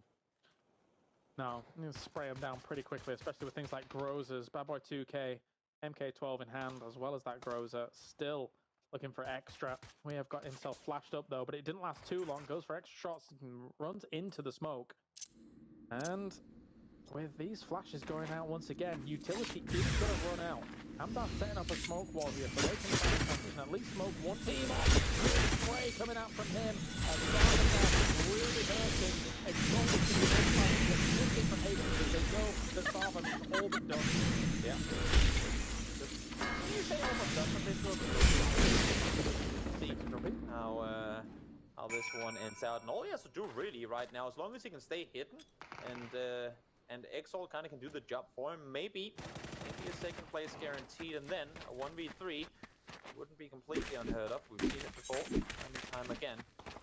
No, you spray them down pretty quickly, especially with things like Grozers, Bad Boy 2K, MK12 in hand, as well as that Grozer. Still looking for extra. We have got himself flashed up though, but it didn't last too long. Goes for extra shots and runs into the smoke. And with these flashes going out once again, utility is going to run out. Amdar's setting up a smoke wall here, so they can find transition, at least smoke one team off. Good spray coming out from him. Really hurting. Exalted to the inside to get two different hazels as they go. The Starvum is all but done. Yeah. Can you say almost done from this one? How this one ends out. And all he has to do really right now, as long as he can stay hidden and Exalt kind of can do the job for him, maybe a second place guaranteed, and then a 1v3 wouldn't be completely unheard of. We've seen it before, time and time again.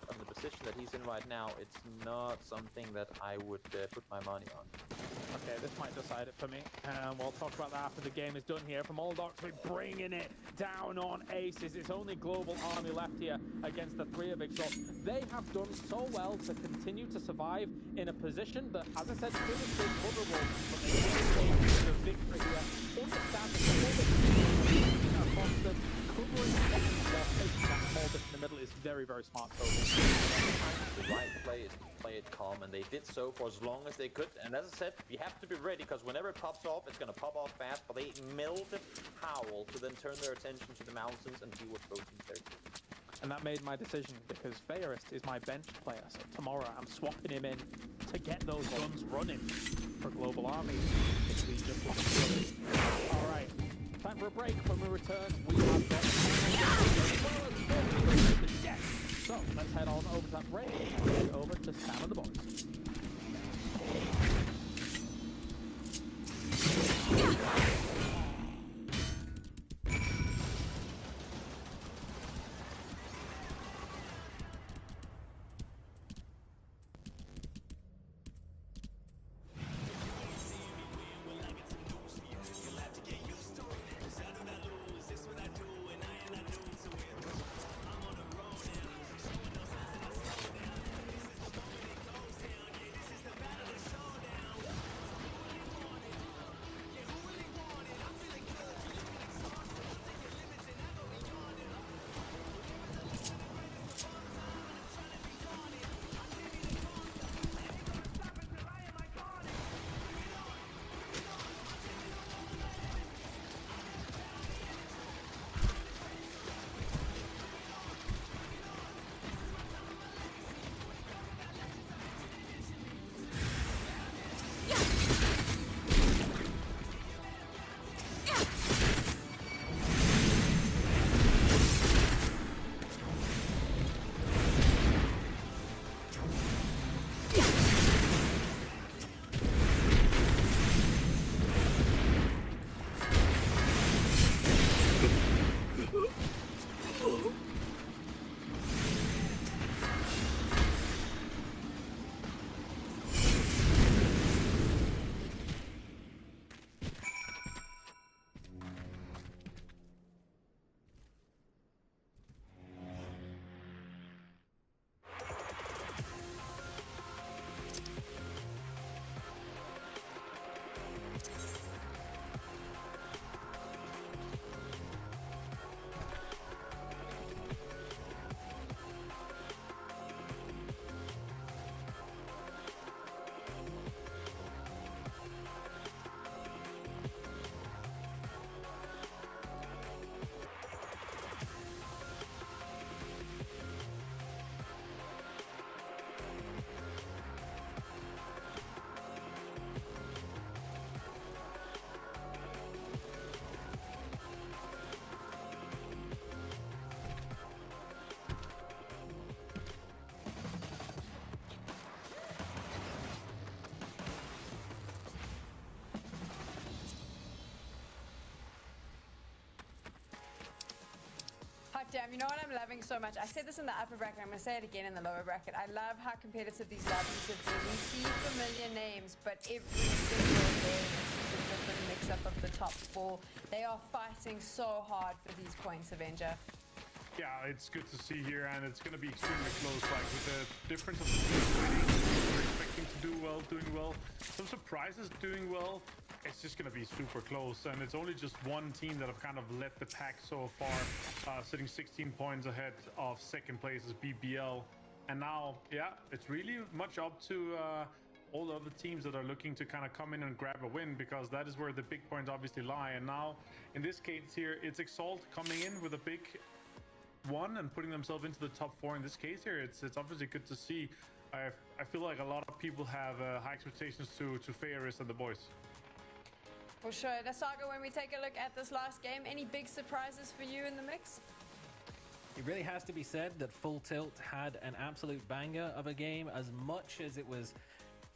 From the position that he's in right now, it's not something that I would put my money on. Okay, this might decide it for me. And we'll talk about that after the game is done here. From All Docs, we're bringing it down on Aces. It's only Global Army left here against the three of Exalt. They have done so well to continue to survive in a position that, as I said, could have been vulnerable, but they came to the victory here. Understand that constant covering while taking that small bit in the middle is very, very smart. The right play is to play it calm, and they did so for as long as they could. And as I said, you have to be ready, because whenever it pops off, it's going to pop off fast. But they melted Howl to then turn their attention to the mountains and deal with both teams there. And that made my decision, because Feyrist is my bench player, so tomorrow I'm swapping him in to get those guns running for Global Army. Alright, time for a break. When we return, we have got so let's head on over to that break and head over to Sam and the boys. damn, you know what I'm loving so much? I said this in the upper bracket, I'm going to say it again in the lower bracket. I love how competitive these lobbies have been. We see familiar names, but every single game it's a different mix-up of the top four. They are fighting so hard for these points, Avenger. Yeah, it's good to see here, and it's going to be extremely close. Like with the difference of the teams winning, we're expecting to do well, doing well. Some surprises doing well. It's just going to be super close, and it's only just one team that have kind of led the pack so far, sitting 16 points ahead of second place is BBL. And now, yeah, it's really much up to all the other teams that are looking to kind of come in and grab a win, because that is where the big points obviously lie. And now, in this case here, it's Exalt coming in with a big one and putting themselves into the top four. In this case here, it's obviously good to see. I feel like a lot of people have high expectations to Fairis and the boys. For sure. Nasaga, when we take a look at this last game, any big surprises for you in the mix? It really has to be said that Full Tilt had an absolute banger of a game, as much as it was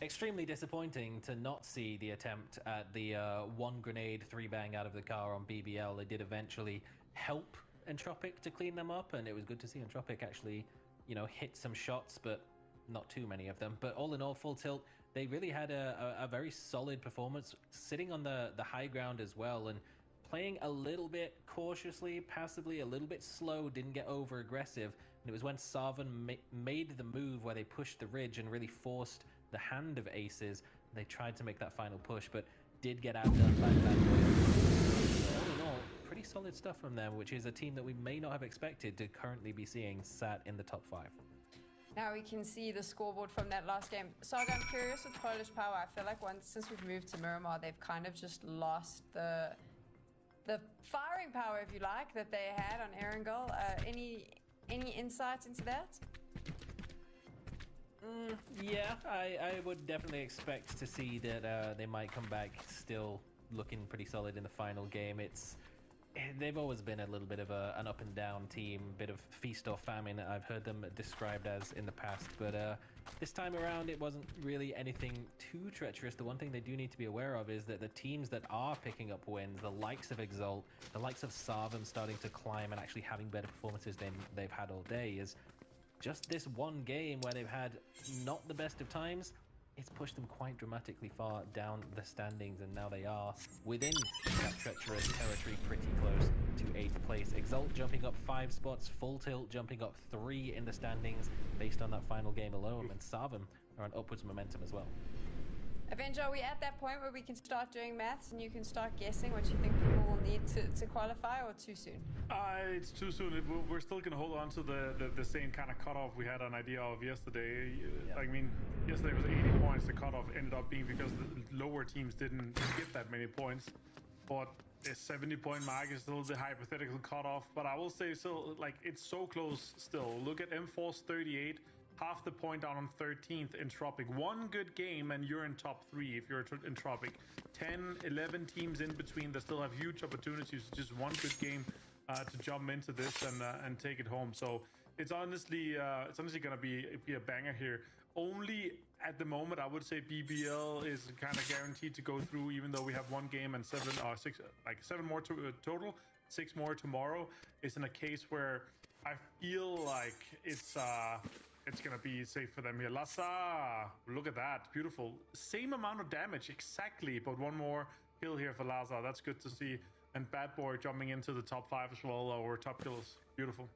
extremely disappointing to not see the attempt at the one grenade, three bang out of the car on BBL. They did eventually help Entropic to clean them up, and it was good to see Entropic actually, hit some shots, but not too many of them. But all in all, Full Tilt, they really had a very solid performance, sitting on the high ground as well, and playing a little bit cautiously, passively, a little bit slow, didn't get over aggressive. And it was when Sarvan made the move where they pushed the ridge and really forced the hand of Aces. They tried to make that final push, but did get outdone by Bad Boy. All in all, pretty solid stuff from them, which is a team that we may not have expected to currently be seeing sat in the top 5. Now we can see the scoreboard from that last game. Saga, I'm curious with Polish Power. I feel like since we've moved to Miramar, they've kind of just lost the firing power, if you like, that they had on Erangel. Any insights into that? Yeah, I would definitely expect to see that they might come back still looking pretty solid in the final game. They've always been a little bit of an up and down team, bit of feast or famine, I've heard them described as in the past. But this time around, it wasn't really anything too treacherous. The one thing they do need to be aware of is that the teams that are picking up wins, the likes of Exalt, the likes of Sarvam starting to climb and actually having better performances than they've had all day, is just this one game where they've had not the best of times. It's pushed them quite dramatically far down the standings, and now they are within that treacherous territory, pretty close to 8th place. Exalt jumping up 5 spots, Full Tilt jumping up 3 in the standings based on that final game alone, and Sarvam are on upwards momentum as well. Avenger, are we at that point where we can start doing maths and you can start guessing what you think people will need to qualify, or too soon? It's too soon. We're still going to hold on to the same kind of cutoff we had an idea of yesterday. Yep. I mean, yesterday was 80 points. The cutoff ended up being because the lower teams didn't get that many points. But the 70-point mark is still the hypothetical cutoff. But I will say, still, like, it's so close still. Look at M4's 38. Half the point down on 13th Entropic. One good game and you're in top 3 if you're Entropic. 10, 11 teams in between that still have huge opportunities. Just one good game to jump into this and take it home. So it's honestly gonna be a banger here. Only at the moment, I would say BBL is kind of guaranteed to go through, even though we have one game and 7 more total. 6 more tomorrow. It's in a case where I feel like it's gonna be safe for them here. Lazar, look at that, beautiful. Same amount of damage, exactly, but one more kill here for Lazar. That's good to see. And Bad Boy jumping into the top 5 as well, or top kills. Beautiful.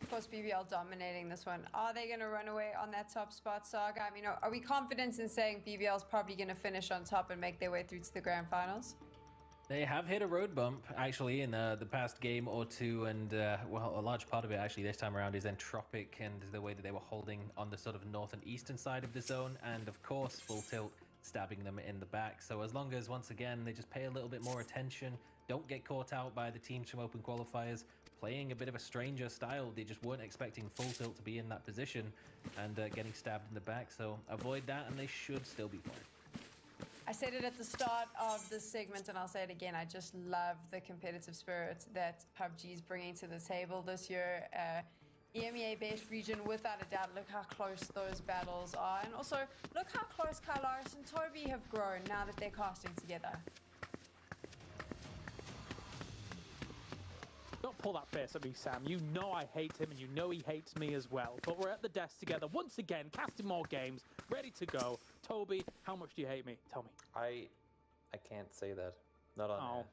Of course, BBL dominating this one. Are they going to run away on that top spot, Saga? I mean, are we confident in saying BBL's probably going to finish on top and make their way through to the grand finals? They have hit a road bump, actually, in the past game or two, and, well, a large part of it, actually, this time around is Entropic and the way that they were holding on the sort of north and eastern side of the zone, and, of course, Full Tilt stabbing them in the back. So as long as, once again, they just pay a little bit more attention, don't get caught out by the teams from Open Qualifiers, playing a bit of a stranger style. They just weren't expecting Full Tilt to be in that position and getting stabbed in the back, so avoid that, and they should still be fine. I said it at the start of this segment, and I'll say it again. I just love the competitive spirit that PUBG is bringing to the table this year. EMEA-based region, without a doubt. Look how close those battles are. And also, look how close Kylaris and Toby have grown now that they're casting together. Not pull that face at me, Sam. You know I hate him, and you know he hates me as well. But we're at the desk together once again, casting more games, ready to go. Toby, how much do you hate me? Tell me. I can't say that. Not on air.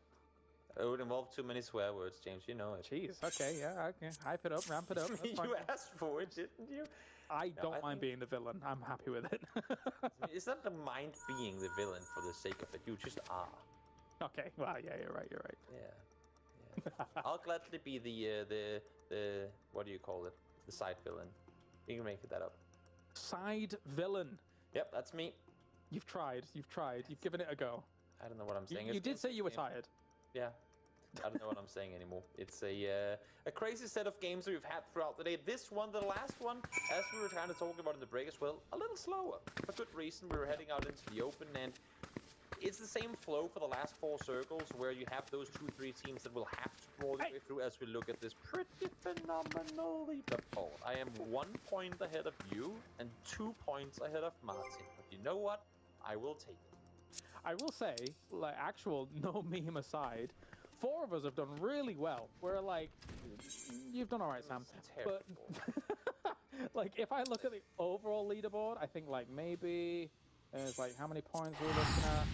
It would involve too many swear words, James. You know it. Jeez. Okay. Yeah. Okay. Hype it up. Ramp it up. That's fine. You asked for it, didn't you? I don't mind being the villain. I'm happy with it. It's not the mind being the villain for the sake of it. You just are. Okay. Well, yeah. You're right. You're right. Yeah. I'll gladly be the what do you call it? The side villain. You can make that up. Side villain. Yep, that's me. You've tried. You've given it a go. I don't know what I'm saying. You did say you were tired. Yeah. I don't know what I'm saying anymore. It's a crazy set of games that we've had throughout the day. This one, the last one, as we were trying to talk about in the break as well, a little slower. For good reason. We were heading out into the open, and it's the same flow for the last 4 circles, where you have those 2-3 teams that will have to brawl their way through as we look at this pretty phenomenal leaderboard. I am 1 point ahead of you and 2 points ahead of Martin. But you know what? I will take it. I will say, like, actual no meme aside, 4 of us have done really well. We're like, you've done all right, Sam. But like, if I look at the overall leaderboard, I think like maybe there's like how many points we're looking at.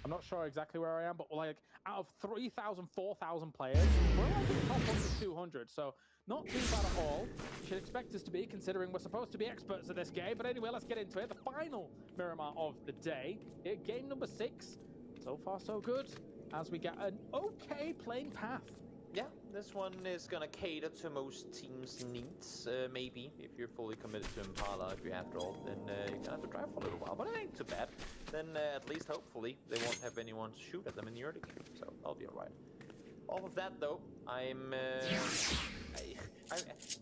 I'm not sure exactly where I am, but like out of 3,000, 4,000 players, we're like in the top 100, 200. So not too bad at all. You should expect us to be, considering we're supposed to be experts at this game. But anyway, let's get into it. The final Miramar of the day. Game number 6. So far, so good, as we get an okay playing path. Yeah, this one is gonna cater to most teams' needs, maybe. If you're fully committed to Impala, if you after all, then you're gonna have to drive for a little while. But it ain't too bad. Then at least, hopefully, they won't have anyone to shoot at them in the early game. So I'll be alright. All of that, though, I'm...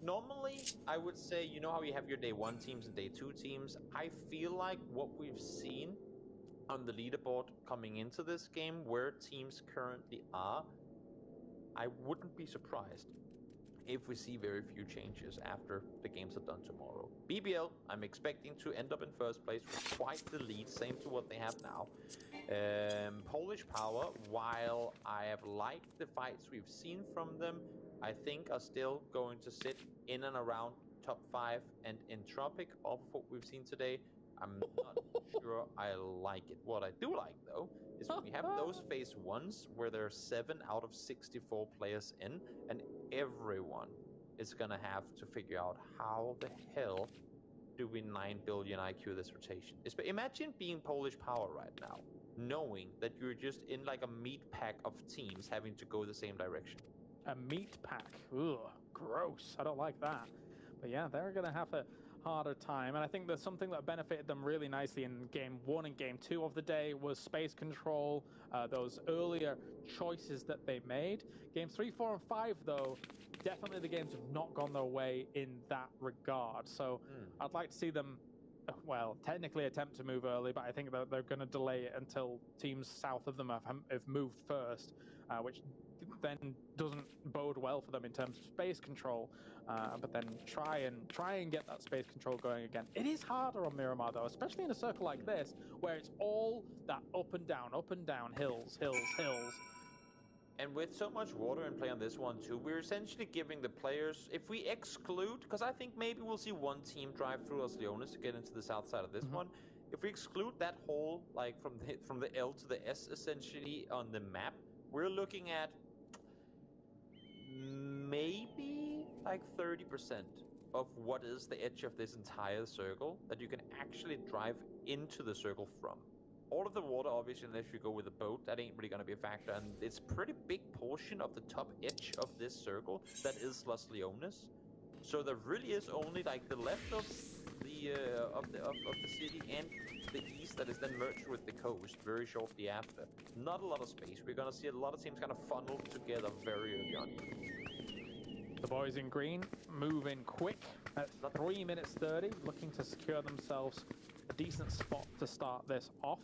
normally, I would say, you know how you have your day 1 teams and day 2 teams? I feel like what we've seen on the leaderboard coming into this game, where teams currently are, I wouldn't be surprised if we see very few changes after the games are done tomorrow. BBL, I'm expecting to end up in first place with quite the lead, same to what they have now. Polish Power, while I have liked the fights we've seen from them, I think are still going to sit in and around top 5, and Entropic, of what we've seen today, I'm not sure I like it. What I do like, though, is when we have those phase 1s where there are 7 out of 64 players in, and everyone is going to have to figure out how the hell do we 9 billion IQ this rotation. Imagine being Polish Power right now, knowing that you're just in like a meat pack of teams having to go the same direction. A meat pack. Ugh, gross. I don't like that. But yeah, they're going to have a harder time, and I think there's something that benefited them really nicely in game 1 and game 2 of the day was space control, those earlier choices that they made. Games 3, 4, and 5, though, definitely the games have not gone their way in that regard. So I'd like to see them, well, technically attempt to move early, but I think that they're going to delay it until teams south of them have moved first, which then doesn't bode well for them in terms of space control. But then try and get that space control going again. It is harder on Miramar, though, especially in a circle like this, where it's all that up and down, hills. And with so much water in play on this one too, we're essentially giving the players, if we exclude, because I think maybe we'll see one team drive through Los Leones to get into the south side of this one. If we exclude that whole, like from the L to the S essentially on the map, we're looking at maybe like 30% of what is the edge of this entire circle that you can actually drive into the circle from. All of the water, obviously, unless you go with a boat, that ain't really going to be a factor. And it's a pretty big portion of the top edge of this circle that is Los Leones. So there really is only like the left of the city and the east that is then merged with the coast very shortly after. Not a lot of space. We're going to see a lot of teams kind of funneled together very early on. The boys in green moving quick at 3 minutes 30, looking to secure themselves a decent spot to start this off.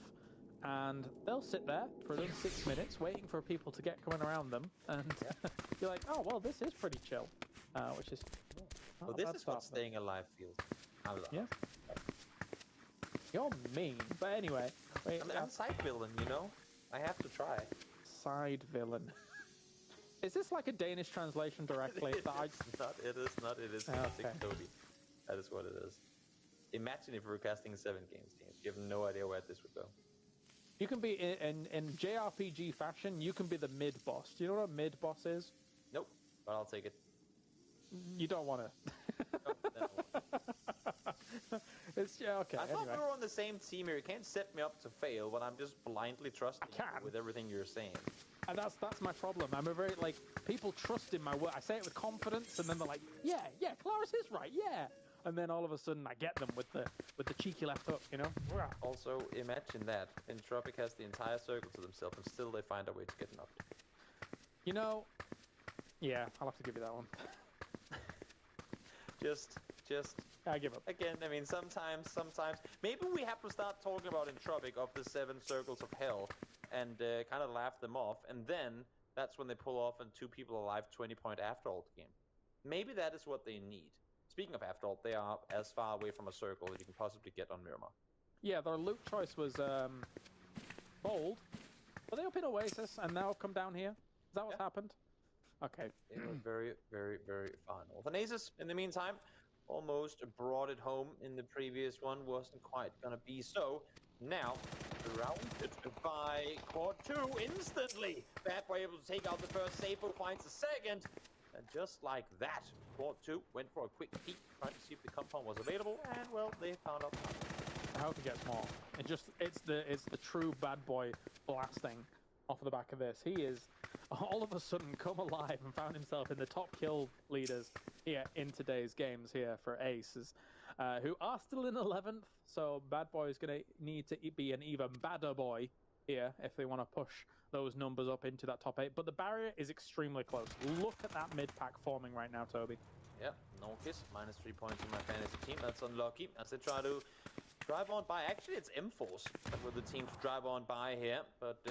And they'll sit there for another 6 minutes waiting for people to get coming around them. And you're like, oh, well, this is pretty chill. Which is... Well, this is what staying alive feels. I love it. You're mean. But anyway... I'm side villain, you know? I have to try. Side villain. Is this like a Danish translation directly? It is not. It is classic Toby. That is what it is. Imagine if we were casting 7 games teams. You have no idea where this would go. You can be in JRPG fashion. You can be the mid boss. Do you know what a mid boss is? Nope, but I'll take it. You don't want to. It's okay. I thought we were on the same team here. You can't set me up to fail when I'm just blindly trusting you with everything you're saying. And that's my problem. I'm a very people trust in my word. I say it with confidence, and then they're like, yeah, Claris is right, yeah. And then all of a sudden, I get them with the cheeky left hook, you know. Also, imagine that Entropic has the entire circle to themselves, and still they find a way to get knocked. You know, yeah, I'll have to give you that one. Just. I give up. Again, I mean, sometimes, maybe we have to start talking about Entropic of the 7 circles of hell, and kind of laugh them off, and then that's when they pull off and 2 people alive 20-point after-ult game. Maybe that is what they need. Speaking of after-ult, they are as far away from a circle as you can possibly get on Miramar. Yeah, their loot choice was bold. Are they up in Oasis and now come down here? Is that what's happened? Okay. They were very, very, very far north. And Asus, in the meantime, almost brought it home in the previous one. Wasn't quite gonna be so. Now, surrounded by Quad 2 instantly. Bad Boy able to take out the first, Safo finds the second. And just like that, Quad 2 went for a quick peek, trying to see if the compound was available, and well, they found out. I hope it gets more. It's the true Bad Boy blasting off the back of this. He is all of a sudden come alive and found himself in the top kill leaders here in today's games here for Aces, who are still in 11th. So Bad Boy is going to need to be an even badder boy here if they want to push those numbers up into that top 8. But the barrier is extremely close. Look at that mid-pack forming right now, Toby. Yep, Norkis, minus 3 points in my fantasy team. That's unlucky as they try to drive on by. Actually, it's M-Force that were the team to drive on by here. But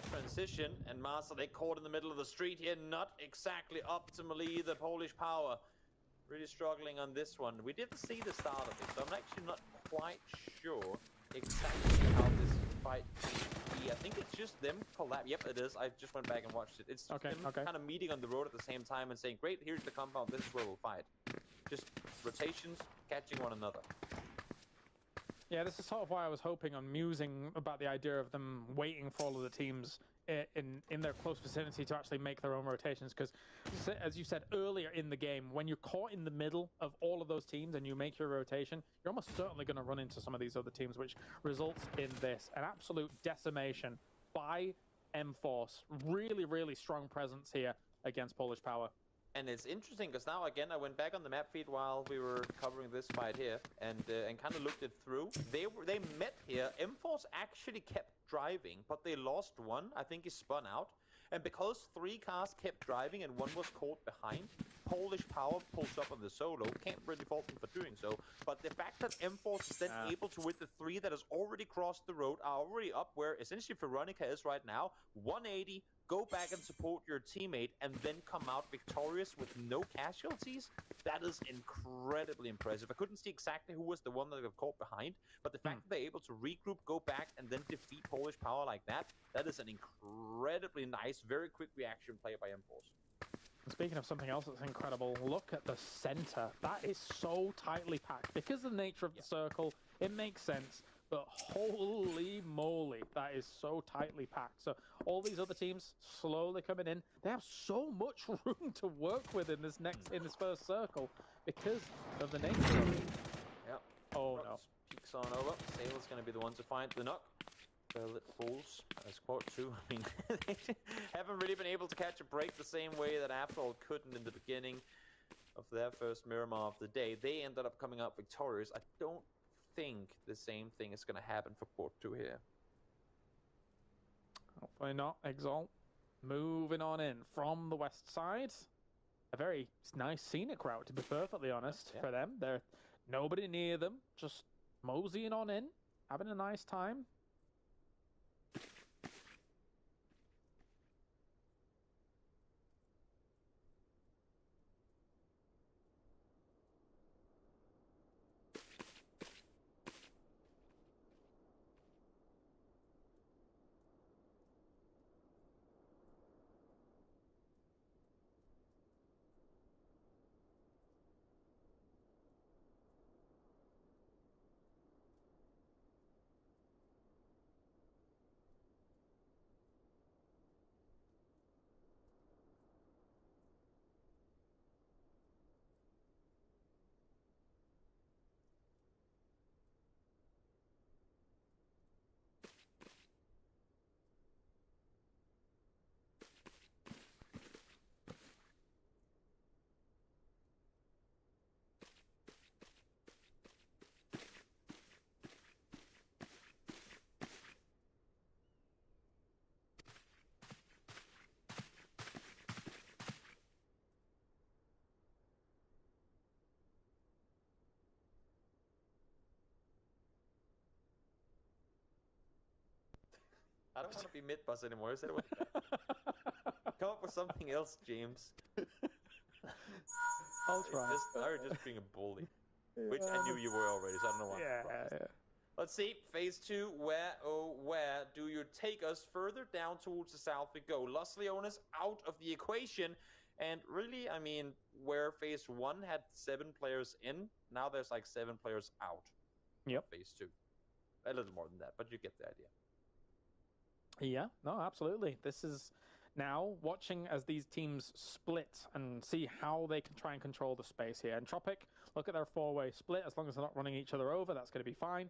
transition, and Master, they caught in the middle of the street here. Not exactly optimally the Polish power. Really struggling on this one. We didn't see the start of it, so I'm actually not quite sure exactly how this fight will be. I think it's just them collab. Yep, it is. I just went back and watched it. It's just them kind of meeting on the road at the same time and saying, great, here's the compound, this is where we'll fight. Just rotations, catching one another. Yeah, this is sort of why I was hoping on musing about the idea of them waiting for all of the teams in their close vicinity to actually make their own rotations, because as you said earlier in the game, when you're caught in the middle of all of those teams and you make your rotation, you're almost certainly going to run into some of these other teams, which results in this, an absolute decimation by M-Force. Really, really strong presence here against Polish Power. And it's interesting because now again I went back on the map feed while we were covering this fight here and kind of looked it through. They met here. M-Force actually kept driving, but they lost one. I think he spun out. And because 3 cars kept driving and 1 was caught behind, Polish Power pulls up on the solo. Can't really fault them for doing so. But the fact that M-Force is then able to, with the 3 that has already crossed the road, are already up where essentially Veronica is right now, 180, go back and support your teammate, and then come out victorious with no casualties, that is incredibly impressive. I couldn't see exactly who was the one that got caught behind, but the fact that they're able to regroup, go back, and then defeat Polish Power like that, that is an incredibly nice, very quick reaction play by M-Force. Speaking of something else that's incredible, look at the center. That is so tightly packed. Because of the nature of the circle, it makes sense. But holy moly, that is so tightly packed. So all these other teams slowly coming in. They have so much room to work with in this first circle because of the nature of it. Yep. Oh no. Peeks on over. Sailor's going to be the one to find the knock. It falls as Quad 2. I mean, they haven't really been able to catch a break the same way that Afterall couldn't in the beginning of their first Miramar of the day. They ended up coming out victorious. I don't think the same thing is going to happen for Quad 2 here. Hopefully not. Exalt moving on in from the west side. A very nice scenic route, to be perfectly honest, for them. There's nobody near them, just moseying on in, having a nice time. I don't want to be mid boss anymore. Is that what? Come up with something else, James. I'll try. Just being a bully, which I knew you were already, so I don't know why. Yeah. Let's see, phase 2. Where do you take us? Further down towards the south we go. Lost Leonis out of the equation, and really, I mean, where phase 1 had 7 players in, now there's like 7 players out. Yep. Phase 2, a little more than that, but you get the idea. Yeah, no, absolutely. This is now watching as these teams split and see how they can try and control the space here. And Tropic, look at their 4-way split. As long as they're not running each other over, that's going to be fine.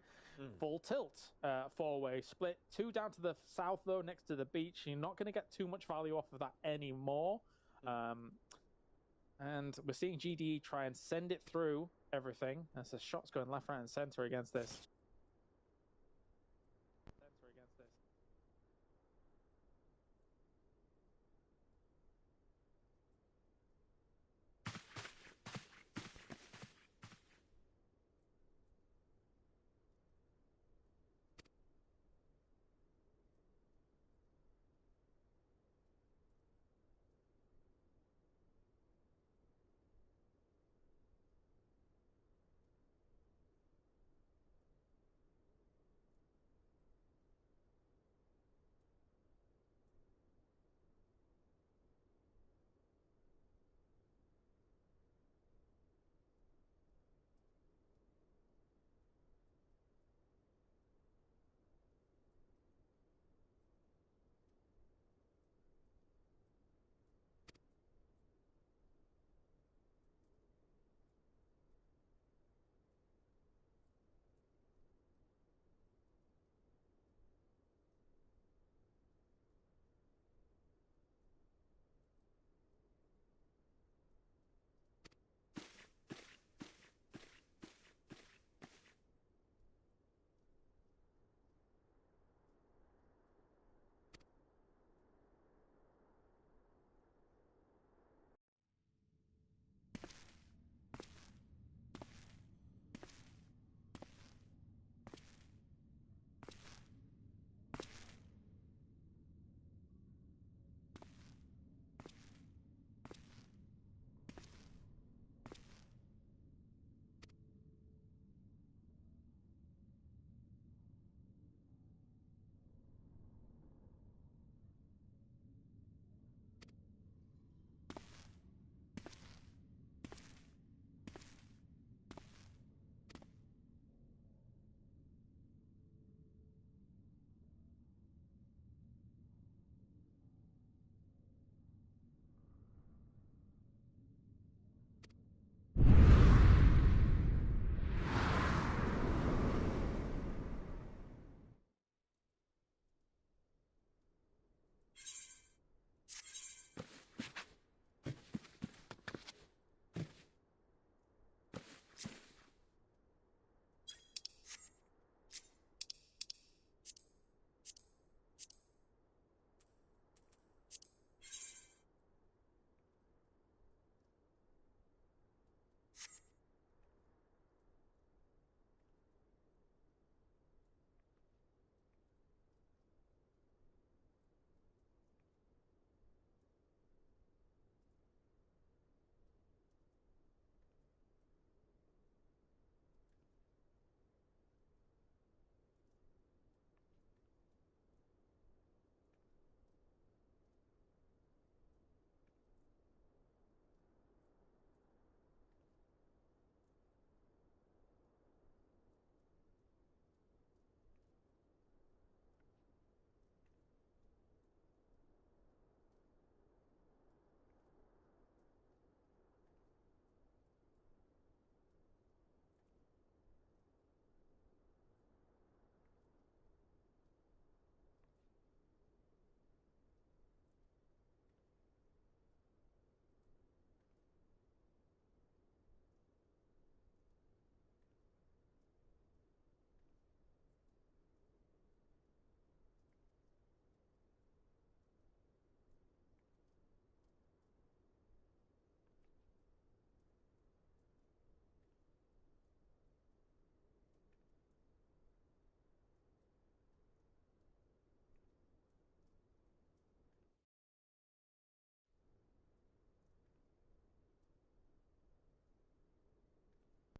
Full tilt, 4-way split. 2 down to the south, though, next to the beach. You're not going to get too much value off of that anymore. And we're seeing GDE try and send it through everything. As the shots going left, right, and center against this.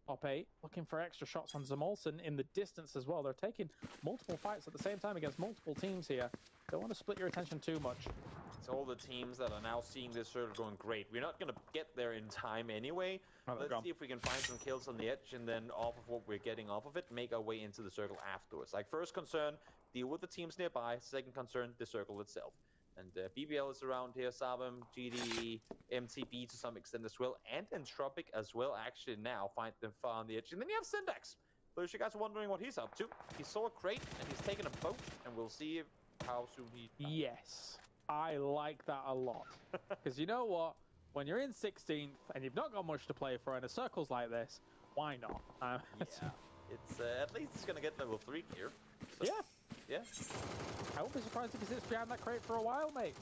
top 8, looking for extra shots on Zamolson in the distance as well. They're taking multiple fights at the same time against multiple teams here. Don't want to split your attention too much. It's all the teams that are now seeing this circle going great. We're not going to get there in time anyway. Let's see if we can find some kills on the edge and then off of what we're getting off of it, make our way into the circle afterwards. Like, first concern, deal with the teams nearby. Second concern, the circle itself. And BBL is around here, Savum, GDE, MTB to some extent as well, and Entropic as well, actually now find them far on the edge. And then you have Syndax. Those you guys are wondering what he's up to. He saw a crate and he's taken a boat, and we'll see how soon he... Yes, I like that a lot. Because you know what? When you're in 16th and you've not got much to play for in a circles like this, why not? Yeah, it's at least it's going to get level 3 here. So, yeah. I won't be surprised if he sits behind that crate for a while, mate.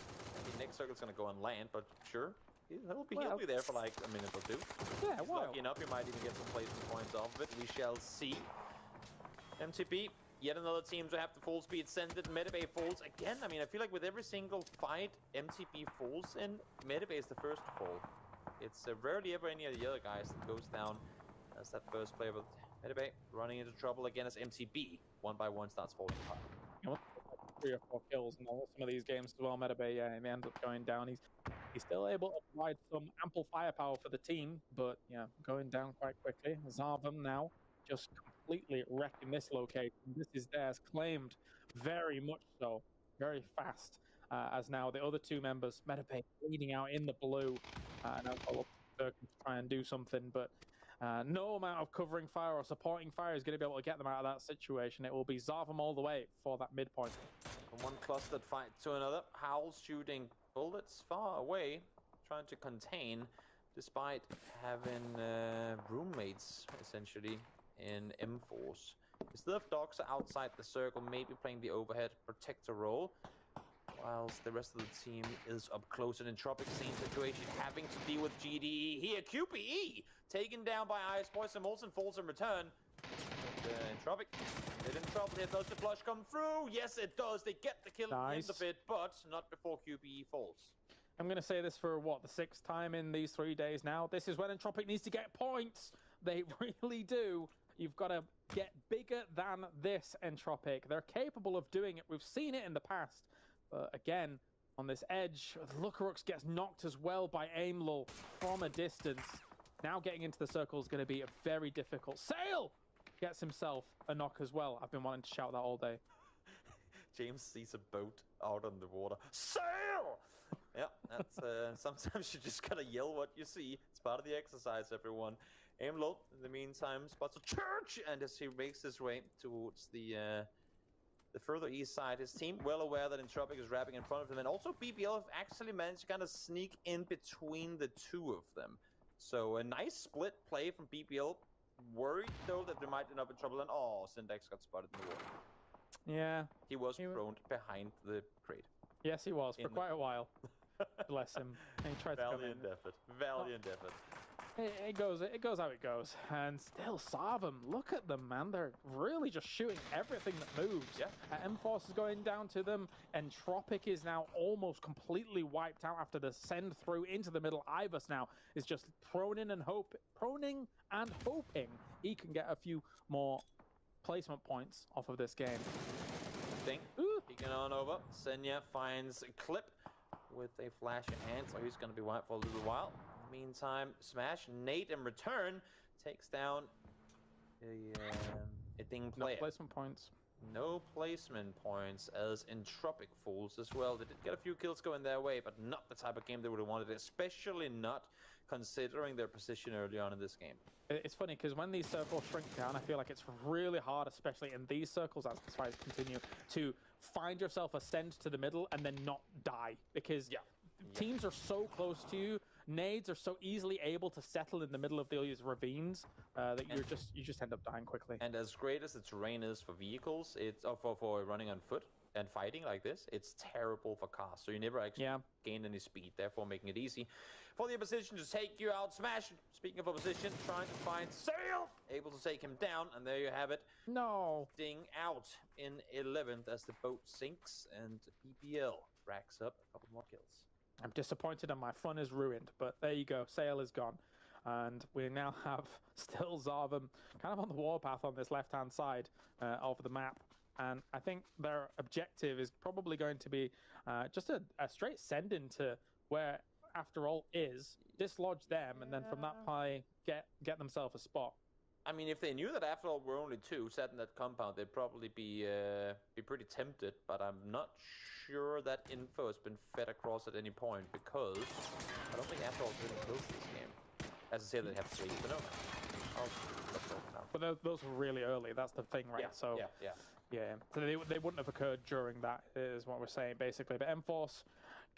The next circle's going to go on land, but sure. He'll be there for like a minute or two. Yeah, He's lucky enough, he might even get some placement points off of it. We shall see. MTP, yet another team to have the full speed send it. Medibay falls again. I mean, I feel like with every single fight MTP falls in, Medibay is the first to fall. It's rarely ever any of the other guys that goes down as that first player. But Medibay running into trouble again as MTB, one by one, starts falling apart. 3 or 4 kills in some of these games as well. Medibay, he ends up going down. He's still able to provide some ample firepower for the team, but going down quite quickly. Zarvum now just completely wrecking this location. This is theirs, claimed very much so, very fast. As now the other 2 members, Medibay leading out in the blue, now to try and do something, but no amount of covering fire or supporting fire is going to be able to get them out of that situation. It will be Zarvum all the way for that midpoint. From one clustered fight to another, Howl's shooting bullets far away, trying to contain, despite having roommates, essentially, in M-Force. Instead of Dogs outside the circle, maybe playing the overhead protector role, whilst the rest of the team is up close. An Entropic scene situation, having to deal with GDE here. QPE taken down by Ice Boy. Molson falls in return. Entropic get in trouble here. Does the flush come through? Yes, it does. They get the kill at the end of it, but not before QPE falls. I'm going to say this for, the 6th time in these 3 days now. This is when Entropic needs to get points. They really do. You've got to get bigger than this, Entropic. They're capable of doing it. We've seen it in the past. But again, on this edge, Lucarux gets knocked as well by Aimlul from a distance. Now getting into the circle is going to be very difficult. Sail gets himself a knock as well. I've been wanting to shout that all day. James sees a boat out on the water. Sail! Yeah, that's sometimes you just gotta yell what you see. It's part of the exercise, everyone. Aimlul, in the meantime, spots a church, and as he makes his way towards the further east side, his team well aware that Entropic is wrapping in front of him, and also BBL have actually managed to kind of sneak in between the 2 of them. So a nice split play from BBL. Worried though that they might end up in trouble, and Syndax got spotted in the water. Yeah. He was thrown behind the crate. Yes, he was, for quite a while. Bless him. And he tried to come in. Valiant effort. It goes how it goes. And still, Zarvum, look at them, man. They're really just shooting everything that moves. Yeah. M-Force is going down to them. Entropic is now almost completely wiped out after the send through into the middle. Ivus now is just proning and hoping he can get a few more placement points off of this game. Peeking on over. Senya finds a clip with a flash in hand, so he's going to be wiped for a little while. Meantime, Smash, Nate in return takes down a Ding player. No placement points. No placement points as Entropic falls as well. They did get a few kills going their way, but not the type of game they would have wanted, especially not considering their position early on in this game. It's funny because when these circles shrink down, I feel like it's really hard, especially in these circles, as the fights continue, to find yourself a send to the middle and then not die. Because teams are so close to you, nades are so easily able to settle in the middle of these ravines that you just end up dying quickly. And as great as the terrain is for vehicles, it's for running on foot and fighting like this, it's terrible for cars. So you never actually gain any speed, therefore making it easy for the opposition to take you out. Smash, speaking of opposition, trying to find Sail, able to take him down, and there you have it. No. Ding out in 11th as the boat sinks, and BBL racks up a couple more kills. I'm disappointed and my fun is ruined, but there you go. Sail is gone. And we now have still Zarvum kind of on the warpath on this left-hand side of the map. And I think their objective is probably going to be just a straight send into where After All is, dislodge them, and then from that pie get themselves a spot. I mean, if they knew that After All we're only two set in that compound, they'd probably be pretty tempted. But I'm not sure that info has been fed across at any point, because I don't think After All really kills this game. As I say, they have 3, but no. But those were really early. That's the thing, right? Yeah. So they wouldn't have occurred during that, is what we're saying, basically. But M-Force,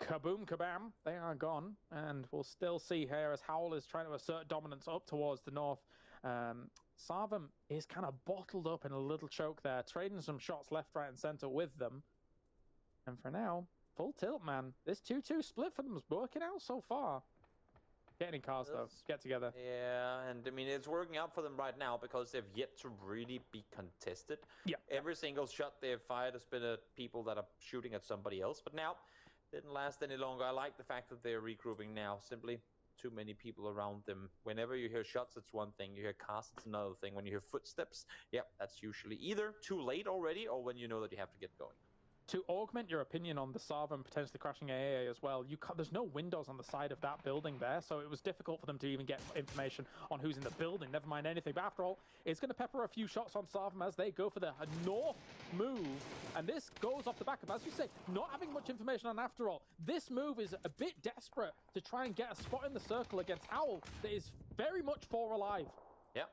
kaboom, kabam, they are gone. And we'll still see here as Howl is trying to assert dominance up towards the north. Sarvum is kind of bottled up in a little choke there, trading some shots left, right, and center with them. And for now, full tilt, man. This 2-2 split for them is working out so far. Get in cars, though. Get together. Yeah, and I mean, it's working out for them right now because they've yet to really be contested. Yeah. Every single shot they've fired has been at people that are shooting at somebody else. But now, didn't last any longer. I like the fact that they're regrouping now. Simply too many people around them. Whenever you hear shots, it's one thing. You hear casts, it's another thing. When you hear footsteps, yep, that's usually either too late already or when you know that you have to get going. To augment your opinion on the Sarvum potentially crashing AA as well, there's no windows on the side of that building there, so it was difficult for them to even get information on who's in the building, never mind anything. But after all, it's going to pepper a few shots on Sarvum as they go for the north move, and this goes off the back of, as you say, not having much information on After All. This move is a bit desperate to try and get a spot in the circle against Howl that is very much 4 alive. Yep.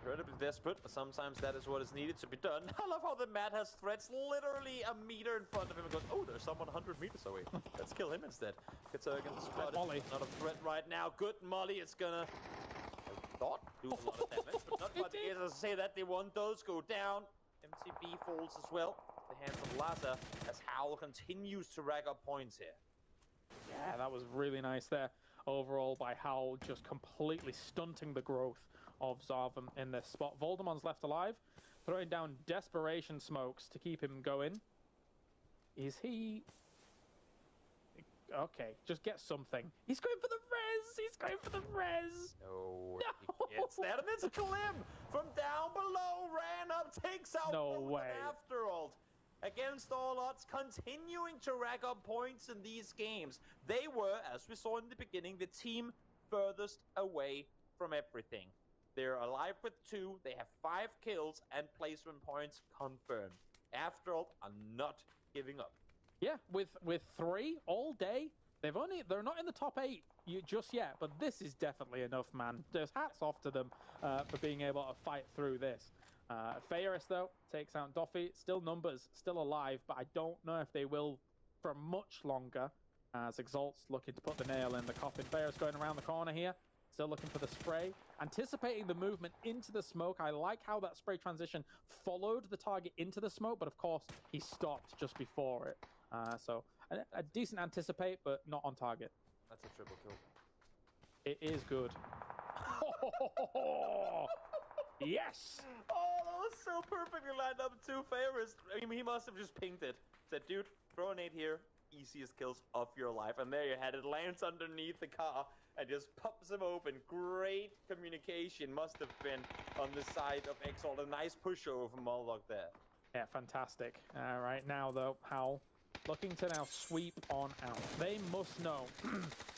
Incredibly desperate, but sometimes that is what is needed to be done. I love how the Matt has threats literally a meter in front of him and goes, oh, there's someone 100 meters away. Let's kill him instead. Katurgan spotted. Molly. Not a threat right now. Good Molly. It's gonna, I thought, do a lot of damage, but not quite the case. As I say that, the one does go down. MTB falls as well. The hands of Laza as Howl continues to rack up points here. Yeah, that was really nice there. Overall by Howl, just completely stunting the growth of Zarvum in this spot. Voldemon's left alive, throwing down desperation smokes to keep him going. Is he... Okay, just get something. He's going for the res! He's going for the res! No. He gets that, and it's Klim from down below, ran up, takes out No way. After All. Against all odds, continuing to rack up points in these games. They were, as we saw in the beginning, the team furthest away from everything. They're alive with 2, they have 5 kills, and placement points confirmed. After All, are not giving up. Yeah, with 3 all day, they're not in the top 8 just yet, but this is definitely enough, man. Just hats off to them for being able to fight through this. Faris, though, takes out Doffy. Still numbers, still alive, but I don't know if they will for much longer, as Exalt's looking to put the nail in the coffin. Faris going around the corner here, still looking for the spray. Anticipating the movement into the smoke. I like how that spray transition followed the target into the smoke, but of course, he stopped just before it. So a decent anticipate, but not on target. That's a triple kill. It is good. Yes! Oh, that was so perfectly lined up too, Faris. I mean, he must have just pinged it. Said, dude, throw a nade here. Easiest kills of your life. And there you had it. Lands underneath the car and just pops him open. Great communication must have been on the side of Exalt. A nice pushover from Moldoc there. Yeah, fantastic. Right now, though, Howl looking to now sweep on out. They must know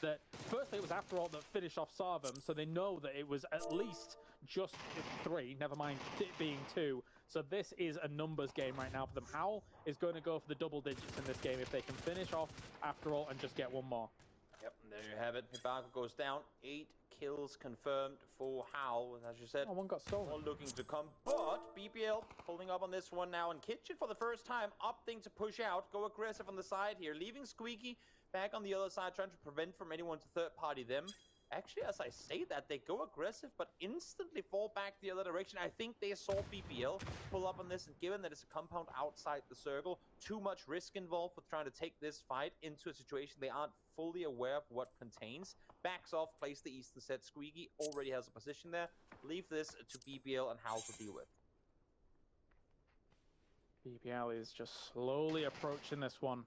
that, firstly, it was After All that finished off Sarvum, so they know that it was at least just 3, never mind it being 2. So this is a numbers game right now for them. Howl is going to go for the double digits in this game if they can finish off After All and just get one more. Yep, and there you have it. Hibaka goes down. 8 kills confirmed for Howl. And as you said, one got stolen. All looking to come. But BBL holding up on this one now. And Kitchen for the first time opting to push out. Go aggressive on the side here. Leaving Squeaky back on the other side, trying to prevent from anyone to third party them. Actually, as I say that, they go aggressive, but instantly fall back the other direction. I think they saw BBL pull up on this, and given that it's a compound outside the circle, too much risk involved with trying to take this fight into a situation they aren't fully aware of what contains. Backs off, plays the eastern set. Squeaky already has a position there. Leave this to BBL and Howl to deal with. BBL is just slowly approaching this one.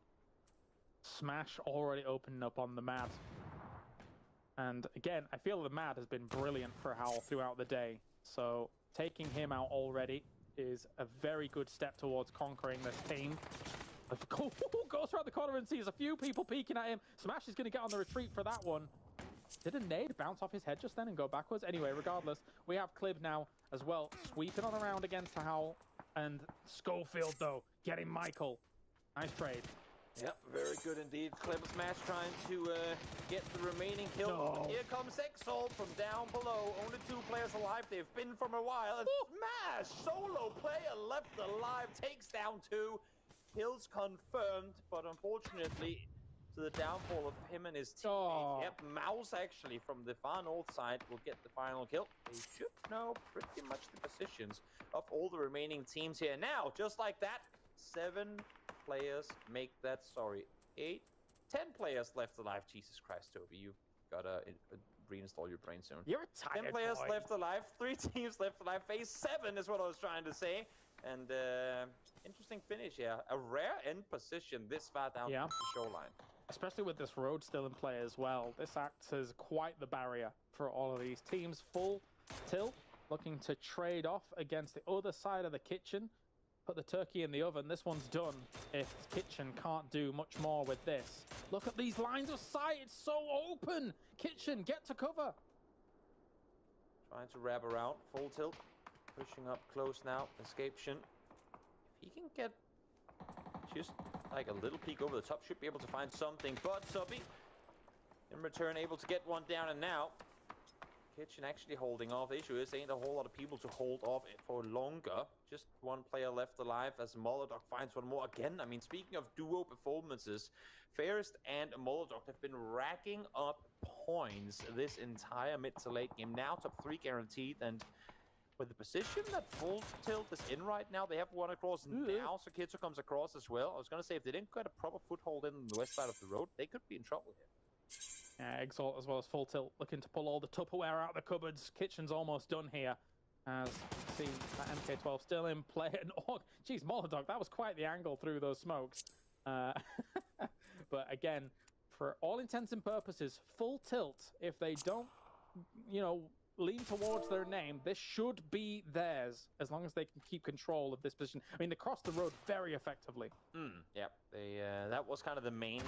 Smash already opening up on the map. And again, I feel the Mad has been brilliant for Howl throughout the day. So taking him out already is a very good step towards conquering this team. Goes around the corner and sees a few people peeking at him. Smash is going to get on the retreat for that one. Did a nade bounce off his head just then and go backwards? Anyway, regardless, we have Clib now as well, sweeping on around against Howl. And Schofield, though, getting Michael. Nice trade. Yep, very good indeed. Clever Smash trying to get the remaining kill. No. Here comes Exalt from down below. Only 2 players alive. They've been from a while. And Smash, solo player left alive, takes down 2. Kills confirmed, but unfortunately, to the downfall of him and his teammate. Yep, Mouse actually from the far north side will get the final kill. They should know pretty much the positions of all the remaining teams here. Now, just like that, 7 players make that, 10 players left alive. Jesus Christ, Toby, you've got to reinstall your brain soon. You're a tired 10 players boy. left alive, 3 teams left alive. Phase 7 is what I was trying to say. And interesting finish here. A rare end position this far down the shoreline. Especially with this road still in play as well. This acts as quite the barrier for all of these teams. Full Tilt looking to trade off against the other side of the kitchen. Put the turkey in the oven. This one's done if Kitchen can't do much more with this. Look at these lines of sight. It's so open. Kitchen, get to cover. Trying to wrap around. Full Tilt. Pushing up close now. Escaption. If he can get just like a little peek over the top, should be able to find something. But Subby, in return, able to get one down. And now, Kitchen actually holding off. The issue is, there ain't a whole lot of people to hold off for longer. Just 1 player left alive as Molodok finds one more. Again, I mean, speaking of duo performances, Fairest and Molodok have been racking up points this entire mid to late game. Now top 3 guaranteed, and with the position that Full Tilt is in right now, they have one across now, so Kitsu comes across as well. I was going to say, if they didn't get a proper foothold in the west side of the road, they could be in trouble here. Yeah, Exalt as well as Full Tilt looking to pull all the Tupperware out of the cupboards. Kitchen's almost done here. As you see that MK12 still in play. And oh, geez, Molodok, that was quite the angle through those smokes. But again, for all intents and purposes, Full Tilt, if they don't, lean towards their name, this should be theirs as long as they can keep control of this position. I mean, they crossed the road very effectively. Yep, that was kind of the main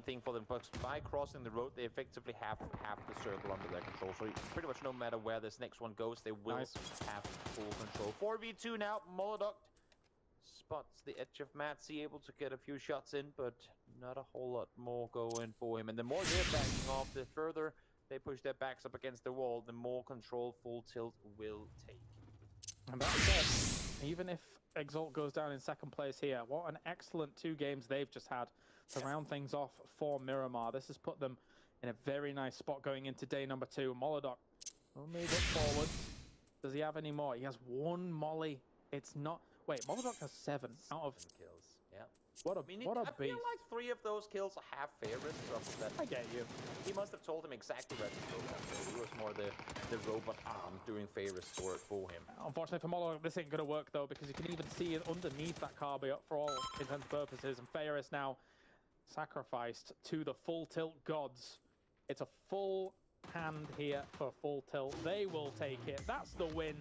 thing for them. But by crossing the road, they effectively have the circle under their control. So pretty much no matter where this next one goes, they will have full control. 4v2 now. Molodok spots the edge of Matsy, able to get a few shots in, but not a whole lot more going for him. And the more they're backing off, the further they push their backs up against the wall, the more control Full Tilt will take. And that said, even if Exalt goes down in second place here, what an excellent 2 games they've just had to round things off for Miramar. This has put them in a very nice spot going into day number 2. Molodok will move up forward. Does he have any more? He has 1 molly. It's not... Wait, Molodok has 7 out of... 7 kills, yeah. What a beast. I feel like 3 of those kills are half favorites. I get you. He must have told him exactly where to go. So he was more the robot arm doing favors for him. Unfortunately for Molodok, this ain't going to work, though, because you can even see it underneath that Carby for all intents and purposes. And Fairest now sacrificed to the Full Tilt gods. It's a full hand here for Full Tilt. They will take it. That's the win.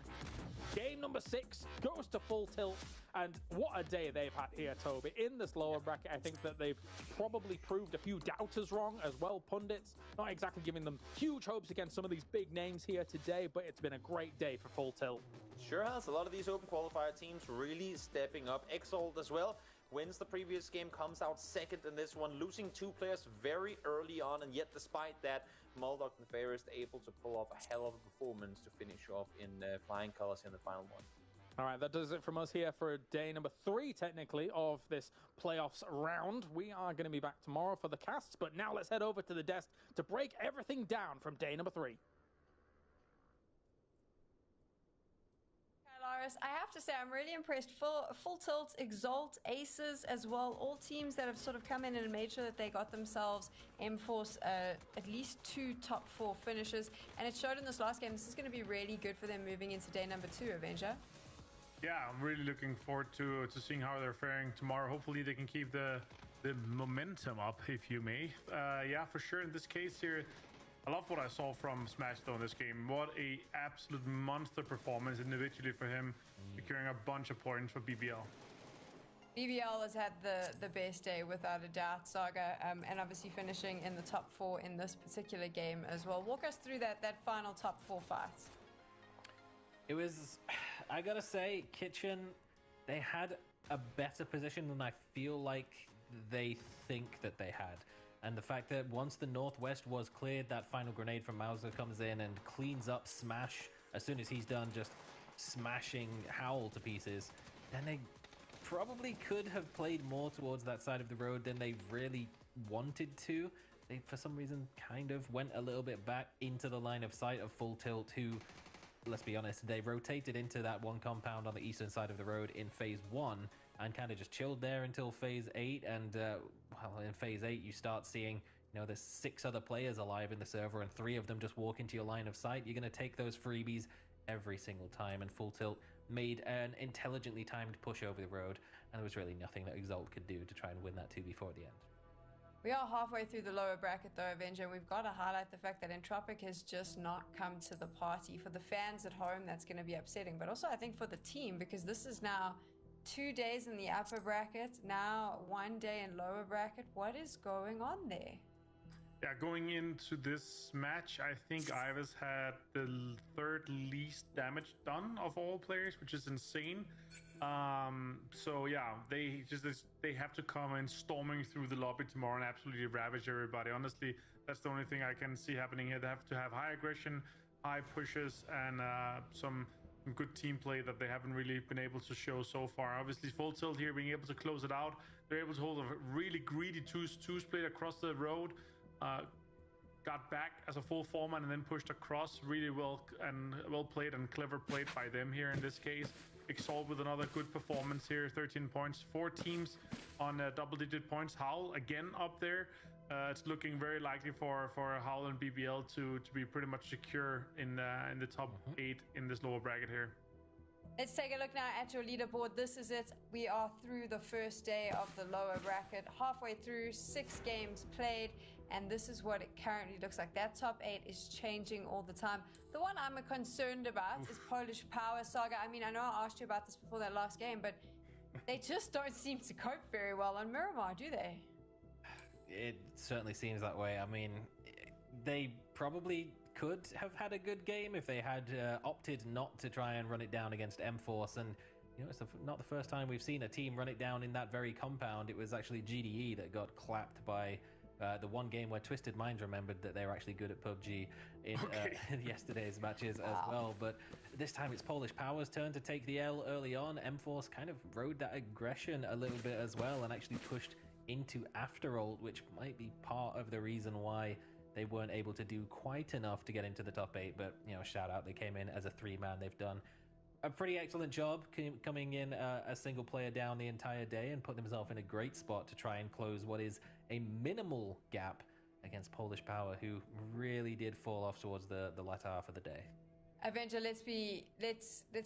Game number 6 goes to Full Tilt. And what a day they've had here, Toby. In this lower bracket, I think that they've probably proved a few doubters wrong as well. Pundits not exactly giving them huge hopes against some of these big names here today, but it's been a great day for Full Tilt. Sure has. A lot of these open qualifier teams really stepping up. Exalt as well. Wins the previous game, comes out second in this one, losing 2 players very early on, and yet despite that, Molodok and Fairest able to pull off a hell of a performance to finish off in flying colors in the final one. All right, that does it from us here for day number 3, technically, of this playoffs round. We are going to be back tomorrow for the casts, but now let's head over to the desk to break everything down from day number 3. Laris, I have to say I'm really impressed. Full Tilt, Exalt, Aces as well, all teams that have sort of come in and made sure that they got themselves M-Force at least 2 top 4 finishes, and it showed in this last game. This is going to be really good for them moving into day number 2, Avenger. Yeah, I'm really looking forward to seeing how they're faring tomorrow. Hopefully they can keep the momentum up, if you may. Yeah, for sure. In this case here, I love what I saw from Smash though in this game. What a absolute monster performance individually for him, securing a bunch of points for BBL. BBL has had the best day without a doubt, Saga, and obviously finishing in the top 4 in this particular game as well. Walk us through that final top 4 fight. It was, I gotta say, Kitchen, they had a better position than I feel like they think that they had. And the fact that once the Northwest was cleared, that final grenade from Mauser comes in and cleans up Smash as soon as he's done just smashing Howl to pieces, then they probably could have played more towards that side of the road than they really wanted to. They, for some reason, kind of went a little bit back into the line of sight of Full Tilt, who, let's be honest, they rotated into that one compound on the eastern side of the road in phase 1 and kind of just chilled there until phase 8. And well, in phase 8 you start seeing, you know, there's 6 other players alive in the server and 3 of them just walk into your line of sight. You're going to take those freebies every single time, and Full Tilt made an intelligently timed push over the road, and there was really nothing that Exalt could do to try and win that 2v4 at the end. We are halfway through the lower bracket though, Avenger. We've got to highlight the fact that Entropic has just not come to the party. For the fans at home, that's going to be upsetting, but also I think for the team, because this is now 2 days in the upper bracket, now 1 day in lower bracket. What is going on there? Yeah, going into this match, I think Ivers had the 3rd least damage done of all players, which is insane. So yeah, they have to come in storming through the lobby tomorrow and absolutely ravage everybody. Honestly, that's the only thing I can see happening here. They have to have high aggression, high pushes, and some good team play that they haven't really been able to show so far. Obviously, Full Tilt here being able to close it out. They're able to hold a really greedy two split across the road. Got back as a full 4-man and then pushed across. Really well played and clever played by them here in this case. Exalt with another good performance here, 13 points. 4 teams on double-digit points. Howl again up there. It's looking very likely for Howl and BBL to be pretty much secure in the top 8 in this lower bracket here. Let's take a look now at your leaderboard. This is it. We are through the first day of the lower bracket, halfway through, 6 games played, and this is what it currently looks like. That top 8 is changing all the time. The one I'm concerned about is Polish Power, Saga. I mean, I know I asked you about this before that last game, but they just don't seem to cope very well on Miramar, do they? It certainly seems that way. I mean, they probably could have had a good game if they had opted not to try and run it down against M-Force. And, you know, it's not the first time we've seen a team run it down in that very compound. It was actually GDE that got clapped by the one game where Twisted Minds remembered that they were actually good at PUBG in yesterday's matches as well. But this time it's Polish Power's turn to take the L early on. M-Force kind of rode that aggression a little bit as well and actually pushed into After Ult, which might be part of the reason why they weren't able to do quite enough to get into the top 8. But, you know, shout out, they came in as a 3-man. They've done a pretty excellent job coming in a single player down the entire day and put themselves in a great spot to try and close what is a minimal gap against Polish Power, who really did fall off towards the latter half of the day. Avenger, let's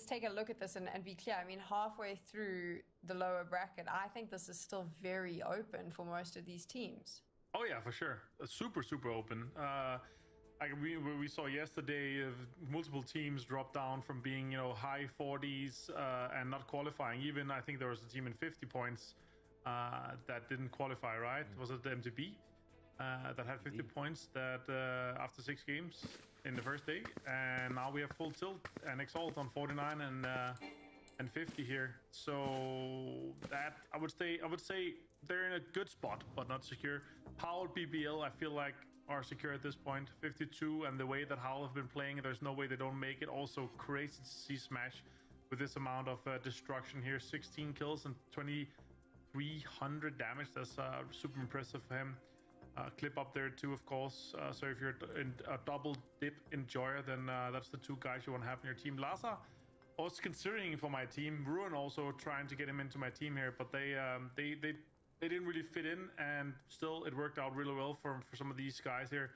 take a look at this and be clear. I mean, halfway through the lower bracket, I think this is still very open for most of these teams. Oh yeah, for sure. Super open. We saw yesterday multiple teams drop down from being, you know, high 40s and not qualifying. Even I think there was a team in 50 points that didn't qualify, right? Was it the MTB that had 50 points that after 6 games in the first day? And now we have Full Tilt and Exalt on 49 and 50 here. So that I would say they're in a good spot, but not secure. Howl, BBL, I feel like are secure at this point. 52, and the way that Howl have been playing, there's no way they don't make it. Also crazy to see Smash with this amount of destruction here. 16 kills and 2,300 damage. That's super impressive for him. Clip up there too, of course. So if you're a double dip enjoyer, then that's the 2 guys you want to have in your team. Laza, I was considering for my team. Ruin also trying to get him into my team here, but they didn't really fit in, and still it worked out really well for some of these guys here.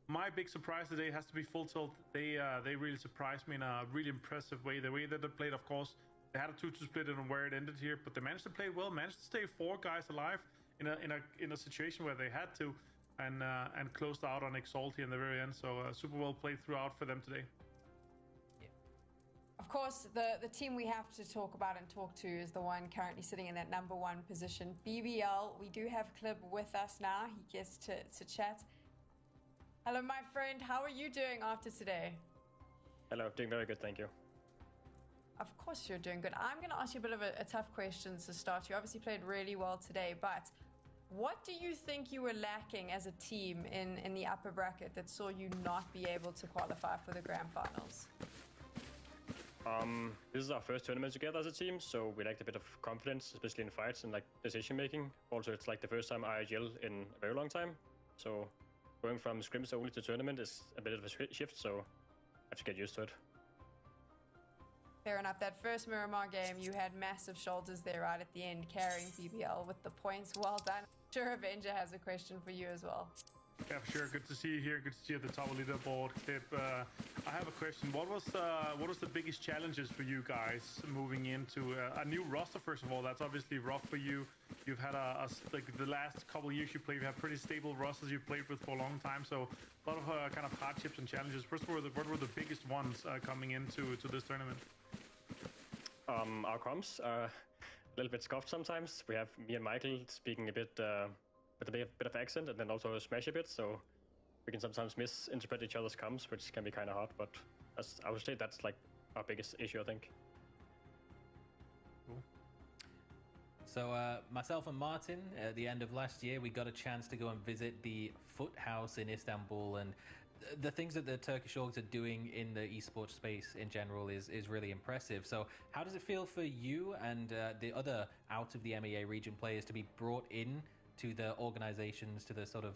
My big surprise today has to be Full Tilt. They really surprised me in a really impressive way. The way that they played, of course, they had a 2-2 split and where it ended here, but they managed to play well, managed to stay 4 guys alive in a situation where they had to. and closed out on Exalti in the very end. So super well played throughout for them today. Of course, the team we have to talk about and talk to is the one currently sitting in that number 1 position, BBL. We do have Clip with us now. He gets to chat. Hello, my friend. How are you doing after today? Hello, doing very good, thank you. Of course you're doing good. I'm going to ask you a bit of a tough question to start. You obviously played really well today, but what do you think you were lacking as a team in the upper bracket that saw you not be able to qualify for the grand finals? This is our first tournament together as a team, so we lacked a bit of confidence, especially in fights and like decision making. Also, it's like the first time IGL in a very long time, so going from scrims only to tournament is a bit of a shift, so I have to get used to it. Fair enough. That first Miramar game, you had massive shoulders there right at the end, carrying BBL with the points. Well done. I'm sure Avenger has a question for you as well. Yeah, for sure. Good to see you here. Good to see you at the top of the leaderboard, Clip. I have a question. What was the biggest challenges for you guys moving into a new roster? First of all, that's obviously rough for you. You've had like the last couple of years you played, you have pretty stable rosters you've played with for a long time. So a lot of kind of hardships and challenges. First of all, what were the biggest ones coming into this tournament? Our comms are a little bit scuffed sometimes. We have me and Michael speaking a bit with a bit of accent, and then also smash a bit, so we can sometimes misinterpret each other's comms, which can be kind of hard, but I would say that's like our biggest issue, I think. Cool. So myself and Martin, at the end of last year, we got a chance to go and visit the Foot House in Istanbul, and the things that the Turkish orgs are doing in the esports space in general is really impressive. So how does it feel for you and the other out of the MEA region players to be brought in to the organizations, to the sort of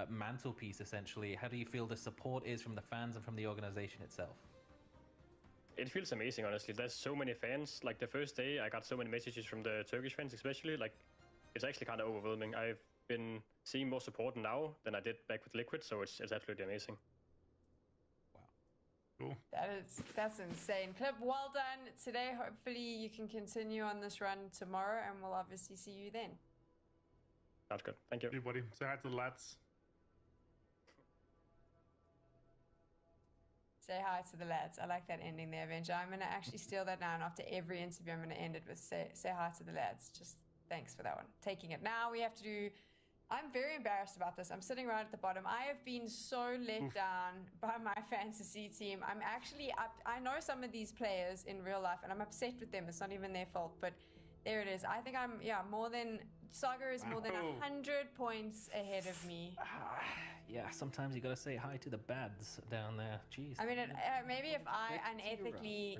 mantelpiece, essentially? How do you feel the support is from the fans and from the organization itself? It feels amazing, honestly. There's so many fans. Like the first day, I got so many messages from the Turkish fans, especially. Like, it's actually kind of overwhelming. I've been seeing more support now than I did back with Liquid, so it's absolutely amazing. Wow. Cool. That's insane. Clip, well done today. Hopefully you can continue on this run tomorrow, and we'll obviously see you then. Sounds good. Thank you. Hey, buddy. Say hi to the lads. Say hi to the lads. I like that ending there, Avenger. I'm going to actually steal that now, and after every interview, I'm going to end it with say hi to the lads. Just thanks for that one. Taking it. Now we have to do... I'm very embarrassed about this. I'm sitting right at the bottom. I have been so let down by my fantasy team. I'm actually up... I know some of these players in real life, and I'm upset with them. It's not even their fault, but there it is. I think I'm, more than... Saga is more than 100 points ahead of me. Yeah, sometimes you gotta say hi to the bads down there. Jeez. I mean, maybe if I unethically...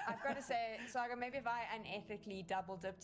I've got to say, Saga, maybe if I unethically double dipped